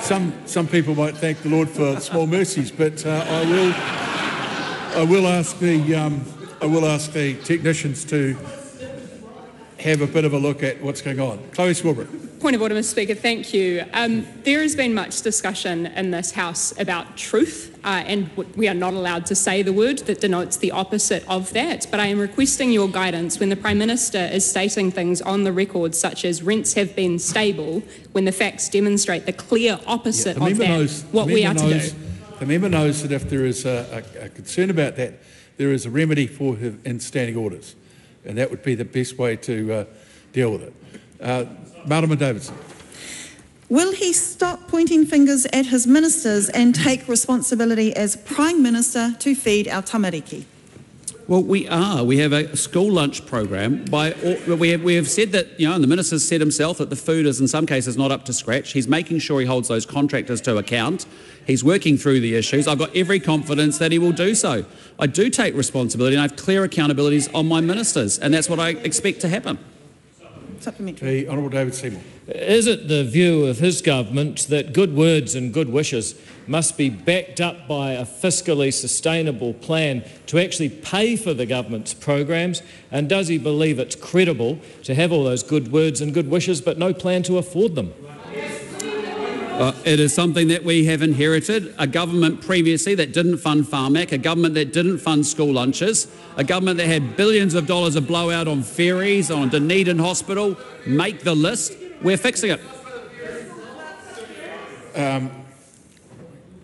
some people might thank the Lord for small mercies, but I will ask the technicians to have a bit of a look at what's going on. Chloe Swarbrick. Point of order, Mr Speaker. Thank you. There has been much discussion in this House about truth, and we are not allowed to say the word that denotes the opposite of that. But I am requesting your guidance when the Prime Minister is stating things on the record such as rents have been stable, when the facts demonstrate the clear opposite of that, what we are to do. The member knows that if there is a concern about that, there is a remedy for her in standing orders, and that would be the best way to deal with it. Marama Davidson. Will he stop pointing fingers at his ministers and take responsibility as Prime Minister to feed our tamariki? Well, we are. We have a school lunch program. We have said that, and the Minister said himself that the food is in some cases not up to scratch. He's making sure he holds those contractors to account. He's working through the issues. I've got every confidence that he will do so. I do take responsibility and I have clear accountabilities on my ministers, and that's what I expect to happen. Supplementary. The Honourable David Seymour. Is it the view of his government that good words and good wishes must be backed up by a fiscally sustainable plan to actually pay for the government's programs? And does he believe it's credible to have all those good words and good wishes but no plan to afford them? It is something that we have inherited, a government previously that didn't fund Farmac, a government that didn't fund school lunches, a government that had billions of dollars of blowout on ferries, on Dunedin Hospital. Make the list. We're fixing it.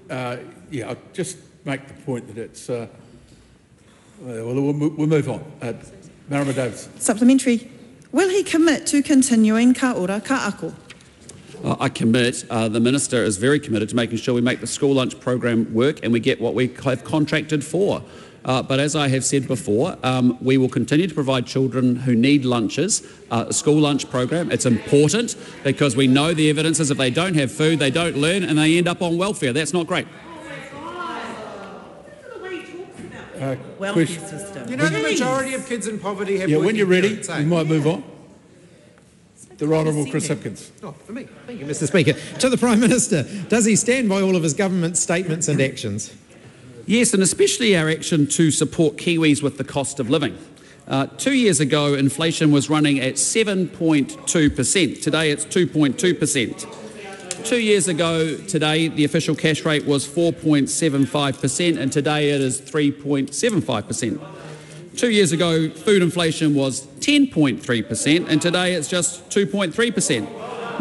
I'll just make the point that it's... we'll move on. Marama Davis. Supplementary. Will he commit to continuing ka ora ka ako? I commit. The Minister is very committed to making sure we make the school lunch program work and we get what we have contracted for. But as I have said before, we will continue to provide children who need lunches a school lunch program. It's important because we know the evidence is if they don't have food, they don't learn and they end up on welfare. That's not great. Welfare system. You know, the majority of kids in poverty have... When you're ready, parents, we might move on. The Right Honourable Chris Hipkins. Oh, for me. Thank you, Mr. Speaker. To the Prime Minister, does he stand by all of his government statements and actions? Yes, and especially our action to support Kiwis with the cost of living. 2 years ago, inflation was running at 7.2%. Today, it's 2.2%. 2 years ago today, the official cash rate was 4.75%, and today it is 3.75%. 2 years ago, food inflation was 10.3%, and today it's just 2.3%.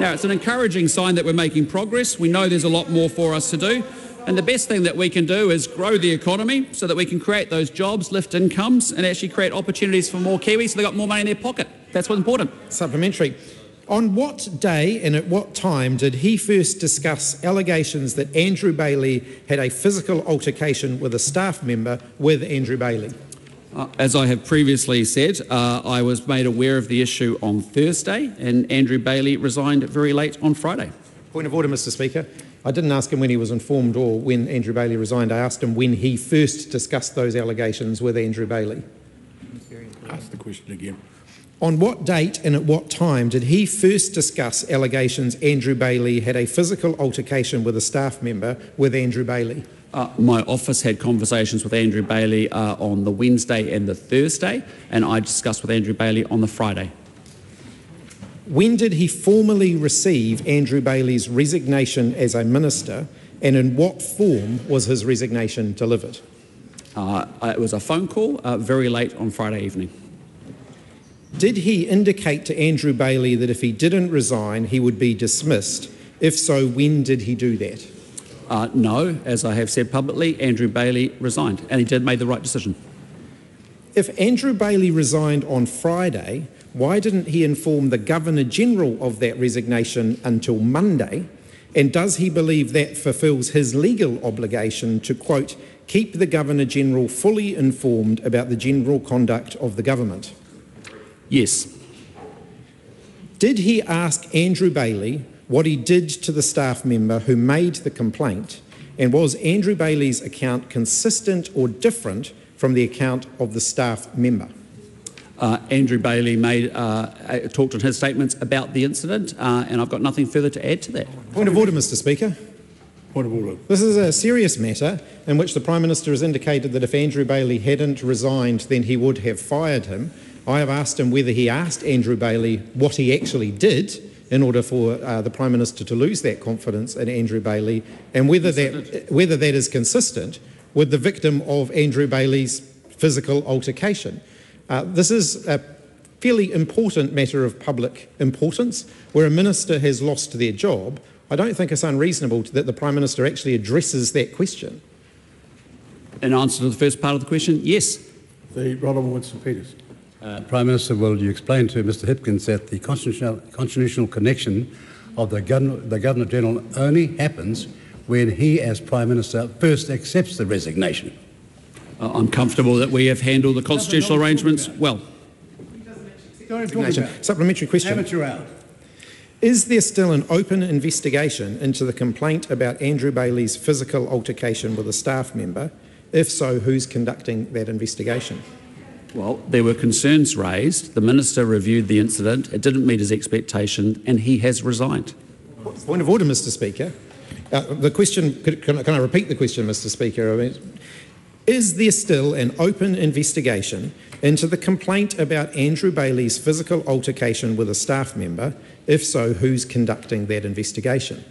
Now, it's an encouraging sign that we're making progress. We know there's a lot more for us to do, and the best thing that we can do is grow the economy so that we can create those jobs, lift incomes, and actually create opportunities for more Kiwis so they've got more money in their pocket. That's what's important. Supplementary. On what day and at what time did he first discuss allegations that Andrew Bailey had a physical altercation with a staff member with Andrew Bailey? As I have previously said, I was made aware of the issue on Thursday, and Andrew Bailey resigned very late on Friday. Point of order, Mr. Speaker. I didn't ask him when he was informed or when Andrew Bailey resigned. I asked him when he first discussed those allegations with Andrew Bailey. Ask the question again. On what date and at what time did he first discuss allegations Andrew Bailey had a physical altercation with a staff member with Andrew Bailey? My office had conversations with Andrew Bailey on the Wednesday and the Thursday, and I discussed with Andrew Bailey on the Friday. When did he formally receive Andrew Bailey's resignation as a minister, and in what form was his resignation delivered? It was a phone call very late on Friday evening. Did he indicate to Andrew Bailey that if he didn't resign, he would be dismissed? If so, when did he do that? No, as I have said publicly, Andrew Bailey resigned, and he did make the right decision. If Andrew Bailey resigned on Friday, why didn't he inform the Governor-General of that resignation until Monday? And does he believe that fulfills his legal obligation to, quote, keep the Governor-General fully informed about the general conduct of the government? Yes. Did he ask Andrew Bailey what he did to the staff member who made the complaint, and was Andrew Bailey's account consistent or different from the account of the staff member? Andrew Bailey talked in his statements about the incident, and I've got nothing further to add to that. Point of order, Mr. Speaker. Point of order. This is a serious matter in which the Prime Minister has indicated that if Andrew Bailey hadn't resigned, then he would have fired him. I have asked him whether he asked Andrew Bailey what he actually did in order for the Prime Minister to lose that confidence in Andrew Bailey, and whether that is consistent with the victim of Andrew Bailey's physical altercation. This is a fairly important matter of public importance. Where a minister has lost their job, I don't think it's unreasonable that the Prime Minister actually addresses that question. In answer to the first part of the question, yes. The Right Honourable Winston Peters. Prime Minister, will you explain to Mr Hipkins that the constitutional connection of the Governor-General only happens when he, as Prime Minister, first accepts the resignation? I'm comfortable that we have handled the constitutional arrangements well. Supplementary question. Amateur hour. Is there still an open investigation into the complaint about Andrew Bailey's physical altercation with a staff member? If so, who's conducting that investigation? Well, there were concerns raised. The Minister reviewed the incident. It didn't meet his expectation and he has resigned. Point of order, Mr Speaker. The question, can I repeat the question, Mr Speaker? I mean, is there still an open investigation into the complaint about Andrew Bailey's physical altercation with a staff member? If so, who's conducting that investigation?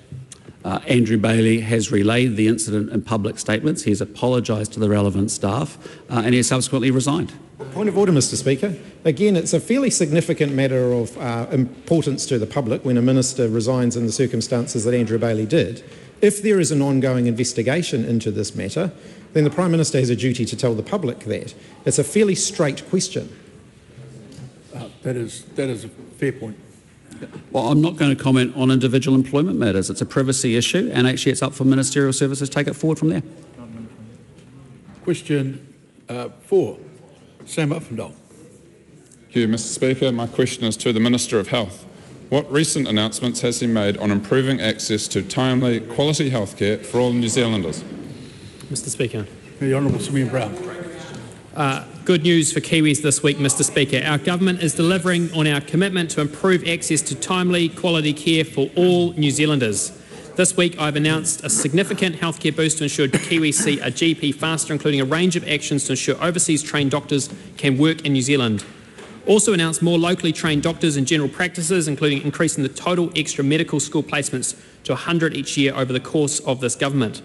Andrew Bailey has relayed the incident in public statements. He has apologised to the relevant staff and he has subsequently resigned. Point of order, Mr Speaker. Again, it's a fairly significant matter of importance to the public when a minister resigns in the circumstances that Andrew Bailey did. If there is an ongoing investigation into this matter, then the Prime Minister has a duty to tell the public that. It's a fairly straight question. That is a fair point. Well, I'm not going to comment on individual employment matters. It's a privacy issue and actually it's up for Ministerial Services to take it forward from there. Question 4. Sam Uffendale. Thank you, Mr Speaker. My question is to the Minister of Health. What recent announcements has he made on improving access to timely, quality healthcare for all New Zealanders? Mr Speaker. The Honourable Simeon Brown. Good news for Kiwis this week, Mr Speaker. Our government is delivering on our commitment to improve access to timely, quality care for all New Zealanders. This week I've announced a significant healthcare boost to ensure Kiwis see a GP faster, including a range of actions to ensure overseas trained doctors can work in New Zealand. Also announced more locally trained doctors in general practices, including increasing the total extra medical school placements to 100 each year over the course of this government.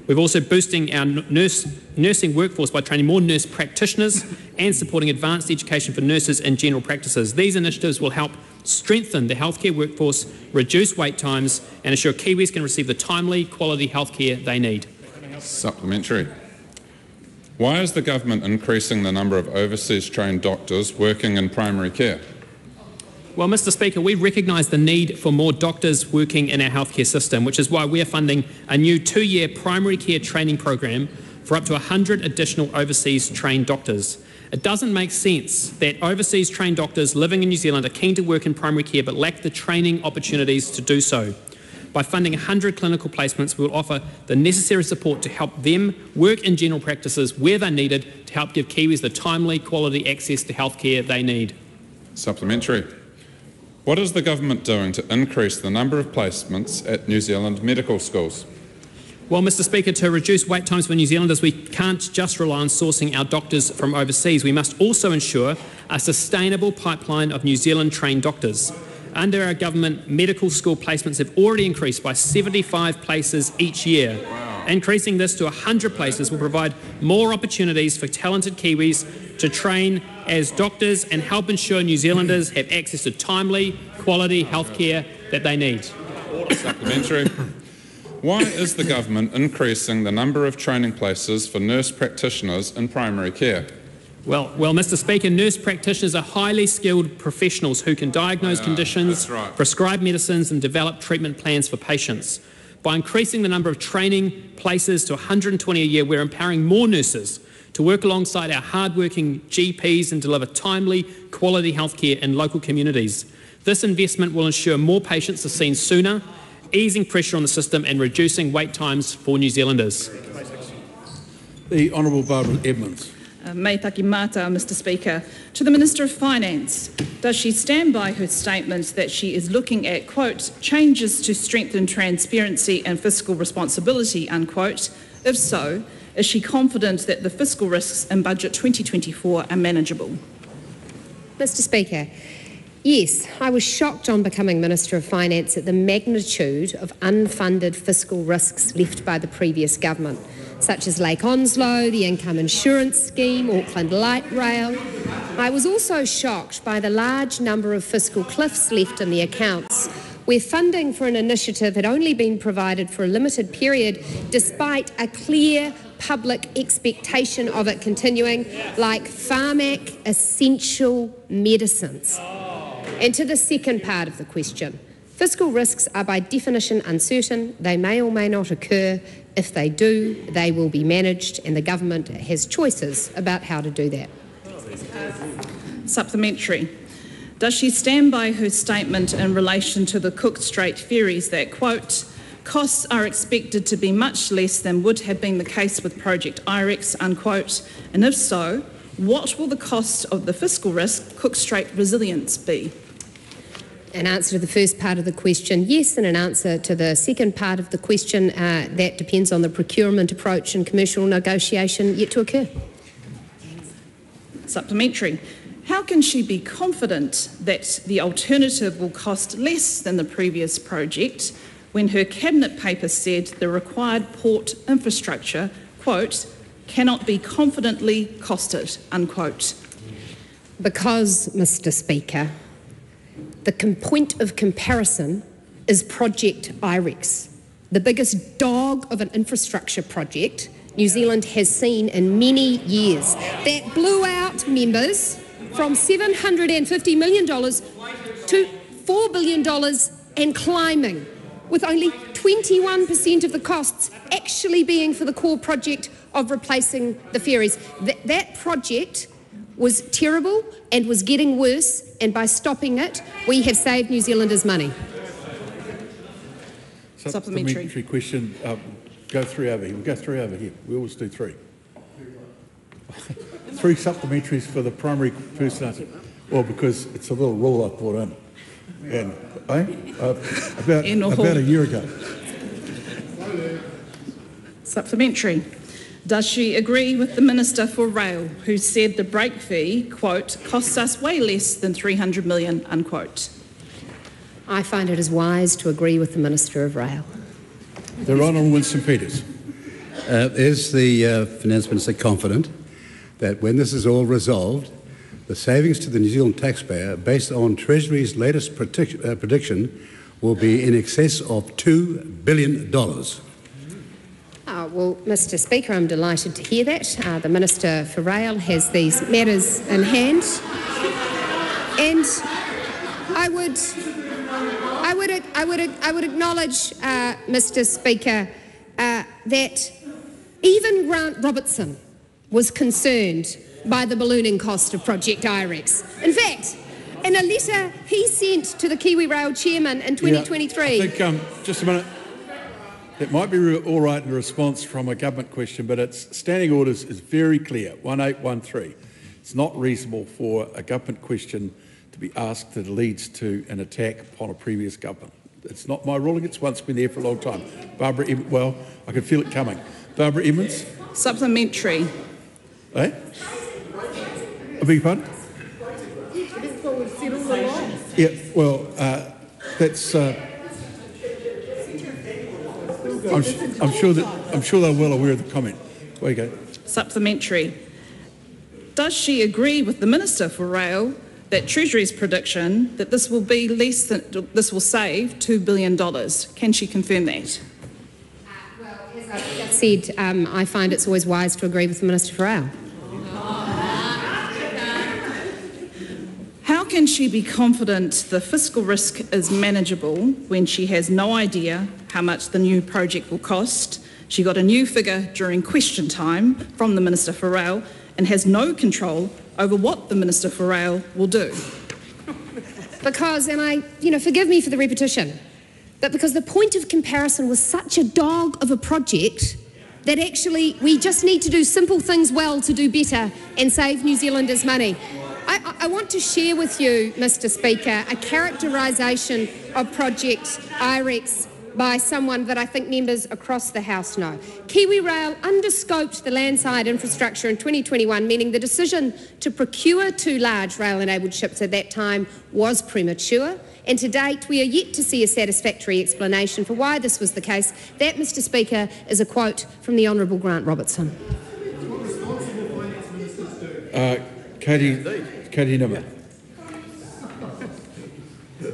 We're also boosting our nursing workforce by training more nurse practitioners and supporting advanced education for nurses in general practices. These initiatives will help strengthen the healthcare workforce, reduce wait times and ensure Kiwis can receive the timely, quality healthcare they need. Supplementary. Why is the government increasing the number of overseas trained doctors working in primary care? Well, Mr Speaker, we recognise the need for more doctors working in our healthcare system, which is why we are funding a new 2-year primary care training program for up to 100 additional overseas trained doctors. It doesn't make sense that overseas trained doctors living in New Zealand are keen to work in primary care but lack the training opportunities to do so. By funding 100 clinical placements, we will offer the necessary support to help them work in general practices where they're needed to help give Kiwis the timely, quality access to healthcare they need. Supplementary. What is the government doing to increase the number of placements at New Zealand medical schools? Well, Mr Speaker, to reduce wait times for New Zealanders, we can't just rely on sourcing our doctors from overseas. We must also ensure a sustainable pipeline of New Zealand-trained doctors. Under our government, medical school placements have already increased by 75 places each year. Wow. Increasing this to 100 places will provide more opportunities for talented Kiwis to train as doctors and help ensure New Zealanders have access to timely, quality healthcare that they need. Supplementary. Why is the government increasing the number of training places for nurse practitioners in primary care? Well, Mr Speaker, nurse practitioners are highly skilled professionals who can diagnose conditions, prescribe medicines and develop treatment plans for patients. By increasing the number of training places to 120 a year, we're empowering more nurses to work alongside our hard-working GPs and deliver timely, quality healthcare in local communities. This investment will ensure more patients are seen sooner, easing pressure on the system and reducing wait times for New Zealanders. The Honourable Barbara Edmonds. Mai taki mata, Mr Speaker. To the Minister of Finance, does she stand by her statement that she is looking at, quote, changes to strengthen transparency and fiscal responsibility, unquote? If so, is she confident that the fiscal risks in Budget 2024 are manageable? Mr Speaker, yes, I was shocked on becoming Minister of Finance at the magnitude of unfunded fiscal risks left by the previous government, such as Lake Onslow, the Income Insurance Scheme, Auckland Light Rail. I was also shocked by the large number of fiscal cliffs left in the accounts, where funding for an initiative had only been provided for a limited period, despite a clear public expectation of it continuing, like Pharmac essential medicines. And to the second part of the question, fiscal risks are by definition uncertain. They may or may not occur. If they do, they will be managed, and the government has choices about how to do that. Supplementary. Does she stand by her statement in relation to the Cook Strait ferries that, quote, costs are expected to be much less than would have been the case with Project IREX, unquote, and if so, What will the cost of the fiscal risk Cook Strait resilience be? An answer to the first part of the question, yes, and an answer to the second part of the question, that depends on the procurement approach and commercial negotiation yet to occur. Supplementary. How can she be confident that the alternative will cost less than the previous project when her cabinet paper said the required port infrastructure, quote, cannot be confidently costed, unquote? Because, Mr. Speaker, the point of comparison is Project IREX, the biggest dog of an infrastructure project New Zealand has seen in many years. That blew out, members, from $750 million to $4 billion and climbing, with only 21% of the costs actually being for the core project of replacing the ferries. That project was terrible and was getting worse, and by stopping it, we have saved New Zealanders money. Supplementary question. Go three over here. We'll go three over here. We always do three. Three supplementaries for the primary person answer. Well, because it's a little rule I brought in. And about a year ago. Supplementary. Does she agree with the Minister for Rail, who said the break fee, quote, costs us way less than $300 million, unquote? I find it is wise to agree with the Minister of Rail. The Honourable Winston Peters. Is the Finance Minister confident that when this is all resolved, the savings to the New Zealand taxpayer, based on Treasury's latest prediction, will be in excess of $2 billion? Well, Mr. Speaker, I'm delighted to hear that. The Minister for Rail has these matters in hand, and I would acknowledge, Mr. Speaker, that even Grant Robertson was concerned by the ballooning cost of Project IREX. In fact, in a letter he sent to the Kiwi Rail chairman in 2023... I think, just a minute. It might be all right in response from a government question, but its standing orders is very clear, 1813. It's not reasonable for a government question to be asked that leads to an attack upon a previous government. It's not my ruling, it's once been there for a long time. Well, I can feel it coming. Barbara Emmons? Supplementary. Eh? I beg your pardon? Yeah, well, that's... I'm sure they're well aware of the comment. There you go. Supplementary. Does she agree with the Minister for Rail that Treasury's prediction that this will be less than this will save $2 billion? Can she confirm that? Well, as I've just said, I find it's always wise to agree with the Minister for Rail. How can she be confident the fiscal risk is manageable when she has no idea how much the new project will cost? She got a new figure during question time from the Minister for Rail and has no control over what the Minister for Rail will do. Because, and forgive me for the repetition, but because the point of comparison was such a dog of a project that actually we just need to do simple things well to do better and save New Zealanders money. I want to share with you, Mr. Speaker, a characterisation of Project IREX by someone that I think members across the House know. Kiwi Rail underscoped the landside infrastructure in 2021, meaning the decision to procure 2 large rail-enabled ships at that time was premature, and to date we are yet to see a satisfactory explanation for why this was the case. That, Mr. Speaker, is a quote from the Honourable Grant Robertson. Katie Nimmer.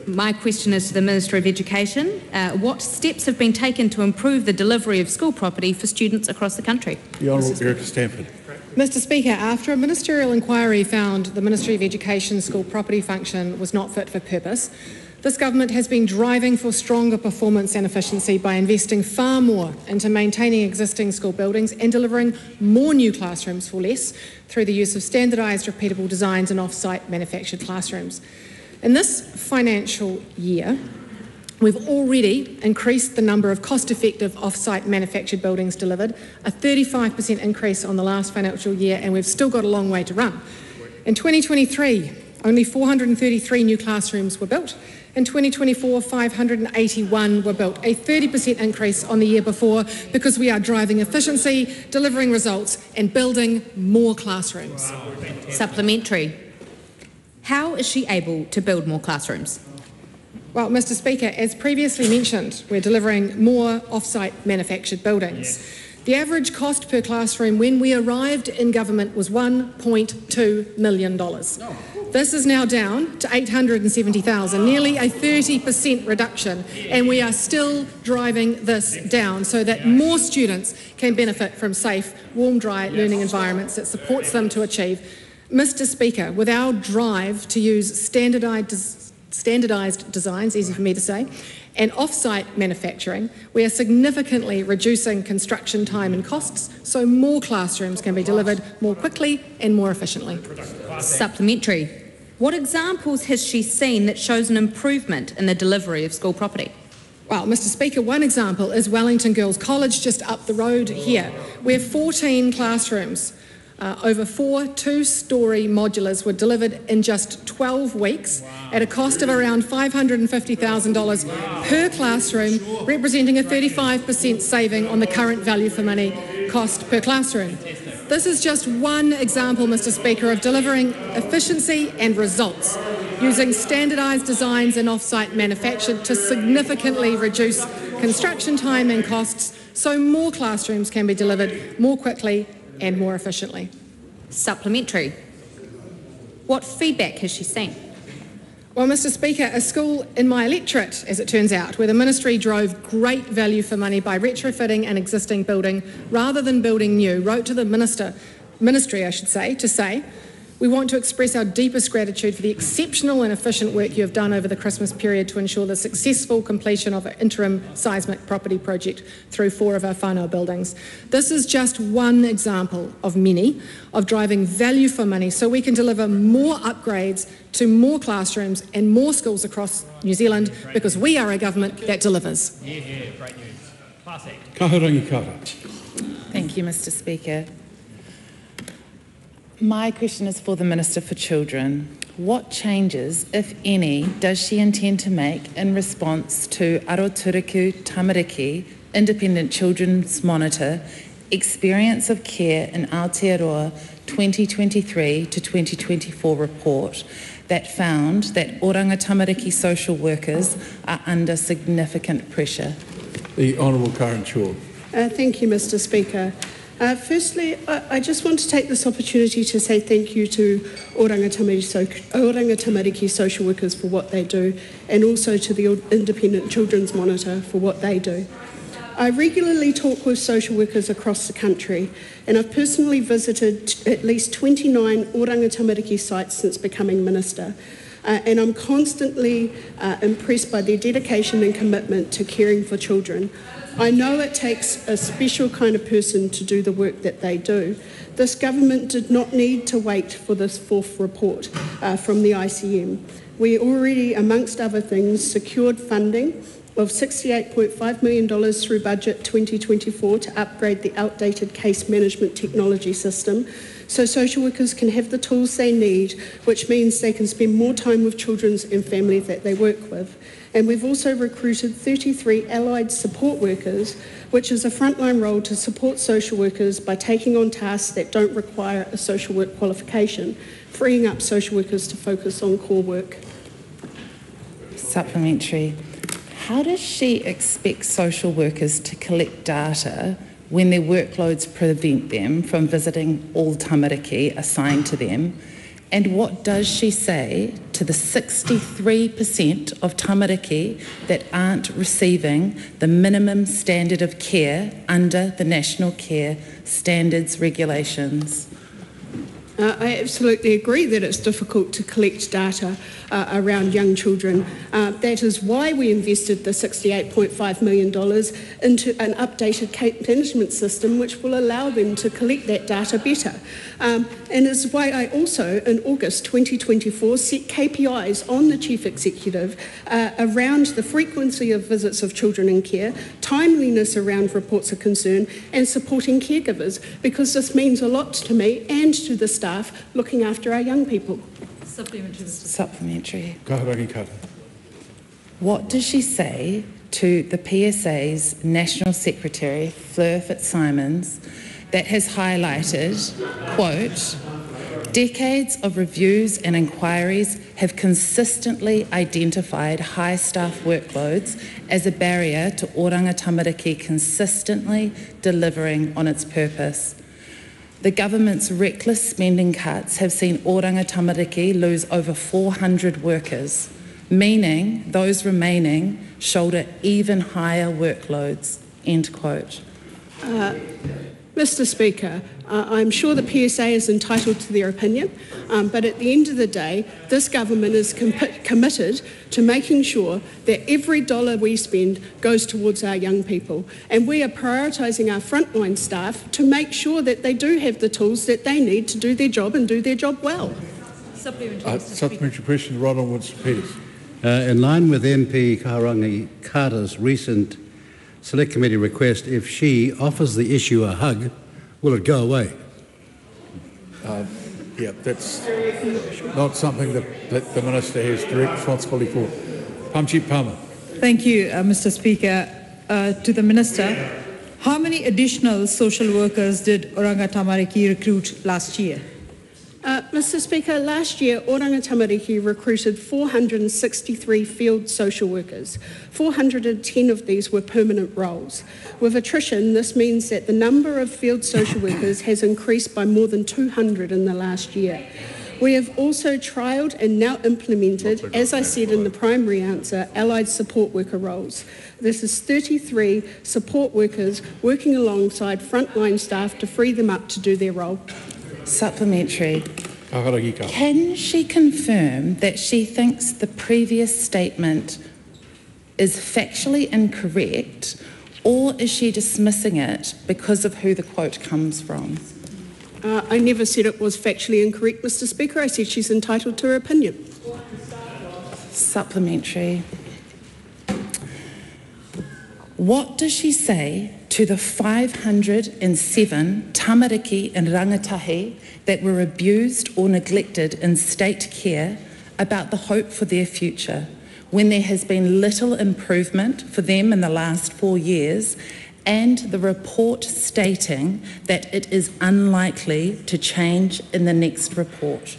My question is to the Minister of Education. What steps have been taken to improve the delivery of school property for students across the country? The Honourable Erica Stanford. Mr. Speaker, after a ministerial inquiry found the Ministry of Education's school property function was not fit for purpose, this government has been driving for stronger performance and efficiency by investing far more into maintaining existing school buildings and delivering more new classrooms for less through the use of standardised, repeatable designs and off-site manufactured classrooms. In this financial year, We've already increased the number of cost-effective off-site manufactured buildings delivered, a 35% increase on the last financial year, and we've still got a long way to run. In 2023, only 433 new classrooms were built. In 2024, 581 were built, a 30% increase on the year before, because we are driving efficiency, delivering results and building more classrooms. Supplementary. How is she able to build more classrooms? Well, Mr. Speaker, as previously mentioned, we're delivering more off-site manufactured buildings. The average cost per classroom when we arrived in government was $1.2 million. This is now down to $870,000, nearly a 30% reduction, and we are still driving this down so that more students can benefit from safe, warm, dry learning environments that supports them to achieve. Mr. Speaker, with our drive to use standardised designs, easy for me to say, and off-site manufacturing, we are significantly reducing construction time and costs so more classrooms can be delivered more quickly and more efficiently. Supplementary. What examples has she seen that shows an improvement in the delivery of school property? Well, Mr. Speaker, one example is Wellington Girls College just up the road here, where 14 classrooms over 4 two-storey modulars were delivered in just 12 weeks at a cost of around $550,000 per classroom, representing a 35% saving on the current value for money cost per classroom. This is just one example, Mr. Speaker, of delivering efficiency and results, using standardised designs and off-site manufacture to significantly reduce construction time and costs so more classrooms can be delivered more quickly and more efficiently. Supplementary. What feedback has she seen? Well, Mr. Speaker, a school in my electorate, as it turns out, where the ministry drove great value for money by retrofitting an existing building rather than building new, wrote to the ministry, to say, we want to express our deepest gratitude for the exceptional and efficient work you have done over the Christmas period to ensure the successful completion of an interim seismic property project through 4 of our whānau buildings. This is just one example of many of driving value for money so we can deliver more upgrades to more classrooms and more schools across New Zealand because we are a government that delivers. Yeah, great news. Class act. Ka horangi kara. Thank you, Mr. Speaker. My question is for the Minister for Children. What changes, if any, does she intend to make in response to Aotearoa Tamariki Independent Children's Monitor Experience of Care in Aotearoa 2023 to 2024 report that found that oranga tamariki social workers are under significant pressure? The Honourable Karen Shaw. Thank you, Mr. Speaker. Firstly, I just want to take this opportunity to say thank you to oranga tamariki social workers for what they do, and also to the Independent Children's Monitor for what they do. I regularly talk with social workers across the country, and I've personally visited at least 29 oranga tamariki sites since becoming minister. And I'm constantly impressed by their dedication and commitment to caring for children. I know it takes a special kind of person to do the work that they do. This government did not need to wait for this 4th report from the ICM. We already, amongst other things, secured funding of $68.5 million through Budget 2024 to upgrade the outdated case management technology system so social workers can have the tools they need, which means they can spend more time with children and families that they work with. And we've also recruited 33 allied support workers, which is a frontline role to support social workers by taking on tasks that don't require a social work qualification, freeing up social workers to focus on core work. Supplementary. How does she expect social workers to collect data when their workloads prevent them from visiting all tamariki assigned to them? And what does she say to the 63% of tamariki that aren't receiving the minimum standard of care under the National Care Standards regulations? I absolutely agree that it's difficult to collect data around young children. That is why we invested the $68.5 million into an updated case management system which will allow them to collect that data better. And it's why I also, in August 2024, set KPIs on the Chief Executive around the frequency of visits of children in care, timeliness around reports of concern, and supporting caregivers, because this means a lot to me and to the staff looking after our young people. Supplementary. Kaharaki. What does she say to the PSA's National Secretary, Fleur Fitzsimons, that has highlighted, quote, decades of reviews and inquiries have consistently identified high staff workloads as a barrier to Oranga Tamariki consistently delivering on its purpose. The government's reckless spending cuts have seen Oranga Tamariki lose over 400 workers, meaning those remaining shoulder even higher workloads, end quote. Mr. Speaker, I'm sure the PSA is entitled to their opinion, but at the end of the day, this government is committed to making sure that every dollar we spend goes towards our young people, and we are prioritising our frontline staff to make sure that they do have the tools that they need to do their job and do their job well. Supplementary question, right on Mr. Peters. In line with MP Karangi Carter's recent Select Committee request, if she offers the issue a hug, will it go away? Yeah, that's not something that the Minister has direct responsibility for. Pamjit Palmer. Thank you, Mr. Speaker. To the Minister, how many additional social workers did Oranga Tamariki recruit last year? Mr. Speaker, last year Oranga Tamariki recruited 463 field social workers. 410 of these were permanent roles. With attrition, this means that the number of field social workers has increased by more than 200 in the last year. We have also trialled and now implemented, as I said in the primary answer, allied support worker roles. This is 33 support workers working alongside frontline staff to free them up to do their role. Supplementary. Can she confirm that she thinks the previous statement is factually incorrect, or is she dismissing it because of who the quote comes from? I never said it was factually incorrect, Mr. Speaker. I said she's entitled to her opinion. Supplementary. What does she say to the 507 tamariki and rangatahi that were abused or neglected in state care about the hope for their future, when there has been little improvement for them in the last 4 years, and the report stating that it is unlikely to change in the next report?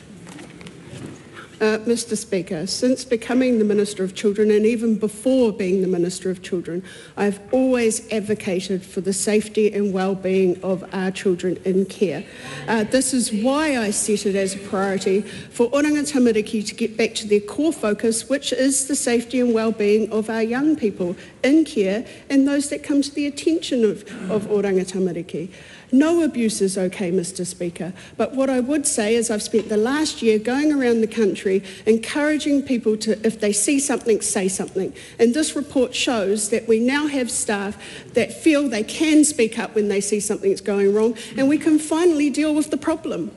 Mr. Speaker, since becoming the Minister of Children and even before being the Minister of Children, I've always advocated for the safety and well-being of our children in care. This is why I set it as a priority for Oranga Tamariki to get back to their core focus, which is the safety and well-being of our young people in care and those that come to the attention of Oranga Tamariki. No abuse is okay, Mr. Speaker, but what I would say is I've spent the last year going around the country encouraging people to, if they see something, say something. And this report shows that we now have staff that feel they can speak up when they see something that's going wrong, and we can finally deal with the problem.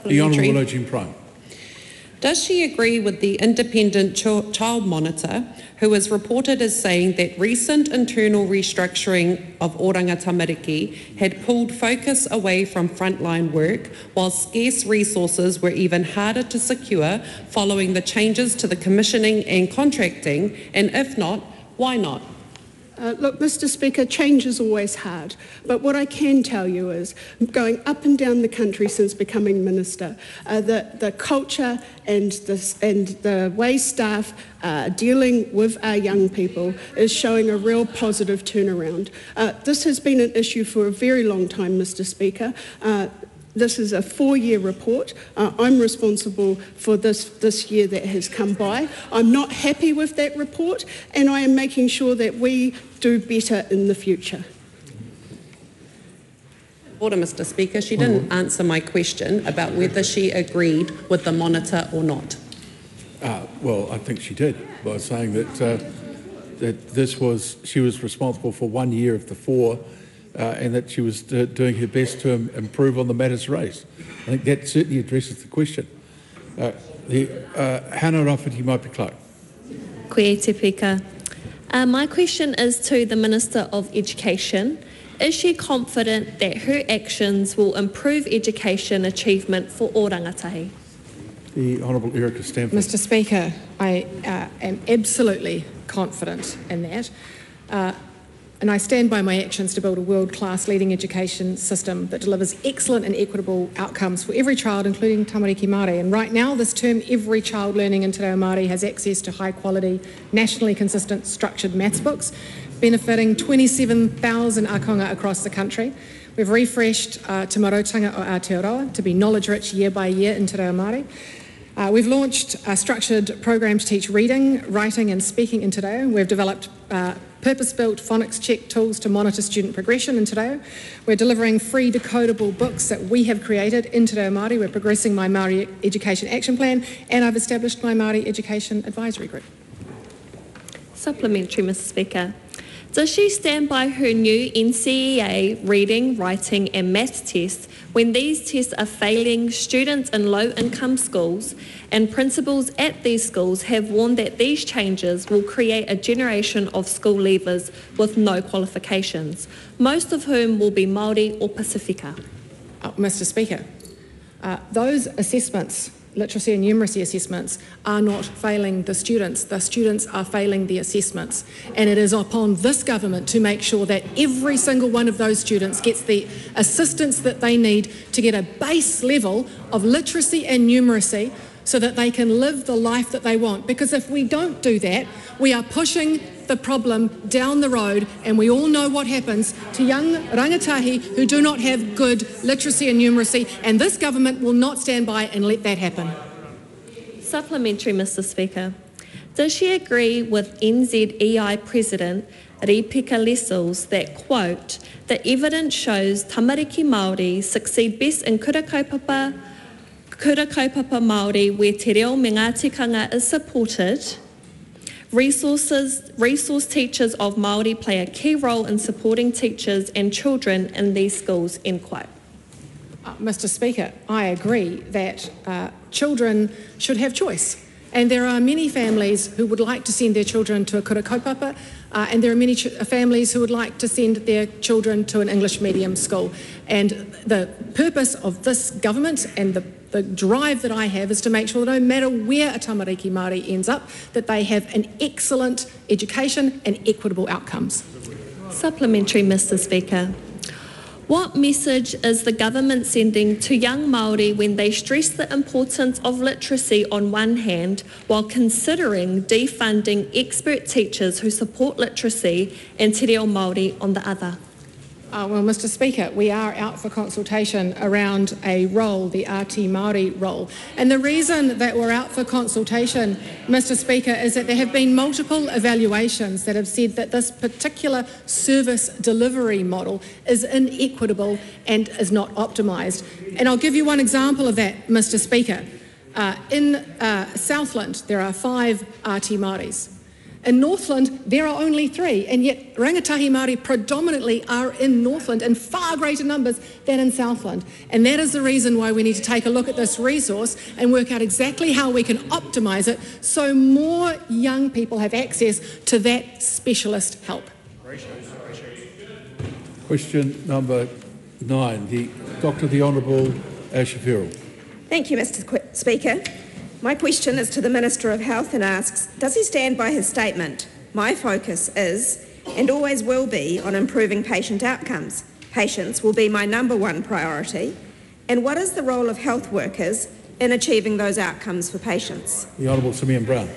The Honourable Eugene Prime. Does she agree with the independent child monitor who is reported as saying that recent internal restructuring of Oranga Tamariki had pulled focus away from frontline work, while scarce resources were even harder to secure following the changes to the commissioning and contracting, and if not, why not? Look, Mr. Speaker, change is always hard, but what I can tell you is, going up and down the country since becoming Minister, the culture and the way staff are dealing with our young people is showing a real positive turnaround. This has been an issue for a very long time, Mr. Speaker. This is a 4-year report. I'm responsible for this year that has come by. I'm not happy with that report, and I am making sure that we do better in the future. Order, Mr. Speaker. She didn't answer my question about whether she agreed with the monitor or not. Well, I think she did by saying that she was responsible for 1 year of the 4, and that she was doing her best to improve on the matters raised. I think that certainly addresses the question. Hana Rafiti Maipi-Clark. Koe te pika. My question is to the Minister of Education. Is she confident that her actions will improve education achievement for all rangatahi? The Honourable Erica Stanford. Mr. Speaker, I am absolutely confident in that. And I stand by my actions to build a world-class leading education system that delivers excellent and equitable outcomes for every child, including tamariki Māori. And right now, this term, every child learning in Te Reo Māori has access to high-quality, nationally consistent, structured maths books, benefiting 27,000 akonga across the country. We've refreshed Te Marotanga o Aotearoa to be knowledge-rich year by year in Te Reo Māori. We've launched a structured program to teach reading, writing and speaking in Te Reo. We've developed purpose-built phonics check tools to monitor student progression in Te Reo. We're delivering free decodable books that we have created in Te Reo Māori. We're progressing my Māori Education Action Plan, and I've established my Māori Education Advisory Group. Supplementary, Mr. Speaker. Does she stand by her new NCEA reading, writing and maths tests when these tests are failing students in low-income schools, and principals at these schools have warned that these changes will create a generation of school leavers with no qualifications, most of whom will be Māori or Pacifica? Mr. Speaker, those assessments, literacy and numeracy assessments, are not failing the students are failing the assessments. And it is upon this government to make sure that every single one of those students gets the assistance that they need to get a base level of literacy and numeracy so that they can live the life that they want. Because if we don't do that, we are pushing the problem down the road, and we all know what happens to young rangatahi who do not have good literacy and numeracy, and this government will not stand by and let that happen. Supplementary, Mr. Speaker. Does she agree with NZEI President Ripika Lessels that, quote, the evidence shows tamariki Māori succeed best in kura kaupapa Māori where te reo me ngā tikanga is supported? Resource teachers of Māori play a key role in supporting teachers and children in these schools, end quote. Mr. Speaker, I agree that children should have choice. And there are many families who would like to send their children to a kura kaupapa, and there are many families who would like to send their children to an English medium school. And the purpose of this government and the drive that I have is to make sure that no matter where a tamariki Māori ends up, that they have an excellent education and equitable outcomes. Supplementary, Mr. Speaker. What message is the government sending to young Māori when they stress the importance of literacy on one hand while considering defunding expert teachers who support literacy and te reo Māori on the other? Well, Mr. Speaker, we are out for consultation around a role, the Āti Māori role. And the reason that we're out for consultation, Mr. Speaker, is that there have been multiple evaluations that have said that this particular service delivery model is inequitable and is not optimised. And I'll give you one example of that, Mr. Speaker. In Southland, there are 5 Āti Māoris. In Northland, there are only 3, and yet rangatahi Māori predominantly are in Northland in far greater numbers than in Southland. And that is the reason why we need to take a look at this resource and work out exactly how we can optimise it so more young people have access to that specialist help. Question number 9, Dr. the Honourable Aotearoa. Thank you, Mr. Speaker. My question is to the Minister of Health and asks, does he stand by his statement? My focus is, and always will be, on improving patient outcomes. Patients will be my #1 priority. And what is the role of health workers in achieving those outcomes for patients? The Honourable Simeon Brown.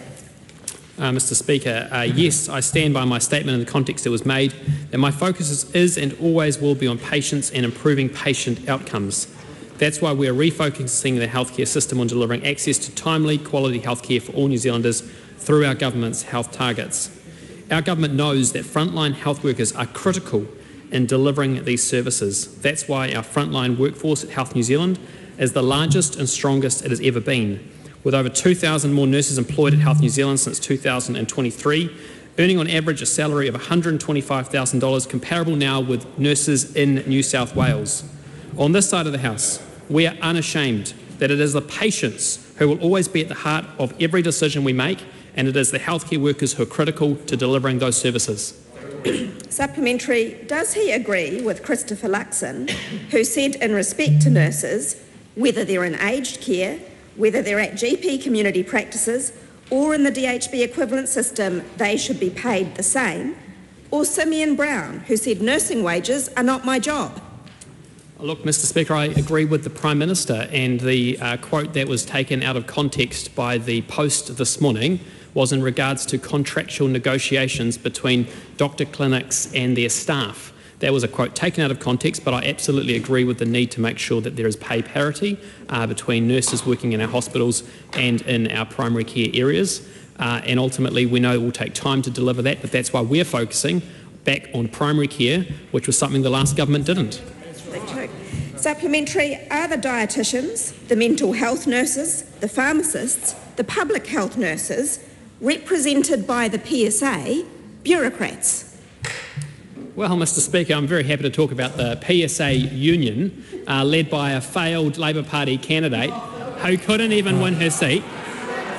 Mr. Speaker, yes, I stand by my statement in the context it was made, that my focus is and always will be on patients and improving patient outcomes. That's why we are refocusing the healthcare system on delivering access to timely, quality healthcare for all New Zealanders through our government's health targets. Our government knows that frontline health workers are critical in delivering these services. That's why our frontline workforce at Health New Zealand is the largest and strongest it has ever been, with over 2,000 more nurses employed at Health New Zealand since 2023, earning on average a salary of $125,000, comparable now with nurses in New South Wales. On this side of the House, we are unashamed that it is the patients who will always be at the heart of every decision we make, and it is the healthcare workers who are critical to delivering those services. Supplementary, does he agree with Christopher Luxon, who said in respect to nurses, whether they're in aged care, whether they're at GP community practices or in the DHB equivalent system, they should be paid the same? Or Simeon Brown, who said nursing wages are not my job? Look, Mr Speaker, I agree with the Prime Minister, and the quote that was taken out of context by the Post this morning was in regards to contractual negotiations between doctor clinics and their staff. That was a quote taken out of context, but I absolutely agree with the need to make sure that there is pay parity between nurses working in our hospitals and in our primary care areas. And ultimately, we know it will take time to deliver that, but that's why we're focusing back on primary care, which was something the last government didn't. Supplementary, are the dietitians, the mental health nurses, the pharmacists, the public health nurses, represented by the PSA, bureaucrats? Well, Mr Speaker, I'm very happy to talk about the PSA union, led by a failed Labor Party candidate who couldn't even win her seat.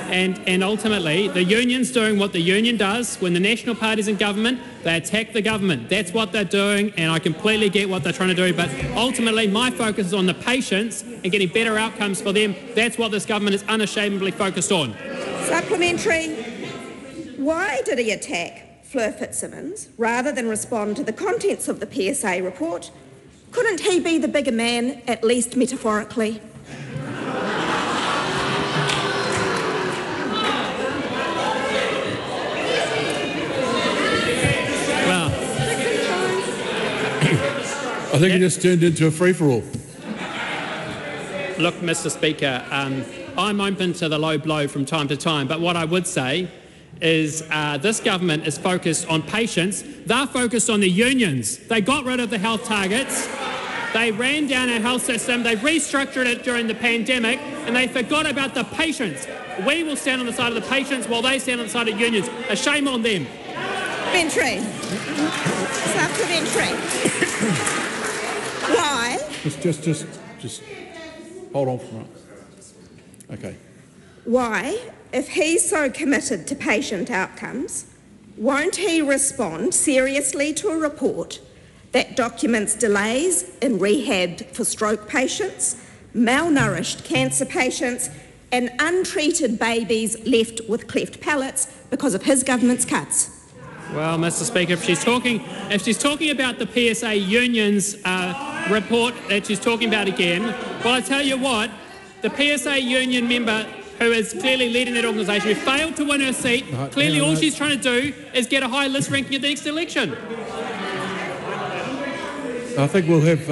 And ultimately, the union's doing what the union does. When the National Party's in government, they attack the government. That's what they're doing, and I completely get what they're trying to do. But ultimately, my focus is on the patients and getting better outcomes for them. That's what this government is unashamedly focused on. Supplementary, why did he attack Fleur Fitzsimmons rather than respond to the contents of the PSA report? Couldn't he be the bigger man, at least metaphorically? I think it just turned into a free-for-all. Look, Mr Speaker, I'm open to the low blow from time to time, but what I would say is this government is focused on patients. They're focused on the unions. They got rid of the health targets. They ran down our health system. They restructured it during the pandemic, and they forgot about the patients. We will stand on the side of the patients while they stand on the side of unions. A shame on them. Supplementary. Why? Just hold on for a minute. Okay. Why, if he's so committed to patient outcomes, won't he respond seriously to a report that documents delays in rehab for stroke patients, malnourished cancer patients, and untreated babies left with cleft palates because of his government's cuts? Well, Mr Speaker, if she's talking about the PSA union's report that she's talking about again, well, I tell you what, the PSA union member who is clearly leading that organisation, who failed to win her seat, clearly all she's trying to do is get a high list ranking at the next election. I think we'll have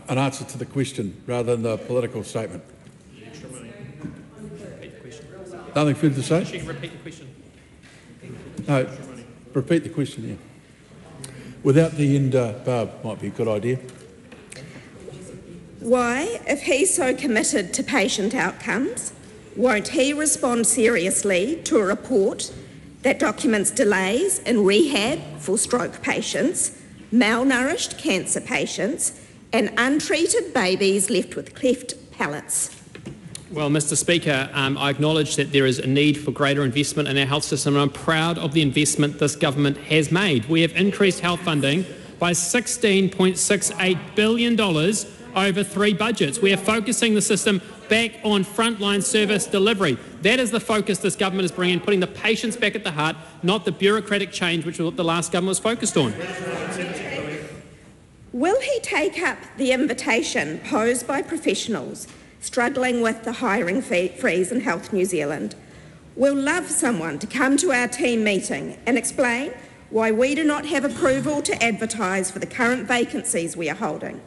an answer to the question rather than the political statement. Nothing further to say? She can repeat the question. No, repeat the question, yeah. Without the end, Barb, might be a good idea. Why, if he's so committed to patient outcomes, won't he respond seriously to a report that documents delays in rehab for stroke patients, malnourished cancer patients, and untreated babies left with cleft palates? Well, Mr Speaker, I acknowledge that there is a need for greater investment in our health system, and I'm proud of the investment this government has made. We have increased health funding by $16.68 billion over 3 budgets. We are focusing the system back on frontline service delivery. That is the focus this government is bringing, putting the patients back at the heart, not the bureaucratic change which was what the last government was focused on. Will he take up the invitation posed by professionals struggling with the hiring freeze in Health New Zealand? We'll love someone to come to our team meeting and explain why we do not have approval to advertise for the current vacancies we are holding.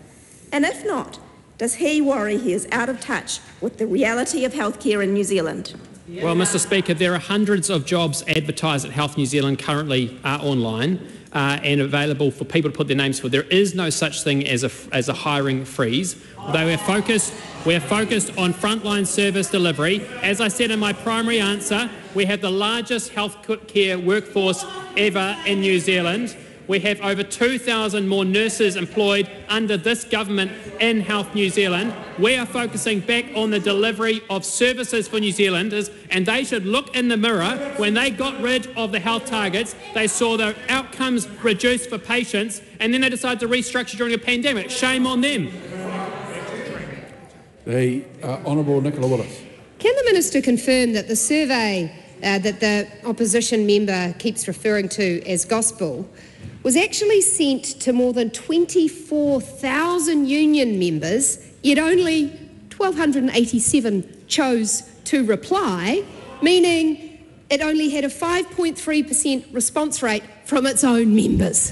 And if not, does he worry he is out of touch with the reality of healthcare in New Zealand? Well, Mr Speaker, there are hundreds of jobs advertised at Health New Zealand currently online. and available for people to put their names for. There is no such thing as a hiring freeze. Although we're focused on frontline service delivery. As I said in my primary answer, we have the largest healthcare workforce ever in New Zealand. We have over 2,000 more nurses employed under this government in Health New Zealand. We are focusing back on the delivery of services for New Zealanders, and they should look in the mirror. When they got rid of the health targets, they saw their outcomes reduced for patients, and then they decided to restructure during a pandemic. Shame on them. The Honourable Nicola Willis. Can the Minister confirm that the survey that the opposition member keeps referring to as gospel was actually sent to more than 24,000 union members, yet only 1,287 chose to reply, meaning it only had a 5.3% response rate from its own members?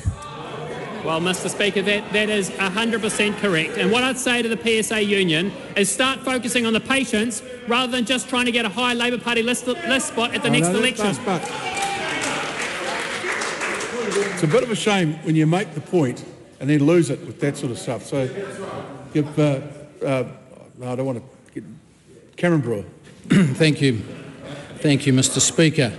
Well, Mr Speaker, that is 100% correct. And what I'd say to the PSA union is start focusing on the patients rather than just trying to get a high Labor Party list spot at the next election. It's a bit of a shame when you make the point and then lose it with that sort of stuff. So, give. No, I don't want to get Cameron Brewer. Thank you, Mr. Speaker.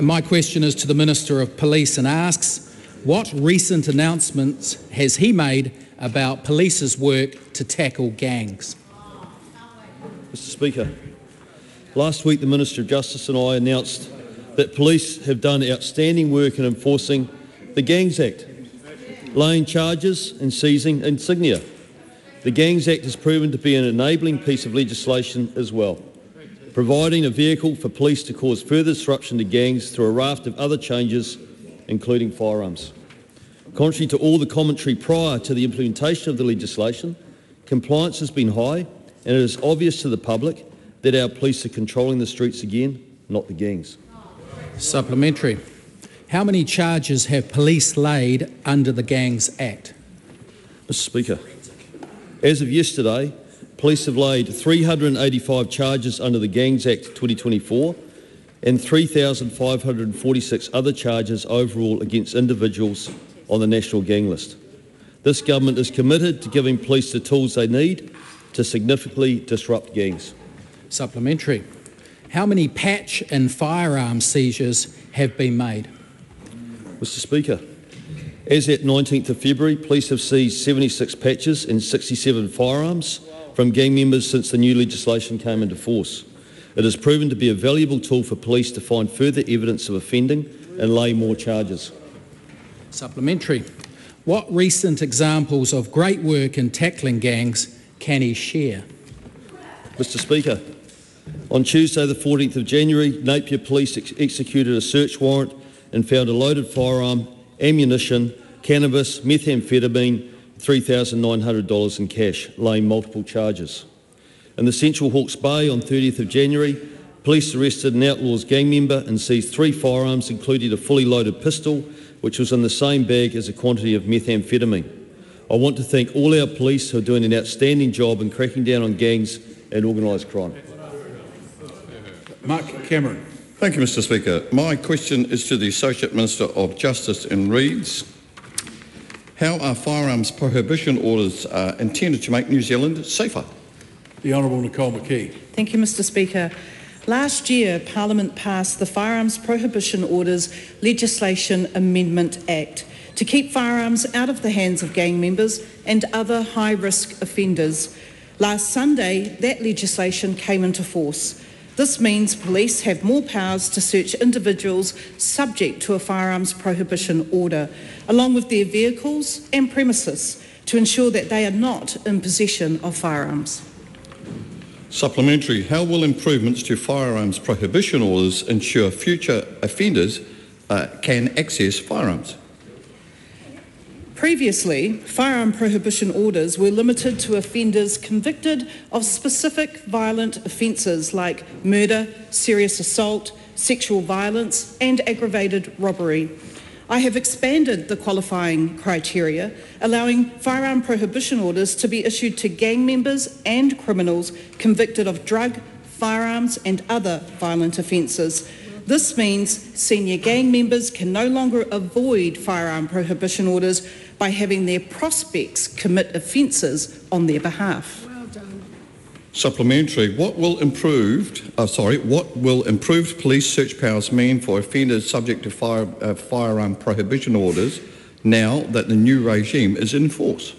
My question is to the Minister of Police and asks, what recent announcements has he made about police's work to tackle gangs? Mr. Speaker, last week the Minister of Justice and I announced that police have done outstanding work in enforcing the Gangs Act, laying charges and seizing insignia. The Gangs Act has proven to be an enabling piece of legislation as well, providing a vehicle for police to cause further disruption to gangs through a raft of other changes, including firearms. Contrary to all the commentary prior to the implementation of the legislation, compliance has been high, and it is obvious to the public that our police are controlling the streets again, not the gangs. Supplementary. How many charges have police laid under the Gangs Act? Mr. Speaker, as of yesterday, police have laid 385 charges under the Gangs Act 2024 and 3,546 other charges overall against individuals on the national gang list. This government is committed to giving police the tools they need to significantly disrupt gangs. Supplementary. How many patch and firearm seizures have been made? Mr. Speaker, as at 19th of February, police have seized 76 patches and 67 firearms from gang members since the new legislation came into force. It has proven to be a valuable tool for police to find further evidence of offending and lay more charges. Supplementary. What recent examples of great work in tackling gangs can he share? Mr. Speaker, on Tuesday the 14th of January, Napier Police executed a search warrant and found a loaded firearm, ammunition, cannabis, methamphetamine, $3,900 in cash, laying multiple charges. In the Central Hawke's Bay on 30th of January, police arrested an Outlaws gang member and seized 3 firearms, including a fully loaded pistol, which was in the same bag as a quantity of methamphetamine. I want to thank all our police who are doing an outstanding job in cracking down on gangs and organised crime. Mark Cameron. Thank you, Mr. Speaker. My question is to the Associate Minister of Justice and reads, how are firearms prohibition orders intended to make New Zealand safer? The Honourable Nicole McKee. Thank you, Mr. Speaker. Last year, Parliament passed the Firearms Prohibition Orders Legislation Amendment Act to keep firearms out of the hands of gang members and other high-risk offenders. Last Sunday, that legislation came into force. This means police have more powers to search individuals subject to a firearms prohibition order, along with their vehicles and premises, to ensure that they are not in possession of firearms. Supplementary, how will improvements to firearms prohibition orders ensure future offenders can access firearms? Previously, firearm prohibition orders were limited to offenders convicted of specific violent offences like murder, serious assault, sexual violence and aggravated robbery. I have expanded the qualifying criteria, allowing firearm prohibition orders to be issued to gang members and criminals convicted of drug, firearms and other violent offences. This means senior gang members can no longer avoid firearm prohibition orders by having their prospects commit offences on their behalf. Supplementary. What will improved police search powers mean for offenders subject to firearm prohibition orders now that the new regime is in force?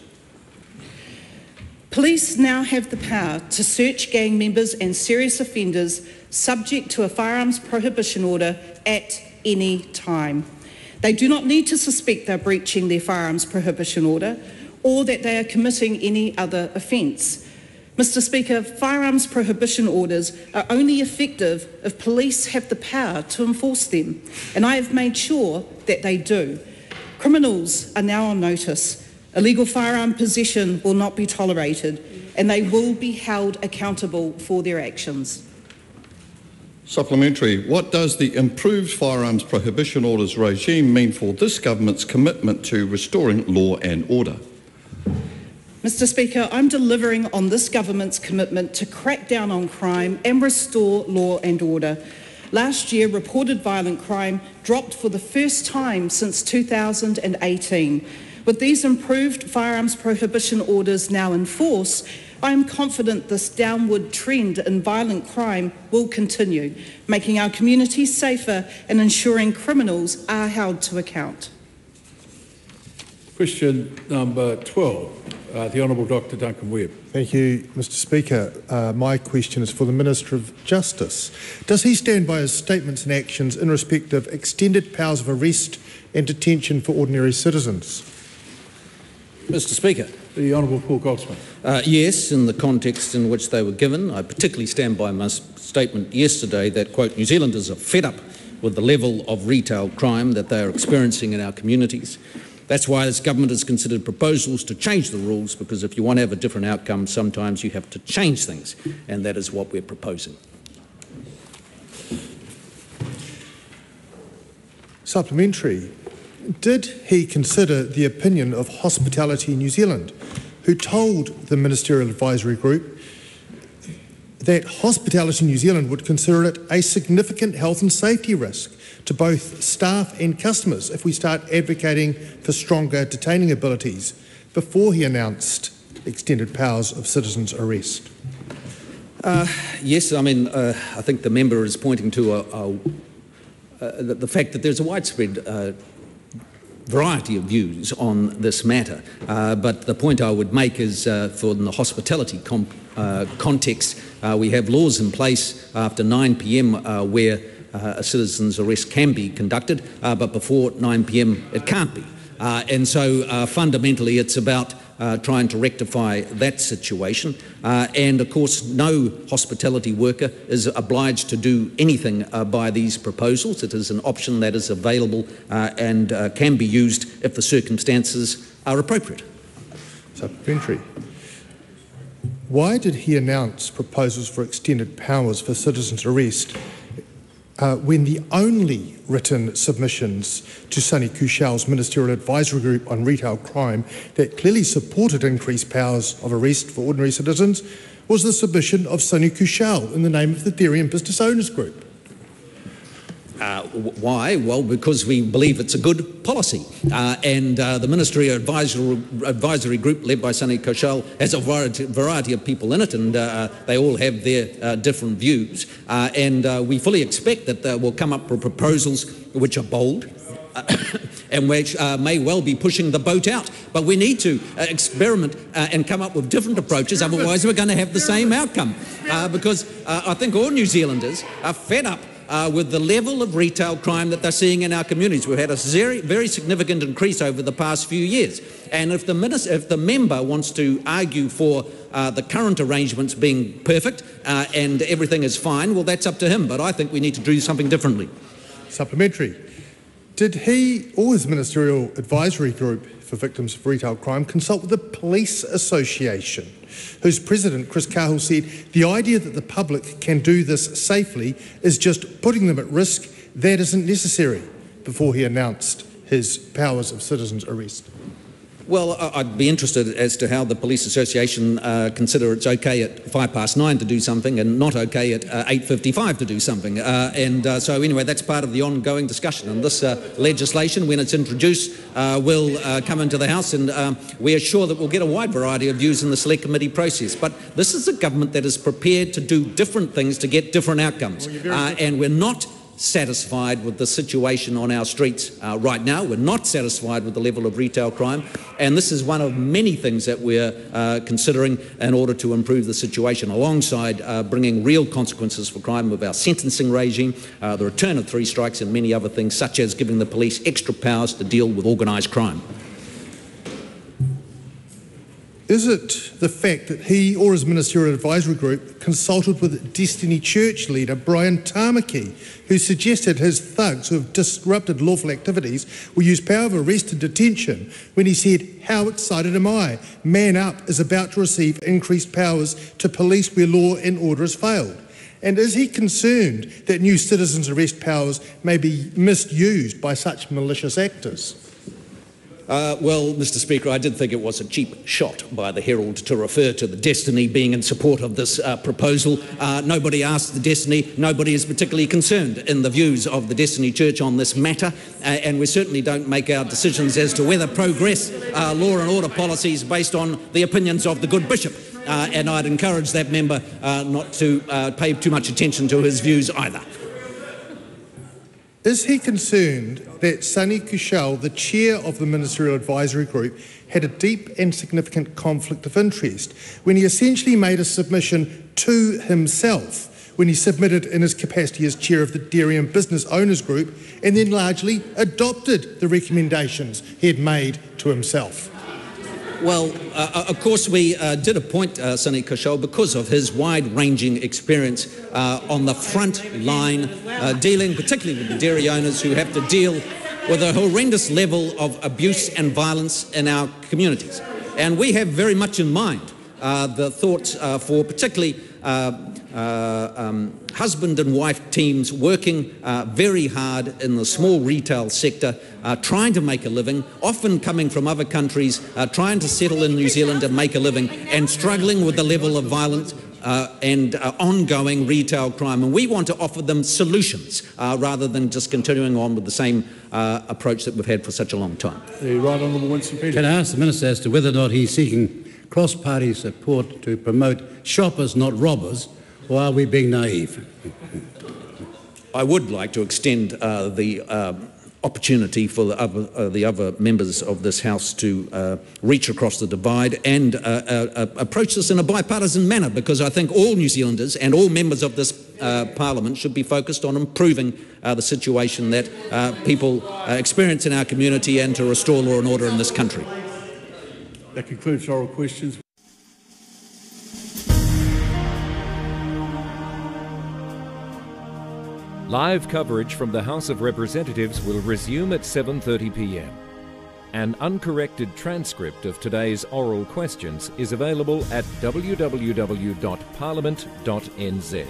Police now have the power to search gang members and serious offenders subject to a firearms prohibition order at any time. They do not need to suspect they're breaching their firearms prohibition order or that they are committing any other offence. Mr. Speaker, firearms prohibition orders are only effective if police have the power to enforce them, and I have made sure that they do. Criminals are now on notice. Illegal firearm possession will not be tolerated, and they will be held accountable for their actions. Supplementary. What does the improved firearms prohibition orders regime mean for this government's commitment to restoring law and order? Mr. Speaker, I'm delivering on this government's commitment to crack down on crime and restore law and order. Last year, reported violent crime dropped for the first time since 2018. With these improved firearms prohibition orders now in force, I am confident this downward trend in violent crime will continue, making our communities safer and ensuring criminals are held to account. Question number 12. The Honourable Dr Duncan Webb. Thank you, Mr. Speaker. My question is for the Minister of Justice. Does he stand by his statements and actions in respect of extended powers of arrest and detention for ordinary citizens? Mr. Speaker. The Honourable Paul Goldsmith. Yes, in the context in which they were given. I particularly stand by my statement yesterday that, quote, New Zealanders are fed up with the level of retail crime that they are experiencing in our communities. That's why this government has considered proposals to change the rules, because if you want to have a different outcome, sometimes you have to change things, and that is what we're proposing. Supplementary. Did he consider the opinion of Hospitality New Zealand, who told the Ministerial Advisory Group that Hospitality New Zealand would consider it a significant health and safety risk to both staff and customers if we start advocating for stronger detaining abilities, before he announced extended powers of citizens' arrest? Yes, I mean, I think the member is pointing to the fact that there's a widespread variety of views on this matter. But the point I would make is for the hospitality context, we have laws in place after 9 p.m. Where a citizen's arrest can be conducted, but before 9 p.m. it can't be. And so fundamentally it's about trying to rectify that situation. And of course no hospitality worker is obliged to do anything by these proposals. It is an option that is available and can be used if the circumstances are appropriate. Supplementary. Why did he announce proposals for extended powers for citizens' arrest when the only written submissions to Sonny Kushal's Ministerial Advisory Group on retail crime that clearly supported increased powers of arrest for ordinary citizens was the submission of Sonny Kushal in the name of the Theory and Business Owners Group? Why? Well, because we believe it's a good policy. And the Ministerial Advisory Group, led by Sonny Kushal, has a variety of people in it, and they all have their different views. And we fully expect that we'll come up with proposals which are bold and which may well be pushing the boat out. But we need to experiment and come up with different approaches, otherwise we're going to have the same outcome. Because I think all New Zealanders are fed up with the level of retail crime that they're seeing in our communities. We've had a very significant increase over the past few years. And if the member wants to argue for the current arrangements being perfect and everything is fine, well, that's up to him. But I think we need to do something differently. Supplementary. Did he or his Ministerial Advisory Group for Victims of Retail Crime consult with the Police Association, whose president, Chris Cahill, said the idea that the public can do this safely is just putting them at risk? That isn't necessary, before he announced his powers of citizens' arrest? Well, I'd be interested as to how the Police Association consider it's okay at 9:05 to do something and not okay at 8:55 to do something. So anyway, that's part of the ongoing discussion. And this legislation, when it's introduced, will come into the House, and we are sure that we'll get a wide variety of views in the Select Committee process. But this is a government that is prepared to do different things to get different outcomes. And we're not satisfied with the situation on our streets right now. We're not satisfied with the level of retail crime, and this is one of many things that we're considering in order to improve the situation, alongside bringing real consequences for crime with our sentencing regime, the return of 3 strikes, and many other things, such as giving the police extra powers to deal with organised crime. Is it the fact that he or his ministerial advisory group consulted with Destiny Church leader Brian Tamaki, who suggested his thugs who have disrupted lawful activities will use power of arrest and detention when he said, "How excited am I? Man Up is about to receive increased powers to police where law and order has failed." And is he concerned that new citizens' arrest powers may be misused by such malicious actors? Well, Mr. Speaker, I did think it was a cheap shot by the Herald to refer to the Destiny being in support of this proposal. Nobody asked the Destiny, nobody is particularly concerned in the views of the Destiny Church on this matter, and we certainly don't make our decisions as to whether progress law and order policies based on the opinions of the good bishop. And I'd encourage that member not to pay too much attention to his views either. Is he concerned that Sonny Kushal, the chair of the Ministerial Advisory Group, had a deep and significant conflict of interest when he essentially made a submission to himself when he submitted in his capacity as chair of the Dairy and Business Owners Group, and then largely adopted the recommendations he had made to himself? Well, of course we did appoint Sonny Kushal because of his wide-ranging experience on the front line, dealing particularly with the dairy owners who have to deal with a horrendous level of abuse and violence in our communities. And we have very much in mind the thoughts for particularly husband and wife teams working very hard in the small retail sector, trying to make a living, often coming from other countries, trying to settle in New Zealand and make a living, and struggling with the level of violence and ongoing retail crime. And we want to offer them solutions rather than just continuing on with the same approach that we've had for such a long time. The Right Honourable Winston Peters. Can I ask the Minister as to whether or not he's seeking cross-party support to promote shoppers, not robbers, or are we being naive? I would like to extend the opportunity for the other members of this House to reach across the divide and approach this in a bipartisan manner, because I think all New Zealanders and all members of this Parliament should be focused on improving the situation that people experience in our community and to restore law and order in this country. That concludes oral questions. Live coverage from the House of Representatives will resume at 7:30 p.m. An uncorrected transcript of today's oral questions is available at www.parliament.nz.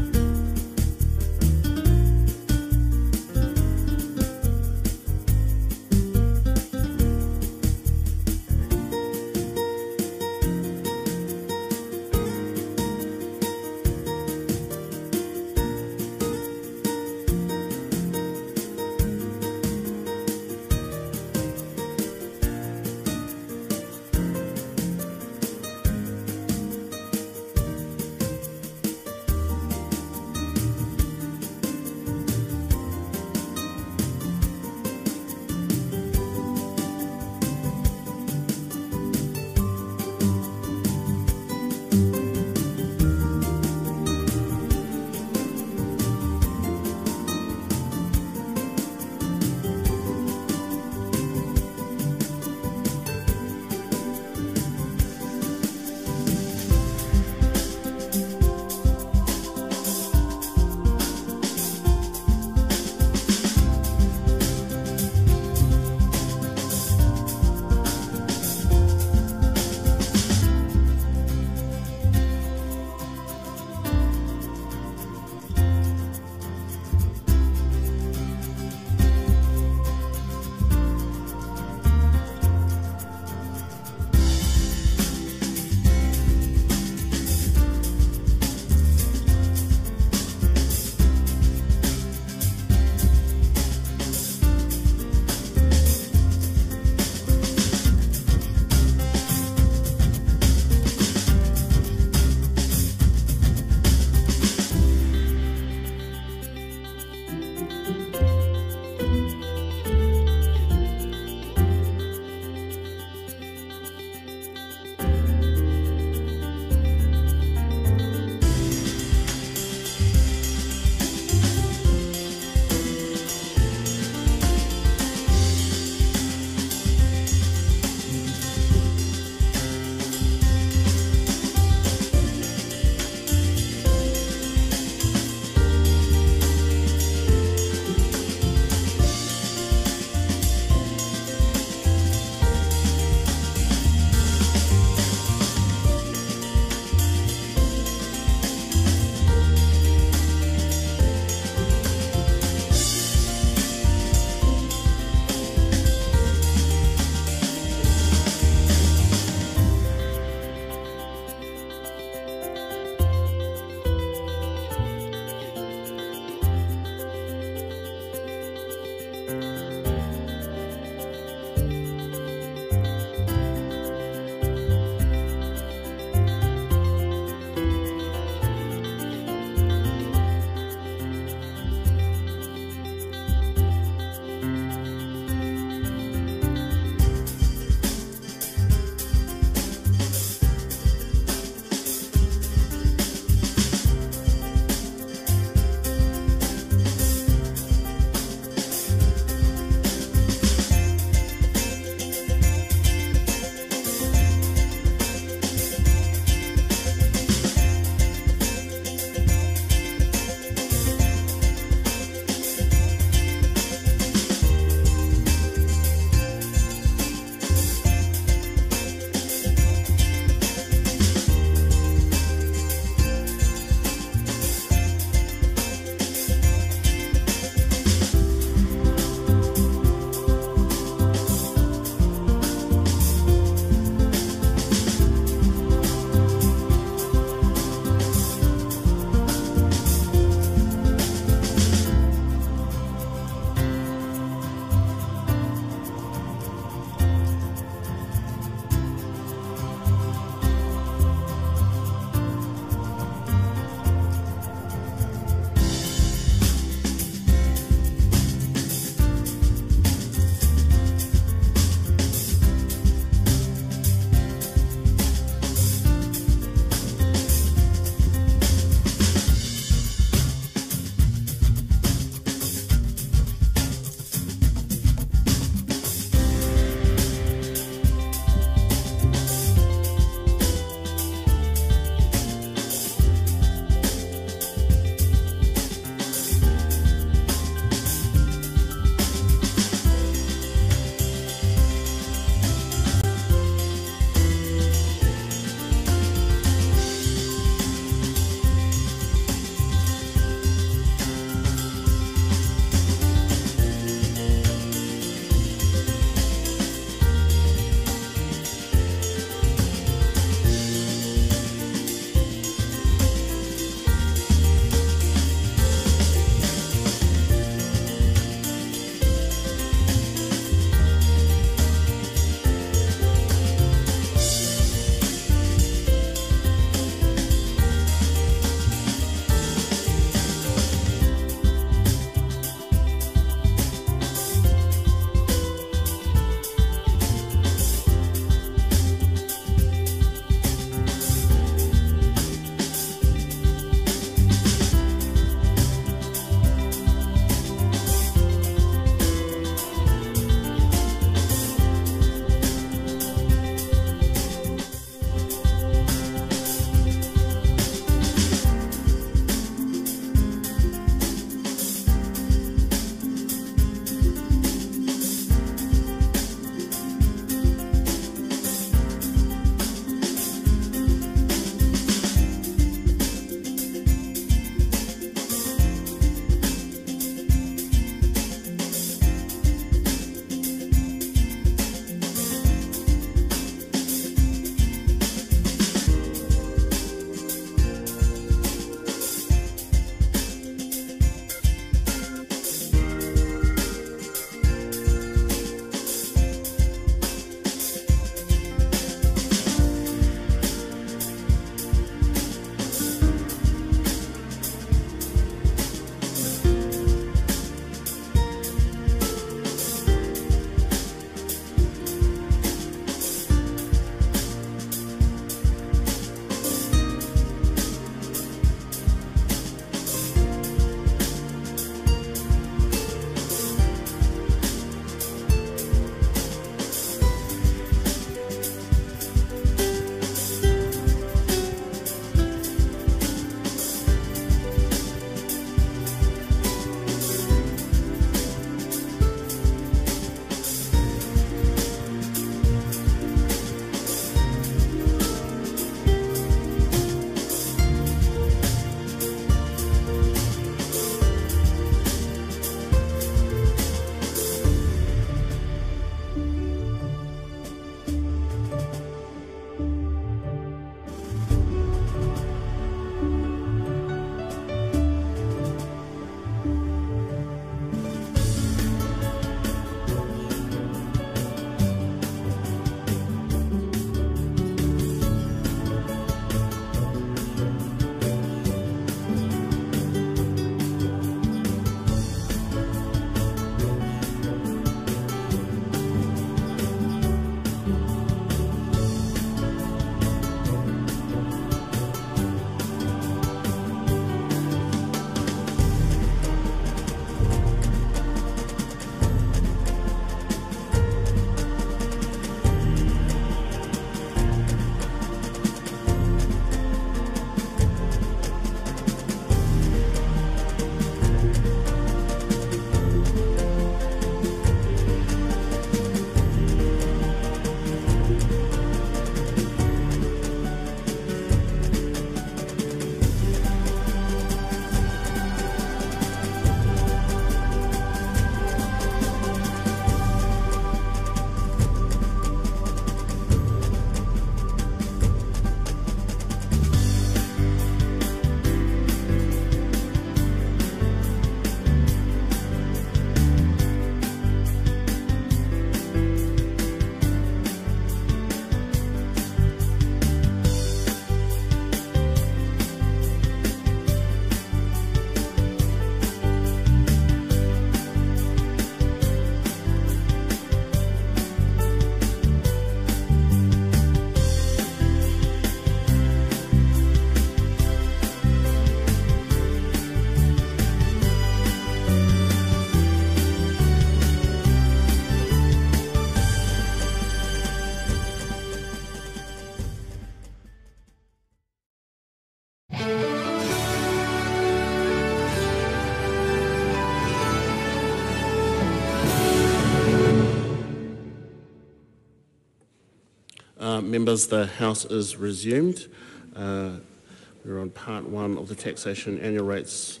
Members, the House is resumed. We're on part one of the taxation annual rates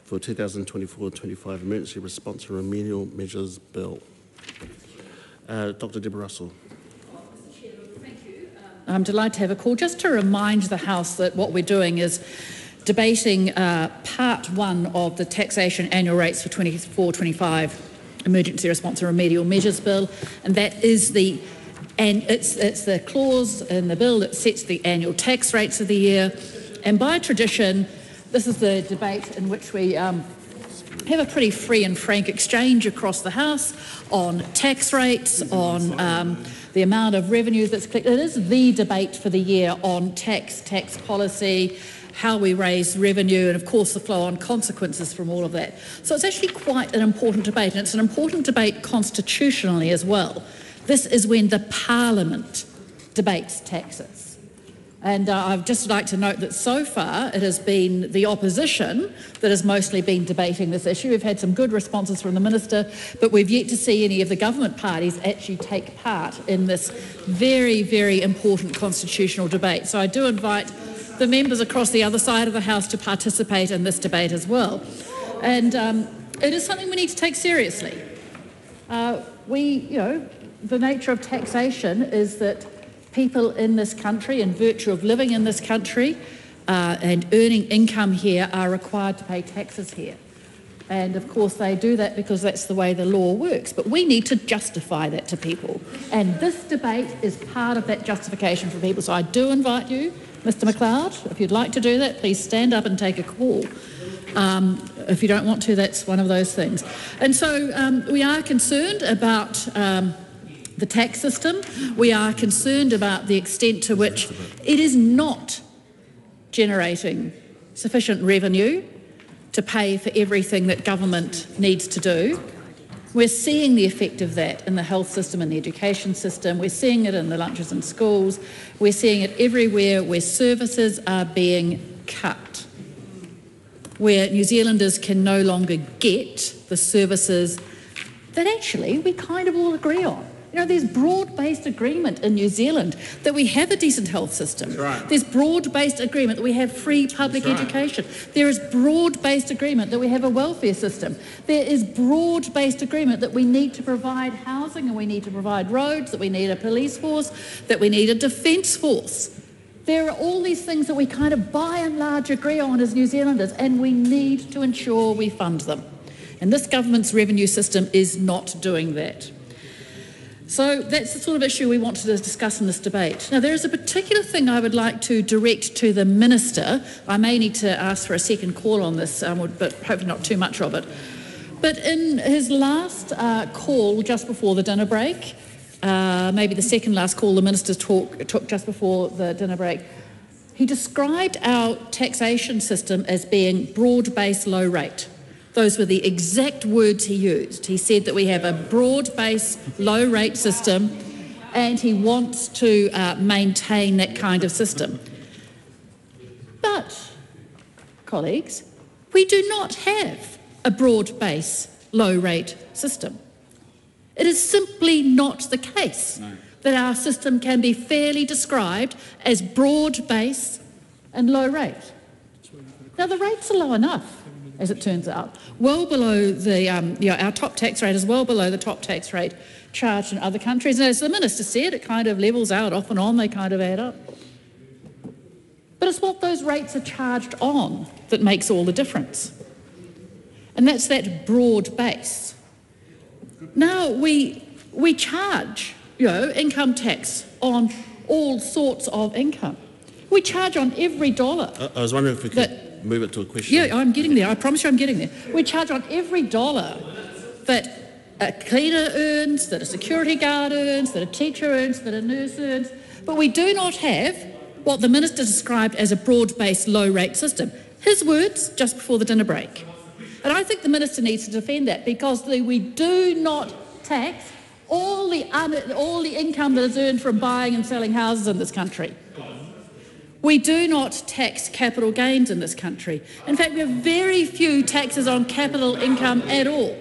for 2024-25 Emergency Response and Remedial Measures Bill. Dr. Deborah Russell. I'm delighted to have a call just to remind the House that what we're doing is debating part one of the taxation annual rates for 24-25 Emergency Response and Remedial Measures Bill, and that is it's the clause in the bill that sets the annual tax rates of the year. And by tradition, this is the debate in which we have a pretty free and frank exchange across the House on tax rates, on the amount of revenue that's collected. It is the debate for the year on tax policy, how we raise revenue, and of course the flow-on consequences from all of that. So it's actually quite an important debate, and it's an important debate constitutionally as well. This is when the Parliament debates taxes. And I'd just like to note that so far it has been the opposition that has mostly been debating this issue. We've had some good responses from the Minister, but we've yet to see any of the government parties actually take part in this very, very important constitutional debate. So I do invite the members across the other side of the House to participate in this debate as well. And it is something we need to take seriously. The nature of taxation is that people in this country, in virtue of living in this country and earning income here, are required to pay taxes here. And of course they do that because that's the way the law works. But we need to justify that to people. And this debate is part of that justification for people. So I do invite you, Mr McLeod, if you'd like to do that, please stand up and take a call. If you don't want to, that's one of those things. And so we are concerned about the tax system. We are concerned about the extent to which it is not generating sufficient revenue to pay for everything that government needs to do. We're seeing the effect of that in the health system and the education system. We're seeing it in the lunches in schools. We're seeing it everywhere where services are being cut, where New Zealanders can no longer get the services that actually we kind of all agree on. You know, there's broad-based agreement in New Zealand that we have a decent health system. Right. There's broad-based agreement that we have free public education. There is broad-based agreement that we have a welfare system. There is broad-based agreement that we need to provide housing and we need to provide roads, that we need a police force, that we need a defence force. There are all these things that we kind of by and large agree on as New Zealanders, and we need to ensure we fund them. And this government's revenue system is not doing that. So that's the sort of issue we want to discuss in this debate. Now, there is a particular thing I would like to direct to the Minister. I may need to ask for a second call on this, but hopefully not too much of it. But in his last call just before the dinner break, maybe the second last call the Minister took just before the dinner break, he described our taxation system as being broad-based low rate. Those were the exact words he used. He said that we have a broad-based, low-rate system, and he wants to maintain that kind of system. But, colleagues, we do not have a broad-based, low-rate system. It is simply not the case that our system can be fairly described as broad-based and low-rate. Now, the rates are low enough, as it turns out, well below the, our top tax rate is well below the top tax rate charged in other countries. And as the Minister said, it kind of levels out off and on, they kind of add up. But it's what those rates are charged on that makes all the difference. And that's that broad base. Now we charge, income tax on all sorts of income. We charge on every dollar. I was wondering if we could move it to a question. Yeah, I'm getting there. I promise you I'm getting there. We charge on every dollar that a cleaner earns, that a security guard earns, that a teacher earns, that a nurse earns. But we do not have what the Minister described as a broad-based low-rate system. His words just before the dinner break. And I think the Minister needs to defend that, because we do not tax all the income that is earned from buying and selling houses in this country. We do not tax capital gains in this country. In fact, we have very few taxes on capital income at all.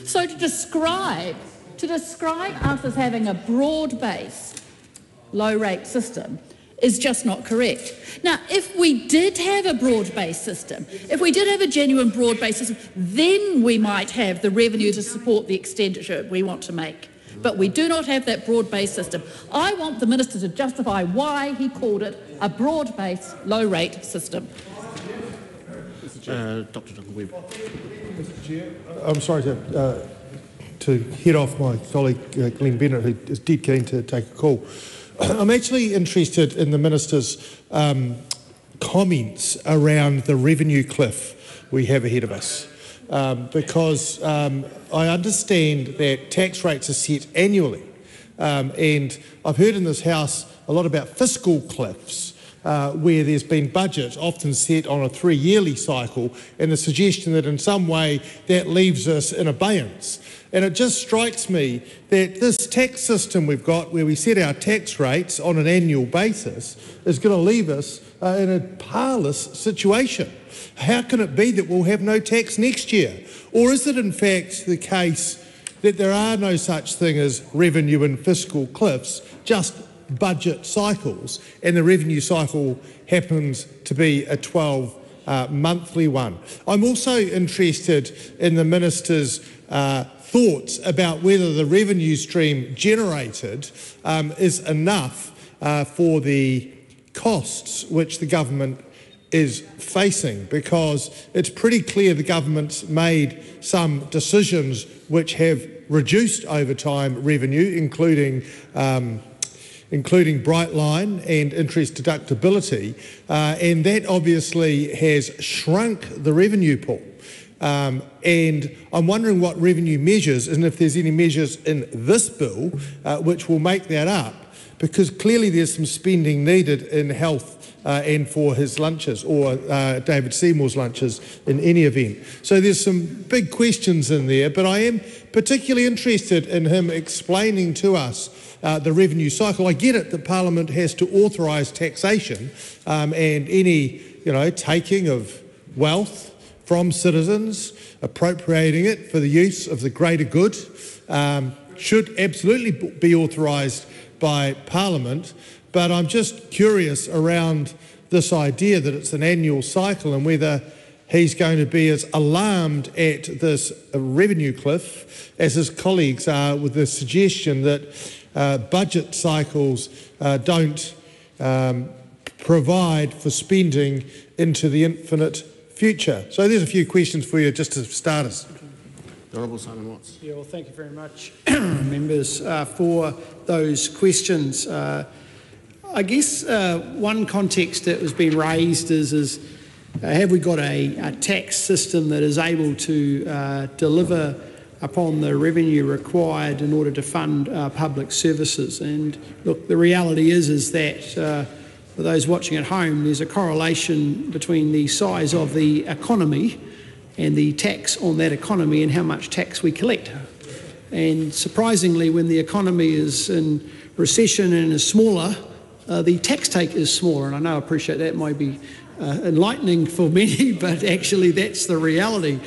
So to describe us as having a broad base low-rate system is just not correct. Now, if we did have a broad-based system, if we did have a genuine broad-based system, then we might have the revenue to support the expenditure we want to make. But we do not have that broad-based system. I want the Minister to justify why he called it a broad-based, low-rate system. Dr. Duncan Webb. Mr. Chair, I'm sorry to head off my colleague Glenn Bennett, who is dead keen to take a call. I'm actually interested in the Minister's comments around the revenue cliff we have ahead of us, because I understand that tax rates are set annually, and I've heard in this House a lot about fiscal cliffs, where there's been budgets often set on a 3-yearly cycle, and the suggestion that in some way that leaves us in abeyance. And it just strikes me that this tax system we've got, where we set our tax rates on an annual basis, is going to leave us in a parlous situation. How can it be that we'll have no tax next year? Or is it in fact the case that there are no such thing as revenue and fiscal cliffs, just budget cycles, and the revenue cycle happens to be a 12-monthly one? I'm also interested in the Minister's thoughts about whether the revenue stream generated is enough for the costs which the government is facing, because it's pretty clear the government's made some decisions which have reduced over time revenue, including Brightline and interest deductibility, and that obviously has shrunk the revenue pool. And I'm wondering what revenue measures, and if there's any measures in this bill which will make that up, because clearly there's some spending needed in health and for his lunches, or David Seymour's lunches in any event. So there's some big questions in there, but I am particularly interested in him explaining to us the revenue cycle. I get it that Parliament has to authorise taxation and any, taking of wealth from citizens, appropriating it for the use of the greater good, should absolutely be authorised by Parliament. But I'm just curious around this idea that it's an annual cycle, and whether he's going to be as alarmed at this revenue cliff as his colleagues are with the suggestion that budget cycles don't provide for spending into the infinite future. So there's a few questions for you just to start us. The Honourable Simon Watts. Yeah, well, thank you very much, members, for those questions. I guess one context that has been raised is have we got a tax system that is able to deliver upon the revenue required in order to fund public services? And look, the reality is that for those watching at home, there's a correlation between the size of the economy and the tax on that economy and how much tax we collect. And surprisingly, when the economy is in recession and is smaller, the tax take is smaller. And I appreciate that might be enlightening for many, but actually that's the reality.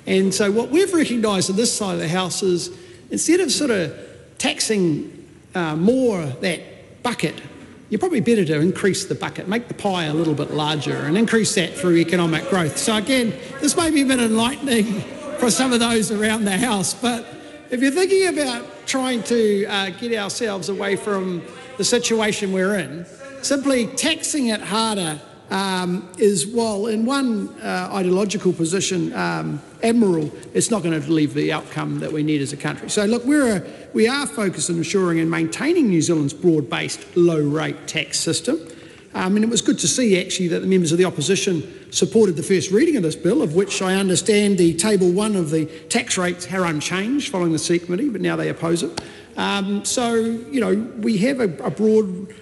And so what we've recognised on this side of the House is, instead of sort of taxing more that bucket, you're probably better to increase the bucket, make the pie a little bit larger and increase that through economic growth. So again, this may be a bit enlightening for some of those around the House, but if you're thinking about trying to get ourselves away from the situation we're in, simply taxing it harder is, while in one ideological position admirable, it's not going to deliver the outcome that we need as a country. So look, we are focused on ensuring and maintaining New Zealand's broad-based low-rate tax system. And it was good to see actually that the members of the opposition supported the first reading of this bill, of which I understand the table 1 of the tax rates are unchanged following the Senate committee, but now they oppose it. So, we have a broad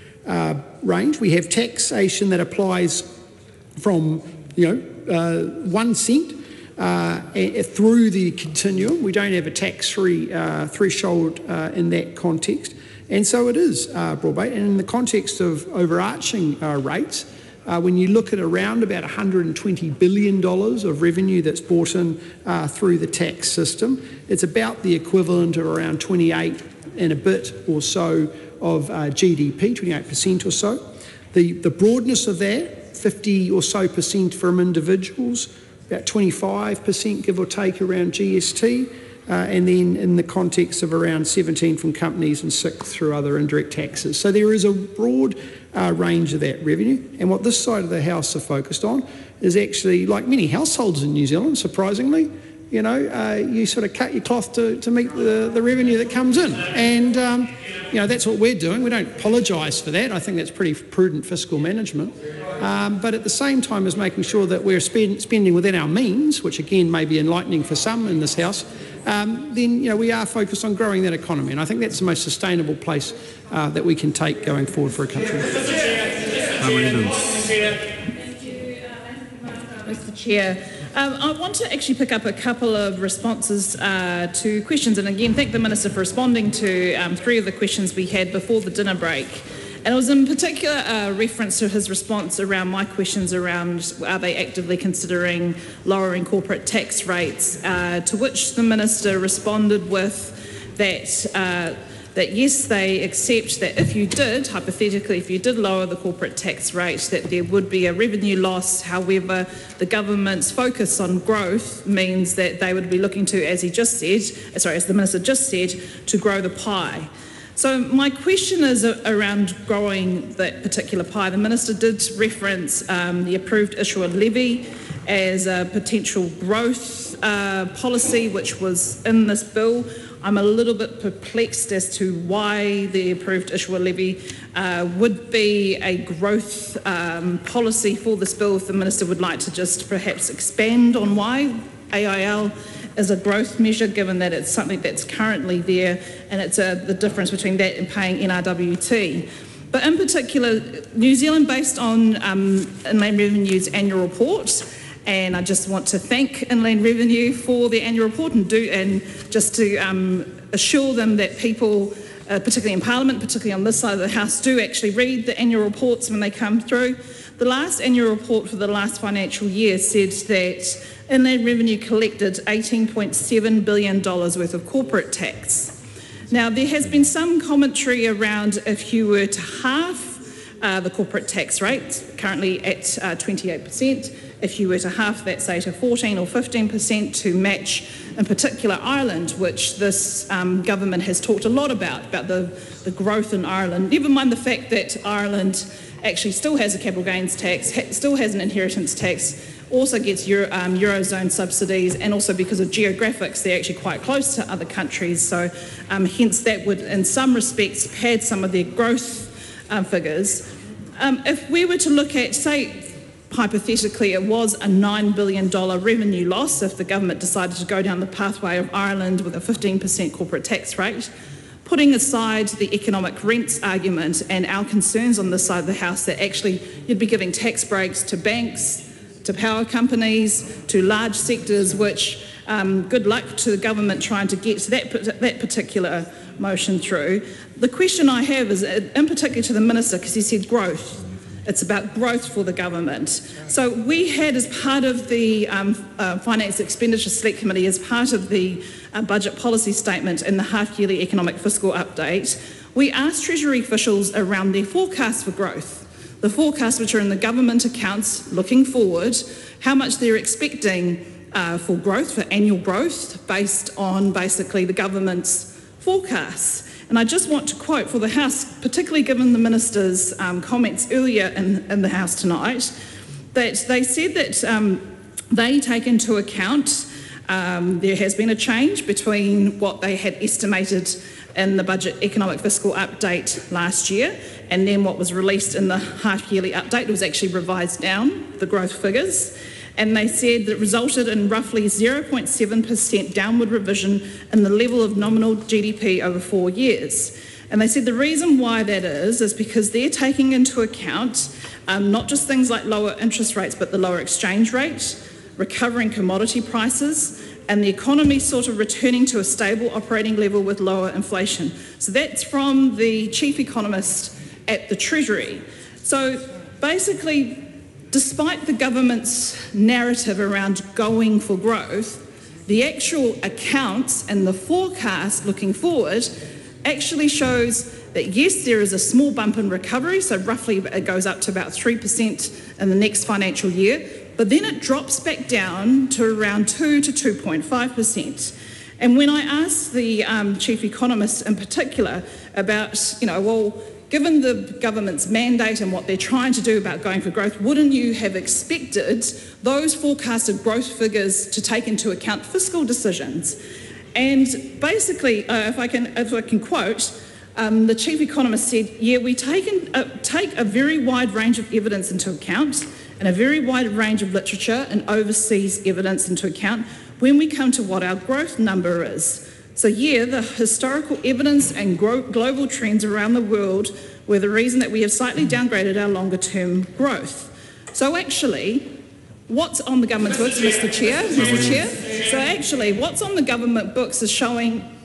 range. We have taxation that applies from, 1 cent through the continuum. We don't have a tax-free threshold in that context. And so it is broad-based. And in the context of overarching rates, when you look at around about $120 billion of revenue that's brought in through the tax system, it's about the equivalent of around 28 and a bit or so of GDP, 28% or so. The broadness of that, 50 or so % from individuals, about 25% give or take around GST, and then in the context of around 17 from companies and 6 through other indirect taxes. So there is a broad range of that revenue, and what this side of the House are focused on is actually, like many households in New Zealand, surprisingly, you know, you sort of cut your cloth to meet the revenue that comes in. And, you know, that's what we're doing. We don't apologise for that. I think that's pretty prudent fiscal management. But at the same time as making sure that we're spending within our means, which again may be enlightening for some in this House, then, you know, we are focused on growing that economy. And I think that's the most sustainable place that we can take going forward for a country. Mr. Chair. I want to actually pick up a couple of responses to questions, and again thank the Minister for responding to 3 of the questions we had before the dinner break. And it was in particular a reference to his response around my questions around are they actively considering lowering corporate tax rates, to which the Minister responded with that yes, they accept that if you did, hypothetically, if you did lower the corporate tax rate, that there would be a revenue loss. However, the government's focus on growth means that they would be looking to, as he just said, as the Minister just said, to grow the pie. So my question is around growing that particular pie. The Minister did reference the approved issuer levy as a potential growth policy which was in this bill. I'm a little bit perplexed as to why the approved issuer levy would be a growth policy for this bill. If the Minister would like to just perhaps expand on why AIL is a growth measure, given that it's something that's currently there, and it's the difference between that and paying NRWT. But in particular, New Zealand, based on Inland Revenue's annual report, and I just want to thank Inland Revenue for their annual report and just to assure them that people, particularly in Parliament, particularly on this side of the House, do actually read the annual reports when they come through. The last annual report for the last financial year said that Inland Revenue collected $18.7 billion worth of corporate tax. Now, there has been some commentary around if you were to halve the corporate tax rate, currently at 28%, if you were to half that, say, to 14 or 15% to match, in particular, Ireland, which this government has talked a lot about the growth in Ireland, never mind the fact that Ireland actually still has a capital gains tax, still has an inheritance tax, also gets Eurozone subsidies, and also because of geographics, they're actually quite close to other countries. So hence that would, in some respects, pad some of their growth figures. If we were to look at, say, hypothetically, it was a $9 billion revenue loss if the government decided to go down the pathway of Ireland with a 15% corporate tax rate, putting aside the economic rents argument and our concerns on this side of the House that actually you'd be giving tax breaks to banks, to power companies, to large sectors, which good luck to the government trying to get that particular motion through. The question I have is, in particular to the Minister, because he said growth. It's about growth for the government. So we had, as part of the Finance Expenditure Select Committee, as part of the budget policy statement in the half-yearly economic fiscal update, we asked Treasury officials around their forecasts for growth, the forecasts which are in the government accounts looking forward, how much they're expecting for growth, for annual growth, based on basically the government's forecasts. And I just want to quote for the House, particularly given the Minister's comments earlier in the House tonight, that they said that they take into account there has been a change between what they had estimated in the budget economic fiscal update last year and then what was released in the half-yearly update. It was actually revised down, the growth figures. And they said that it resulted in roughly 0.7% downward revision in the level of nominal GDP over 4 years. And they said the reason why that is because they're taking into account not just things like lower interest rates, but the lower exchange rate, recovering commodity prices, and the economy sort of returning to a stable operating level with lower inflation. So that's from the chief economist at the Treasury. So basically, despite the government's narrative around going for growth, the actual accounts and the forecast looking forward actually shows that yes, there is a small bump in recovery, so roughly it goes up to about 3% in the next financial year, but then it drops back down to around 2 to 2.5%. And when I asked the chief economist in particular about, given the government's mandate and what they're trying to do about going for growth, wouldn't you have expected those forecasted growth figures to take into account fiscal decisions? And basically, if I can quote, the chief economist said, yeah, we take a very wide range of evidence into account and a very wide range of literature and overseas evidence into account when we come to what our growth number is. So yeah, the historical evidence and global trends around the world were the reason that we have slightly downgraded our longer term growth. So actually, what's on the government's books, Mr. Chair? So actually, what's on the government books is showing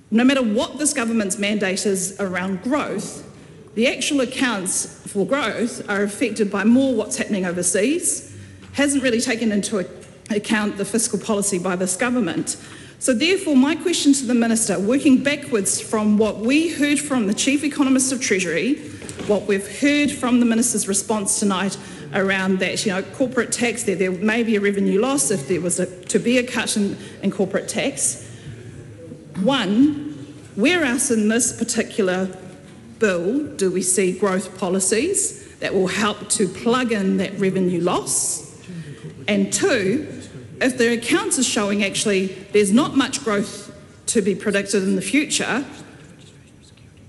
no matter what this government's mandate is around growth, the actual accounts for growth are affected by more what's happening overseas, hasn't really taken into account the fiscal policy by this government. So therefore, my question to the Minister, working backwards from what we heard from the Chief Economist of Treasury, what we've heard from the Minister's response tonight around that, corporate tax, there may be a revenue loss if there was to be a cut in corporate tax. One, where else in this particular bill do we see growth policies that will help to plug in that revenue loss? And two, if the accounts are showing actually there's not much growth to be predicted in the future,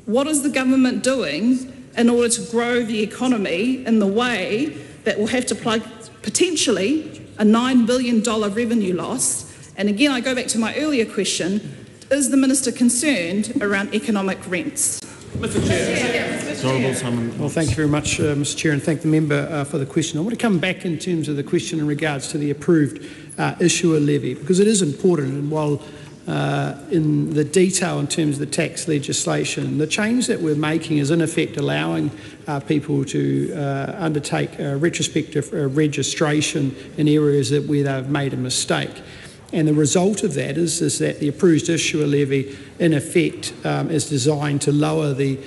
what is the government doing in order to grow the economy in the way that will have to plug potentially a $9 billion revenue loss? And again, I go back to my earlier question, is the Minister concerned around economic rents? Mr. Chair. Well, thank you very much, Mr. Chair, and thank the member for the question. I want to come back in terms of the question in regards to the approved issuer levy, because it is important, and while in the detail in terms of the tax legislation, the change that we're making is in effect allowing people to undertake retrospective registration in areas where they've made a mistake. And the result of that is that the approved issuer levy, in effect, is designed to lower the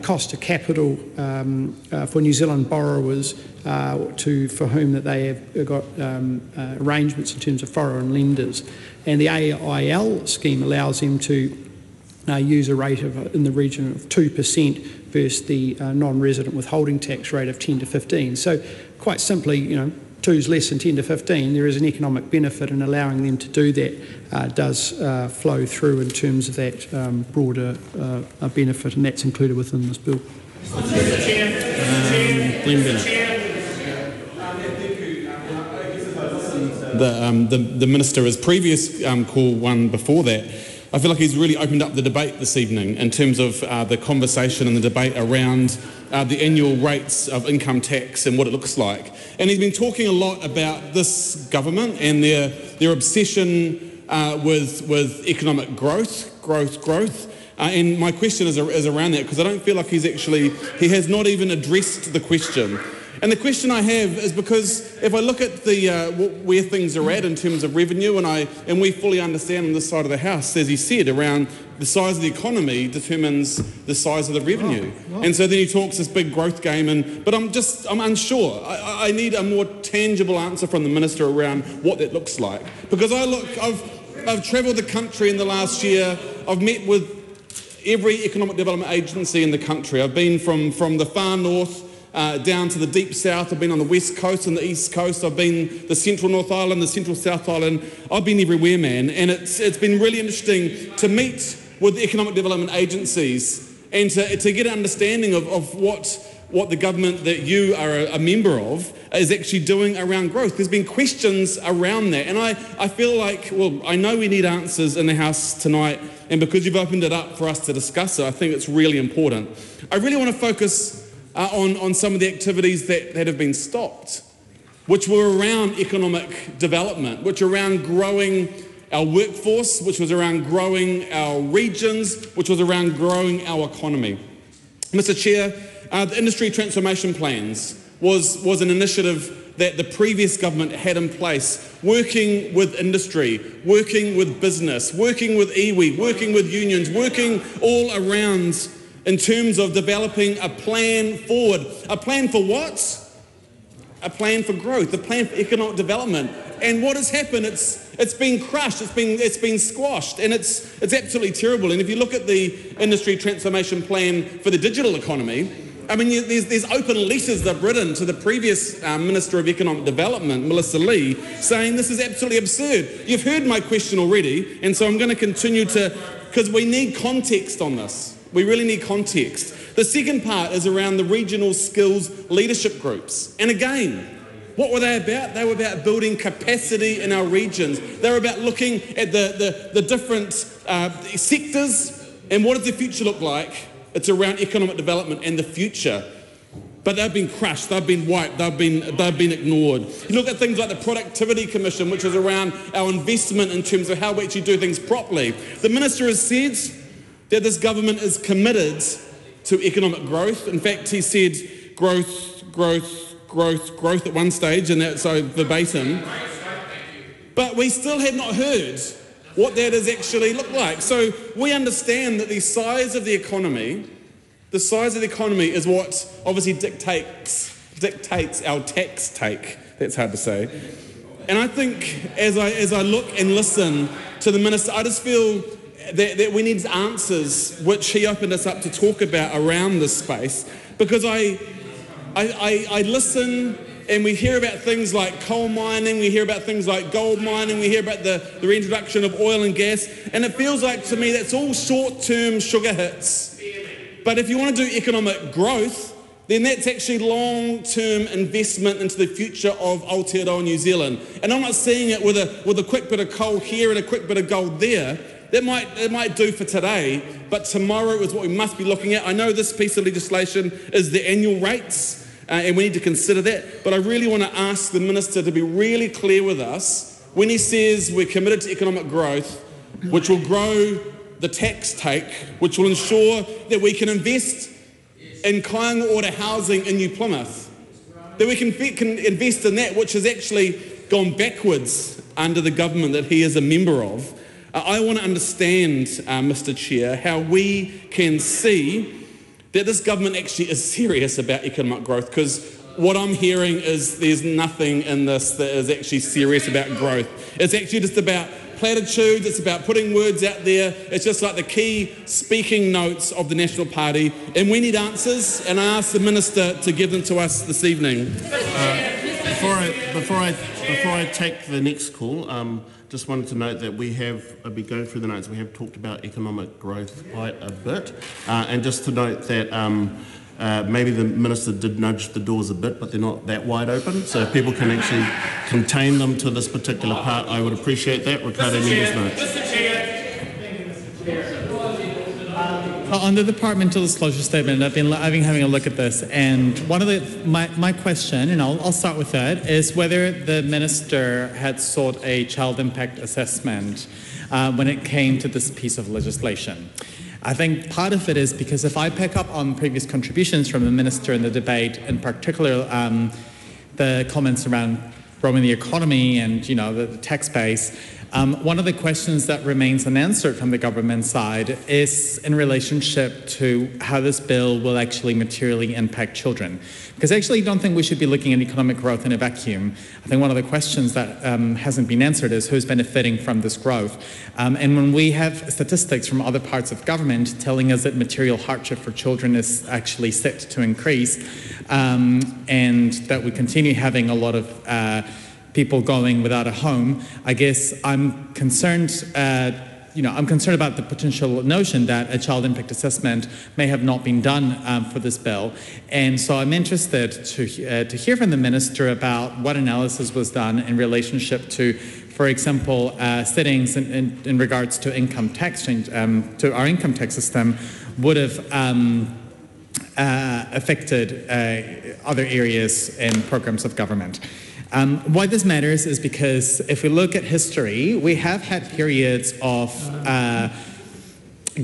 cost of capital for New Zealand borrowers for whom that they have got arrangements in terms of foreign lenders. And the AIL scheme allows them to use a rate of in the region of 2% versus the non-resident withholding tax rate of 10 to 15. So quite simply, 2 is less than 10 to 15, there is an economic benefit, and allowing them to do that does flow through in terms of that broader benefit, and that's included within this bill. Mr. Chair. Glenn Bennett. The Minister's previous call, one before that, I feel like he's really opened up the debate this evening in terms of the conversation and the debate around the annual rates of income tax and what it looks like. And he's been talking a lot about this government and their obsession with economic growth. And my question is around that, because I don't feel like he has not even addressed the question. And the question I have is because if I look at where things are at in terms of revenue, and we fully understand on this side of the House, as he said, around the size of the economy determines the size of the revenue. And so then he talks this big growth game, but I'm unsure. I need a more tangible answer from the Minister around what that looks like. Because I've travelled the country in the last year. I've met with every economic development agency in the country. I've been from the far north down to the deep south. I've been on the west coast and the east coast. I've been the central North Island, the central South Island. I've been everywhere, man. And it's been really interesting to meet with the economic development agencies and to get an understanding of what the government that you are a member of is actually doing around growth. There's been questions around that. And I feel like, well, I know we need answers in the House tonight, and because you've opened it up for us to discuss it, I think it's really important. I really want to focus on some of the activities that have been stopped, which were around economic development, which are around growing our workforce, which was around growing our regions, which was around growing our economy. Mr. Chair, the industry transformation plans was an initiative that the previous government had in place, working with industry, working with business, working with iwi, working with unions, working all around in terms of developing a plan forward. A plan for what? A plan for growth, a plan for economic development. And what has happened, it's been crushed, it's been squashed, and it's absolutely terrible. And if you look at the industry transformation plan for the digital economy, I mean, there's open letters they've written to the previous Minister of Economic Development, Melissa Lee, saying this is absolutely absurd. You've heard my question already, and so I'm going to continue to, because we need context on this. We really need context. The second part is around the regional skills leadership groups. And again, what were they about? They were about building capacity in our regions. They were about looking at the different sectors and what does the future look like. It's around economic development and the future. But they've been crushed, they've been wiped, they've been ignored. You look at things like the Productivity Commission, which is around our investment in terms of how we actually do things properly. The Minister has said that this government is committed to economic growth. In fact, he said growth at one stage, and that's so verbatim. But we still have not heard what that has actually looked like. So we understand that the size of the economy is what obviously dictates our tax take. That's hard to say. And I think as I look and listen to the Minister, I just feel that we need answers, which he opened us up to talk about around this space, because I listen and we hear about things like coal mining, we hear about things like gold mining, we hear about the reintroduction of oil and gas, and it feels like to me that's all short-term sugar hits. But if you want to do economic growth, then that's actually long-term investment into the future of Aotearoa New Zealand. And I'm not seeing it with a quick bit of coal here and a quick bit of gold there. It might do for today, but tomorrow is what we must be looking at. I know this piece of legislation is the annual rates, and we need to consider that, but I really want to ask the Minister to be really clear with us when he says we're committed to economic growth, which will grow the tax take, which will ensure that we can invest in Kāinga Order housing in New Plymouth, that we can invest in that, which has actually gone backwards under the government that he is a member of. I want to understand, Mr. Chair, how we can see that this government actually is serious about economic growth, because what I'm hearing is there's nothing in this that is actually serious about growth. It's actually just about platitudes, it's about putting words out there, it's just like the key speaking notes of the National Party, and we need answers, and I ask the Minister to give them to us this evening. Before I take the next call, just wanted to note that I'll be going through the notes, we have talked about economic growth quite a bit, and just to note that maybe the Minister did nudge the doors a bit, but they're not that wide open, so if people can actually contain them to this particular part, I would appreciate that. Ricardo Mendes notes. On the departmental disclosure statement, I've been having a look at this, and one of my question, and I'll start with that, is whether the Minister had sought a child impact assessment when it came to this piece of legislation. I think part of it is because if I pick up on previous contributions from the Minister in the debate, in particular the comments around growing the economy and the tax base, one of the questions that remains unanswered from the government side is in relationship to how this bill will actually materially impact children. Because I actually don't think we should be looking at economic growth in a vacuum. I think one of the questions that hasn't been answered is who's benefiting from this growth. And when we have statistics from other parts of government telling us that material hardship for children is actually set to increase, and that we continue having a lot of people going without a home, I guess I'm concerned. I'm concerned about the potential notion that a child impact assessment may have not been done for this bill, and so I'm interested to hear from the Minister about what analysis was done in relationship to, for example, settings in regards to income tax change, to our income tax system, would have affected other areas and programs of government. Why this matters is because if we look at history, we have had periods of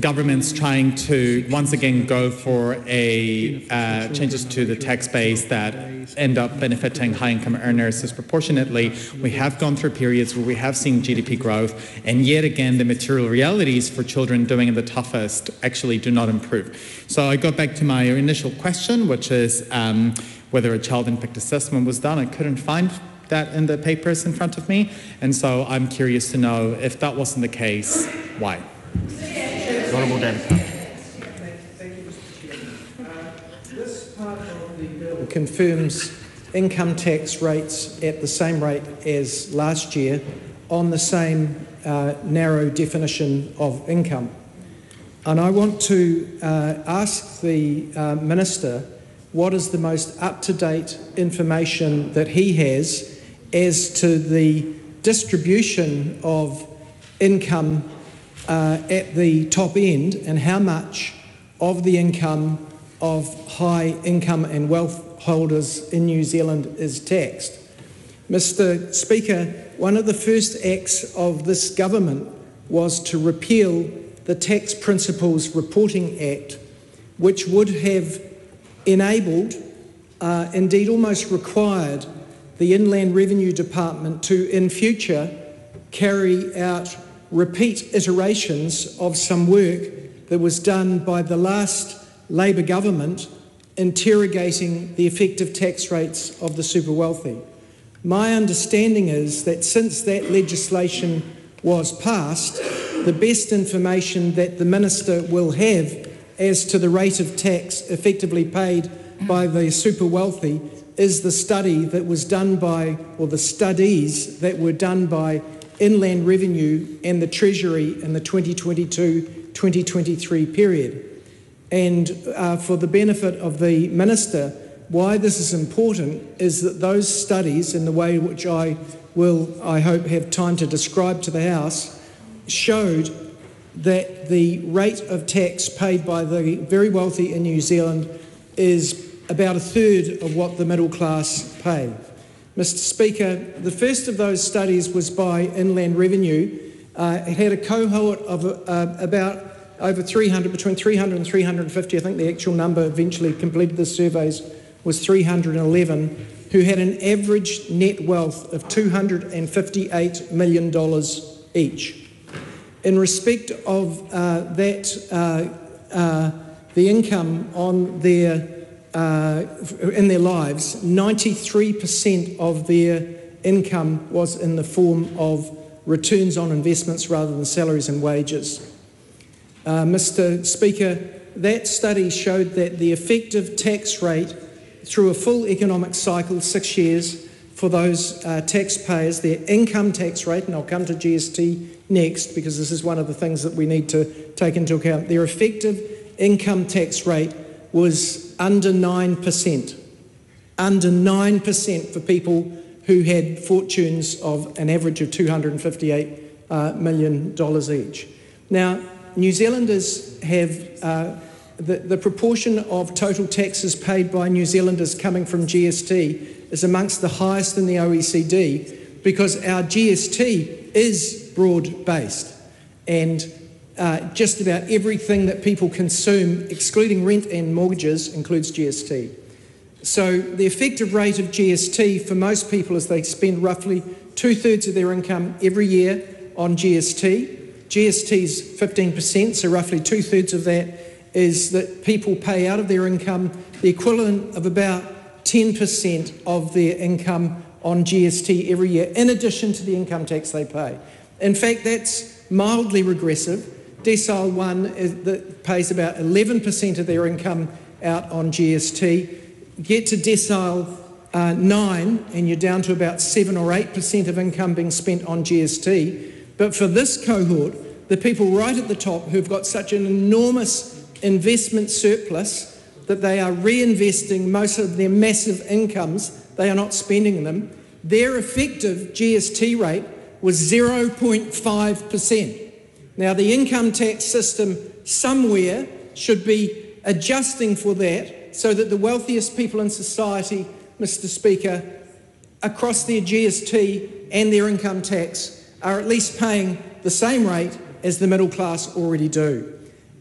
government's trying to once again go for changes to the tax base that end up benefiting high-income earners disproportionately. We have gone through periods where we have seen GDP growth, and yet again the material realities for children doing the toughest actually do not improve. So I go back to my initial question, which is whether a child impact assessment was done. I couldn't find that in the papers in front of me, and so I'm curious to know, if that wasn't the case, why? Honourable David. This part of the bill confirms income tax rates at the same rate as last year on the same narrow definition of income. And I want to ask the Minister what is the most up-to-date information that he has as to the distribution of income at the top end, and how much of the income of high income and wealth holders in New Zealand is taxed. Mr. Speaker, one of the first acts of this government was to repeal the Tax Principles Reporting Act, which would have enabled, indeed almost required, the Inland Revenue Department to, in future, carry out repeat iterations of some work that was done by the last Labor government interrogating the effective tax rates of the super wealthy. My understanding is that since that legislation was passed, the best information that the Minister will have as to the rate of tax effectively paid by the super wealthy is the study that was done by, or the studies that were done by Inland Revenue and the Treasury in the 2022-2023 period. And for the benefit of the Minister, why this is important is that those studies, in the way which I will, I hope, have time to describe to the House, showed that the rate of tax paid by the very wealthy in New Zealand is about a third of what the middle class pay. Mr. Speaker, the first of those studies was by Inland Revenue. It had a cohort of about over 300, between 300 and 350. I think the actual number eventually completed the surveys was 311, who had an average net wealth of $258 million each. In respect of the income on their in their lives, 93% of their income was in the form of returns on investments rather than salaries and wages. Mr. Speaker, that study showed that the effective tax rate through a full economic cycle, 6 years, for those taxpayers, their income tax rate, and I'll come to GST next because this is one of the things that we need to take into account, their effective income tax rate was under 9%. Under 9% for people who had fortunes of an average of $258 million each. Now, New Zealanders have the proportion of total taxes paid by New Zealanders coming from GST is amongst the highest in the OECD because our GST is broad-based and just about everything that people consume, excluding rent and mortgages, includes GST. So the effective rate of GST for most people is they spend roughly 2/3 of their income every year on GST. GST is 15%, so roughly 2/3 of that is that people pay out of their income the equivalent of about 10% of their income on GST every year, in addition to the income tax they pay. In fact, that's mildly regressive. Decile 1 that pays about 11% of their income out on GST. Get to decile 9 and you're down to about 7 or 8% of income being spent on GST. But for this cohort, the people right at the top who've got such an enormous investment surplus that they are reinvesting most of their massive incomes, they are not spending them, their effective GST rate was 0.5%. Now, the income tax system somewhere should be adjusting for that so that the wealthiest people in society, Mr. Speaker, across their GST and their income tax are at least paying the same rate as the middle class already do.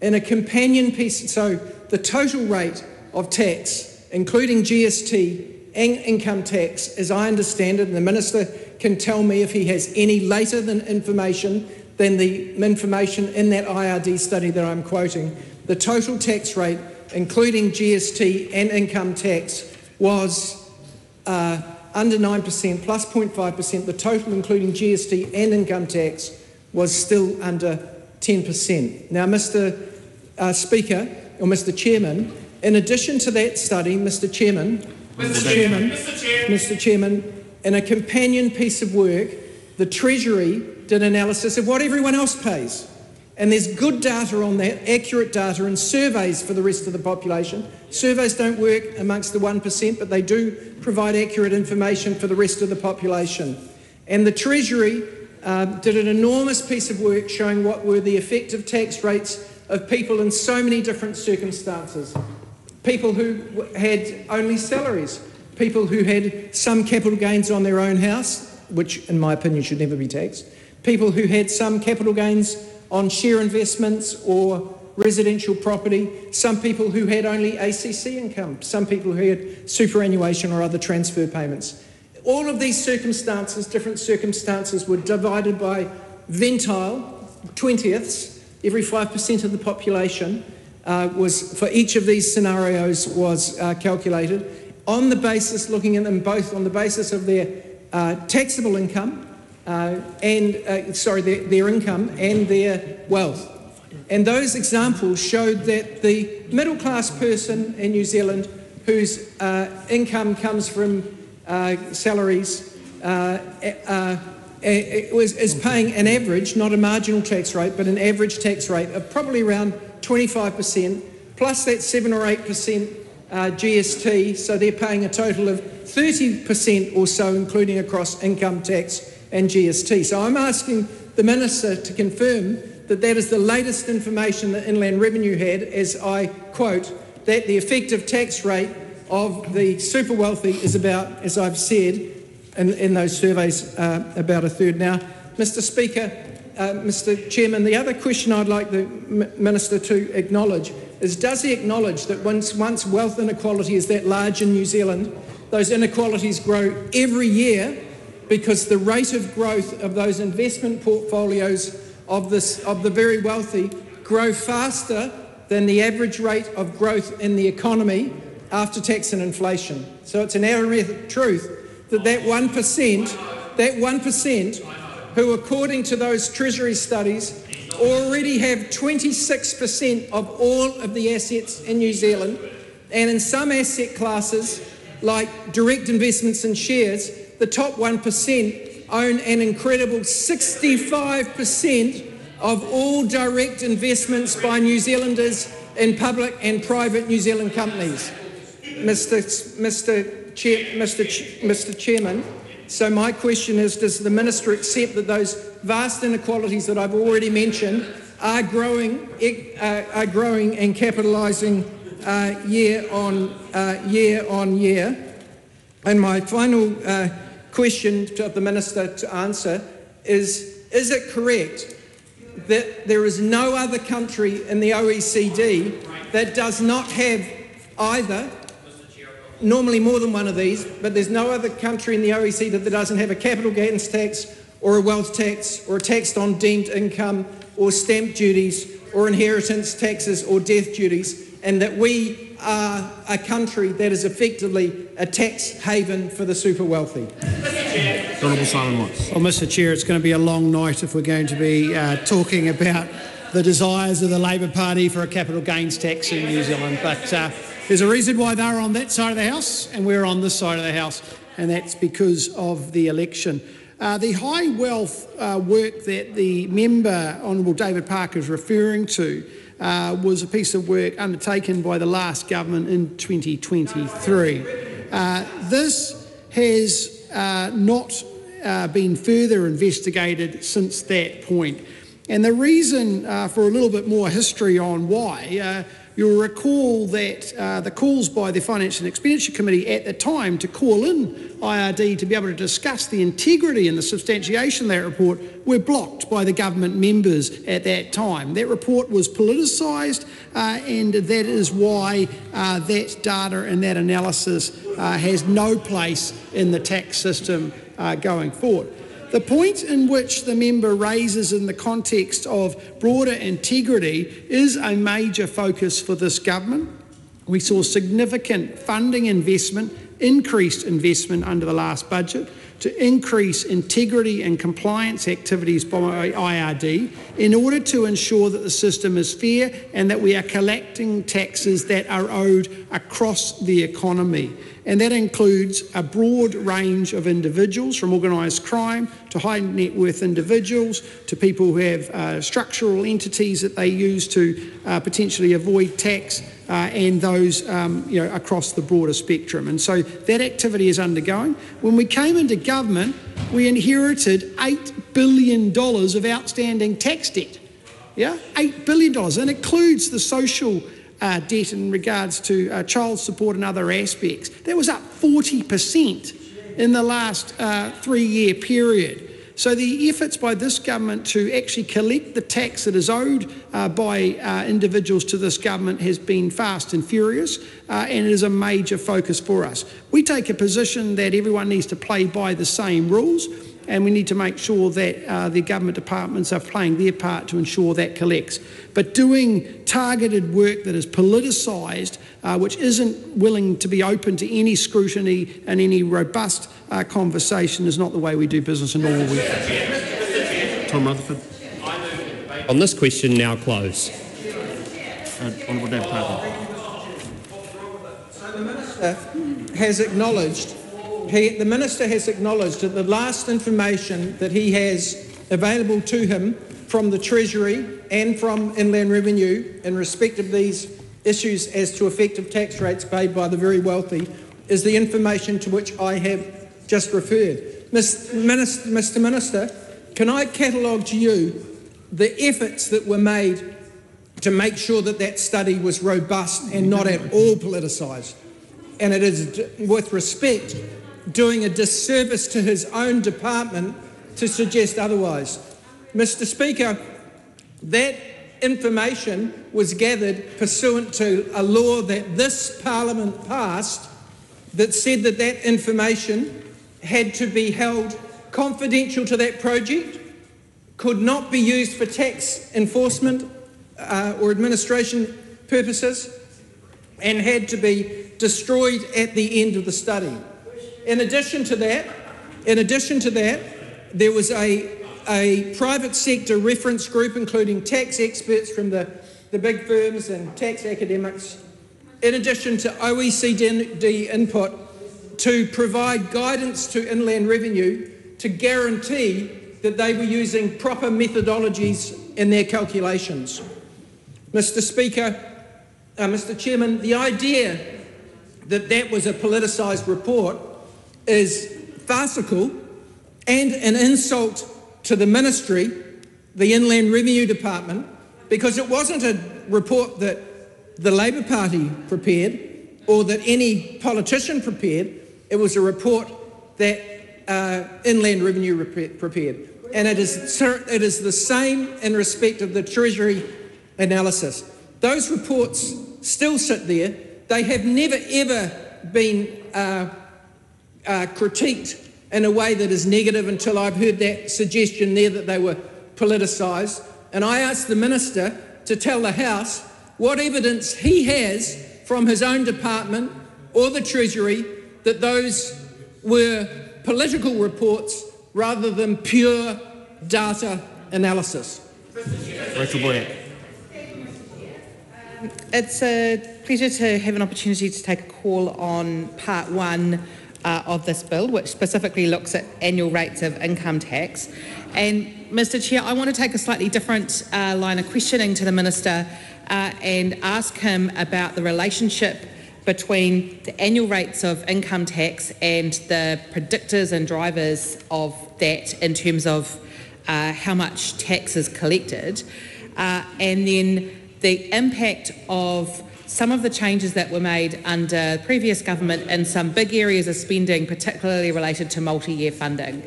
in a companion piece, so the total rate of tax, including GST and income tax, as I understand it, and the Minister can tell me if he has any later information than the information in that IRD study that I'm quoting, the total tax rate, including GST and income tax, was under 9%, plus 0.5%. The total, including GST and income tax, was still under 10%. Now, Mr. Speaker, or Mr. Chairman, in addition to that study, Mr. Chairman, in a companion piece of work, the Treasury did analysis of what everyone else pays. And there's good data on that, accurate data, and surveys for the rest of the population. Surveys don't work amongst the 1%, but they do provide accurate information for the rest of the population. And the Treasury did an enormous piece of work showing what were the effective tax rates of people in so many different circumstances. People who had only salaries, people who had some capital gains on their own house, which in my opinion should never be taxed, people who had some capital gains on share investments or residential property, some people who had only ACC income, some people who had superannuation or other transfer payments. All of these circumstances, different circumstances, were divided by ventile, 20ths, every 5% of the population was, for each of these scenarios, was calculated on the basis, looking at them both on the basis of their taxable income, their income and their wealth. And those examples showed that the middle class person in New Zealand whose income comes from salaries is paying an average, not a marginal tax rate, but an average tax rate of probably around 25%, plus that 7 or 8% GST, so they're paying a total of 30% or so, including across income tax and GST. So I'm asking the Minister to confirm that that is the latest information that Inland Revenue had, as I quote, that the effective tax rate of the super wealthy is about, as I've said in those surveys, about a third. Now, Mr. Speaker, Mr. Chairman, the other question I'd like the Minister to acknowledge is, does he acknowledge that once wealth inequality is that large in New Zealand, those inequalities grow every year because the rate of growth of those investment portfolios of the very wealthy grow faster than the average rate of growth in the economy after tax and inflation. So it's an arithmetic truth that that 1%, who according to those Treasury studies already have 26% of all of the assets in New Zealand, and in some asset classes like direct investments and shares, the top 1% own an incredible 65% of all direct investments by New Zealanders in public and private New Zealand companies. Mr. Chairman, so my question is, does the Minister accept that those vast inequalities that I've already mentioned are growing and capitalising year on year? And my final question to the Minister to answer is it correct that there is no other country in the OECD that does not have either, normally more than one of these, but there's no other country in the OECD that doesn't have a capital gains tax or a wealth tax or a tax on deemed income or stamp duties or inheritance taxes or death duties, and that we are a country that is effectively a tax haven for the super wealthy? Honourable Simon Watts. Well, Mr. Chair, it's going to be a long night if we're going to be talking about the desires of the Labor Party for a capital gains tax in New Zealand. But there's a reason why they're on that side of the House and we're on this side of the House, and that's because of the election. The high wealth work that the member, Honourable David Parker, is referring to was a piece of work undertaken by the last government in 2023. This has not been further investigated since that point. And the reason for a little bit more history on why, You'll recall that the calls by the Finance and Expenditure Committee at the time to call in IRD to be able to discuss the integrity and the substantiation of that report were blocked by the government members at that time. That report was politicised, and that is why that data and that analysis has no place in the tax system going forward. The point in which the member raises in the context of broader integrity is a major focus for this government. We saw significant funding investment, increased investment under the last budget to increase integrity and compliance activities by IRD in order to ensure that the system is fair and that we are collecting taxes that are owed across the economy. And that includes a broad range of individuals, from organised crime to high net worth individuals to people who have structural entities that they use to potentially avoid tax, and those across the broader spectrum. And so that activity is undergoing. When we came into government, we inherited $8 billion of outstanding tax debt. Yeah, $8 billion, and it includes the social debt in regards to child support and other aspects. That was up 40% in the last 3-year period. So the efforts by this government to actually collect the tax that is owed by individuals to this government has been fast and furious, and it is a major focus for us. We take a position that everyone needs to play by the same rules, and we need to make sure that the government departments are playing their part to ensure that collects. But doing targeted work that is politicised, which isn't willing to be open to any scrutiny and any robust conversation, is not the way we do business in normal week. Tom Rutherford. On this question, now close. Honourable David Parker. So the Minister has acknowledged the Minister has acknowledged that the last information that he has available to him from the Treasury and from Inland Revenue in respect of these issues as to effective tax rates paid by the very wealthy is the information to which I have just referred. Mr Minister, can I catalogue to you the efforts that were made to make sure that that study was robust and not at all politicised? And it is, with respect, doing a disservice to his own department to suggest otherwise. Mr Speaker, that information was gathered pursuant to a law that this Parliament passed that said that that information had to be held confidential to that project, could not be used for tax enforcement or administration purposes, and had to be destroyed at the end of the study. In addition to that, there was a private sector reference group, including tax experts from the big firms and tax academics, in addition to OECD input, to provide guidance to Inland Revenue to guarantee that they were using proper methodologies in their calculations. Mr Speaker, Mr Chairman, the idea that that was a politicised report is farcical and an insult to the Ministry, the Inland Revenue Department, because it wasn't a report that the Labor Party prepared or that any politician prepared. It was a report that Inland Revenue prepared. And it is the same in respect of the Treasury analysis. Those reports still sit there. They have never ever been critiqued in a way that is negative until I've heard that suggestion there that they were politicised. And I asked the Minister to tell the House what evidence he has from his own department or the Treasury that those were political reports rather than pure data analysis. Rachel Boyack. It's a pleasure to have an opportunity to take a call on part one of this bill, which specifically looks at annual rates of income tax. And Mr Chair, I want to take a slightly different line of questioning to the Minister and ask him about the relationship between the annual rates of income tax and the predictors and drivers of that in terms of how much tax is collected, and then the impact of some of the changes that were made under the previous government in some big areas of spending, particularly related to multi-year funding.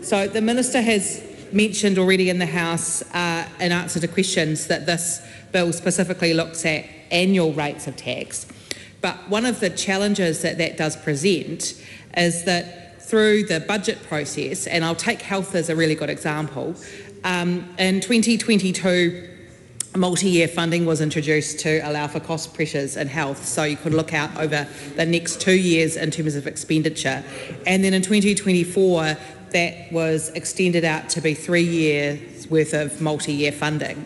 So the Minister has mentioned already in the House in answer to questions that this bill specifically looks at annual rates of tax. But one of the challenges that that does present is that through the budget process, and I'll take health as a really good example, in 2022, multi-year funding was introduced to allow for cost pressures in health, so you could look out over the next 2 years in terms of expenditure. And then in 2024, that was extended out to be 3 years worth of multi-year funding.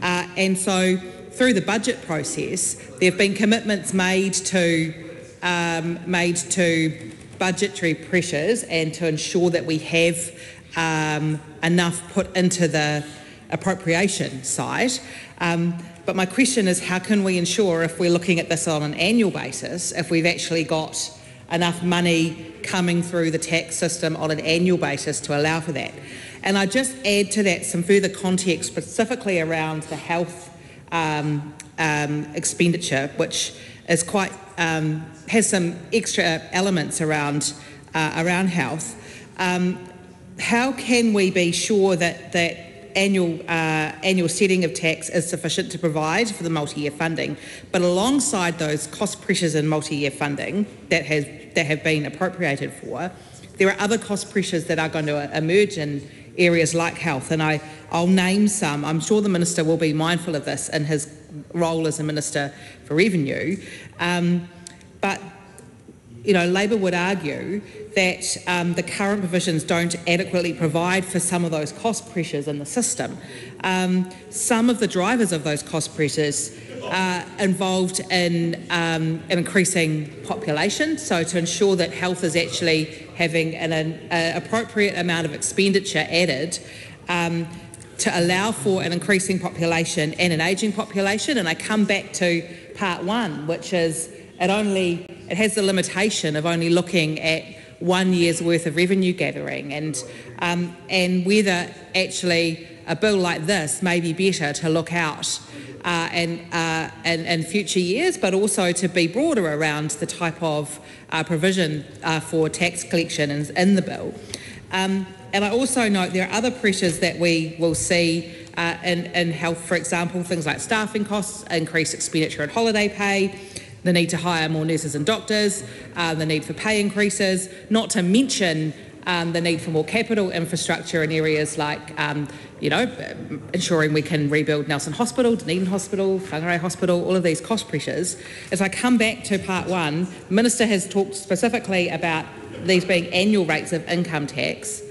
And so through the budget process, there have been commitments made to budgetary pressures and to ensure that we have enough put into the appropriation side. But my question is, how can we ensure, if we're looking at this on an annual basis, if we've actually got enough money coming through the tax system on an annual basis to allow for that? And I just add to that some further context specifically around the health expenditure, which is quite has some extra elements around health. How can we be sure that that annual setting of tax is sufficient to provide for the multi-year funding, but alongside those cost pressures in multi-year funding that have been appropriated for, there are other cost pressures that are going to emerge in areas like health, and I'll name some. I'm sure the Minister will be mindful of this in his role as a Minister for Revenue, but you know, Labor would argue that the current provisions don't adequately provide for some of those cost pressures in the system. Some of the drivers of those cost pressures are involved in an increasing population, so to ensure that health is actually having an appropriate amount of expenditure added to allow for an increasing population and an ageing population. And I come back to part one, which is it has the limitation of only looking at 1 year's worth of revenue gathering, and whether actually a bill like this may be better to look out in future years, but also to be broader around the type of provision for tax collection in the bill. And I also note there are other pressures that we will see in health, for example, things like staffing costs, increased expenditure on holiday pay, the need to hire more nurses and doctors, the need for pay increases, not to mention the need for more capital infrastructure in areas like, ensuring we can rebuild Nelson Hospital, Dunedin Hospital, Whangarei Hospital, all of these cost pressures. As I come back to part one, the Minister has talked specifically about these being annual rates of income tax,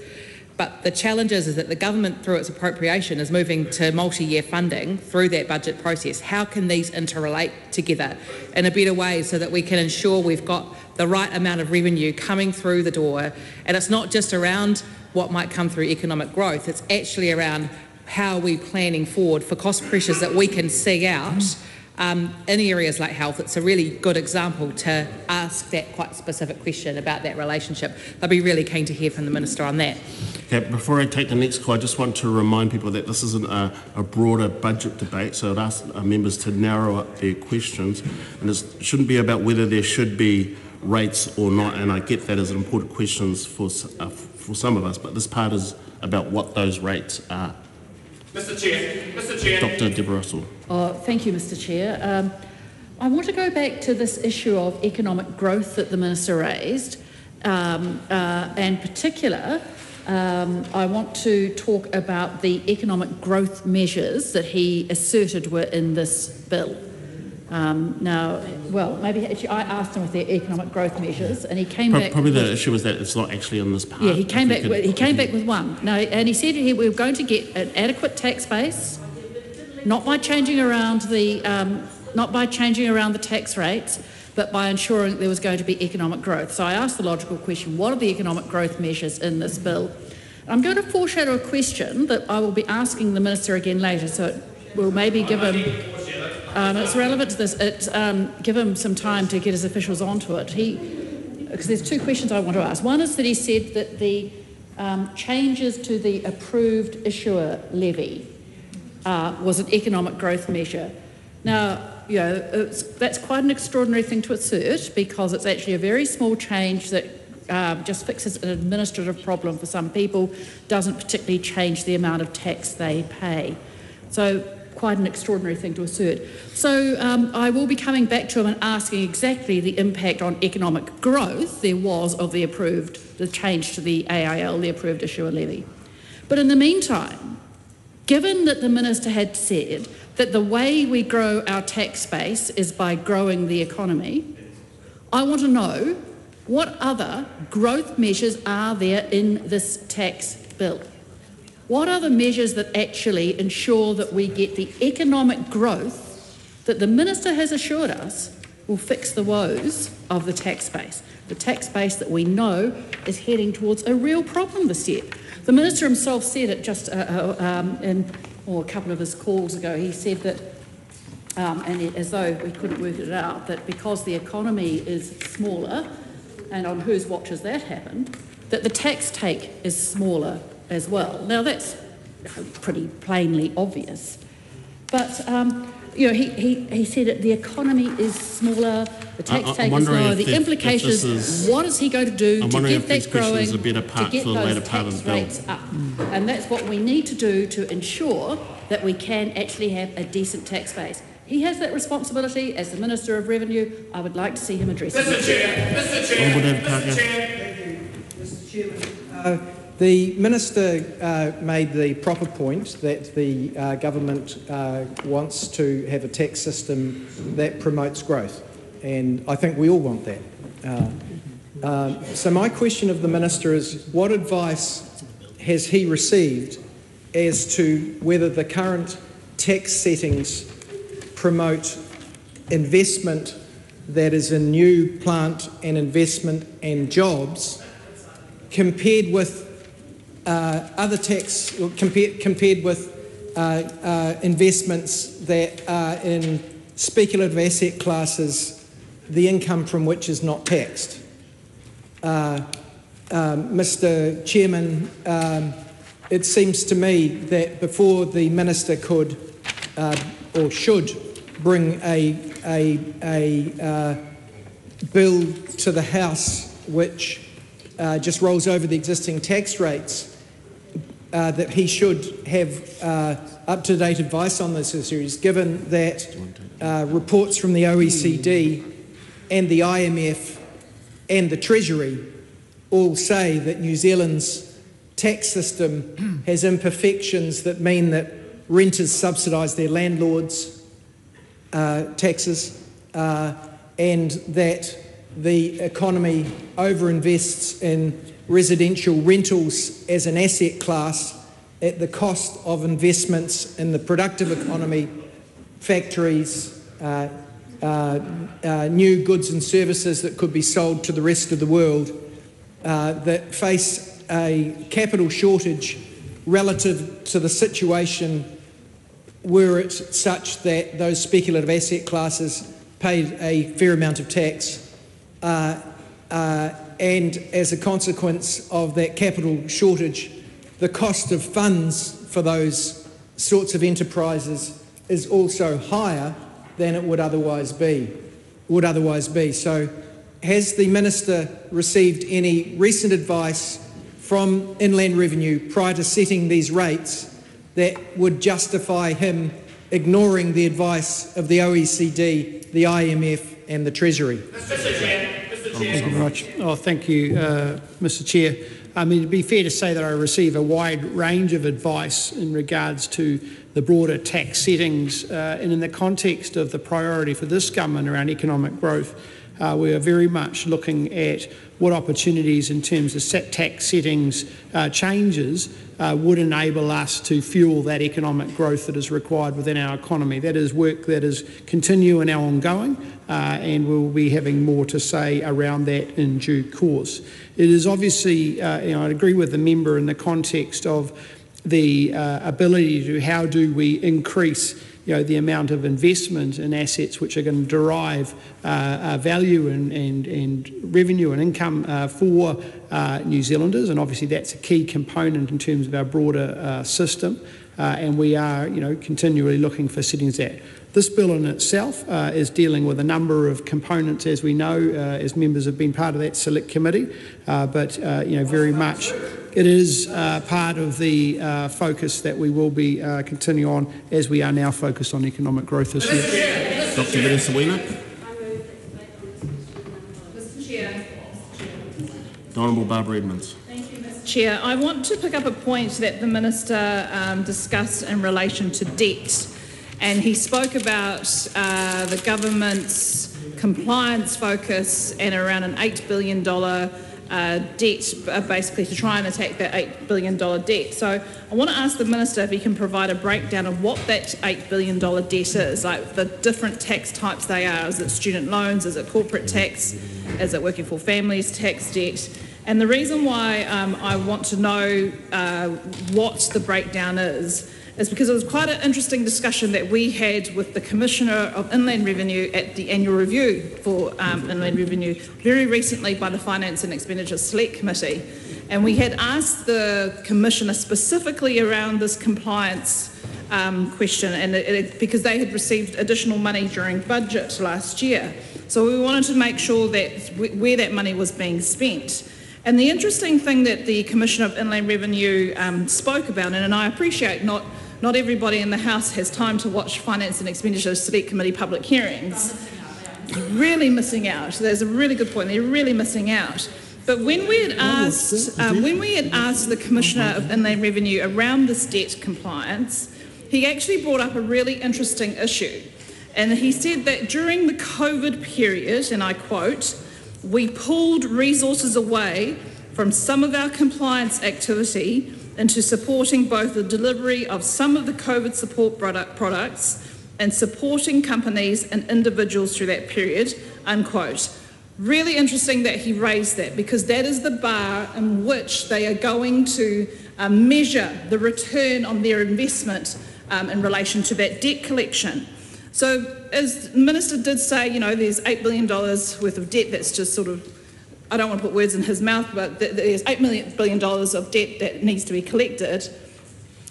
but the challenge is that the government, through its appropriation, is moving to multi-year funding through that budget process. How can these interrelate together in a better way so that we can ensure we've got the right amount of revenue coming through the door? And it's not just around what might come through economic growth, it's actually around how are we planning forward for cost pressures that we can see out in areas like health. It's a really good example to ask that quite specific question about that relationship. I'd be really keen to hear from the Minister on that. Okay, before I take the next call, I just want to remind people that this isn't a broader budget debate, so I'd ask members to narrow up their questions, and it shouldn't be about whether there should be rates or not, and I get that as an important question for some of us, but this part is about what those rates are. Mr Chair. Dr. Deborah Russell. Thank you, Mr Chair. I want to go back to this issue of economic growth that the Minister raised, and in particular, I want to talk about the economic growth measures that he asserted were in this bill. Maybe I asked him if they're economic growth measures, and he came back. Probably the issue was that it's not actually on this part. Yeah, he came back with one. No, and he said we were going to get an adequate tax base, not by changing around the tax rates, but by ensuring that there was going to be economic growth. So I asked the logical question: what are the economic growth measures in this bill? I'm going to foreshadow a question that I will be asking the Minister again later, so it will maybe give him. It's relevant to this. Give him some time to get his officials onto it. Because there's two questions I want to ask. One is that he said that the changes to the approved issuer levy was an economic growth measure. Now, that's quite an extraordinary thing to assert, because it's actually a very small change that just fixes an administrative problem for some people, doesn't particularly change the amount of tax they pay. So quite an extraordinary thing to assert. So I will be coming back to him and asking exactly the impact on economic growth there was of the change to the AIL, the approved issuer levy. But in the meantime, given that the Minister had said that the way we grow our tax base is by growing the economy, I want to know what other growth measures are there in this tax bill? What are the measures that actually ensure that we get the economic growth that the Minister has assured us will fix the woes of the tax base that we know is heading towards a real problem this year? The Minister himself said it just in a couple of his calls ago. He said that, as though we couldn't work it out, that because the economy is smaller, and on whose watch has that happened, that the tax take is smaller as well. Now that's pretty plainly obvious, but he said that the economy is smaller, the tax take is lower. The implication is, what is he going to do to get that growing, to get those tax rates up? And that's what we need to do to ensure that we can actually have a decent tax base. He has that responsibility as the Minister of Revenue. I would like to see him address it. Mr. Chairman, the Minister made the proper point that the government wants to have a tax system that promotes growth, and I think we all want that. So my question of the Minister is, what advice has he received as to whether the current tax settings promote investment that is in new plant and investment and jobs, compared with other tax, compared with investments that are in speculative asset classes, the income from which is not taxed. Mr. Chairman, it seems to me that before the Minister could or should bring a bill to the House which just rolls over the existing tax rates, that he should have up-to-date advice on this issue, given that reports from the OECD and the IMF and the Treasury all say that New Zealand's tax system has imperfections that mean that renters subsidise their landlords' taxes, and that the economy overinvests in residential rentals as an asset class at the cost of investments in the productive economy, factories, new goods and services that could be sold to the rest of the world, that face a capital shortage relative to the situation were it such that those speculative asset classes paid a fair amount of tax, and as a consequence of that capital shortage, the cost of funds for those sorts of enterprises is also higher than it would otherwise be. So has the Minister received any recent advice from Inland Revenue prior to setting these rates that would justify him ignoring the advice of the OECD, the IMF and the Treasury? Thank you very much. Oh, thank you, Mr. Chair. I mean, it'd be fair to say that I receive a wide range of advice in regards to the broader tax settings, and in the context of the priority for this government around economic growth, we are very much looking at what opportunities in terms of tax settings changes would enable us to fuel that economic growth that is required within our economy. That is work that is continuing and ongoing, and we'll be having more to say around that in due course. It is obviously, I agree with the member in the context of the ability to how do we increase the amount of investment in assets which are going to derive value and revenue and income for New Zealanders, and obviously that's a key component in terms of our broader system, and we are continually looking for settings that. This bill in itself is dealing with a number of components, as we know, as members have been part of that select committee, but very much it is part of the focus that we will be continuing on as we are now focused on economic growth this year. Dr. Vanessa Wiener. Mr. Chair. The Honourable Barbara Edmonds. Chair, I want to pick up a point that the Minister discussed in relation to debt. And he spoke about the government's compliance focus and around an $8 billion debt, basically to try and attack that $8 billion debt. So I want to ask the Minister if he can provide a breakdown of what that $8 billion debt is, like the different tax types they are. Is it student loans? Is it corporate tax? Is it working for families tax debt? And the reason why I want to know what the breakdown is because it was quite an interesting discussion that we had with the Commissioner of Inland Revenue at the annual review for Inland Revenue very recently by the Finance and Expenditure Select Committee. And we had asked the Commissioner specifically around this compliance question, and because they had received additional money during budget last year. So we wanted to make sure that where that money was being spent. And the interesting thing that the Commissioner of Inland Revenue spoke about, and I appreciate not everybody in the House has time to watch Finance and Expenditure Select Committee public hearings. Really missing out. There's a really good point. They're really missing out. But when we had asked, the Commissioner of Inland Revenue around this debt compliance, he actually brought up a really interesting issue. And he said that during the COVID period, and I quote, "We pulled resources away from some of our compliance activity into supporting both the delivery of some of the COVID support products and supporting companies and individuals through that period," unquote. Really interesting that he raised that, because that is the bar in which they are going to measure the return on their investment in relation to that debt collection. So as the Minister did say, there's $8 billion worth of debt that's just sort of, I don't want to put words in his mouth, but there's $8 billion of debt that needs to be collected.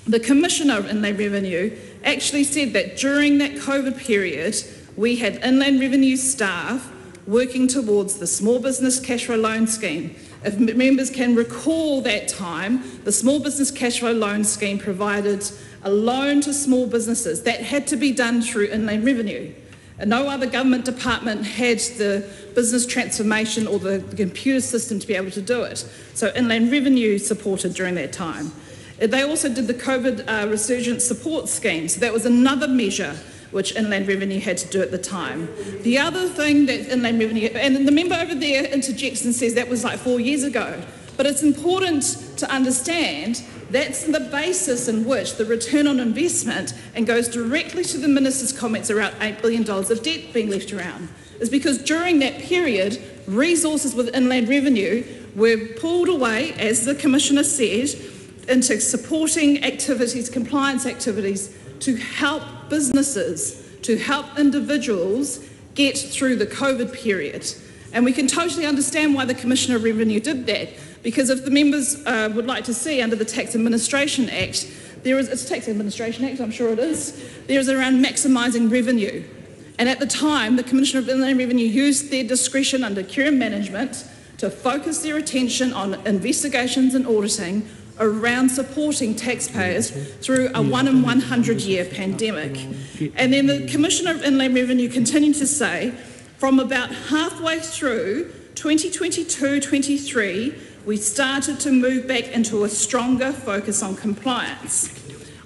The Commissioner of Inland Revenue actually said that during that COVID period, we had Inland Revenue staff working towards the Small Business Cash Flow Loan Scheme. If members can recall that time, the Small Business Cash Flow Loan Scheme provided a loan to small businesses. That had to be done through Inland Revenue. And no other government department had the business transformation or the computer system to be able to do it. So Inland Revenue supported during that time. They also did the COVID resurgence support scheme. So that was another measure which Inland Revenue had to do at the time. The other thing that Inland Revenue, and the member over there interjects and says that was like 4 years ago, but it's important to understand that's the basis in which the return on investment, and goes directly to the Minister's comments around $8 billion of debt being left around, is because during that period, resources with Inland Revenue were pulled away, as the Commissioner said, into supporting activities, compliance activities, to help businesses, to help individuals get through the COVID period. And we can totally understand why the Commissioner of Revenue did that, because if the members would like to see under the Tax Administration Act, it's a Tax Administration Act, I'm sure it is, there is around maximising revenue. And at the time, the Commissioner of Inland Revenue used their discretion under care and management to focus their attention on investigations and auditing around supporting taxpayers through a 1 in 100 year pandemic. And then the Commissioner of Inland Revenue continued to say, from about halfway through 2022-23, we started to move back into a stronger focus on compliance.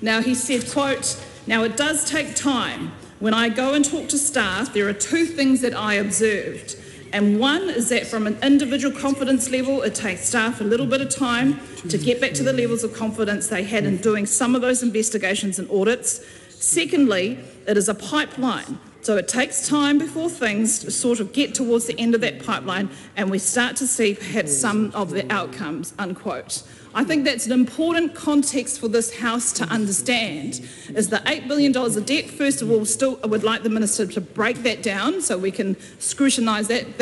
Now he said, quote, "Now it does take time. When I go and talk to staff, there are two things that I observed. And one is that from an individual confidence level, it takes staff a little bit of time to get back to the levels of confidence they had in doing some of those investigations and audits. Secondly, it is a pipeline. So it takes time before things sort of get towards the end of that pipeline and we start to see perhaps some of the outcomes," unquote. I think that's an important context for this House to understand, is the $8 billion of debt. First of all, still I would like the Minister to break that down so we can scrutinise that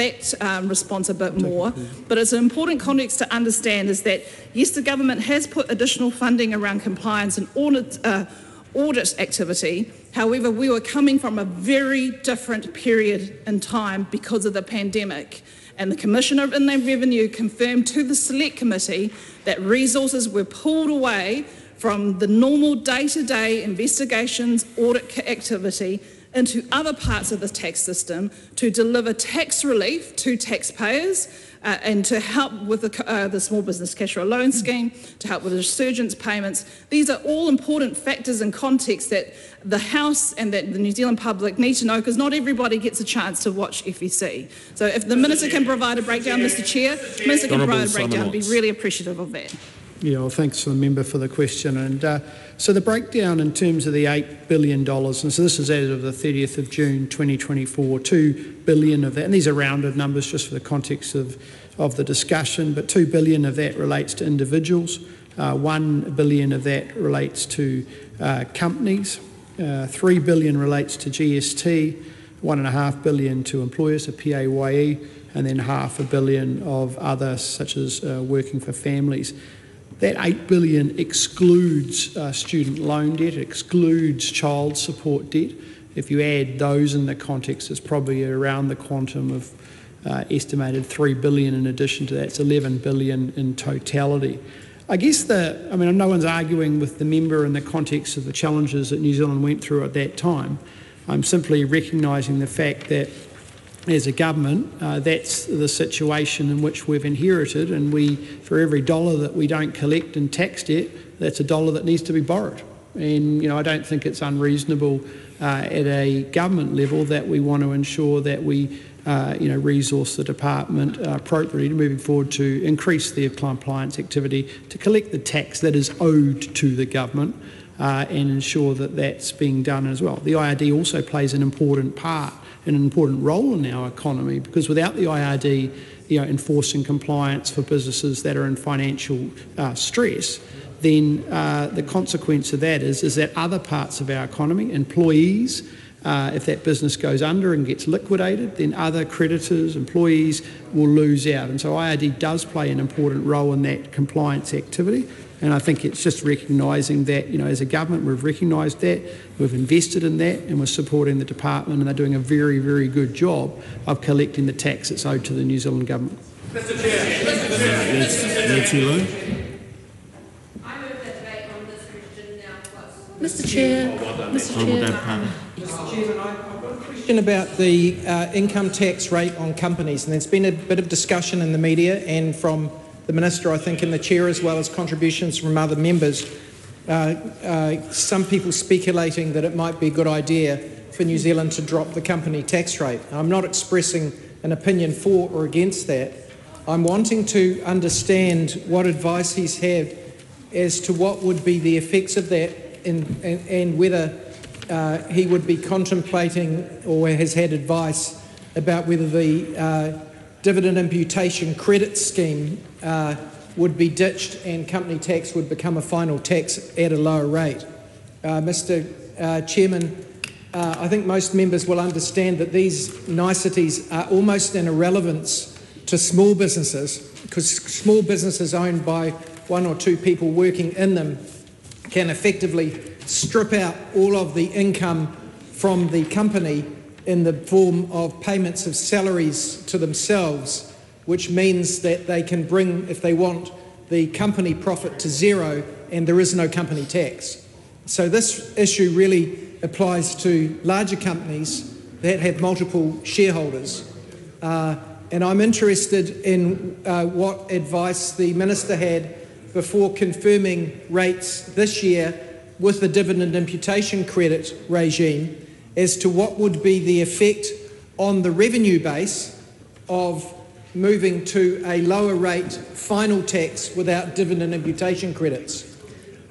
response a bit more. But it's an important context to understand is that, yes, the government has put additional funding around compliance and audit activity. However, we were coming from a very different period in time because of the pandemic. And the Commissioner of Inland Revenue confirmed to the Select Committee that resources were pulled away from the normal day-to-day investigations audit activity into other parts of the tax system to deliver tax relief to taxpayers and to help with the Small Business Cash Flow Loan Scheme, to help with resurgence payments. These are all important factors and context that the House and that the New Zealand public need to know, because not everybody gets a chance to watch FEC. So if the Minister can provide a breakdown, Mr Chair, Minister can provide a breakdown, I'd be really appreciative of that. Yeah, well, thanks to the member for the question. And so the breakdown in terms of the $8 billion, and so this is as of the 30th of June 2024, $2 billion of that, and these are rounded numbers just for the context of the discussion, but $2 billion of that relates to individuals, $1 billion of that relates to companies, $3 billion relates to GST, $1.5 billion to employers, a PAYE, and then $500 million of others such as working for families. That $8 billion excludes student loan debt, excludes child support debt. If you add those in the context, it's probably around the quantum of estimated $3 billion in addition to that. It's $11 billion in totality. I guess no one's arguing with the member in the context of the challenges that New Zealand went through at that time. I'm simply recognising the fact that as a government, that's the situation in which we've inherited, and for every dollar that we don't collect in tax debt, that's a dollar that needs to be borrowed. And I don't think it's unreasonable at a government level that we want to ensure that we resource the department appropriately moving forward to increase their compliance activity, to collect the tax that is owed to the government, and ensure that that's being done as well. The IRD also plays an important part, an important role in our economy, because without the IRD, enforcing compliance for businesses that are in financial stress, then the consequence of that is that other parts of our economy, employees, if that business goes under and gets liquidated, then other creditors, employees will lose out. And so IRD does play an important role in that compliance activity. And I think it's just recognising that, as a government, we've recognised that, we've invested in that, and we're supporting the department, and they're doing a very, very good job of collecting the tax that's owed to the New Zealand government. Mr Chair. Nancy Lou. Mr Chair. Mr Chairman, I've got a question about the income tax rate on companies, and there's been a bit of discussion in the media and from the Minister, I think, and the Chair, as well as contributions from other members. Some people speculating that it might be a good idea for New Zealand to drop the company tax rate. I'm not expressing an opinion for or against that. I'm wanting to understand what advice he's had as to what would be the effects of that and whether he would be contemplating or has had advice about whether the dividend imputation credit scheme would be ditched and company tax would become a final tax at a lower rate. Mr Chairman, I think most members will understand that these niceties are almost an irrelevance to small businesses, because small businesses owned by one or two people working in them can effectively strip out all of the income from the company in the form of payments of salaries to themselves, which means that they can bring, if they want, the company profit to zero and there is no company tax. So this issue really applies to larger companies that have multiple shareholders. And I'm interested in what advice the Minister had before confirming rates this year with the dividend imputation credit regime as to what would be the effect on the revenue base of moving to a lower rate final tax without dividend imputation credits.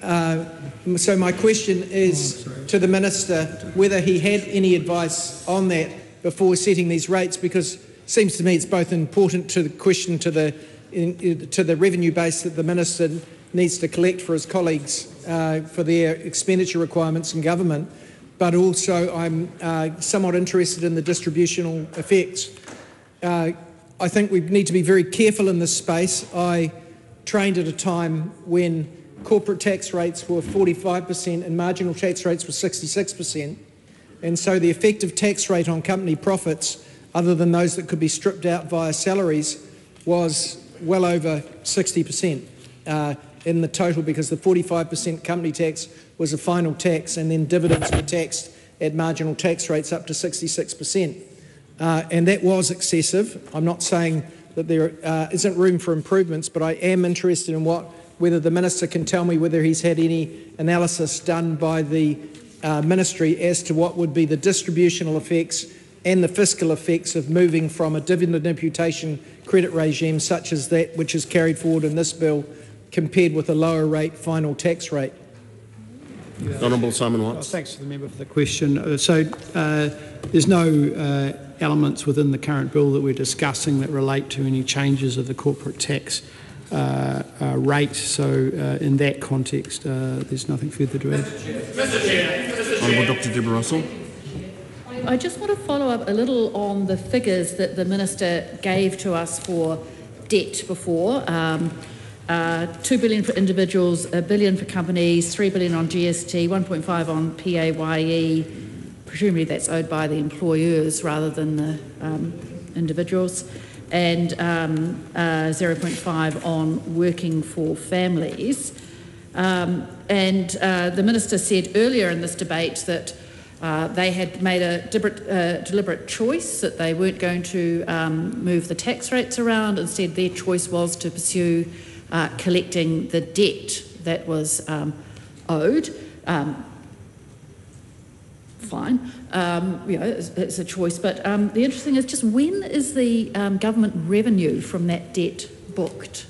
So my question is to the Minister whether he had any advice on that before setting these rates, because it seems to me it's both important to the question to the revenue base that the Minister needs to collect for his colleagues for their expenditure requirements in government, but also I'm somewhat interested in the distributional effects. I think we need to be very careful in this space. I trained at a time when corporate tax rates were 45% and marginal tax rates were 66%. And so the effective tax rate on company profits, other than those that could be stripped out via salaries, was well over 60% in the total, because the 45% company tax was a final tax, and then dividends were taxed at marginal tax rates up to 66%. And that was excessive. I'm not saying that there isn't room for improvements, but I am interested in whether the Minister can tell me whether he's had any analysis done by the Ministry as to what would be the distributional effects and the fiscal effects of moving from a dividend imputation credit regime such as that which is carried forward in this bill compared with a lower rate final tax rate. Honourable Simon Watts. Thanks to the member for the question. There's no elements within the current bill that we're discussing that relate to any changes of the corporate tax rate. So in that context, there's nothing further to add. Mr. Chair. Honourable Dr. Deborah Russell. I just want to follow up a little on the figures that the Minister gave to us for debt before. 2 billion for individuals, $1 billion for companies, 3 billion on GST, 1.5 on PAYE. Presumably that's owed by the employers rather than the individuals, and 0.5 on working for families. And the Minister said earlier in this debate that they had made a deliberate choice, that they weren't going to move the tax rates around. Instead, their choice was to pursue collecting the debt that was owed. Fine, it's a choice. But the interesting is just when is the government revenue from that debt booked?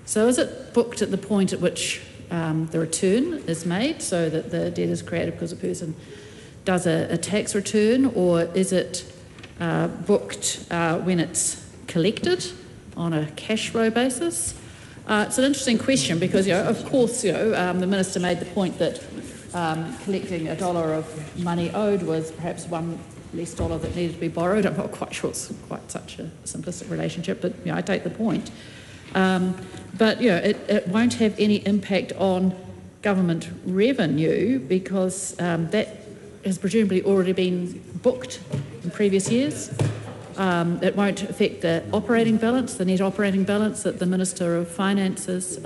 So is it booked at the point at which the return is made, so that the debt is created because a person does a tax return, or is it booked when it's collected on a cash flow basis? It's an interesting question because, of course, the Minister made the point that collecting $1 of money owed was perhaps $1 less dollar that needed to be borrowed. I'm not quite sure it's quite such a simplistic relationship, but I take the point. But it won't have any impact on government revenue because that has presumably already been booked in previous years. It won't affect the operating balance, the net operating balance that the Minister of Finance is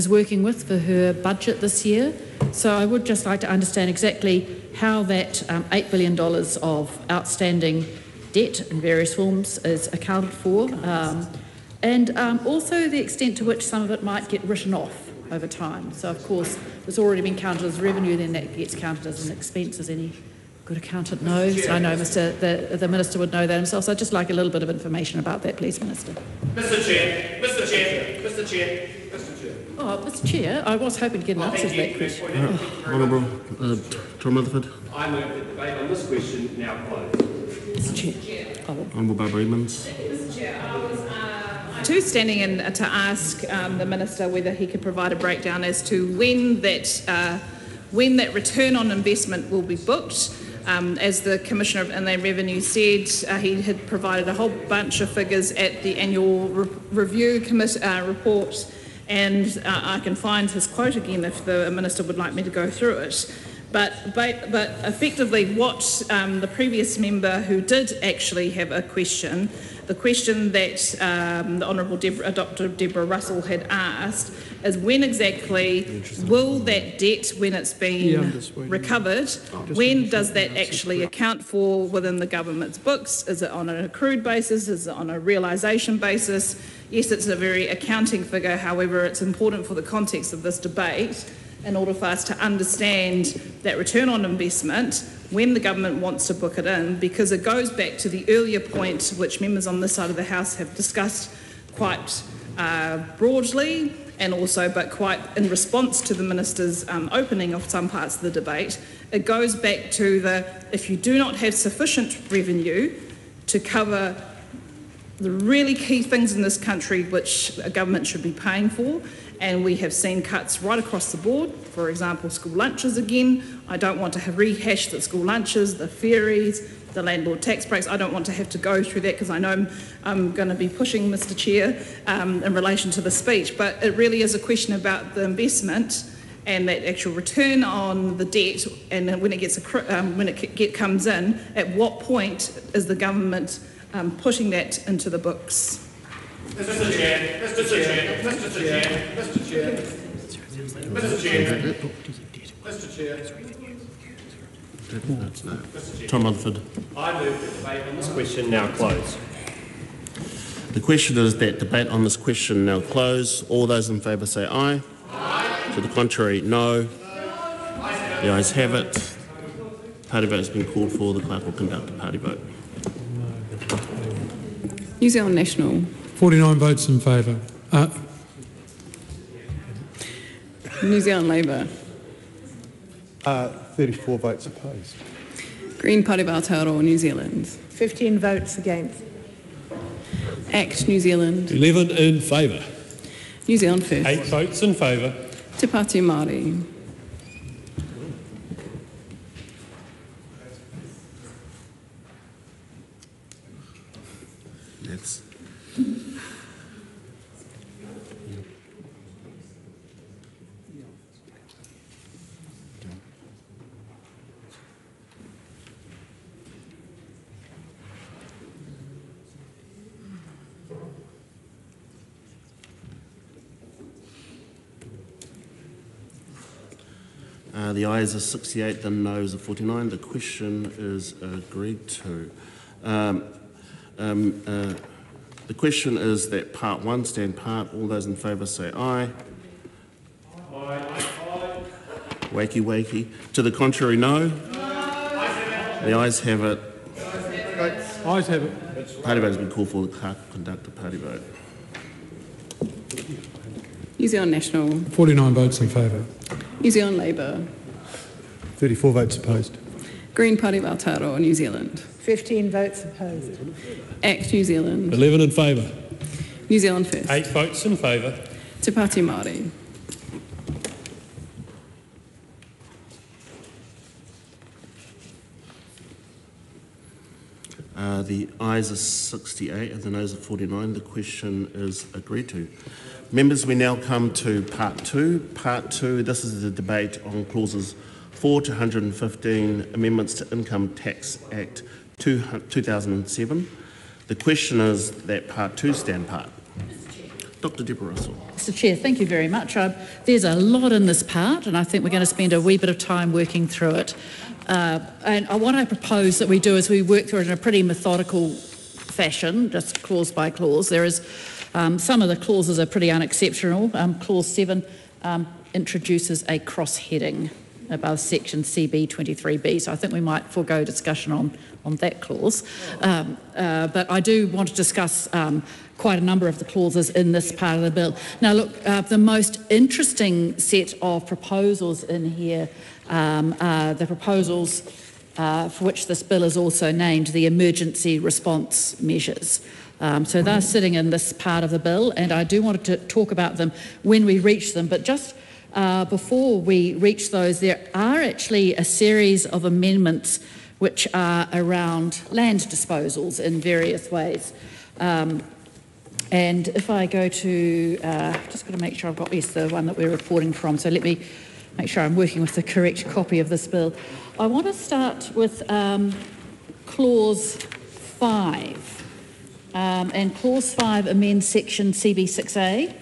working with for her budget this year. So I would just like to understand exactly how that $8 billion of outstanding debt in various forms is accounted for, and also the extent to which some of it might get written off over time. So, of course, it's already been counted as revenue, then that gets counted as an expense, as any good accountant knows. I know the Minister would know that himself, so I'd just like a little bit of information about that, please, Minister. Mr. Chair, Mr. Chair, Mr. Chair, Mr. Chair. Oh, Mr. Chair, I was hoping to get an answer to that question. Honourable Tom Rutherford. I move the debate on this question now closed. Mr. Chair. Honourable Barbara Edmonds. Mr. Chair, I was standing in to ask the Minister whether he could provide a breakdown as to when that return on investment will be booked. As the Commissioner of Inland Revenue said, he had provided a whole bunch of figures at the annual review report, and I can find his quote again if the Minister would like me to go through it. But effectively what the previous member who did actually have a question, the question that the Honourable Dr Deborah Russell had asked is when exactly will that debt, when it's been recovered, when does that actually account for within the government's books? Is it on an accrued basis? Is it on a realisation basis? Yes, it's a very accounting figure, however, it's important for the context of this debate in order for us to understand that return on investment when the government wants to book it in, because it goes back to the earlier point which members on this side of the House have discussed quite broadly and also but quite in response to the Minister's opening of some parts of the debate. It goes back to if you do not have sufficient revenue to cover the really key things in this country which a government should be paying for, and we have seen cuts right across the board. For example, school lunches again. I don't want to rehash the school lunches, the ferries, the landlord tax breaks. I don't want to have to go through that because I know I'm going to be pushing Mr Chair in relation to the speech, but it really is a question about the investment and that actual return on the debt, and then when it comes in, at what point is the government putting that into the books? Mr Chair, Mr Chair, Mr Chair, Mr Chair, Mr Chair, Mr Chair. Tom Rutherford. I move the debate on this question now close. The question is that debate on this question now close. All those in favour say aye. Aye. To the contrary, no. The ayes have it. Party vote has been called for. The clerk will conduct a party vote. New Zealand National. 49 votes in favour. New Zealand Labour. 34 votes opposed. Green Party of Aotearoa, New Zealand. 15 votes against. ACT New Zealand. 11 in favour. New Zealand First. 8 votes in favour. Te Pāti Māori. That's the ayes are 68, the noes are 49. The question is agreed to. The question is that part 1 stand part. All those in favour say aye. Aye. Wakey, wakey. To the contrary, no. The ayes have it. Ayes have it. Party vote has been called for. The clerk will conduct a party vote. New Zealand National. 49 votes in favour. New Zealand Labour. 34 votes opposed. Green Party of Aotearoa, New Zealand. 15 votes opposed. ACT New Zealand. 11 in favour. New Zealand First. 8 votes in favour. Te Pāti Māori. The ayes are 68 and the noes are 49. The question is agreed to. Members, we now come to part 2. Part 2, this is the debate on clauses 4 to 115, amendments to Income Tax Act 2007. The question is that part 2 stand part. Dr. Deborah Russell. Mr Chair, thank you very much. There's a lot in this part, and I think we're going to spend a wee bit of time working through it. And what I propose that we do is we work through it in a pretty methodical fashion, just clause by clause. There is some of the clauses are pretty unexceptional. Clause 7 introduces a cross-heading above section CB 23B, so I think we might forego discussion on that clause. But I do want to discuss quite a number of the clauses in this part of the bill. Now look, the most interesting set of proposals in here are the proposals for which this bill is also named the emergency response measures. So they're sitting in this part of the bill, and I do want to talk about them when we reach them, but just before we reach those, there are actually a series of amendments which are around land disposals in various ways. And if I go to, just got to make sure I've got, yes, the one that we're reporting from, so let me make sure I'm working with the correct copy of this bill. I want to start with clause 5. And clause 5 amends section CB6A.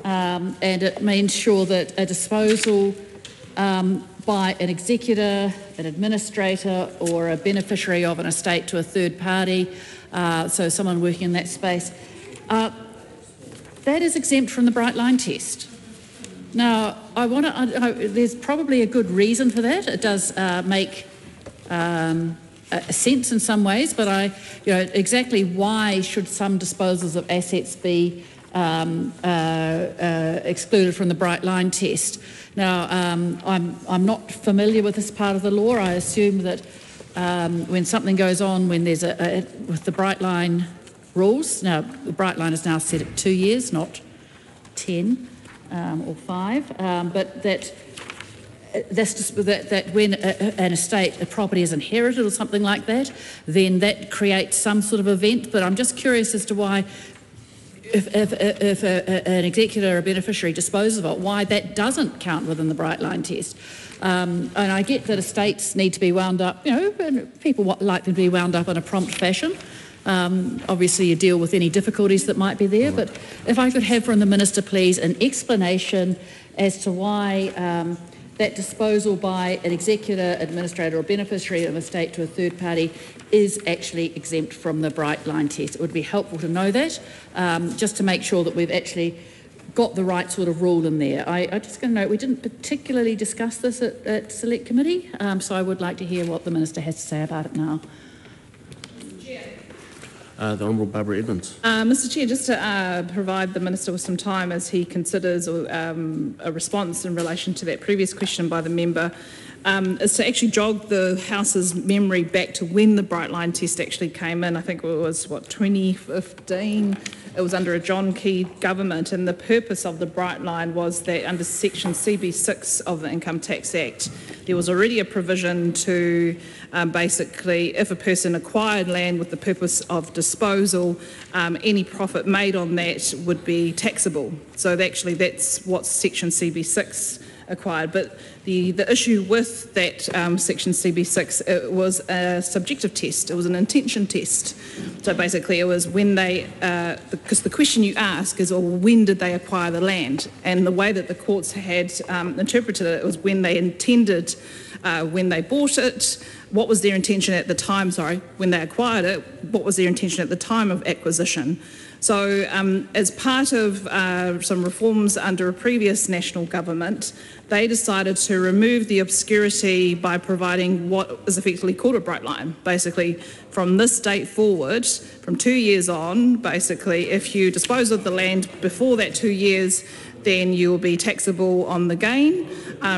And it means sure that a disposal by an executor, an administrator or a beneficiary of an estate to a third party, so someone working in that space, that is exempt from the bright line test. Now, there's probably a good reason for that. It does make sense in some ways, but exactly why should some disposals of assets be excluded from the bright line test? Now, I'm not familiar with this part of the law. I assume that when something goes on, when there's with the bright line rules, now the bright line is now set at 2 years, not 10 or 5, but that that when an estate, a property is inherited or something like that, then that creates some sort of event. But I'm just curious as to why, if an executor or a beneficiary disposes of it, why that doesn't count within the bright line test. And I get that estates need to be wound up, and people like them to be wound up in a prompt fashion. Obviously, you deal with any difficulties that might be there, but if I could have from the Minister, please, an explanation as to why that disposal by an executor, administrator or beneficiary of a estate to a third party is actually exempt from the bright line test. It would be helpful to know that, just to make sure that we've actually got the right sort of rule in there. I just going to note we didn't particularly discuss this at Select Committee, so I would like to hear what the Minister has to say about it now. The Honourable Barbara Edmonds. Mr Chair, just to provide the Minister with some time as he considers a response in relation to that previous question by the member, is to actually jog the House's memory back to when the Bright Line test actually came in. I think it was, 2015? It was under a John Key government, and the purpose of the Bright Line was that under section CB6 of the Income Tax Act, there was already a provision to basically, if a person acquired land with the purpose of disposal, any profit made on that would be taxable. So actually that's what section CB6 acquired. But the issue with that section CB6, it was a subjective test. It was an intention test. So basically it was when they, because the question you ask is, well, when did they acquire the land? And the way that the courts had interpreted it was when they intended, when they bought it, what was their intention at the time, when they acquired it, what was their intention at the time of acquisition. So as part of some reforms under a previous national government, they decided to remove the obscurity by providing what is effectively called a bright line. Basically, from this date forward, from 2 years on, basically, if you dispose of the land before that 2 years, then you will be taxable on the gain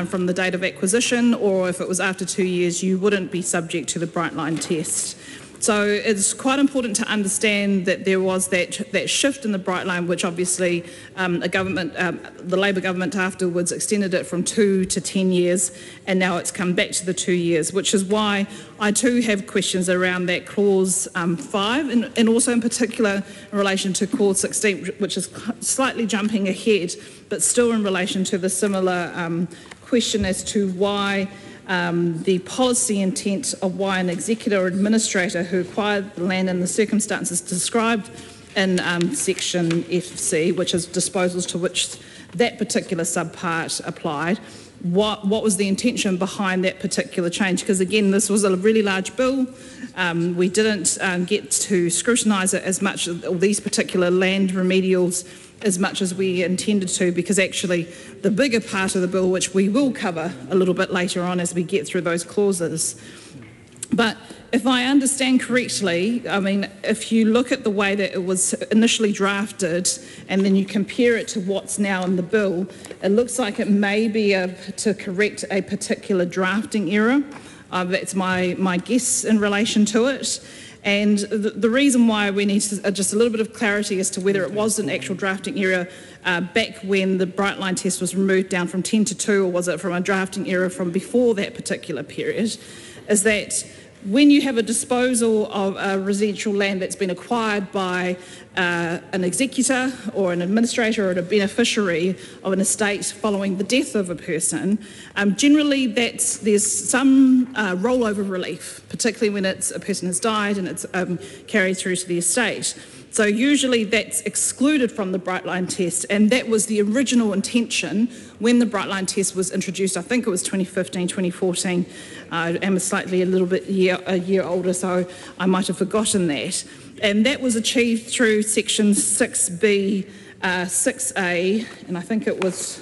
from the date of acquisition, or if it was after 2 years, you wouldn't be subject to the bright line test. So it's quite important to understand that there was that shift in the bright line, which obviously the Labor government afterwards extended it from 2 to 10 years, and now it's come back to the 2 years, which is why I too have questions around that clause 5, and also in particular in relation to clause 16, which is slightly jumping ahead, but still in relation to the similar question as to why the policy intent of why an executor or administrator who acquired the land in the circumstances described in section FC, which is disposals to which that particular subpart applied, what was the intention behind that particular change? Because again, this was a really large bill. We didn't get to scrutinise it as much, or these particular land remedials, as much as we intended to, because actually the bigger part of the bill, which we will cover a little bit later on as we get through those clauses. But if I understand correctly, I mean, if you look at the way that it was initially drafted and then you compare it to what's now in the bill, it looks like it may be to correct a particular drafting error. That's my guess in relation to it. And the reason why we need just a little bit of clarity as to whether it was an actual drafting error back when the Bright Line test was removed down from 10 to 2, or was it from a drafting error from before that particular period, is that when you have a disposal of a residential land that's been acquired by an executor or an administrator or a beneficiary of an estate following the death of a person, generally there's some rollover relief, particularly when a person has died and it's carried through to the estate. So usually that's excluded from the Bright Line test, and that was the original intention when the Bright Line test was introduced. I think it was 2015, 2014. I am a little bit a year older, so I might have forgotten that. And that was achieved through section 6B, 6A, and I think it was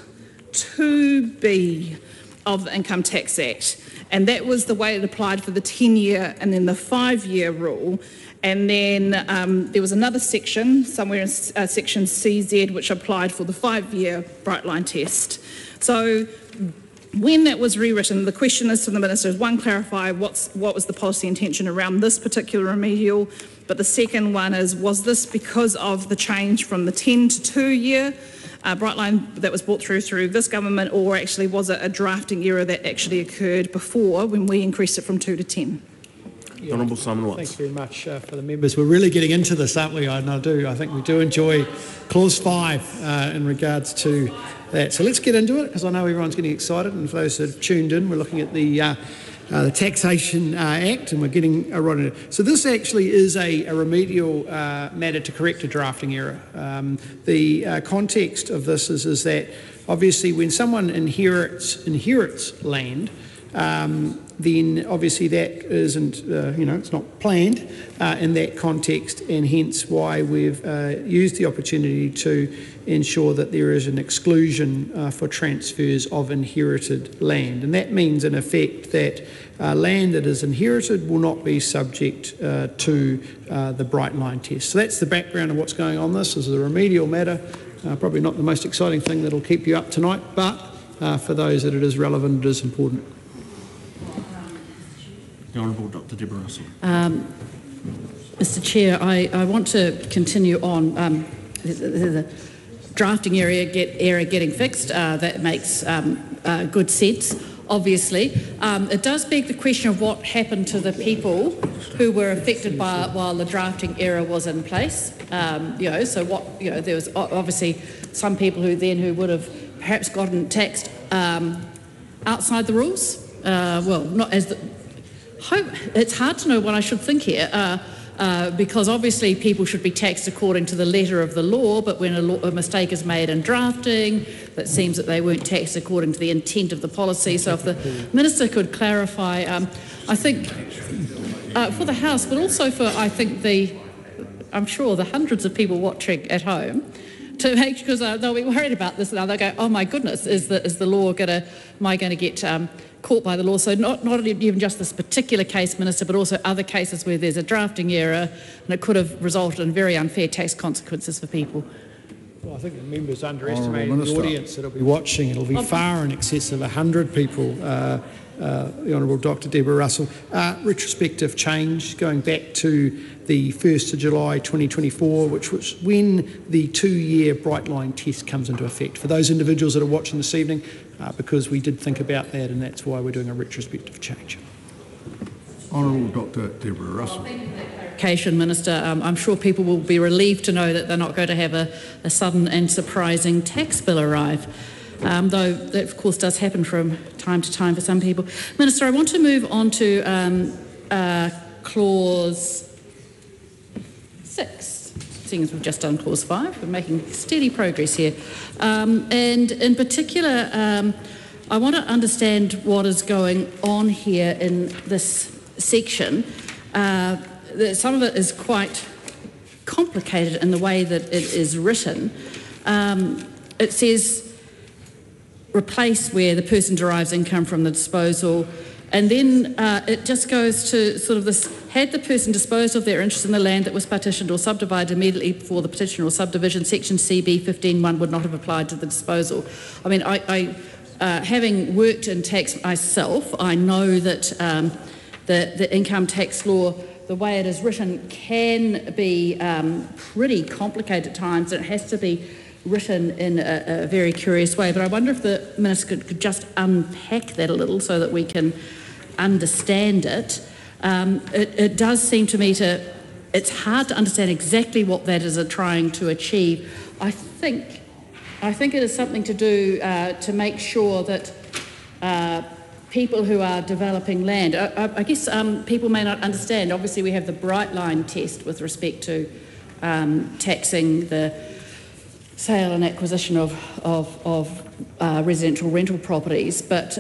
2B of the Income Tax Act. And that was the way it applied for the 10-year and then the 5-year rule. And then there was another section, somewhere in section CZ, which applied for the 5-year Bright Line test. So when that was rewritten, the question is to the Minister is, one, clarify what was the policy intention around this particular remedial, but the second one is, was this because of the change from the 10 to 2 year bright line that was brought through this government, or actually was it a drafting error that actually occurred before when we increased it from 2 to 10? Yeah. Honourable Simon Watts. Thanks very much for the members. We're really getting into this, aren't we? I think we do enjoy Clause 5 in regards to that. So let's get into it, because I know everyone's getting excited, and for those that have tuned in, we're looking at the Taxation Act, and we're getting right into it. So this actually is a remedial matter to correct a drafting error. The context of this is that obviously when someone inherits land, then obviously that isn't, it's not planned in that context, and hence why we've used the opportunity to ensure that there is an exclusion for transfers of inherited land. And that means, in effect, that land that is inherited will not be subject to the bright line test. So that's the background of what's going on. This is a remedial matter, probably not the most exciting thing that'll keep you up tonight, but for those that it is relevant, it is important. The Honourable Dr. Deborah Russell. Mr. Chair, I want to continue on the drafting error getting fixed. That makes good sense, obviously. It does beg the question of what happened to the people who were affected by it while the drafting error was in place. So what, there was obviously some people who would have perhaps gotten taxed outside the rules. Not as the... It's hard to know what I should think here, because obviously people should be taxed according to the letter of the law, but when a mistake is made in drafting, it seems that they weren't taxed according to the intent of the policy. So if the Minister could clarify, I think, for the House, but also for, I think, I'm sure the hundreds of people watching at home, to make, because they'll be worried about this now. They'll go, oh my goodness, is the law am I going to get caught by the law? So not even just this particular case, Minister, but also other cases where there's a drafting error and it could have resulted in very unfair tax consequences for people. Well, I think the members underestimating the audience that'll be watching. It'll be far in excess of 100 people. The Honourable Dr. Deborah Russell. Retrospective change going back to the 1st of July 2024, which was when the 2-year bright line test comes into effect. For those individuals that are watching this evening, because we did think about that, and that's why we're doing a retrospective change. Honourable Dr. Deborah Russell. Minister, I'm sure people will be relieved to know that they're not going to have a sudden and surprising tax bill arrive, though that of course does happen from time to time for some people. Minister, I want to move on to Clause 6, seeing as we've just done Clause 5. We're making steady progress here. And in particular, I want to understand what is going on here in this section. Some of it is quite complicated in the way that it is written. It says replace where the person derives income from the disposal, and then it just goes to sort of this: had the person disposed of their interest in the land that was partitioned or subdivided immediately before the partition or subdivision, section CB 15(1) would not have applied to the disposal. I mean, I having worked in tax myself, I know that the income tax law, the way it is written, can be pretty complicated at times, and it has to be written in a very curious way. But I wonder if the Minister could just unpack that a little so that we can understand it. It does seem to me it's hard to understand exactly what that is trying to achieve. I think it is something to do to make sure that people who are developing land, I guess people may not understand. Obviously, we have the bright line test with respect to taxing the sale and acquisition of residential rental properties, but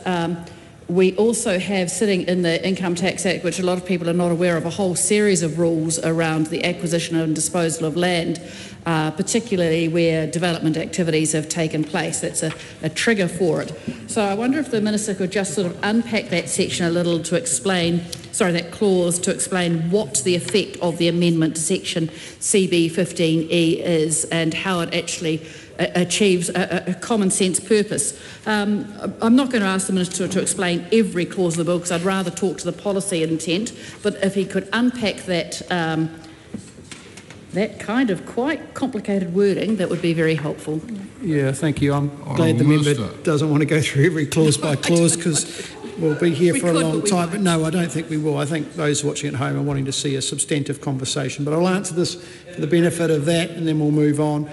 we also have, sitting in the Income Tax Act, which a lot of people are not aware of, a whole series of rules around the acquisition and disposal of land, particularly where development activities have taken place. That's a trigger for it. So I wonder if the Minister could just sort of unpack that section a little to explain, that clause, to explain what the effect of the amendment to section CB 15E is and how it actually achieves a common sense purpose. I'm not going to ask the Minister to explain every clause of the bill, because I'd rather talk to the policy intent, but if he could unpack that that kind of quite complicated wording, that would be very helpful. Yeah, thank you. I'm glad the member doesn't want to go through every clause by clause, because we'll be here for a long time. But no, I don't think we will. I think those watching at home are wanting to see a substantive conversation. But I'll answer this for the benefit of that, and then we'll move on.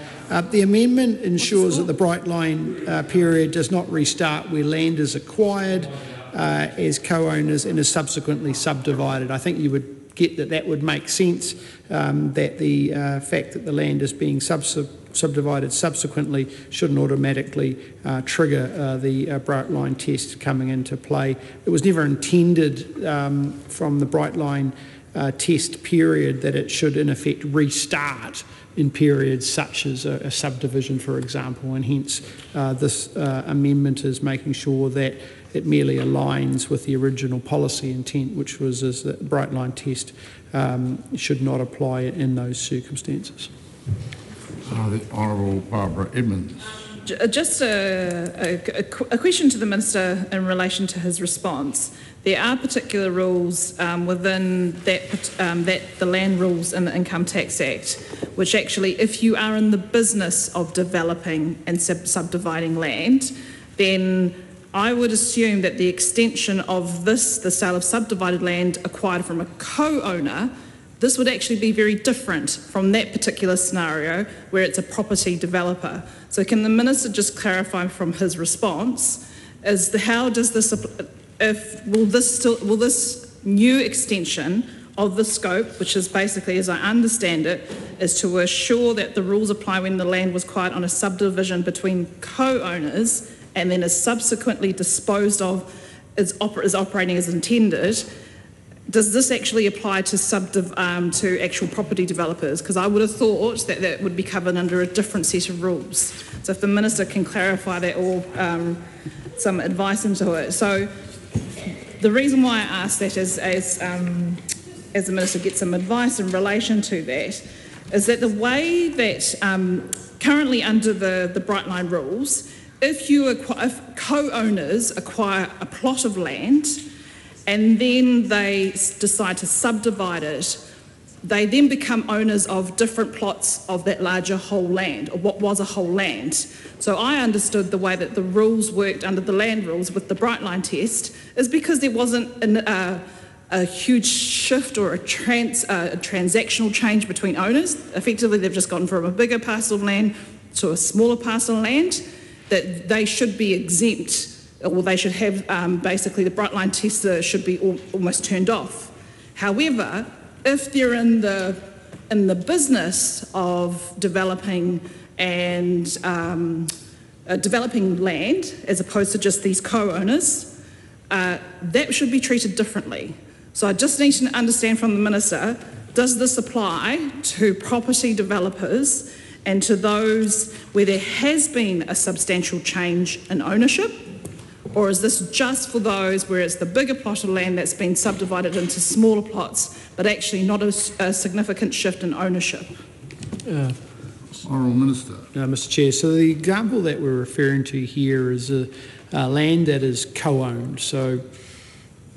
The amendment ensures that the bright line period does not restart where land is acquired as co-owners and is subsequently subdivided. I think you would get that that would make sense, that the fact that the land is being subdivided subsequently shouldn't automatically trigger the bright line test coming into play. It was never intended from the bright line test period that it should in effect restart in periods such as a subdivision, for example, and hence this amendment is making sure that it merely aligns with the original policy intent, which was that the bright line test should not apply in those circumstances. The Honourable Barbara Edmonds. Just a question to the Minister in relation to his response. There are particular rules within that the Land Rules and the Income Tax Act, which actually, if you are in the business of developing and subdividing land, then I would assume that the extension of this, the sale of subdivided land acquired from a co-owner, this would actually be very different from that particular scenario where it's a property developer. So can the Minister just clarify from his response as to how does this, will this new extension of the scope, which is basically, as I understand it, is to assure that the rules apply when the land was acquired on a subdivision between co-owners and then is subsequently disposed of, is operating as intended, does this actually apply to actual property developers? Because I would have thought that that would be covered under a different set of rules. So if the Minister can clarify that or some advice into it. So the reason why I ask that is as the Minister gets some advice in relation to that, is that the way that currently under the Bright Line rules, if co-owners acquire a plot of land and then they decide to subdivide it, they then become owners of different plots of that larger whole land, or what was a whole land. So I understood the way that the rules worked under the land rules with the Bright Line test is because there wasn't a huge shift or a transactional change between owners. Effectively, they've just gone from a bigger parcel of land to a smaller parcel of land, that they should be exempt, or they should have basically the bright line tester should be almost turned off. However, if they're in the business of developing and developing land as opposed to just these co-owners, that should be treated differently. So I just need to understand from the Minister, does this apply to property developers and to those where there has been a substantial change in ownership? Or is this just for those where it's the bigger plot of land that's been subdivided into smaller plots, but actually not a significant shift in ownership? Honourable Minister. Mr Chair, so the example that we're referring to here is land that is co-owned. So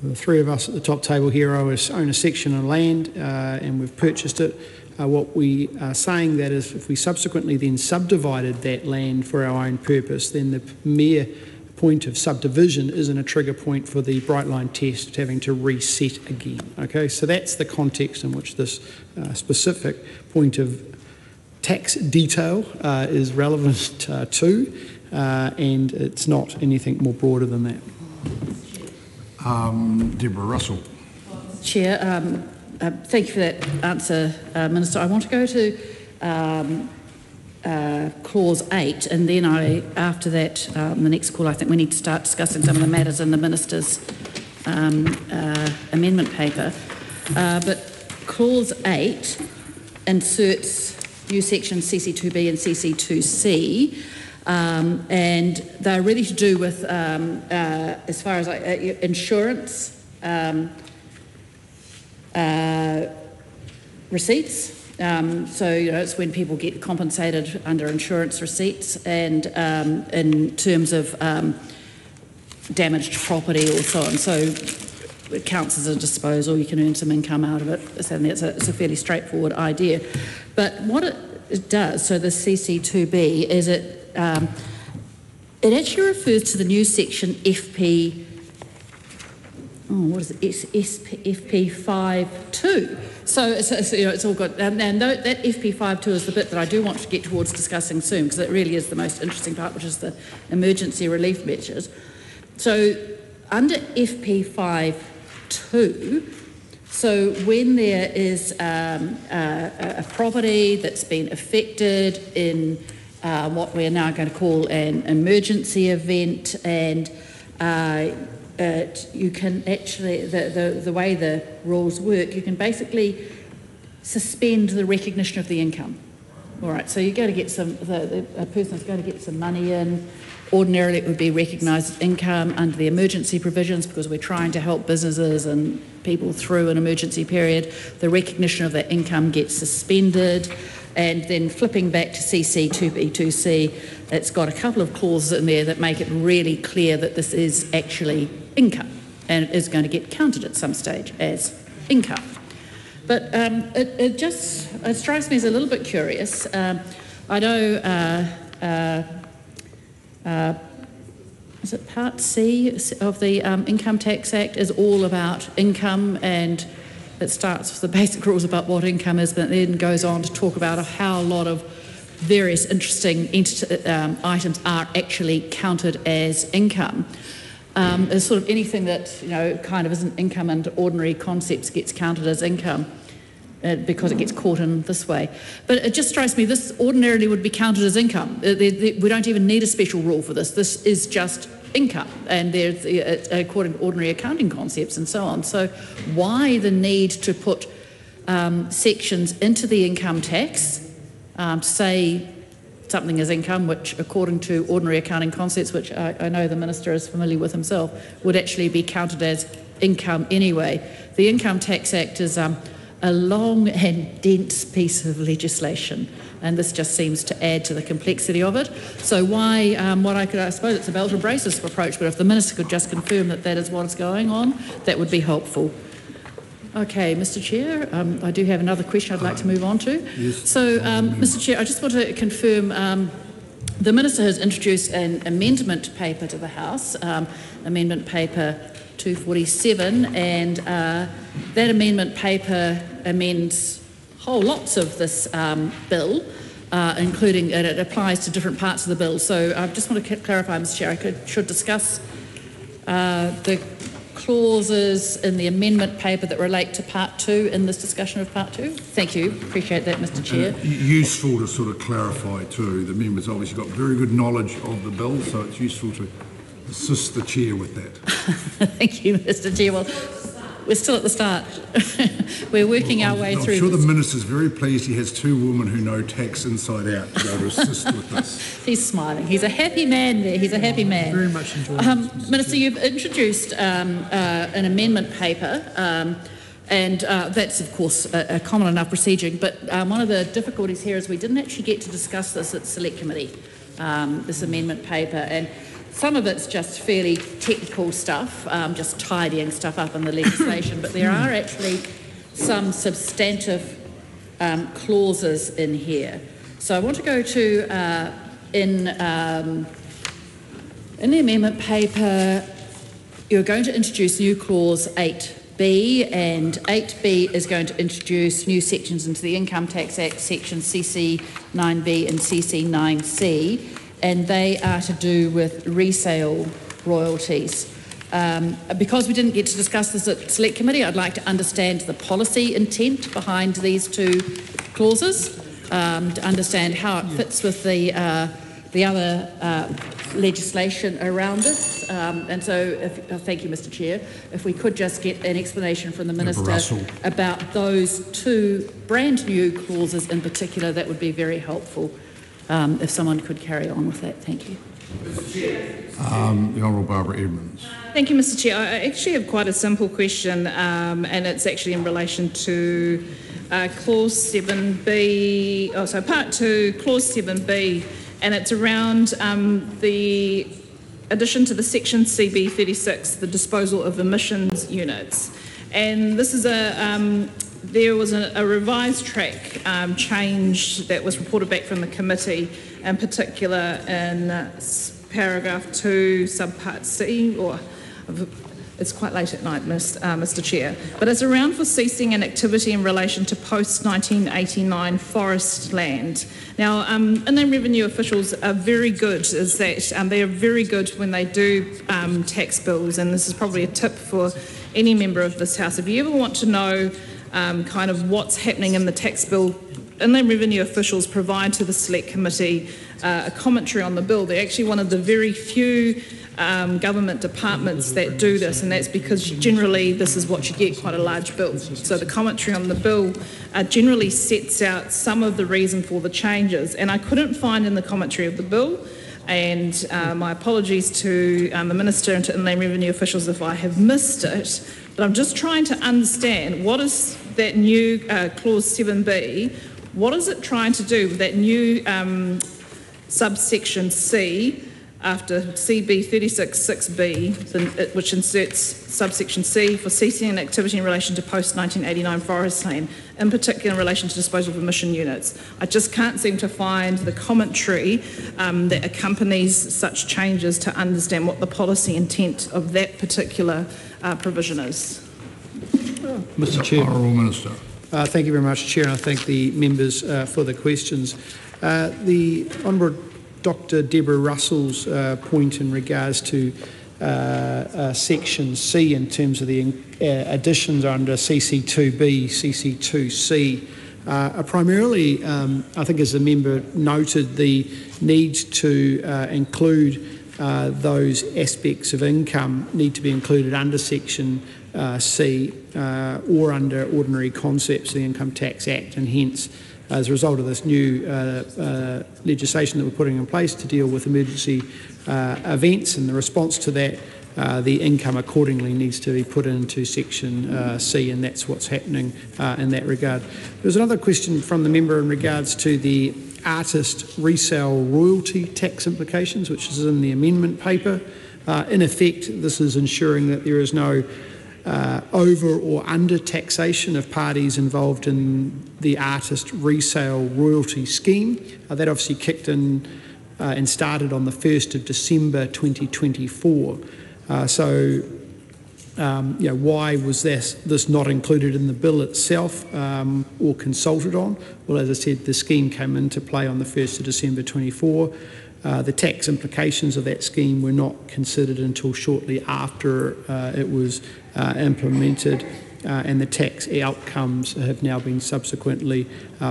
the three of us at the top table here own a section of land and we've purchased it. What we are saying that is if we subsequently then subdivided that land for our own purpose, then the mere point of subdivision isn't a trigger point for the bright line test having to reset again. Okay, so that's the context in which this specific point of tax detail is relevant to, and it's not anything more broader than that. Deborah Russell. Chair, thank you for that answer, Minister. I want to go to Clause 8, and then after that, the next call, I think we need to start discussing some of the matters in the Minister's amendment paper. But Clause 8 inserts new sections CC2B and CC2C, and they're really to do with, as far as insurance, receipts. So, it's when people get compensated under insurance receipts and in terms of damaged property or so on. So it counts as a disposal, you can earn some income out of it, so it's a fairly straightforward idea. But what it does, so the CC2B, is it actually refers to the new section FP, FP52. So it's all good. And that FP52 is the bit that I do want to get towards discussing soon, because it really is the most interesting part, which is the emergency relief measures. So under FP52, so when there is a property that's been affected in what we are now going to call an emergency event, and you can actually, the way the rules work, you can basically suspend the recognition of the income. All right, so you're going to get some, a person is going to get some money in. Ordinarily it would be recognised as income under the emergency provisions, because we're trying to help businesses and people through an emergency period. The recognition of that income gets suspended. And then flipping back to CC2B2C, it's got a couple of clauses in there that make it really clear that this is actually income and it is going to get counted at some stage as income. But it strikes me as a little bit curious. I know, is it Part C of the Income Tax Act is all about income, and it starts with the basic rules about what income is, but then goes on to talk about how a lot of various interesting items are actually counted as income. There's sort of anything that, kind of isn't income under ordinary concepts gets counted as income because it gets caught in this way. But it just strikes me this ordinarily would be counted as income. We don't even need a special rule for this. This is just income, and there's according to ordinary accounting concepts and so on. So why the need to put sections into the income tax to say something is income, which according to ordinary accounting concepts, which I know the Minister is familiar with himself, would actually be counted as income anyway. The Income Tax Act is a long and dense piece of legislation, and this just seems to add to the complexity of it. So why, I suppose it's a belt and braces approach, but if the Minister could just confirm that that is what is going on, that would be helpful. Okay, Mr Chair, I do have another question I'd like to move on to. Yes. So, Mr Chair, I just want to confirm the Minister has introduced an amendment paper to the House, Amendment Paper 247, and that amendment paper amends whole lots of this bill, including, and it applies to different parts of the bill. So I just want to clarify, Mr Chair, I should discuss the clauses in the amendment paper that relate to Part 2 in this discussion of Part 2. Thank you. Appreciate that, Mr Chair. Useful to sort of clarify too. The members obviously got very good knowledge of the bill, so it's useful to assist the Chair with that. Thank you, Mr Chair. Well, we're still at the start. We're working our way through. I'm sure the Minister's very pleased he has two women who know tax inside out to go to assist with this. He's smiling. He's a happy man there. He's a happy man. Very much enjoyed Minister, you've introduced an amendment paper, and that's, of course, a common enough procedure. But one of the difficulties here is we didn't actually get to discuss this at Select Committee, this amendment paper. And some of it's just fairly technical stuff, just tidying stuff up in the legislation, but there are actually some substantive clauses in here. So I want to go to, in the amendment paper, you're going to introduce new clause 8B, and 8B is going to introduce new sections into the Income Tax Act, sections CC9B and CC9C, and they are to do with resale royalties. Because we didn't get to discuss this at Select Committee, I'd like to understand the policy intent behind these two clauses, to understand how it fits with the other legislation around it. And so, thank you, Mr Chair, if we could just get an explanation from the Minister about those two brand new clauses in particular, that would be very helpful. If someone could carry on with that, thank you. The Honourable Barbara Edmonds. Thank you, Mr Chair. I actually have quite a simple question, and it's actually in relation to Clause 7B, so Part 2, Clause 7B, and it's around the addition to the section CB 36, the disposal of emissions units. And this is there was a revised track change that was reported back from the committee, in particular in paragraph 2, subpart C, or it's quite late at night, Mr. Chair, but it's around for ceasing an activity in relation to post-1989 forest land. Now, inland revenue officials are very good, they are very good when they do tax bills, and this is probably a tip for any member of this House. If you ever want to know kind of what's happening in the tax bill, inland revenue officials provide to the Select Committee a commentary on the bill. They're actually one of the very few government departments that do this, and that's because generally this is what you get, quite a large bill. So the commentary on the bill generally sets out some of the reason for the changes, and I couldn't find in the commentary of the bill, and my apologies to the Minister and to inland revenue officials if I have missed it, but I'm just trying to understand what is that new clause 7B, what is it trying to do with that new subsection C after CB 36(6)B, which inserts subsection C for ceasing an activity in relation to post-1989 forest land, in particular in relation to disposal of emission units. I just can't seem to find the commentary that accompanies such changes to understand what the policy intent of that particular provision is. Mr. Chair. Honourable Minister. Thank you very much, Chair, and I thank the members for the questions. The Honourable Dr Deborah Russell's point in regards to section C in terms of the additions under CC2B, CC2C are primarily, I think as the member noted, the need to include those aspects of income need to be included under section C or under ordinary concepts of the Income Tax Act, and hence as a result of this new legislation that we're putting in place to deal with emergency events and the response to that, the income accordingly needs to be put into section C, and that's what's happening in that regard. There's another question from the member in regards to the artist resale royalty tax implications, which is in the amendment paper. In effect, this is ensuring that there is no over or under taxation of parties involved in the artist resale royalty scheme. That obviously kicked in and started on the 1st of December 2024. Why was this not included in the bill itself or consulted on? Well, as I said, the scheme came into play on the 1st of December 24. The tax implications of that scheme were not considered until shortly after it was implemented, and the tax outcomes have now been subsequently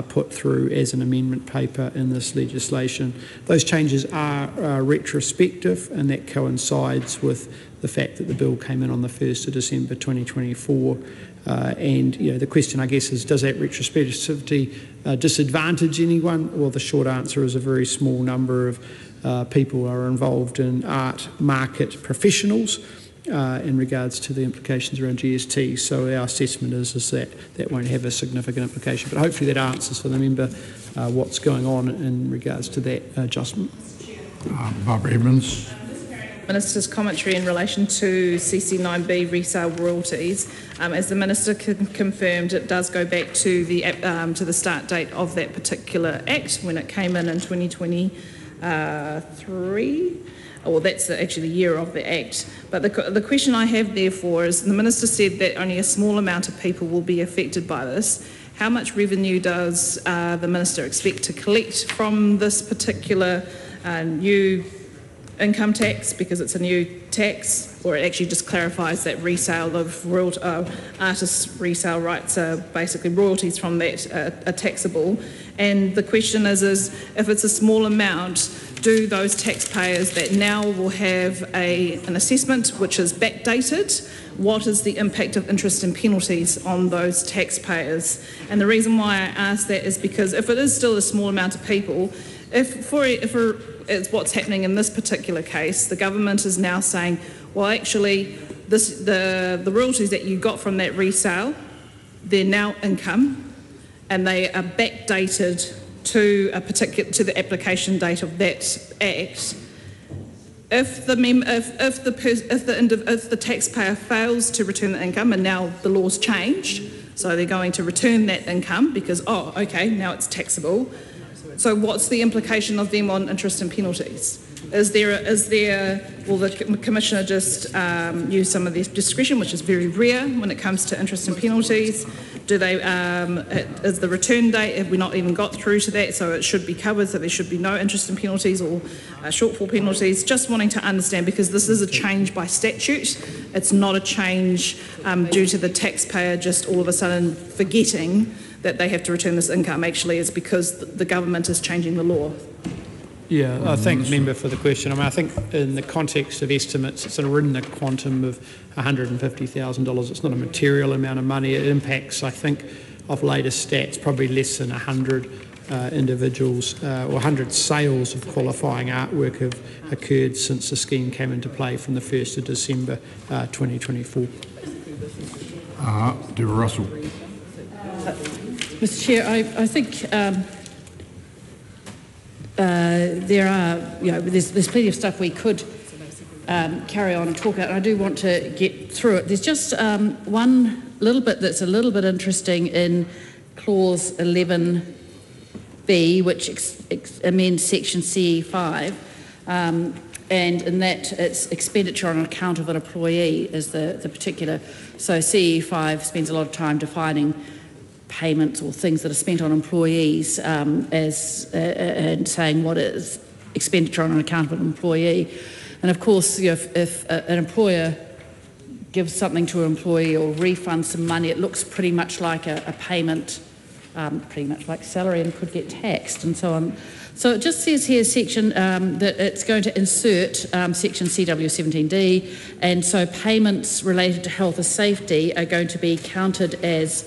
put through as an amendment paper in this legislation. Those changes are retrospective, and that coincides with the fact that the bill came in on the 1st of December 2024. And the question, I guess, is does that retrospectivity disadvantage anyone? Well, the short answer is a very small number of people are involved in art market professionals in regards to the implications around GST. So our assessment is that that won't have a significant implication. But hopefully that answers for the member what's going on in regards to that adjustment. Barbara Edmonds. Minister's commentary in relation to CC9B resale royalties. As the Minister confirmed, it does go back to the start date of that particular Act when it came in 2023. Well, that's actually the year of the Act. But the question I have therefore is, the Minister said that only a small amount of people will be affected by this. How much revenue does the Minister expect to collect from this particular new income tax, because it's a new tax, or it actually just clarifies that resale of artists' resale rights are basically royalties from that are taxable. And the question is if it's a small amount, do those taxpayers that now will have an assessment which is backdated, what is the impact of interest and penalties on those taxpayers? And the reason why I ask that is because if it is still a small amount of people, if it's what's happening in this particular case, the government is now saying, well, actually, the royalties that you got from that resale, they're now income, and they are backdated to the application date of that Act. if the taxpayer fails to return the income, and now the law's changed, so they're going to return that income because, oh, okay, now it's taxable. So what's the implication of them on interest and penalties? Will the Commissioner just use some of their discretion, which is very rare when it comes to interest and penalties? Do they, is the return date, have we not even got through to that, so it should be covered, so there should be no interest and penalties or shortfall penalties? Just wanting to understand, because this is a change by statute. It's not a change due to the taxpayer just all of a sudden forgetting that they have to return this income. Actually, it's because the government is changing the law. Yeah, I thank the member for the question. I mean, I think in the context of estimates, it's sort of in the quantum of $150,000. It's not a material amount of money. It impacts, I think, of latest stats, probably less than 100 individuals or 100 sales of qualifying artwork have occurred since the scheme came into play from the 1st of December 2024. Deborah Russell. Mr Chair, I think there are, there's plenty of stuff we could carry on and talk about, and I do want to get through it. There's just one little bit that's a little bit interesting in clause 11B, which amends section CE5, and in that it's expenditure on account of an employee is the particular. So CE5 spends a lot of time defining payments or things that are spent on employees and saying what is expenditure on account of an employee. And of course, if an employer gives something to an employee or refunds some money, it looks pretty much like a payment, pretty much like salary, and could get taxed and so on. So it just says here section that it's going to insert section CW17D, and so payments related to health or safety are going to be counted as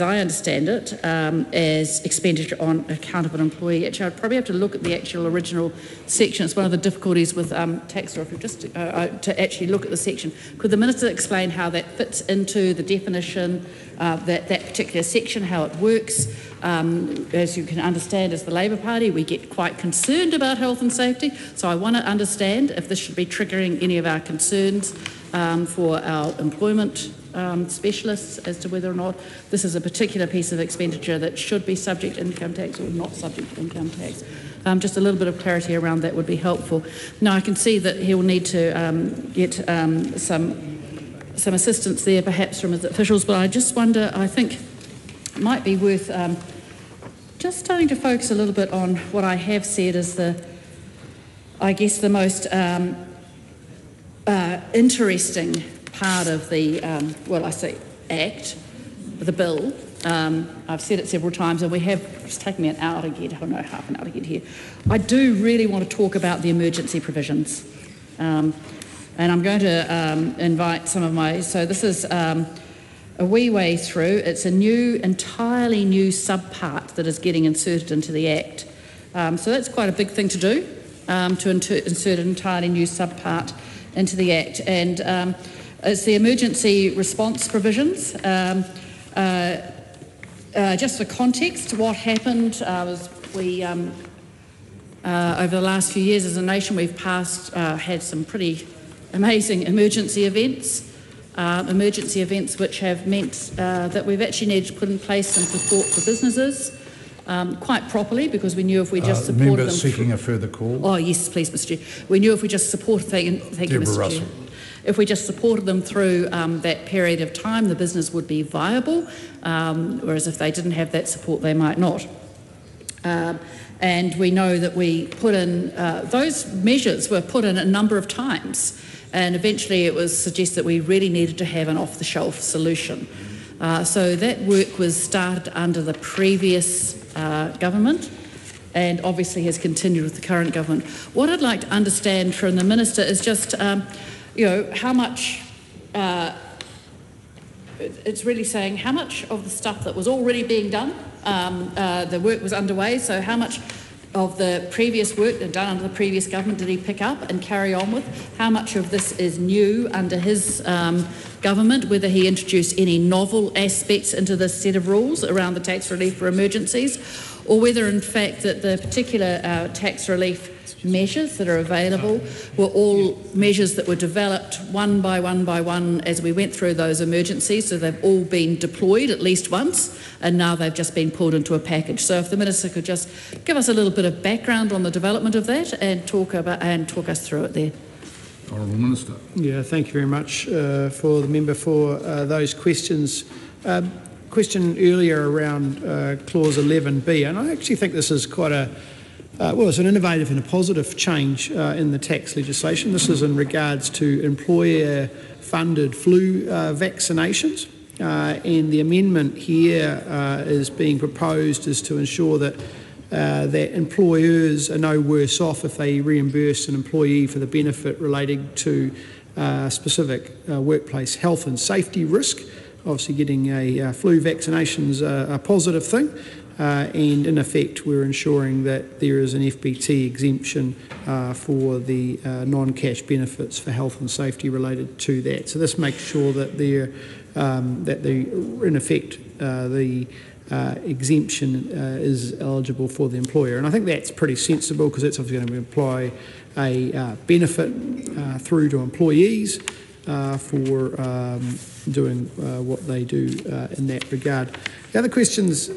I understand it, as expenditure on account of an employee. Actually, I'd probably have to look at the actual original section. It's one of the difficulties with tax law, just to actually look at the section. Could the Minister explain how that fits into the definition, that particular section, how it works? As you can understand, as the Labour Party, we get quite concerned about health and safety, so I want to understand if this should be triggering any of our concerns for our employment specialists as to whether or not this is a particular piece of expenditure that should be subject to income tax or not subject to income tax. Just a little bit of clarity around that would be helpful. Now, I can see that he'll need to get some assistance there perhaps from his officials, but I just wonder, I think it might be worth just starting to focus a little bit on what I have said as the most interesting part of the, Act, the bill. I've said it several times, and we have, it's taken me an hour to get, half an hour to get here. I do really want to talk about the emergency provisions. And I'm going to invite some of so this is a wee way through. It's a entirely new subpart that is getting inserted into the Act. So that's quite a big thing to do, to insert an entirely new subpart into the Act. And it's the emergency response provisions. Just for context, what happened was we, over the last few years as a nation, we've had some pretty amazing emergency events which have meant that we've actually needed to put in place some support for businesses quite properly, because we knew if we just supported them... Member seeking a further call. Oh, yes, please, Mr Chair. We knew if we just supported... Thank you, Mr Russell. Chair. If we just supported them through that period of time, the business would be viable, whereas if they didn't have that support, they might not. And we know that we put in... those measures were put in a number of times, and eventually it was suggested that we really needed to have an off-the-shelf solution. So that work was started under the previous government, and obviously has continued with the current government. What I'd like to understand from the Minister is just, how much, it's really saying how much of the stuff that was already being done, the work was underway, so how much of the previous work done under the previous government did he pick up and carry on with? How much of this is new under his government, whether he introduced any novel aspects into this set of rules around the tax relief for emergencies, or whether in fact that the particular tax relief measures that are available were all measures that were developed one by one as we went through those emergencies, so they've all been deployed at least once and now they've just been pulled into a package. So if the Minister could just give us a little bit of background on the development of that and talk us through it there. Honourable Minister. Yeah, thank you very much for the member for those questions. Question earlier around clause 11B, and I actually think this is quite a it's an innovative and a positive change in the tax legislation. This is in regards to employer-funded flu vaccinations, and the amendment here is being proposed is to ensure that that employers are no worse off if they reimburse an employee for the benefit relating to specific workplace health and safety risk. Obviously, getting a flu vaccination is a positive thing. And in effect, we're ensuring that there is an FBT exemption for the non-cash benefits for health and safety related to that. So this makes sure that in effect the exemption is eligible for the employer, and I think that's pretty sensible because that's obviously going to imply a benefit through to employees for doing what they do in that regard. The other questions,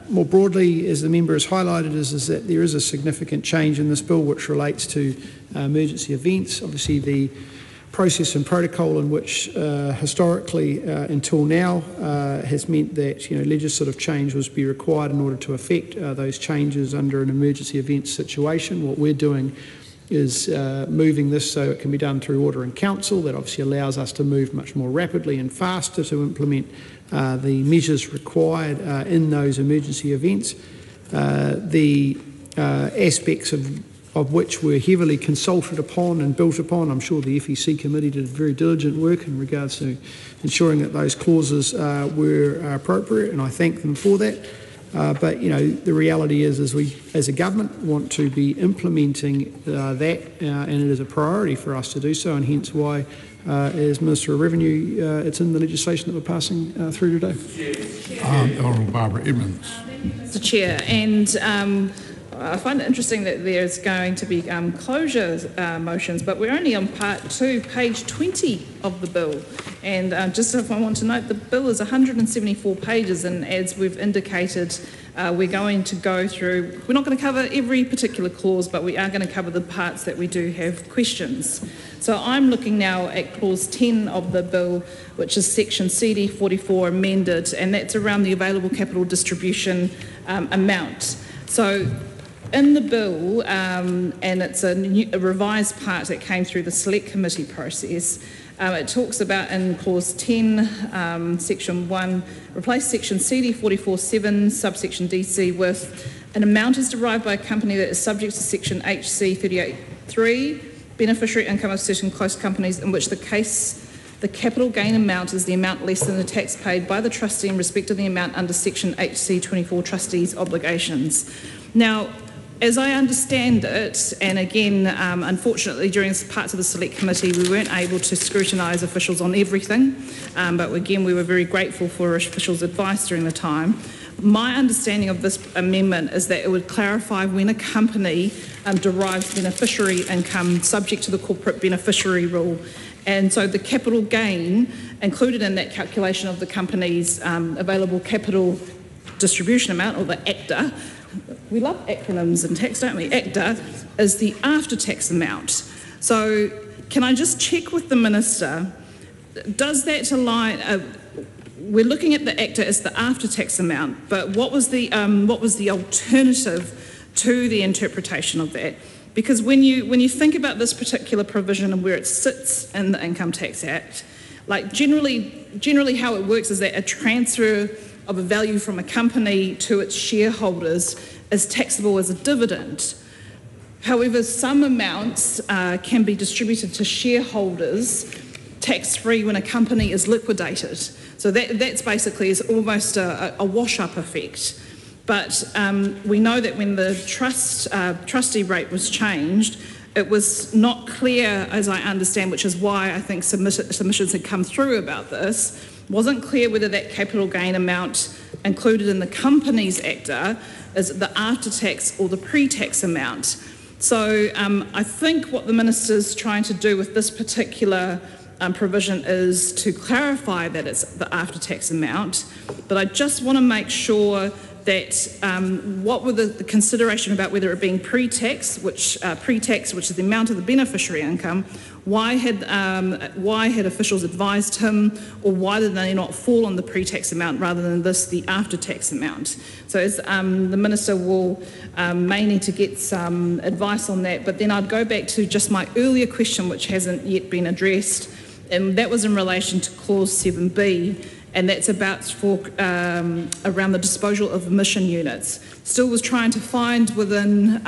more broadly, as the member has highlighted, is that there is a significant change in this bill which relates to emergency events. Obviously, the process and protocol in which historically until now has meant that legislative change was be required in order to effect those changes under an emergency event situation. What we're doing is moving this so it can be done through order in council. That obviously allows us to move much more rapidly and faster to implement the measures required in those emergency events. The aspects of which were heavily consulted upon and built upon. I'm sure the FEC committee did very diligent work in regards to ensuring that those clauses were appropriate, and I thank them for that. But the reality is we, as a government, want to be implementing that, and it is a priority for us to do so, and hence why, as Minister of Revenue, it's in the legislation that we're passing through today. Honourable Barbara Edmonds. Mr. Chair, and I find it interesting that there's going to be closure motions, but we're only on part 2, page 20 of the bill. And just if I want to note, the bill is 174 pages, and as we've indicated, we're going to go through, we're not going to cover every particular clause, but we are going to cover the parts that we do have questions. So I'm looking now at clause 10 of the bill, which is section CD 44 amended, and that's around the available capital distribution amount. So in the bill, and it's a revised part that came through the select committee process, it talks about in clause 10, section 1, replace section CD 44.7, subsection DC with an amount is derived by a company that is subject to section HC 38.3, beneficiary income of certain close companies in which the capital gain amount is the amount less than the tax paid by the trustee in respect of the amount under section HC 24 trustees' obligations. Now, as I understand it, and again, unfortunately, during parts of the select committee, we weren't able to scrutinise officials on everything, but again, we were very grateful for officials' advice during the time. My understanding of this amendment is that it would clarify when a company derives beneficiary income subject to the corporate beneficiary rule. And so the capital gain included in that calculation of the company's available capital distribution amount, or the ACTA, we love acronyms in tax, don't we? ACTA is the after-tax amount. So can I just check with the Minister, does that align, we're looking at the ACTA as the after-tax amount, but what was the alternative to the interpretation of that? Because when you think about this particular provision and where it sits in the Income Tax Act, like generally how it works is that a transfer of a value from a company to its shareholders is taxable as a dividend. However, some amounts can be distributed to shareholders tax-free when a company is liquidated. So that's basically is almost a wash-up effect. But we know that when the trustee rate was changed, it was not clear, as I understand, which is why I think submissions had come through about this, wasn't clear whether that capital gain amount included in the company's ACTA is it the after-tax or the pre-tax amount? So I think what the Minister's trying to do with this particular provision is to clarify that it's the after-tax amount, but I just want to make sure that what were the consideration about whether it being pre-tax, which is the amount of the beneficiary income, why had officials advised him, or why did they not fall on the pre-tax amount rather than the after-tax amount? So as the Minister may need to get some advice on that, but then I'd go back to just my earlier question, which hasn't yet been addressed, and that was in relation to clause 7B, and that's about around the disposal of emission units. Still was trying to find within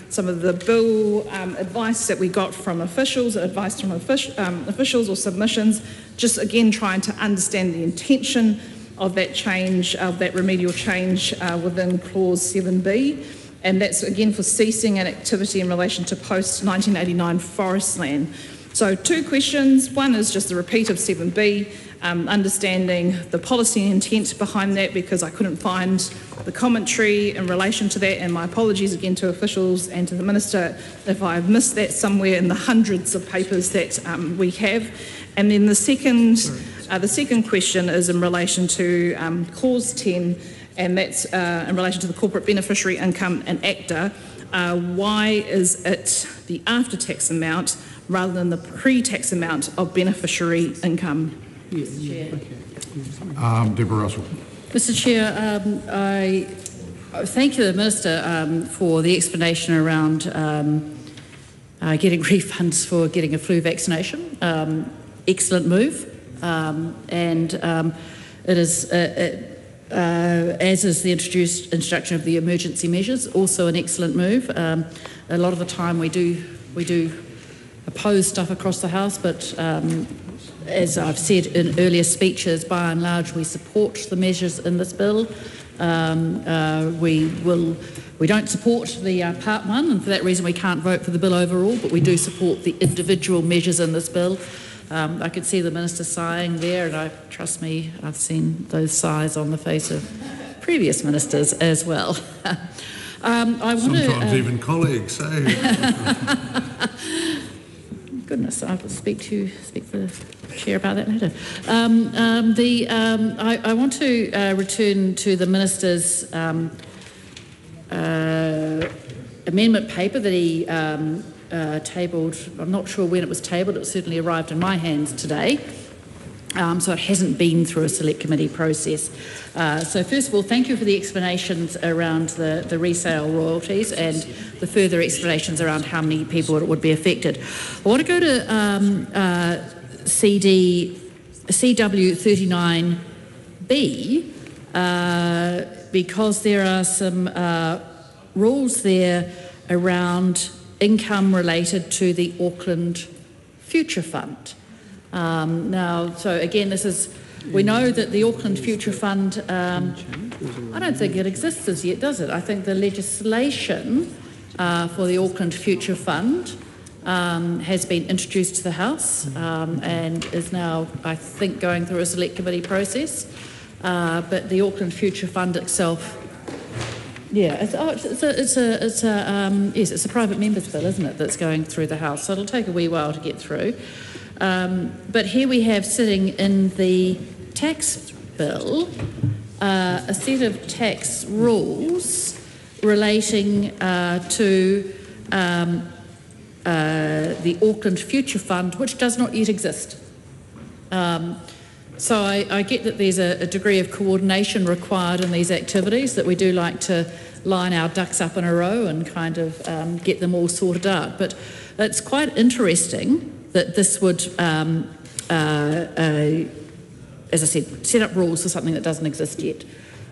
some of the bill advice that we got from officials, officials or submissions, just again trying to understand the intention of that change, of that remedial change within clause 7B. And that's again for ceasing an activity in relation to post-1989 forest land. So 2 questions. One is just a repeat of 7B, understanding the policy intent behind that, because I couldn't find the commentary in relation to that, and my apologies again to officials and to the Minister if I've missed that somewhere in the hundreds of papers that we have. And then the second question is in relation to clause 10, and that's in relation to the corporate beneficiary income and ACTA. Why is it the after-tax amount rather than the pre-tax amount of beneficiary income? Deborah Russell. Mr. Chair, I thank you, the Minister, for the explanation around getting refunds for getting a flu vaccination. Excellent move, and it is, as is the introduction of the emergency measures, also an excellent move. A lot of the time we do oppose stuff across the House, but as I've said in earlier speeches, by and large we support the measures in this bill. We don't support the Part 1, and for that reason we can't vote for the bill overall, but we do support the individual measures in this bill. I could see the Minister sighing there, and trust me, I've seen those sighs on the face of previous ministers as well. Sometimes even colleagues, Goodness, I will speak for the Chair about that later. I want to return to the Minister's amendment paper that he tabled. I'm not sure when it was tabled. It certainly arrived in my hands today. So it hasn't been through a select committee process. So first of all, thank you for the explanations around the resale royalties and the further explanations around how many people it would be affected. I want to go to CW39B because there are some rules there around income related to the Auckland Future Fund. So again, we know that the Auckland Future Fund, I don't think it exists as yet, does it? I think the legislation for the Auckland Future Fund has been introduced to the House and is now, I think, going through a select committee process. But the Auckland Future Fund itself, it's a private members bill, isn't it, that's going through the House? So it'll take a wee while to get through. But here we have sitting in the tax bill a set of tax rules relating to the Auckland Future Fund, which does not yet exist. So I get that there's a degree of coordination required in these activities, that we do like to line our ducks up in a row and kind of get them all sorted out. But it's quite interesting that this would, as I said, set up rules for something that doesn't exist yet.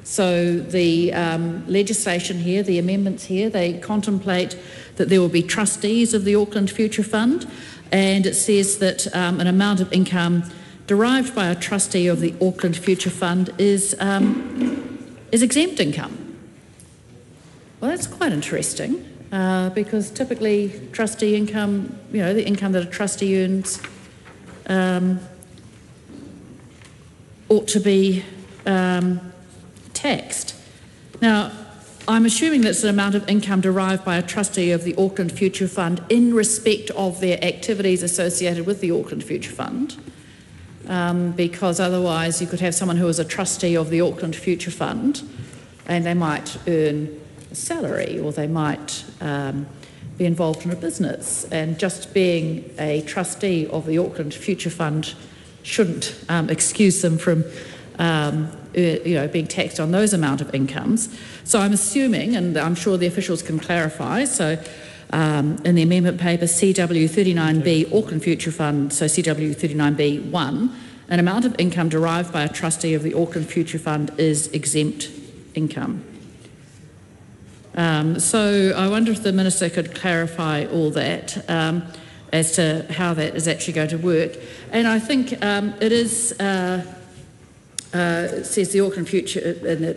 So the legislation here, the amendments here, they contemplate that there will be trustees of the Auckland Future Fund, and it says that an amount of income derived by a trustee of the Auckland Future Fund is exempt income. Well, that's quite interesting. Because typically trustee income, the income that a trustee earns ought to be taxed. Now, I'm assuming that's an amount of income derived by a trustee of the Auckland Future Fund in respect of their activities associated with the Auckland Future Fund, because otherwise you could have someone who is a trustee of the Auckland Future Fund and they might earn a salary or they might be involved in a business, and just being a trustee of the Auckland Future Fund shouldn't excuse them from being taxed on those amount of incomes. So I'm assuming, and I'm sure the officials can clarify, so in the amendment paper CW 39B Auckland Future Fund, so CW 39B 1, an amount of income derived by a trustee of the Auckland Future Fund is exempt income. So I wonder if the Minister could clarify all that as to how that is actually going to work. And I think it is, it says the Auckland Future, in the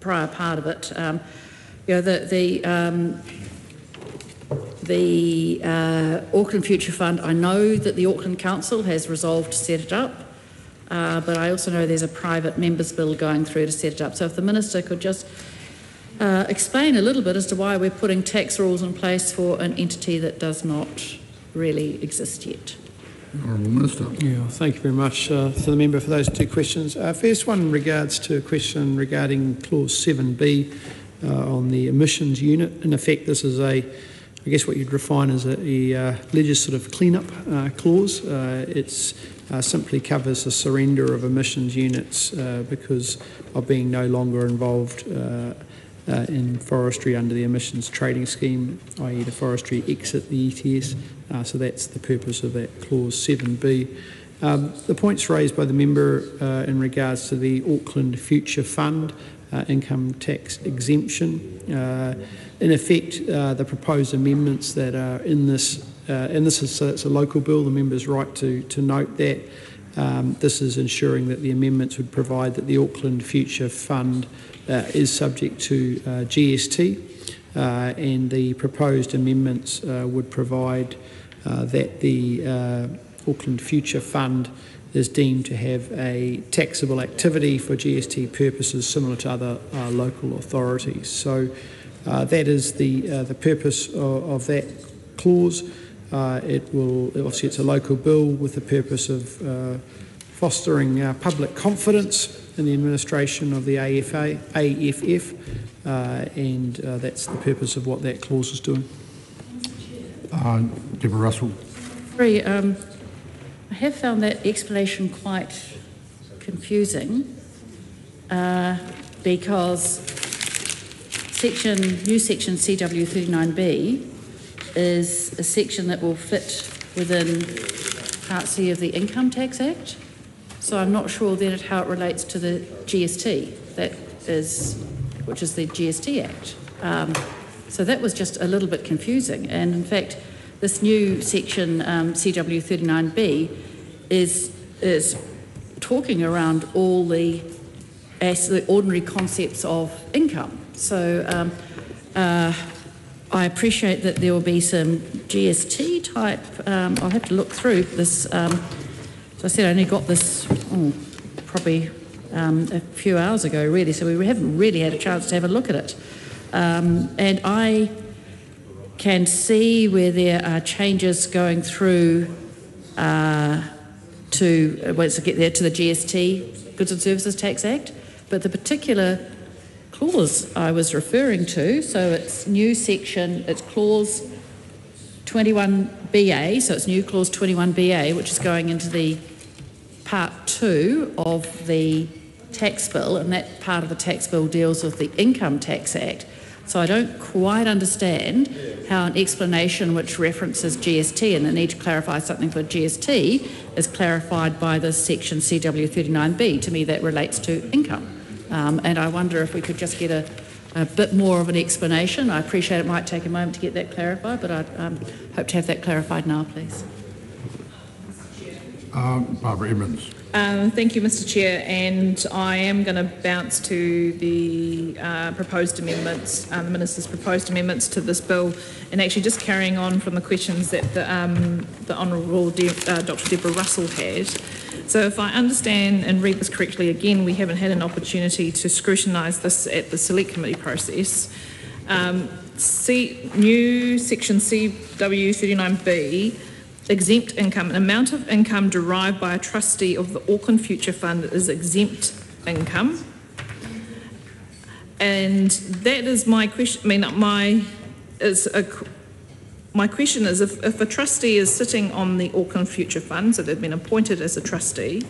prior part of it, the Auckland Future Fund, I know that the Auckland Council has resolved to set it up, but I also know there's a private members bill going through to set it up. So if the Minister could just explain a little bit as to why we're putting tax rules in place for an entity that does not really exist yet. Honourable Minister. Yeah, thank you very much to the member for those two questions. First one regards to a question regarding clause 7B on the emissions unit. In effect, this is I guess what you'd define as a legislative clean-up clause. It simply covers the surrender of emissions units because of being no longer involved in forestry under the emissions trading scheme, i.e. the forestry exit the ETS. So that's the purpose of that clause 7B. The points raised by the member in regards to the Auckland Future Fund income tax exemption. In effect, the proposed amendments that are in this, and this is it's a local bill, the member's right to note that. This is ensuring that the amendments would provide that the Auckland Future Fund is subject to GST, and the proposed amendments would provide that the Auckland Future Fund is deemed to have a taxable activity for GST purposes similar to other local authorities. So that is the purpose of that clause. It will obviously it's a local bill with the purpose of fostering public confidence in the administration of the AFF, and that's the purpose of what that clause is doing. Deborah Russell. Sorry, I have found that explanation quite confusing because new section CW39B is a section that will fit within Part C of the Income Tax Act. So I'm not sure then how it relates to the GST, which is the GST Act. So that was just a little bit confusing. And in fact, this new section CW39B is talking around all the ordinary concepts of income. So I appreciate that there will be some GST type. I'll have to look through this. As I said, I only got this probably a few hours ago, really, so we haven't really had a chance to have a look at it. And I can see where there are changes going through to get there to the GST, Goods and Services Tax Act, but the particular clause I was referring to, so it's new section, it's clause 21BA, so it's new clause 21BA, which is going into the part 2 of the tax bill, and that part of the tax bill deals with the Income Tax Act. So I don't quite understand how an explanation which references GST and the need to clarify something for GST is clarified by this section CW39B. To me, that relates to income. And I wonder if we could just get a bit more of an explanation. I appreciate it might take a moment to get that clarified, but I hope to have that clarified now, please. Barbara Edmonds. Thank you, Mr. Chair, and I am going to bounce to the proposed amendments, the Minister's proposed amendments to this bill, and actually just carrying on from the questions that the Honourable Dr. Deborah Russell had. So if I understand and read this correctly, again, we haven't had an opportunity to scrutinise this at the Select Committee process. New section CW39B, exempt income. An amount of income derived by a trustee of the Auckland Future Fund is exempt income. And that is my question. My question is, if a trustee is sitting on the Auckland Future Fund, so they've been appointed as a trustee,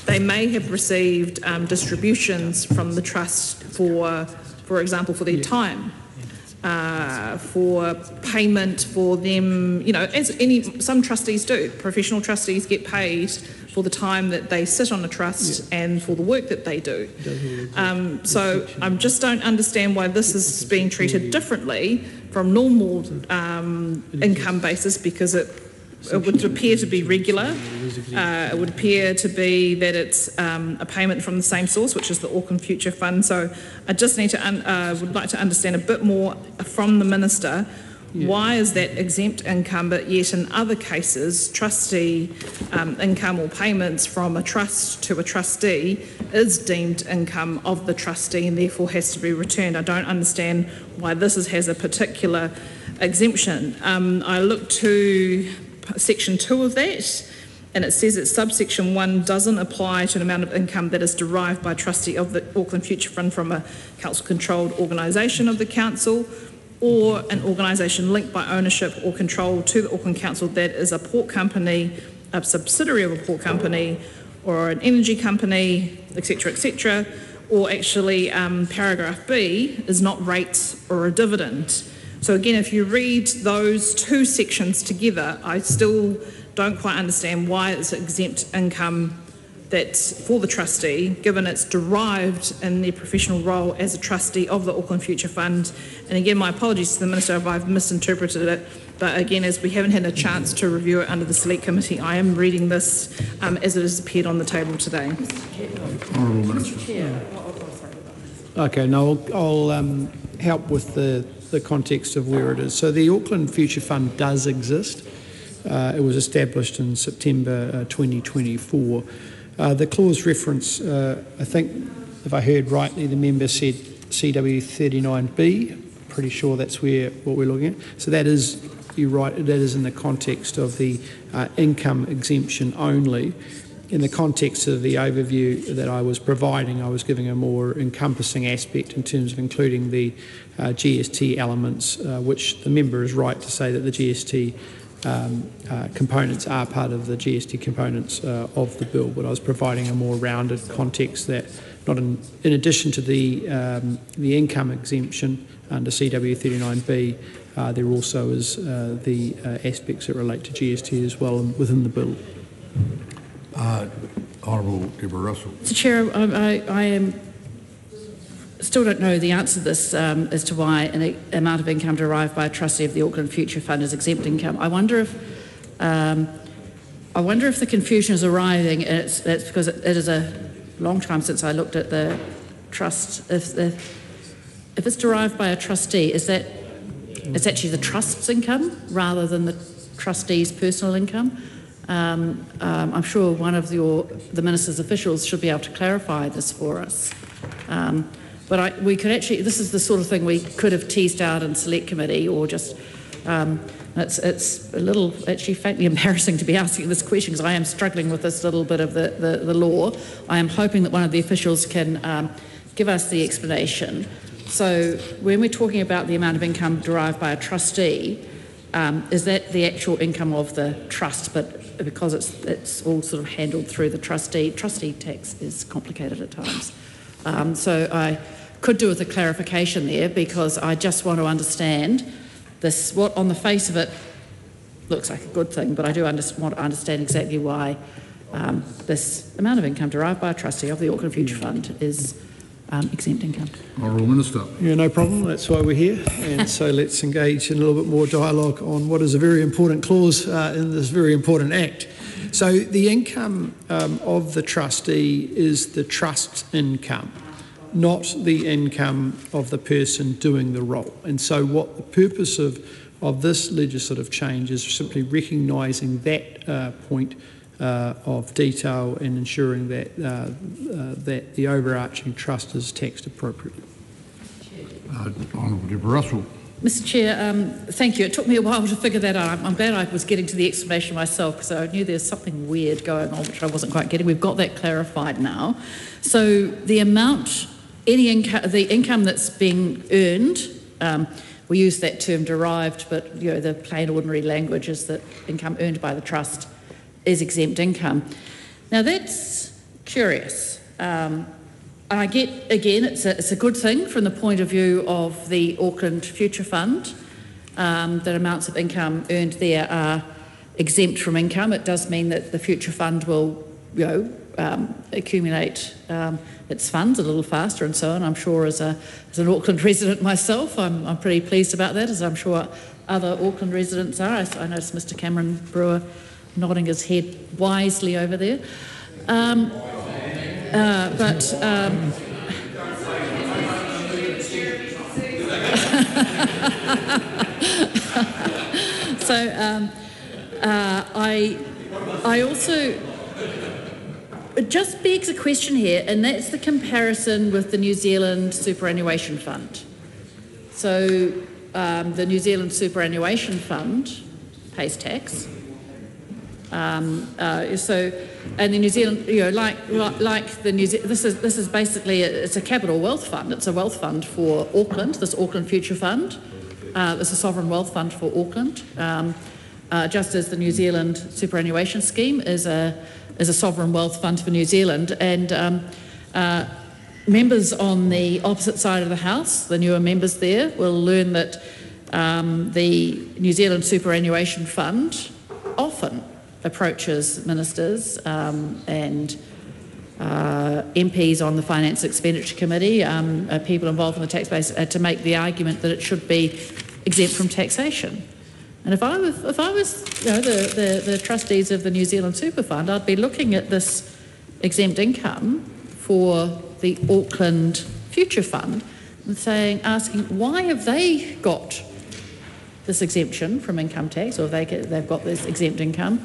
they may have received distributions from the trust for example, for their time, for payment for them, as some trustees do. Professional trustees get paid for the time that they sit on the trust and for the work that they do. So I just don't understand why this is being treated differently from normal income basis, because it would appear to be regular. It would appear to be that it's a payment from the same source, which is the Auckland Future Fund. So I just need to would like to understand a bit more from the Minister. Why is that exempt income, but yet in other cases, trustee income or payments from a trust to a trustee is deemed income of the trustee and therefore has to be returned? I don't understand why this has a particular exemption. I looked to section 2 of that, and it says that subsection 1 doesn't apply to an amount of income that is derived by a trustee of the Auckland Future Fund from a council-controlled organisation of the council, or an organisation linked by ownership or control to the Auckland Council that is a port company, a subsidiary of a port company, or an energy company, etc., or actually paragraph B is not rates or a dividend. So again, if you read those two sections together, I still don't quite understand why it's exempt income that's for the trustee, given it's derived in their professional role as a trustee of the Auckland Future Fund. And again, my apologies to the Minister if I've misinterpreted it, but again, as we haven't had a chance to review it under the Select Committee, I am reading this as it has appeared on the table today. Honourable Minister. Okay, now I'll help with the context of where it is. So the Auckland Future Fund does exist. It was established in September 2024. The clause reference, I think, if I heard rightly, the member said CW39B. Pretty sure that's what we're looking at. So that is, you're right, that is in the context of the income exemption only. In the context of the overview that I was providing, I was giving a more encompassing aspect in terms of including the GST elements, which the member is right to say that the GST components are part of the GST components of the bill, but I was providing a more rounded context that, not in addition to the income exemption under CW39B, there also is the aspects that relate to GST as well within the bill. Honourable Deborah Russell. Mr. Chair, I still don't know the answer to this as to why an amount of income derived by a trustee of the Auckland Future Fund is exempt income. I wonder if the confusion is arriving, and it's because it is a long time since I looked at the trust. If it's derived by a trustee, it's actually the trust's income rather than the trustee's personal income. I'm sure one of the Minister's officials should be able to clarify this for us. But we could actually, this is the sort of thing we could have teased out in Select Committee, or just, it's a little actually faintly embarrassing to be asking this question, because I am struggling with this little bit of the law. I am hoping that one of the officials can give us the explanation. So when we're talking about the amount of income derived by a trustee, is that the actual income of the trust? But because it's all sort of handled through the trustee tax is complicated at times. So I could do with a clarification there, because I just want to understand this, what on the face of it looks like a good thing, but I do want to understand exactly why this amount of income derived by a trustee of the Auckland Future Fund is exempt income. Honourable Minister. Yeah, no problem. That's why we're here. And so let's engage in a little bit more dialogue on what is a very important clause in this very important act. So the income of the trustee is the trust's income, not the income of the person doing the role. And so what the purpose of this legislative change is simply recognising that point of detail in ensuring that that the overarching trust is taxed appropriately. Honourable Deborah Russell. Mr Chair, thank you. It took me a while to figure that out. I'm glad I was getting to the explanation myself, because I knew there's something weird going on which I wasn't quite getting. We've got that clarified now. So the amount, the income that's being earned, we use that term derived, but the plain ordinary language is that income earned by the trust is exempt income. Now that's curious. And I get, again, it's a good thing from the point of view of the Auckland Future Fund, that amounts of income earned there are exempt from income. It does mean that the Future Fund will, accumulate its funds a little faster and so on. I'm sure as an Auckland resident myself, I'm pretty pleased about that, as I'm sure other Auckland residents are. I noticed Mr Cameron Brewer nodding his head wisely over there. I also, it just begs a question here, and that's the comparison with the New Zealand Superannuation Fund. So the New Zealand Superannuation Fund pays tax. And the New Zealand, like the New Zealand, this is basically it's a capital wealth fund. It's a wealth fund for Auckland. This Auckland Future Fund. It's a sovereign wealth fund for Auckland. Just as the New Zealand Superannuation Scheme is a sovereign wealth fund for New Zealand, and members on the opposite side of the House, the newer members there, will learn that the New Zealand Superannuation Fund often approaches ministers and MPs on the Finance Expenditure Committee, people involved in the tax base, to make the argument that it should be exempt from taxation. And if I was the trustees of the New Zealand Super Fund, I'd be looking at this exempt income for the Auckland Future Fund and asking, why have they got this exemption from income tax, or they've got this exempt income,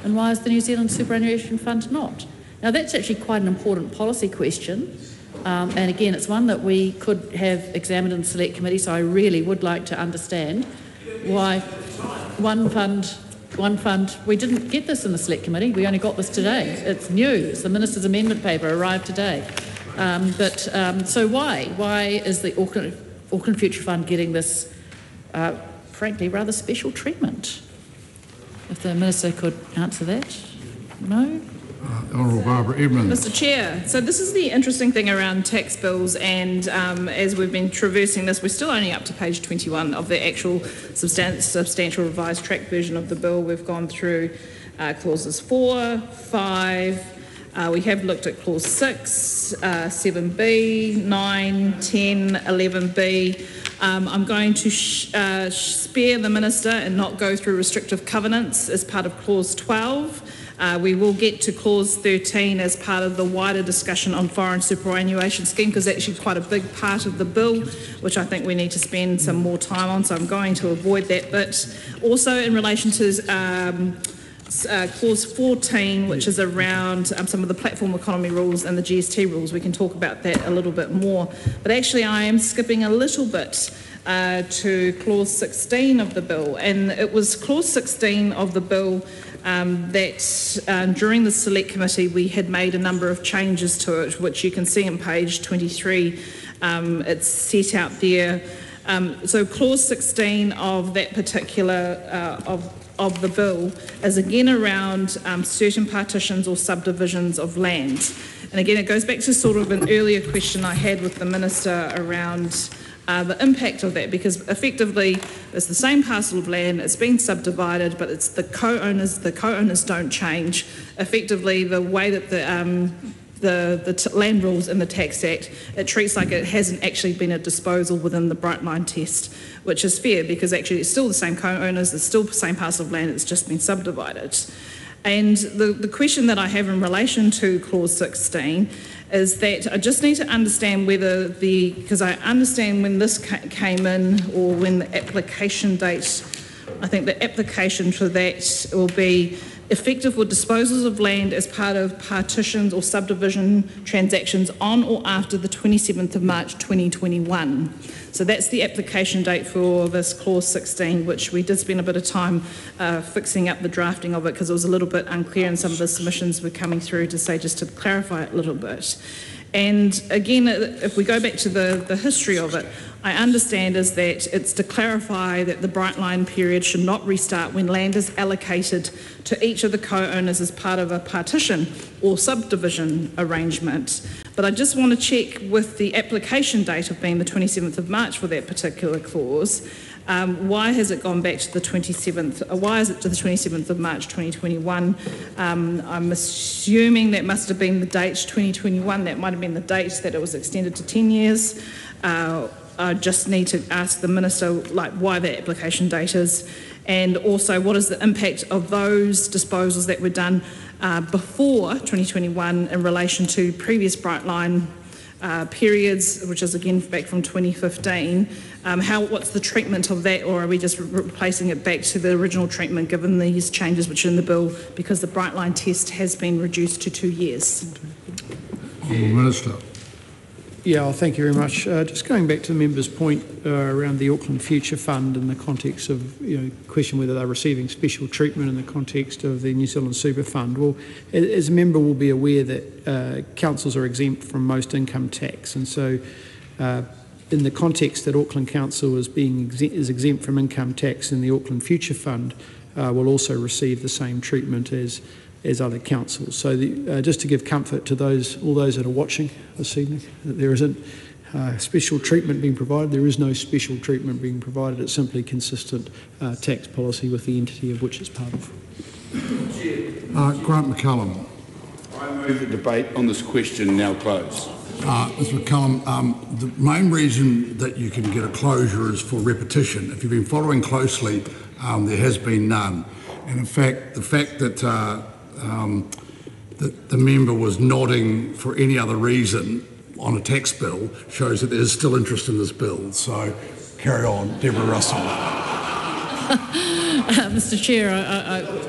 and why is the New Zealand Superannuation Fund not? Now that's actually quite an important policy question, and again it's one that we could have examined in the Select Committee, so I really would like to understand why one fund, we didn't get this in the Select Committee, we only got this today. It's new, it's the Minister's Amendment paper, arrived today. So why is the Auckland Future Fund getting this frankly rather special treatment? If the Minister could answer that. No? Honourable Barbara Edmonds. Mr Chair, so this is the interesting thing around tax bills, and as we've been traversing this, we're still only up to page 21 of the actual substantial revised track version of the bill. We've gone through clauses 4, 5, we have looked at clause 6, 7b, 9, 10, 11b. I'm going to spare the Minister and not go through restrictive covenants as part of clause 12. We will get to clause 13 as part of the wider discussion on foreign superannuation scheme, because that's actually quite a big part of the bill, which I think we need to spend some more time on, so I'm going to avoid that. But also in relation to clause 14, which is around some of the platform economy rules and the GST rules, we can talk about that a little bit more. But actually I am skipping a little bit to clause 16 of the bill, and it was clause 16 of the bill that during the Select Committee we had made a number of changes to it, which you can see on page 23. It's set out there. So clause 16 of that particular of the bill is again around certain partitions or subdivisions of land. And again, it goes back to sort of an earlier question I had with the Minister around the impact of that, because effectively it's the same parcel of land, it's been subdivided, but it's the co-owners don't change. Effectively, the way that the land rules in the Tax Act, it treats like it hasn't actually been a disposal within the bright line test, which is fair, because actually it's still the same co-owners, it's still the same parcel of land, it's just been subdivided. And the question that I have in relation to clause 16 is that I just need to understand whether because I understand when this came in, or when the application date, I think the application for that will be effective for disposals of land as part of partitions or subdivision transactions on or after the 27th of March 2021. So that's the application date for this clause 16, which we did spend a bit of time fixing up the drafting of it because it was a little bit unclear and some of the submissions were coming through to say just to clarify it a little bit. And again, if we go back to the history of it, I understand is that it's to clarify that the bright line period should not restart when land is allocated to each of the co-owners as part of a partition or subdivision arrangement. But I just want to check with the application date of being the 27th of March for that particular clause. Why has it gone back to the 27th? Why is it to the 27th of March 2021? I'm assuming that must have been the date 2021. That might have been the date that it was extended to 10 years. I just need to ask the Minister why that application date is, and also what is the impact of those disposals that were done before 2021 in relation to previous bright line periods, which is again back from 2015. What's the treatment of that, or are we just replacing it back to the original treatment given these changes which are in the bill because the bright line test has been reduced to 2 years? Minister. Yeah, well, thank you very much. Just going back to the member's point around the Auckland Future Fund in the context of, question whether they're receiving special treatment in the context of the New Zealand Super Fund. Well, as a member will be aware that councils are exempt from most income tax, and so in the context that Auckland Council is exempt from income tax in the Auckland Future Fund, will also receive the same treatment as other councils. So just to give comfort to all those that are watching this evening, that there isn't special treatment being provided. There is no special treatment being provided. It's simply consistent tax policy with the entity of which it's part of. Grant McCallum. I move the debate on this question now closed. Mr McCallum, the main reason that you can get a closure is for repetition. If you've been following closely, there has been none. And in fact, the fact that the member was nodding for any other reason on a tax bill shows that there's still interest in this bill. So carry on, Deborah Russell. Mr Chair,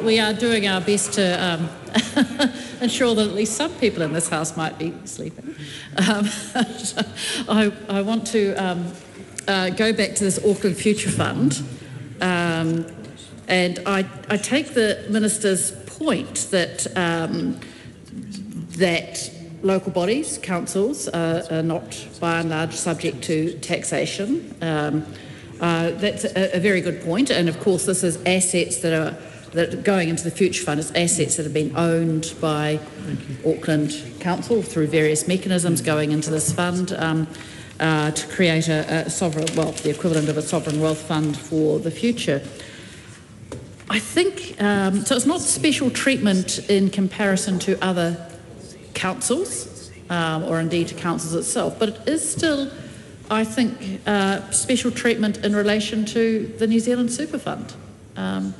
we are doing our best to ensure that at least some people in this House might be sleeping. I want to go back to this Auckland Future Fund, and I take the Minister's point that that local bodies, councils, are not by and large subject to taxation. That's a very good point, and of course this is assets that are going into the Future Fund, is assets that have been owned by Auckland Council through various mechanisms going into this fund to create a sovereign wealth, the equivalent of a sovereign wealth fund for the future. I think, so it's not special treatment in comparison to other councils, or indeed to councils itself, but it is still, I think, special treatment in relation to the New Zealand Super Fund. I'm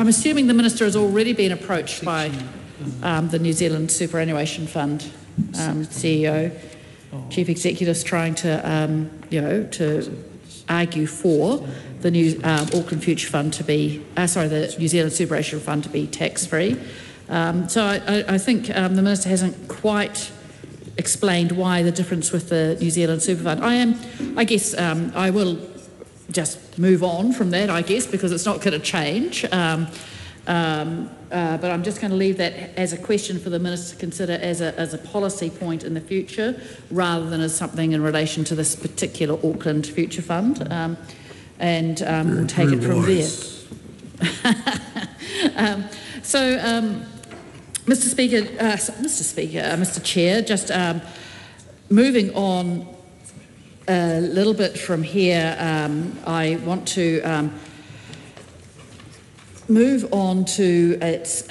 assuming the Minister has already been approached by the New Zealand Superannuation Fund CEO, Chief Executives, trying to, to argue for the new Auckland Future Fund to be, the New Zealand Superannuation Fund to be tax-free. So I think the Minister hasn't quite explained why the difference with the New Zealand Super Fund. I guess I will just move on from that, I guess, because it's not going to change. But I'm just going to leave that as a question for the Minister to consider as a policy point in the future, rather than as something in relation to this particular Auckland Future Fund. And we'll take it from there. Mr. Chair, just moving on a little bit from here, I want to move on to its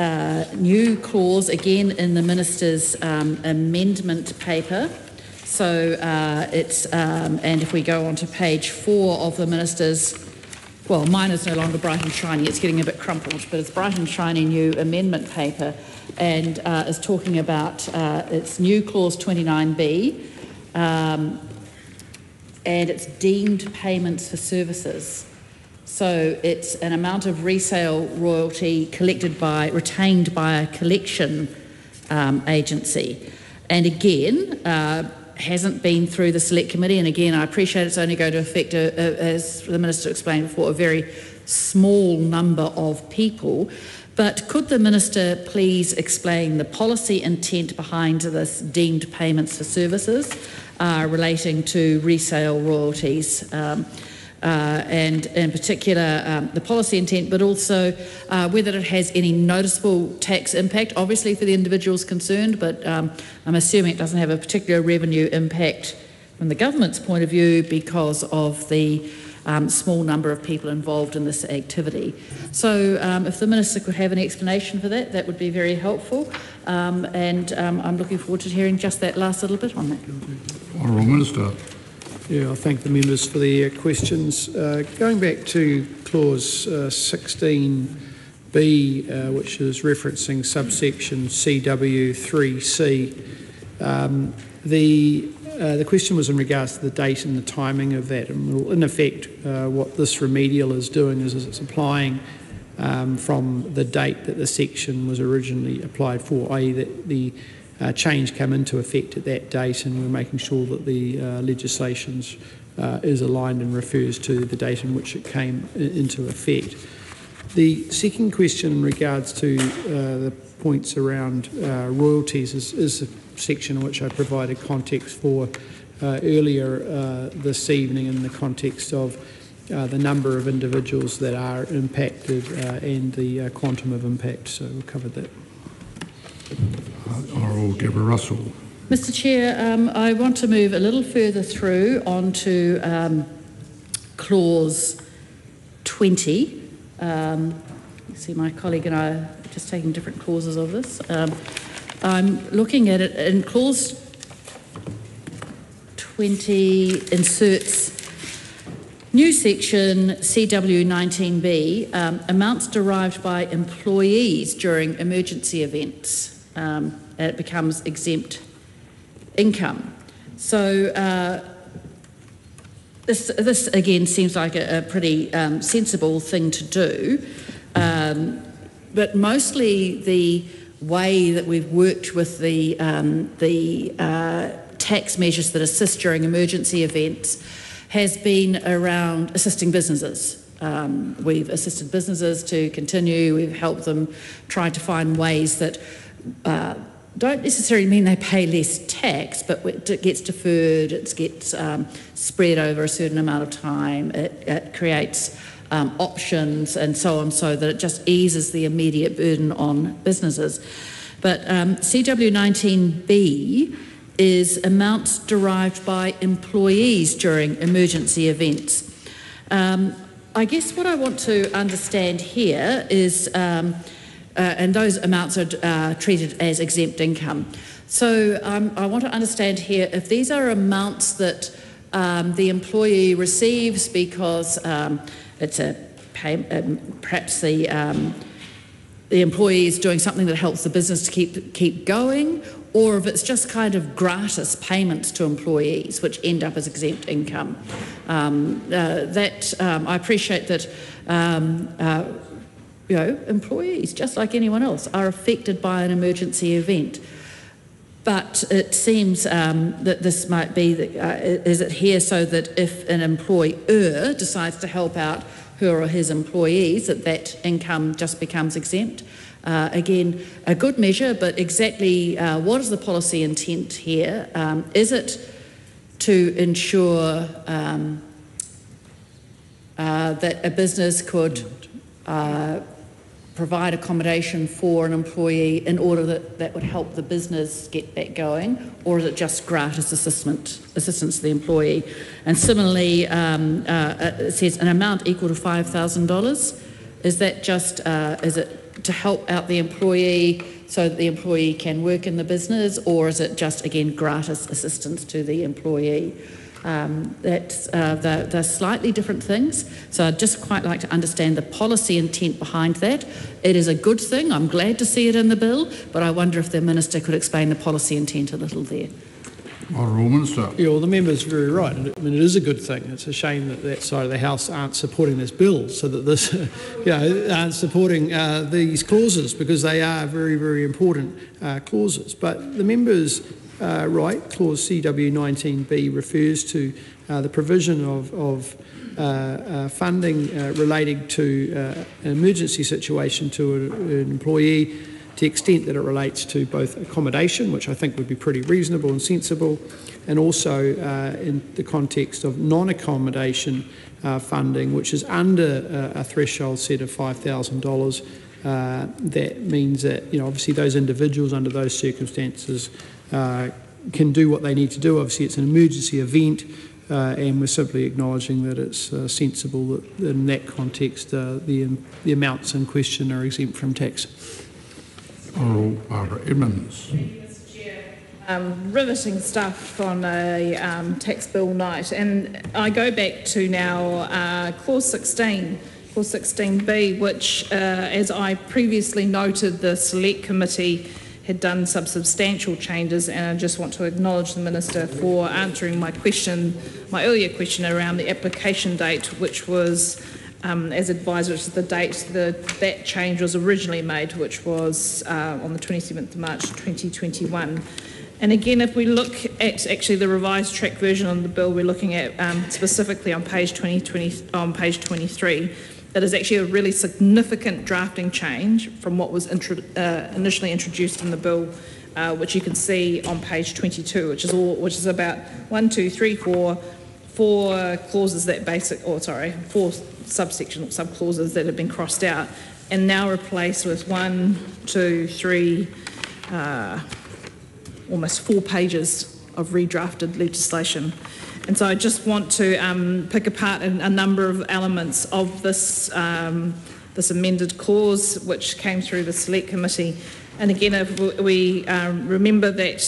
new clause again in the Minister's amendment paper. So it's, and if we go on to page 4 of the Minister's, well, mine is no longer bright and shiny, it's getting a bit crumpled, but it's bright and shiny new amendment paper, and is talking about its new clause 29B, and it's deemed payments for services. So it's an amount of resale royalty retained by a collection agency. And again, hasn't been through the select committee. And again, I appreciate it's only going to affect, as the Minister explained before, a very small number of people. But could the Minister please explain the policy intent behind this deemed payments for services relating to resale royalties, and in particular the policy intent, but also whether it has any noticeable tax impact, obviously for the individuals concerned, but I'm assuming it doesn't have a particular revenue impact from the government's point of view because of the small number of people involved in this activity. So if the Minister could have an explanation for that, that would be very helpful. And I'm looking forward to hearing just that last little bit on that. Honourable Minister. Yeah, I thank the members for their questions. Going back to clause 16B, which is referencing subsection CW3C, the question was in regards to the date and the timing of that. And in effect, what this remedial is doing is it's applying from the date that the section was originally applied for, i.e. that the change come into effect at that date, and we're making sure that the legislation is aligned and refers to the date in which it came into effect. The second question in regards to the points around royalties is a section in which I provided context for earlier this evening in the context of the number of individuals that are impacted and the quantum of impact. So we've covered that. Honourable Deborah Russell. Mr Chair, I want to move a little further through onto clause 20. You see my colleague and I are just taking different clauses of this. I'm looking at it in clause 20 inserts new section CW19B, amounts derived by employees during emergency events. It becomes exempt income. So this again seems like a pretty sensible thing to do, but mostly the way that we've worked with the tax measures that assist during emergency events has been around assisting businesses. We've assisted businesses to continue, we've helped them try to find ways that don't necessarily mean they pay less tax, but it gets deferred, it gets spread over a certain amount of time, it creates options and so on, so that it just eases the immediate burden on businesses. But CW19B is amounts derived by employees during emergency events. I guess what I want to understand here is, and those amounts are treated as exempt income. So I want to understand here if these are amounts that the employee receives because it's perhaps the employee is doing something that helps the business to keep going, or if it's just kind of gratis payments to employees which end up as exempt income. I appreciate that employees, just like anyone else, are affected by an emergency event. But it seems that this might be, is it here so that if an employer decides to help out her or his employees, that income just becomes exempt? Again, a good measure, but exactly what is the policy intent here? Is it to ensure that a business could provide accommodation for an employee in order that would help the business get back going, or is it just gratis assistance to the employee? And similarly, it says an amount equal to $5,000. Is that just, is it to help out the employee so that the employee can work in the business, or is it just, again, gratis assistance to the employee? They're slightly different things, so I'd just quite like to understand the policy intent behind that. It is a good thing, I'm glad to see it in the bill, but I wonder if the Minister could explain the policy intent a little there. Honourable Minister. Yeah, well, the member's very right. I mean, it is a good thing. It's a shame that that side of the House aren't supporting this bill, so that this, aren't supporting these clauses, because they are very, very important clauses. But the member's right. Clause CW19B refers to the provision of funding relating to an emergency situation to an employee, to the extent that it relates to both accommodation, which I think would be pretty reasonable and sensible, and also in the context of non-accommodation funding, which is under a threshold set of $5,000. That means that, obviously those individuals under those circumstances can do what they need to do. Obviously it's an emergency event, and we're simply acknowledging that it's sensible that in that context the amounts in question are exempt from tax. Honourable Barbara Edmonds. Riveting stuff on a tax bill night, and I go back to now clause 16, clause 16B, which, as I previously noted, the Select Committee had done some substantial changes, and I just want to acknowledge the Minister for answering my earlier question around the application date, which was, as advisor to the date that change was originally made, which was on the 27th of March 2021. And again, if we look at actually the revised track version of the bill, we're looking at specifically on page 23, that is actually a really significant drafting change from what was initially introduced in the bill, which you can see on page 22, which is about 4 clauses that four subsection or sub-clauses that have been crossed out and now replaced with 1, 2, 3, almost 4 pages of redrafted legislation. And so I just want to pick apart a number of elements of this this amended clause, which came through the Select Committee. And again, if we remember that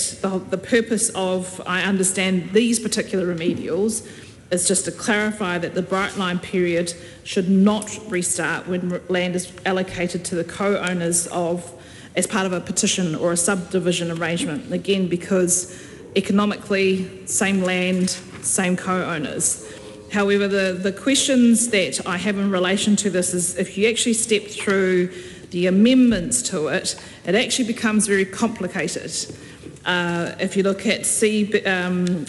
the purpose of, I understand, these particular remedials is just to clarify that the bright line period should not restart when land is allocated to the co-owners as part of a petition or a subdivision arrangement. Again, because economically, same land, same co-owners. However, the questions that I have in relation to this is, if you actually step through the amendments to it, it actually becomes very complicated. If you look at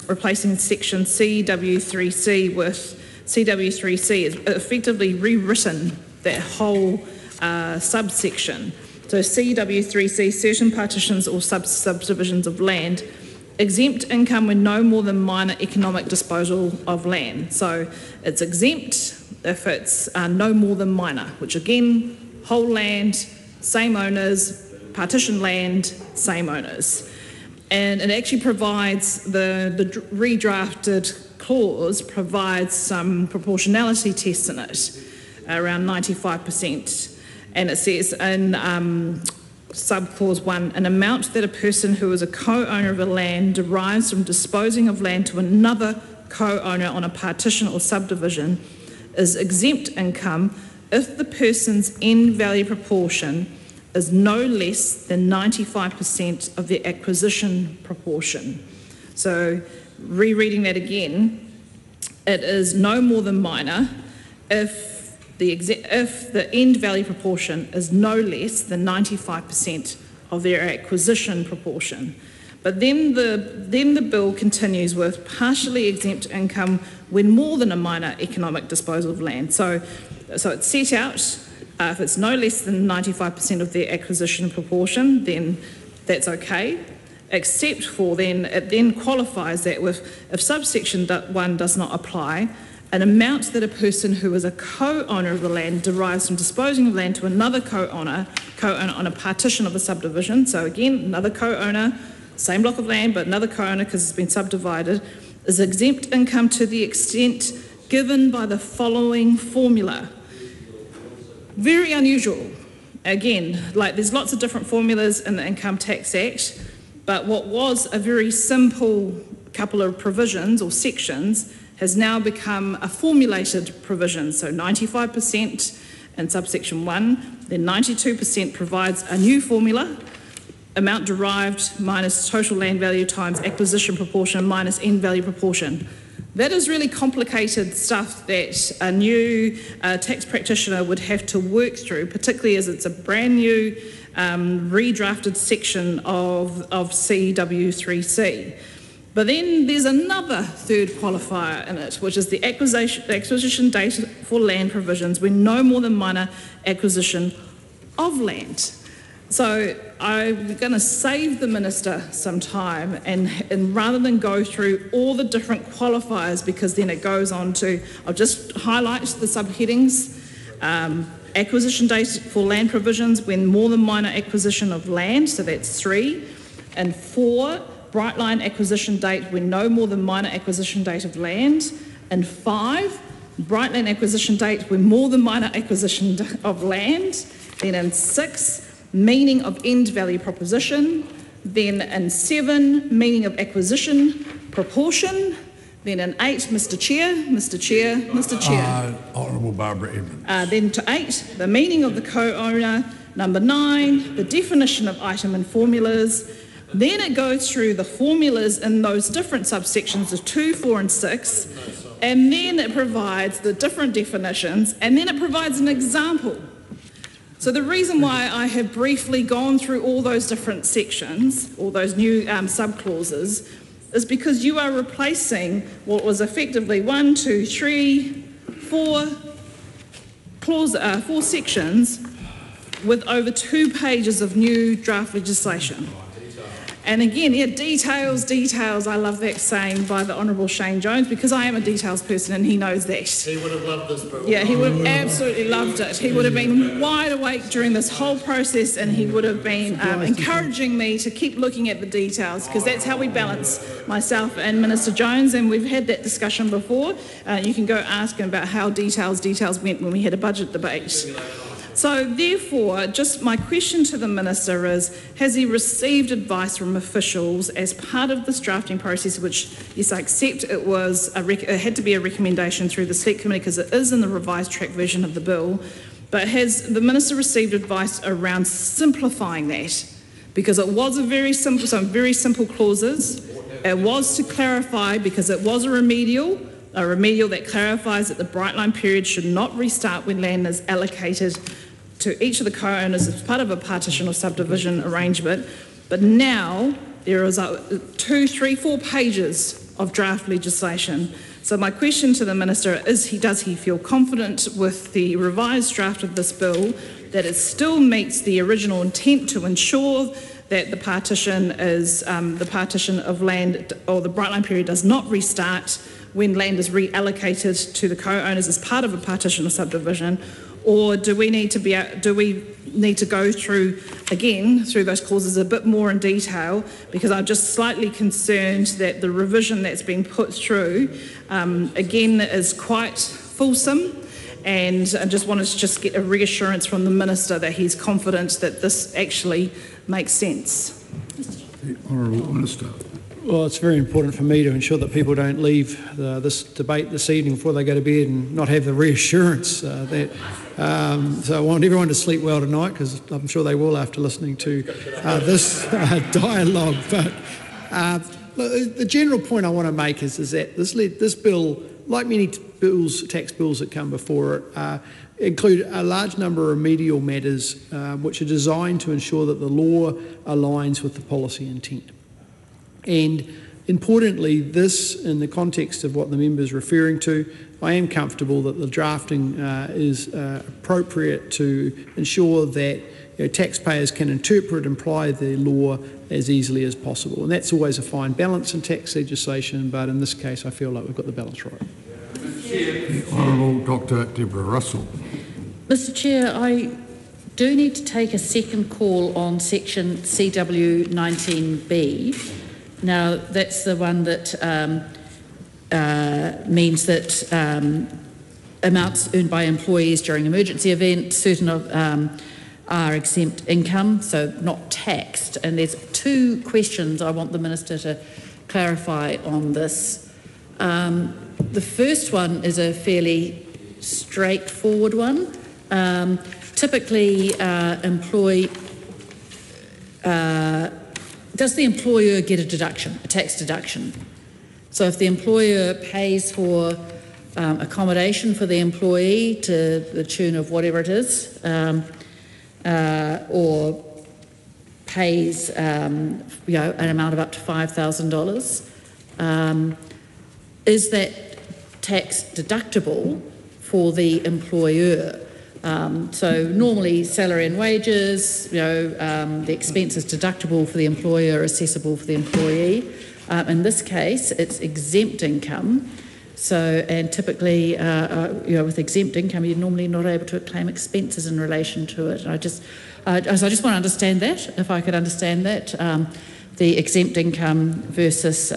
replacing section CW3C with CW3C, it's effectively rewritten that whole subsection. So CW3C, certain partitions or subdivisions of land, exempt income when no more than minor economic disposal of land. So it's exempt if it's no more than minor, which again, whole land, same owners, partition land, same owners. And it actually provides, the redrafted clause provides some proportionality tests in it, around 95%. And it says in sub-clause 1, an amount that a person who is a co-owner of a land derives from disposing of land to another co-owner on a partition or subdivision is exempt income if the person's end value proportion is no less than 95% of the acquisition proportion. So, rereading that again, it is no more than minor if the end value proportion is no less than 95% of their acquisition proportion. But then the bill continues with partially exempt income when more than a minor economic disposal of land. So it's set out, if it's no less than 95% of their acquisition proportion, then that's okay, except for it then qualifies that if subsection 1 does not apply, an amount that a person who is a co-owner of the land derives from disposing of land to another co-owner on a partition of a subdivision. So again, another co-owner, same block of land, but another co-owner because it's been subdivided, is exempt income to the extent given by the following formula. Very unusual. Again, there's lots of different formulas in the Income Tax Act, but what was a very simple couple of provisions or sections has now become a formulated provision. So 95% in subsection 1, then 92% provides a new formula, amount derived minus total land value times acquisition proportion minus end value proportion. That is really complicated stuff that a new tax practitioner would have to work through, particularly as it's a brand new redrafted section of CW3C. But then there's another third qualifier in it, which is the acquisition date for land provisions when no more than minor acquisition of land. So I'm going to save the Minister some time and rather than go through all the different qualifiers, because then it goes on to, I'll just highlight the subheadings. Acquisition date for land provisions when more than minor acquisition of land, so that's 3. And 4, bright line acquisition date when no more than minor acquisition date of land. And 5, bright line acquisition date when more than minor acquisition of land. Then in 6, meaning of end value proposition. Then in 7, meaning of acquisition proportion. Then in 8, Mr Chair. Honourable Barbara Edmonds. Then to 8, the meaning of the co-owner. Number 9, the definition of item and formulas. Then it goes through the formulas in those different subsections of 2, 4 and 6. And then it provides the different definitions. And then it provides an example. So the reason why I have briefly gone through all those different sections, all those new sub-clauses, is because you are replacing what was effectively 4 sections with over 2 pages of new draft legislation. And again, yeah, details, I love that saying by the Honourable Shane Jones, because I am a details person and he knows that. He would have loved this bill. Yeah, he would have absolutely loved it. He would have been wide awake during this whole process and he would have been encouraging me to keep looking at the details, because that's how we balance, myself and Minister Jones, and we've had that discussion before. You can go ask him about how details went when we had a budget debate. So therefore, just my question to the Minister is, has he received advice from officials as part of this drafting process, which, yes, I accept it had to be a recommendation through the Select Committee because it is in the revised track version of the bill, but has the Minister received advice around simplifying that? Because it was some very simple clauses. It was to clarify, because it was a remedial that clarifies that the bright line period should not restart when land is allocated to each of the co-owners as part of a partition or subdivision arrangement. But now there is 2, 3, 4 pages of draft legislation. So my question to the Minister is, does he feel confident with the revised draft of this bill that it still meets the original intent to ensure that the partition of land, or the bright line period, does not restart when land is reallocated to the co-owners as part of a partition or subdivision? Or do we need to go through those clauses a bit more in detail? Because I'm just slightly concerned that the revision that's been put through again is quite fulsome, and I just wanted to get a reassurance from the Minister that he's confident that this actually makes sense. The Honourable Minister. Well, it's very important for me to ensure that people don't leave this debate this evening before they go to bed and not have the reassurance so I want everyone to sleep well tonight, because I'm sure they will after listening to this dialogue. But the general point I want to make is that this bill, like many tax bills that come before it, include a large number of remedial matters which are designed to ensure that the law aligns with the policy intent. And importantly, this, in the context of what the member is referring to, I am comfortable that the drafting is appropriate to ensure that taxpayers can interpret and apply the law as easily as possible. And that's always a fine balance in tax legislation, but in this case I feel like we've got the balance right. The Honourable Dr. Deborah Russell. Mr Chair, I do need to take a second call on section CW19B. Now, that's the one that means that amounts earned by employees during emergency events, certain of are exempt income, so not taxed. And there's 2 questions I want the Minister to clarify on this. The first one is a fairly straightforward one. Typically, does the employer get a deduction, a tax deduction? So if the employer pays for accommodation for the employee to the tune of whatever it is, or pays an amount of up to $5,000, is that tax deductible for the employer? So normally salary and wages, the expense is deductible for the employer, assessable for the employee. In this case, it's exempt income. So, and typically, with exempt income, you're normally not able to claim expenses in relation to it. I just want to understand that, if I could understand that, the exempt income versus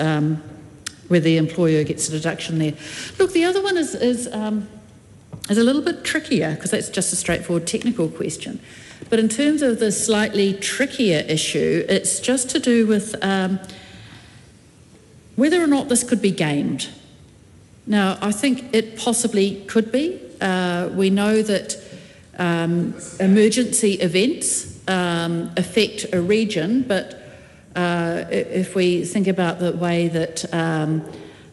where the employer gets a deduction there. Look, the other one is a little bit trickier because that's just a straightforward technical question. But in terms of the slightly trickier issue, it's just to do with whether or not this could be gamed. Now, I think it possibly could be. We know that emergency events affect a region, but if we think about the way that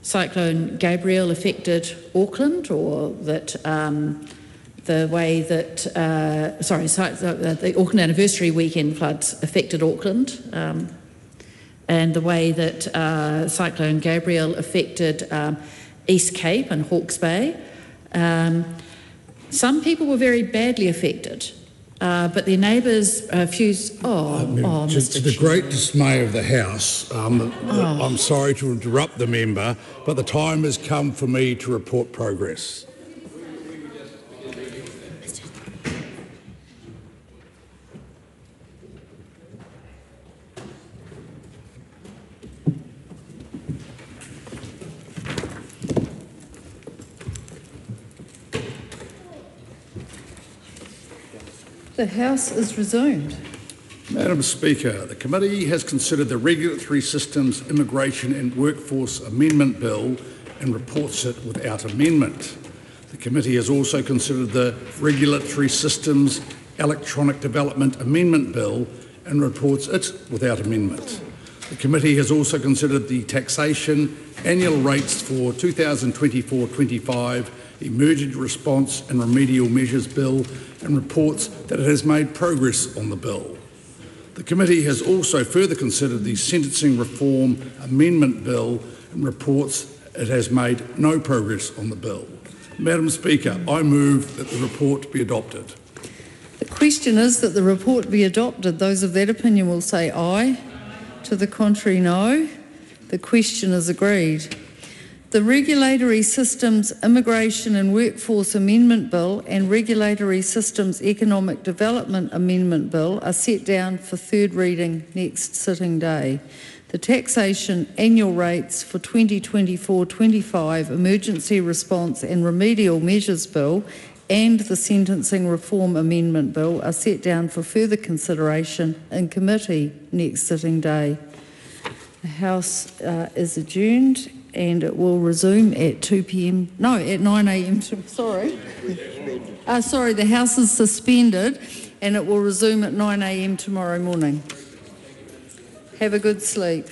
Cyclone Gabrielle affected Auckland, or that the way that, the Auckland Anniversary weekend floods affected Auckland, and the way that Cyclone Gabrielle affected East Cape and Hawke's Bay. Some people were very badly affected, but their neighbours fused. To the great dismay of the House, I'm sorry to interrupt the member, but the time has come for me to report progress. The House is resumed. Madam Speaker, the committee has considered the Regulatory Systems, Immigration and Workforce Amendment Bill and reports it without amendment. The committee has also considered the Regulatory Systems, Electronic Development Amendment Bill and reports it without amendment. The committee has also considered the Taxation Annual Rates for 2024-25 Emergency Response and Remedial Measures Bill and reports that it has made progress on the bill. The committee has also further considered the Sentencing Reform Amendment Bill and reports it has made no progress on the bill. Madam Speaker, I move that the report be adopted. The question is that the report be adopted. Those of that opinion will say aye. To the contrary, no. The question is agreed. The Regulatory Systems Immigration and Workforce Amendment Bill and Regulatory Systems Economic Development Amendment Bill are set down for third reading next sitting day. The Taxation Annual Rates for 2024-25 Emergency Response and Remedial Measures Bill and the Sentencing Reform Amendment Bill are set down for further consideration in committee next sitting day. The House is adjourned and it will resume at 2 p.m. No, at 9 a.m. Sorry, the House is suspended and it will resume at 9 a.m. tomorrow morning. Have a good sleep.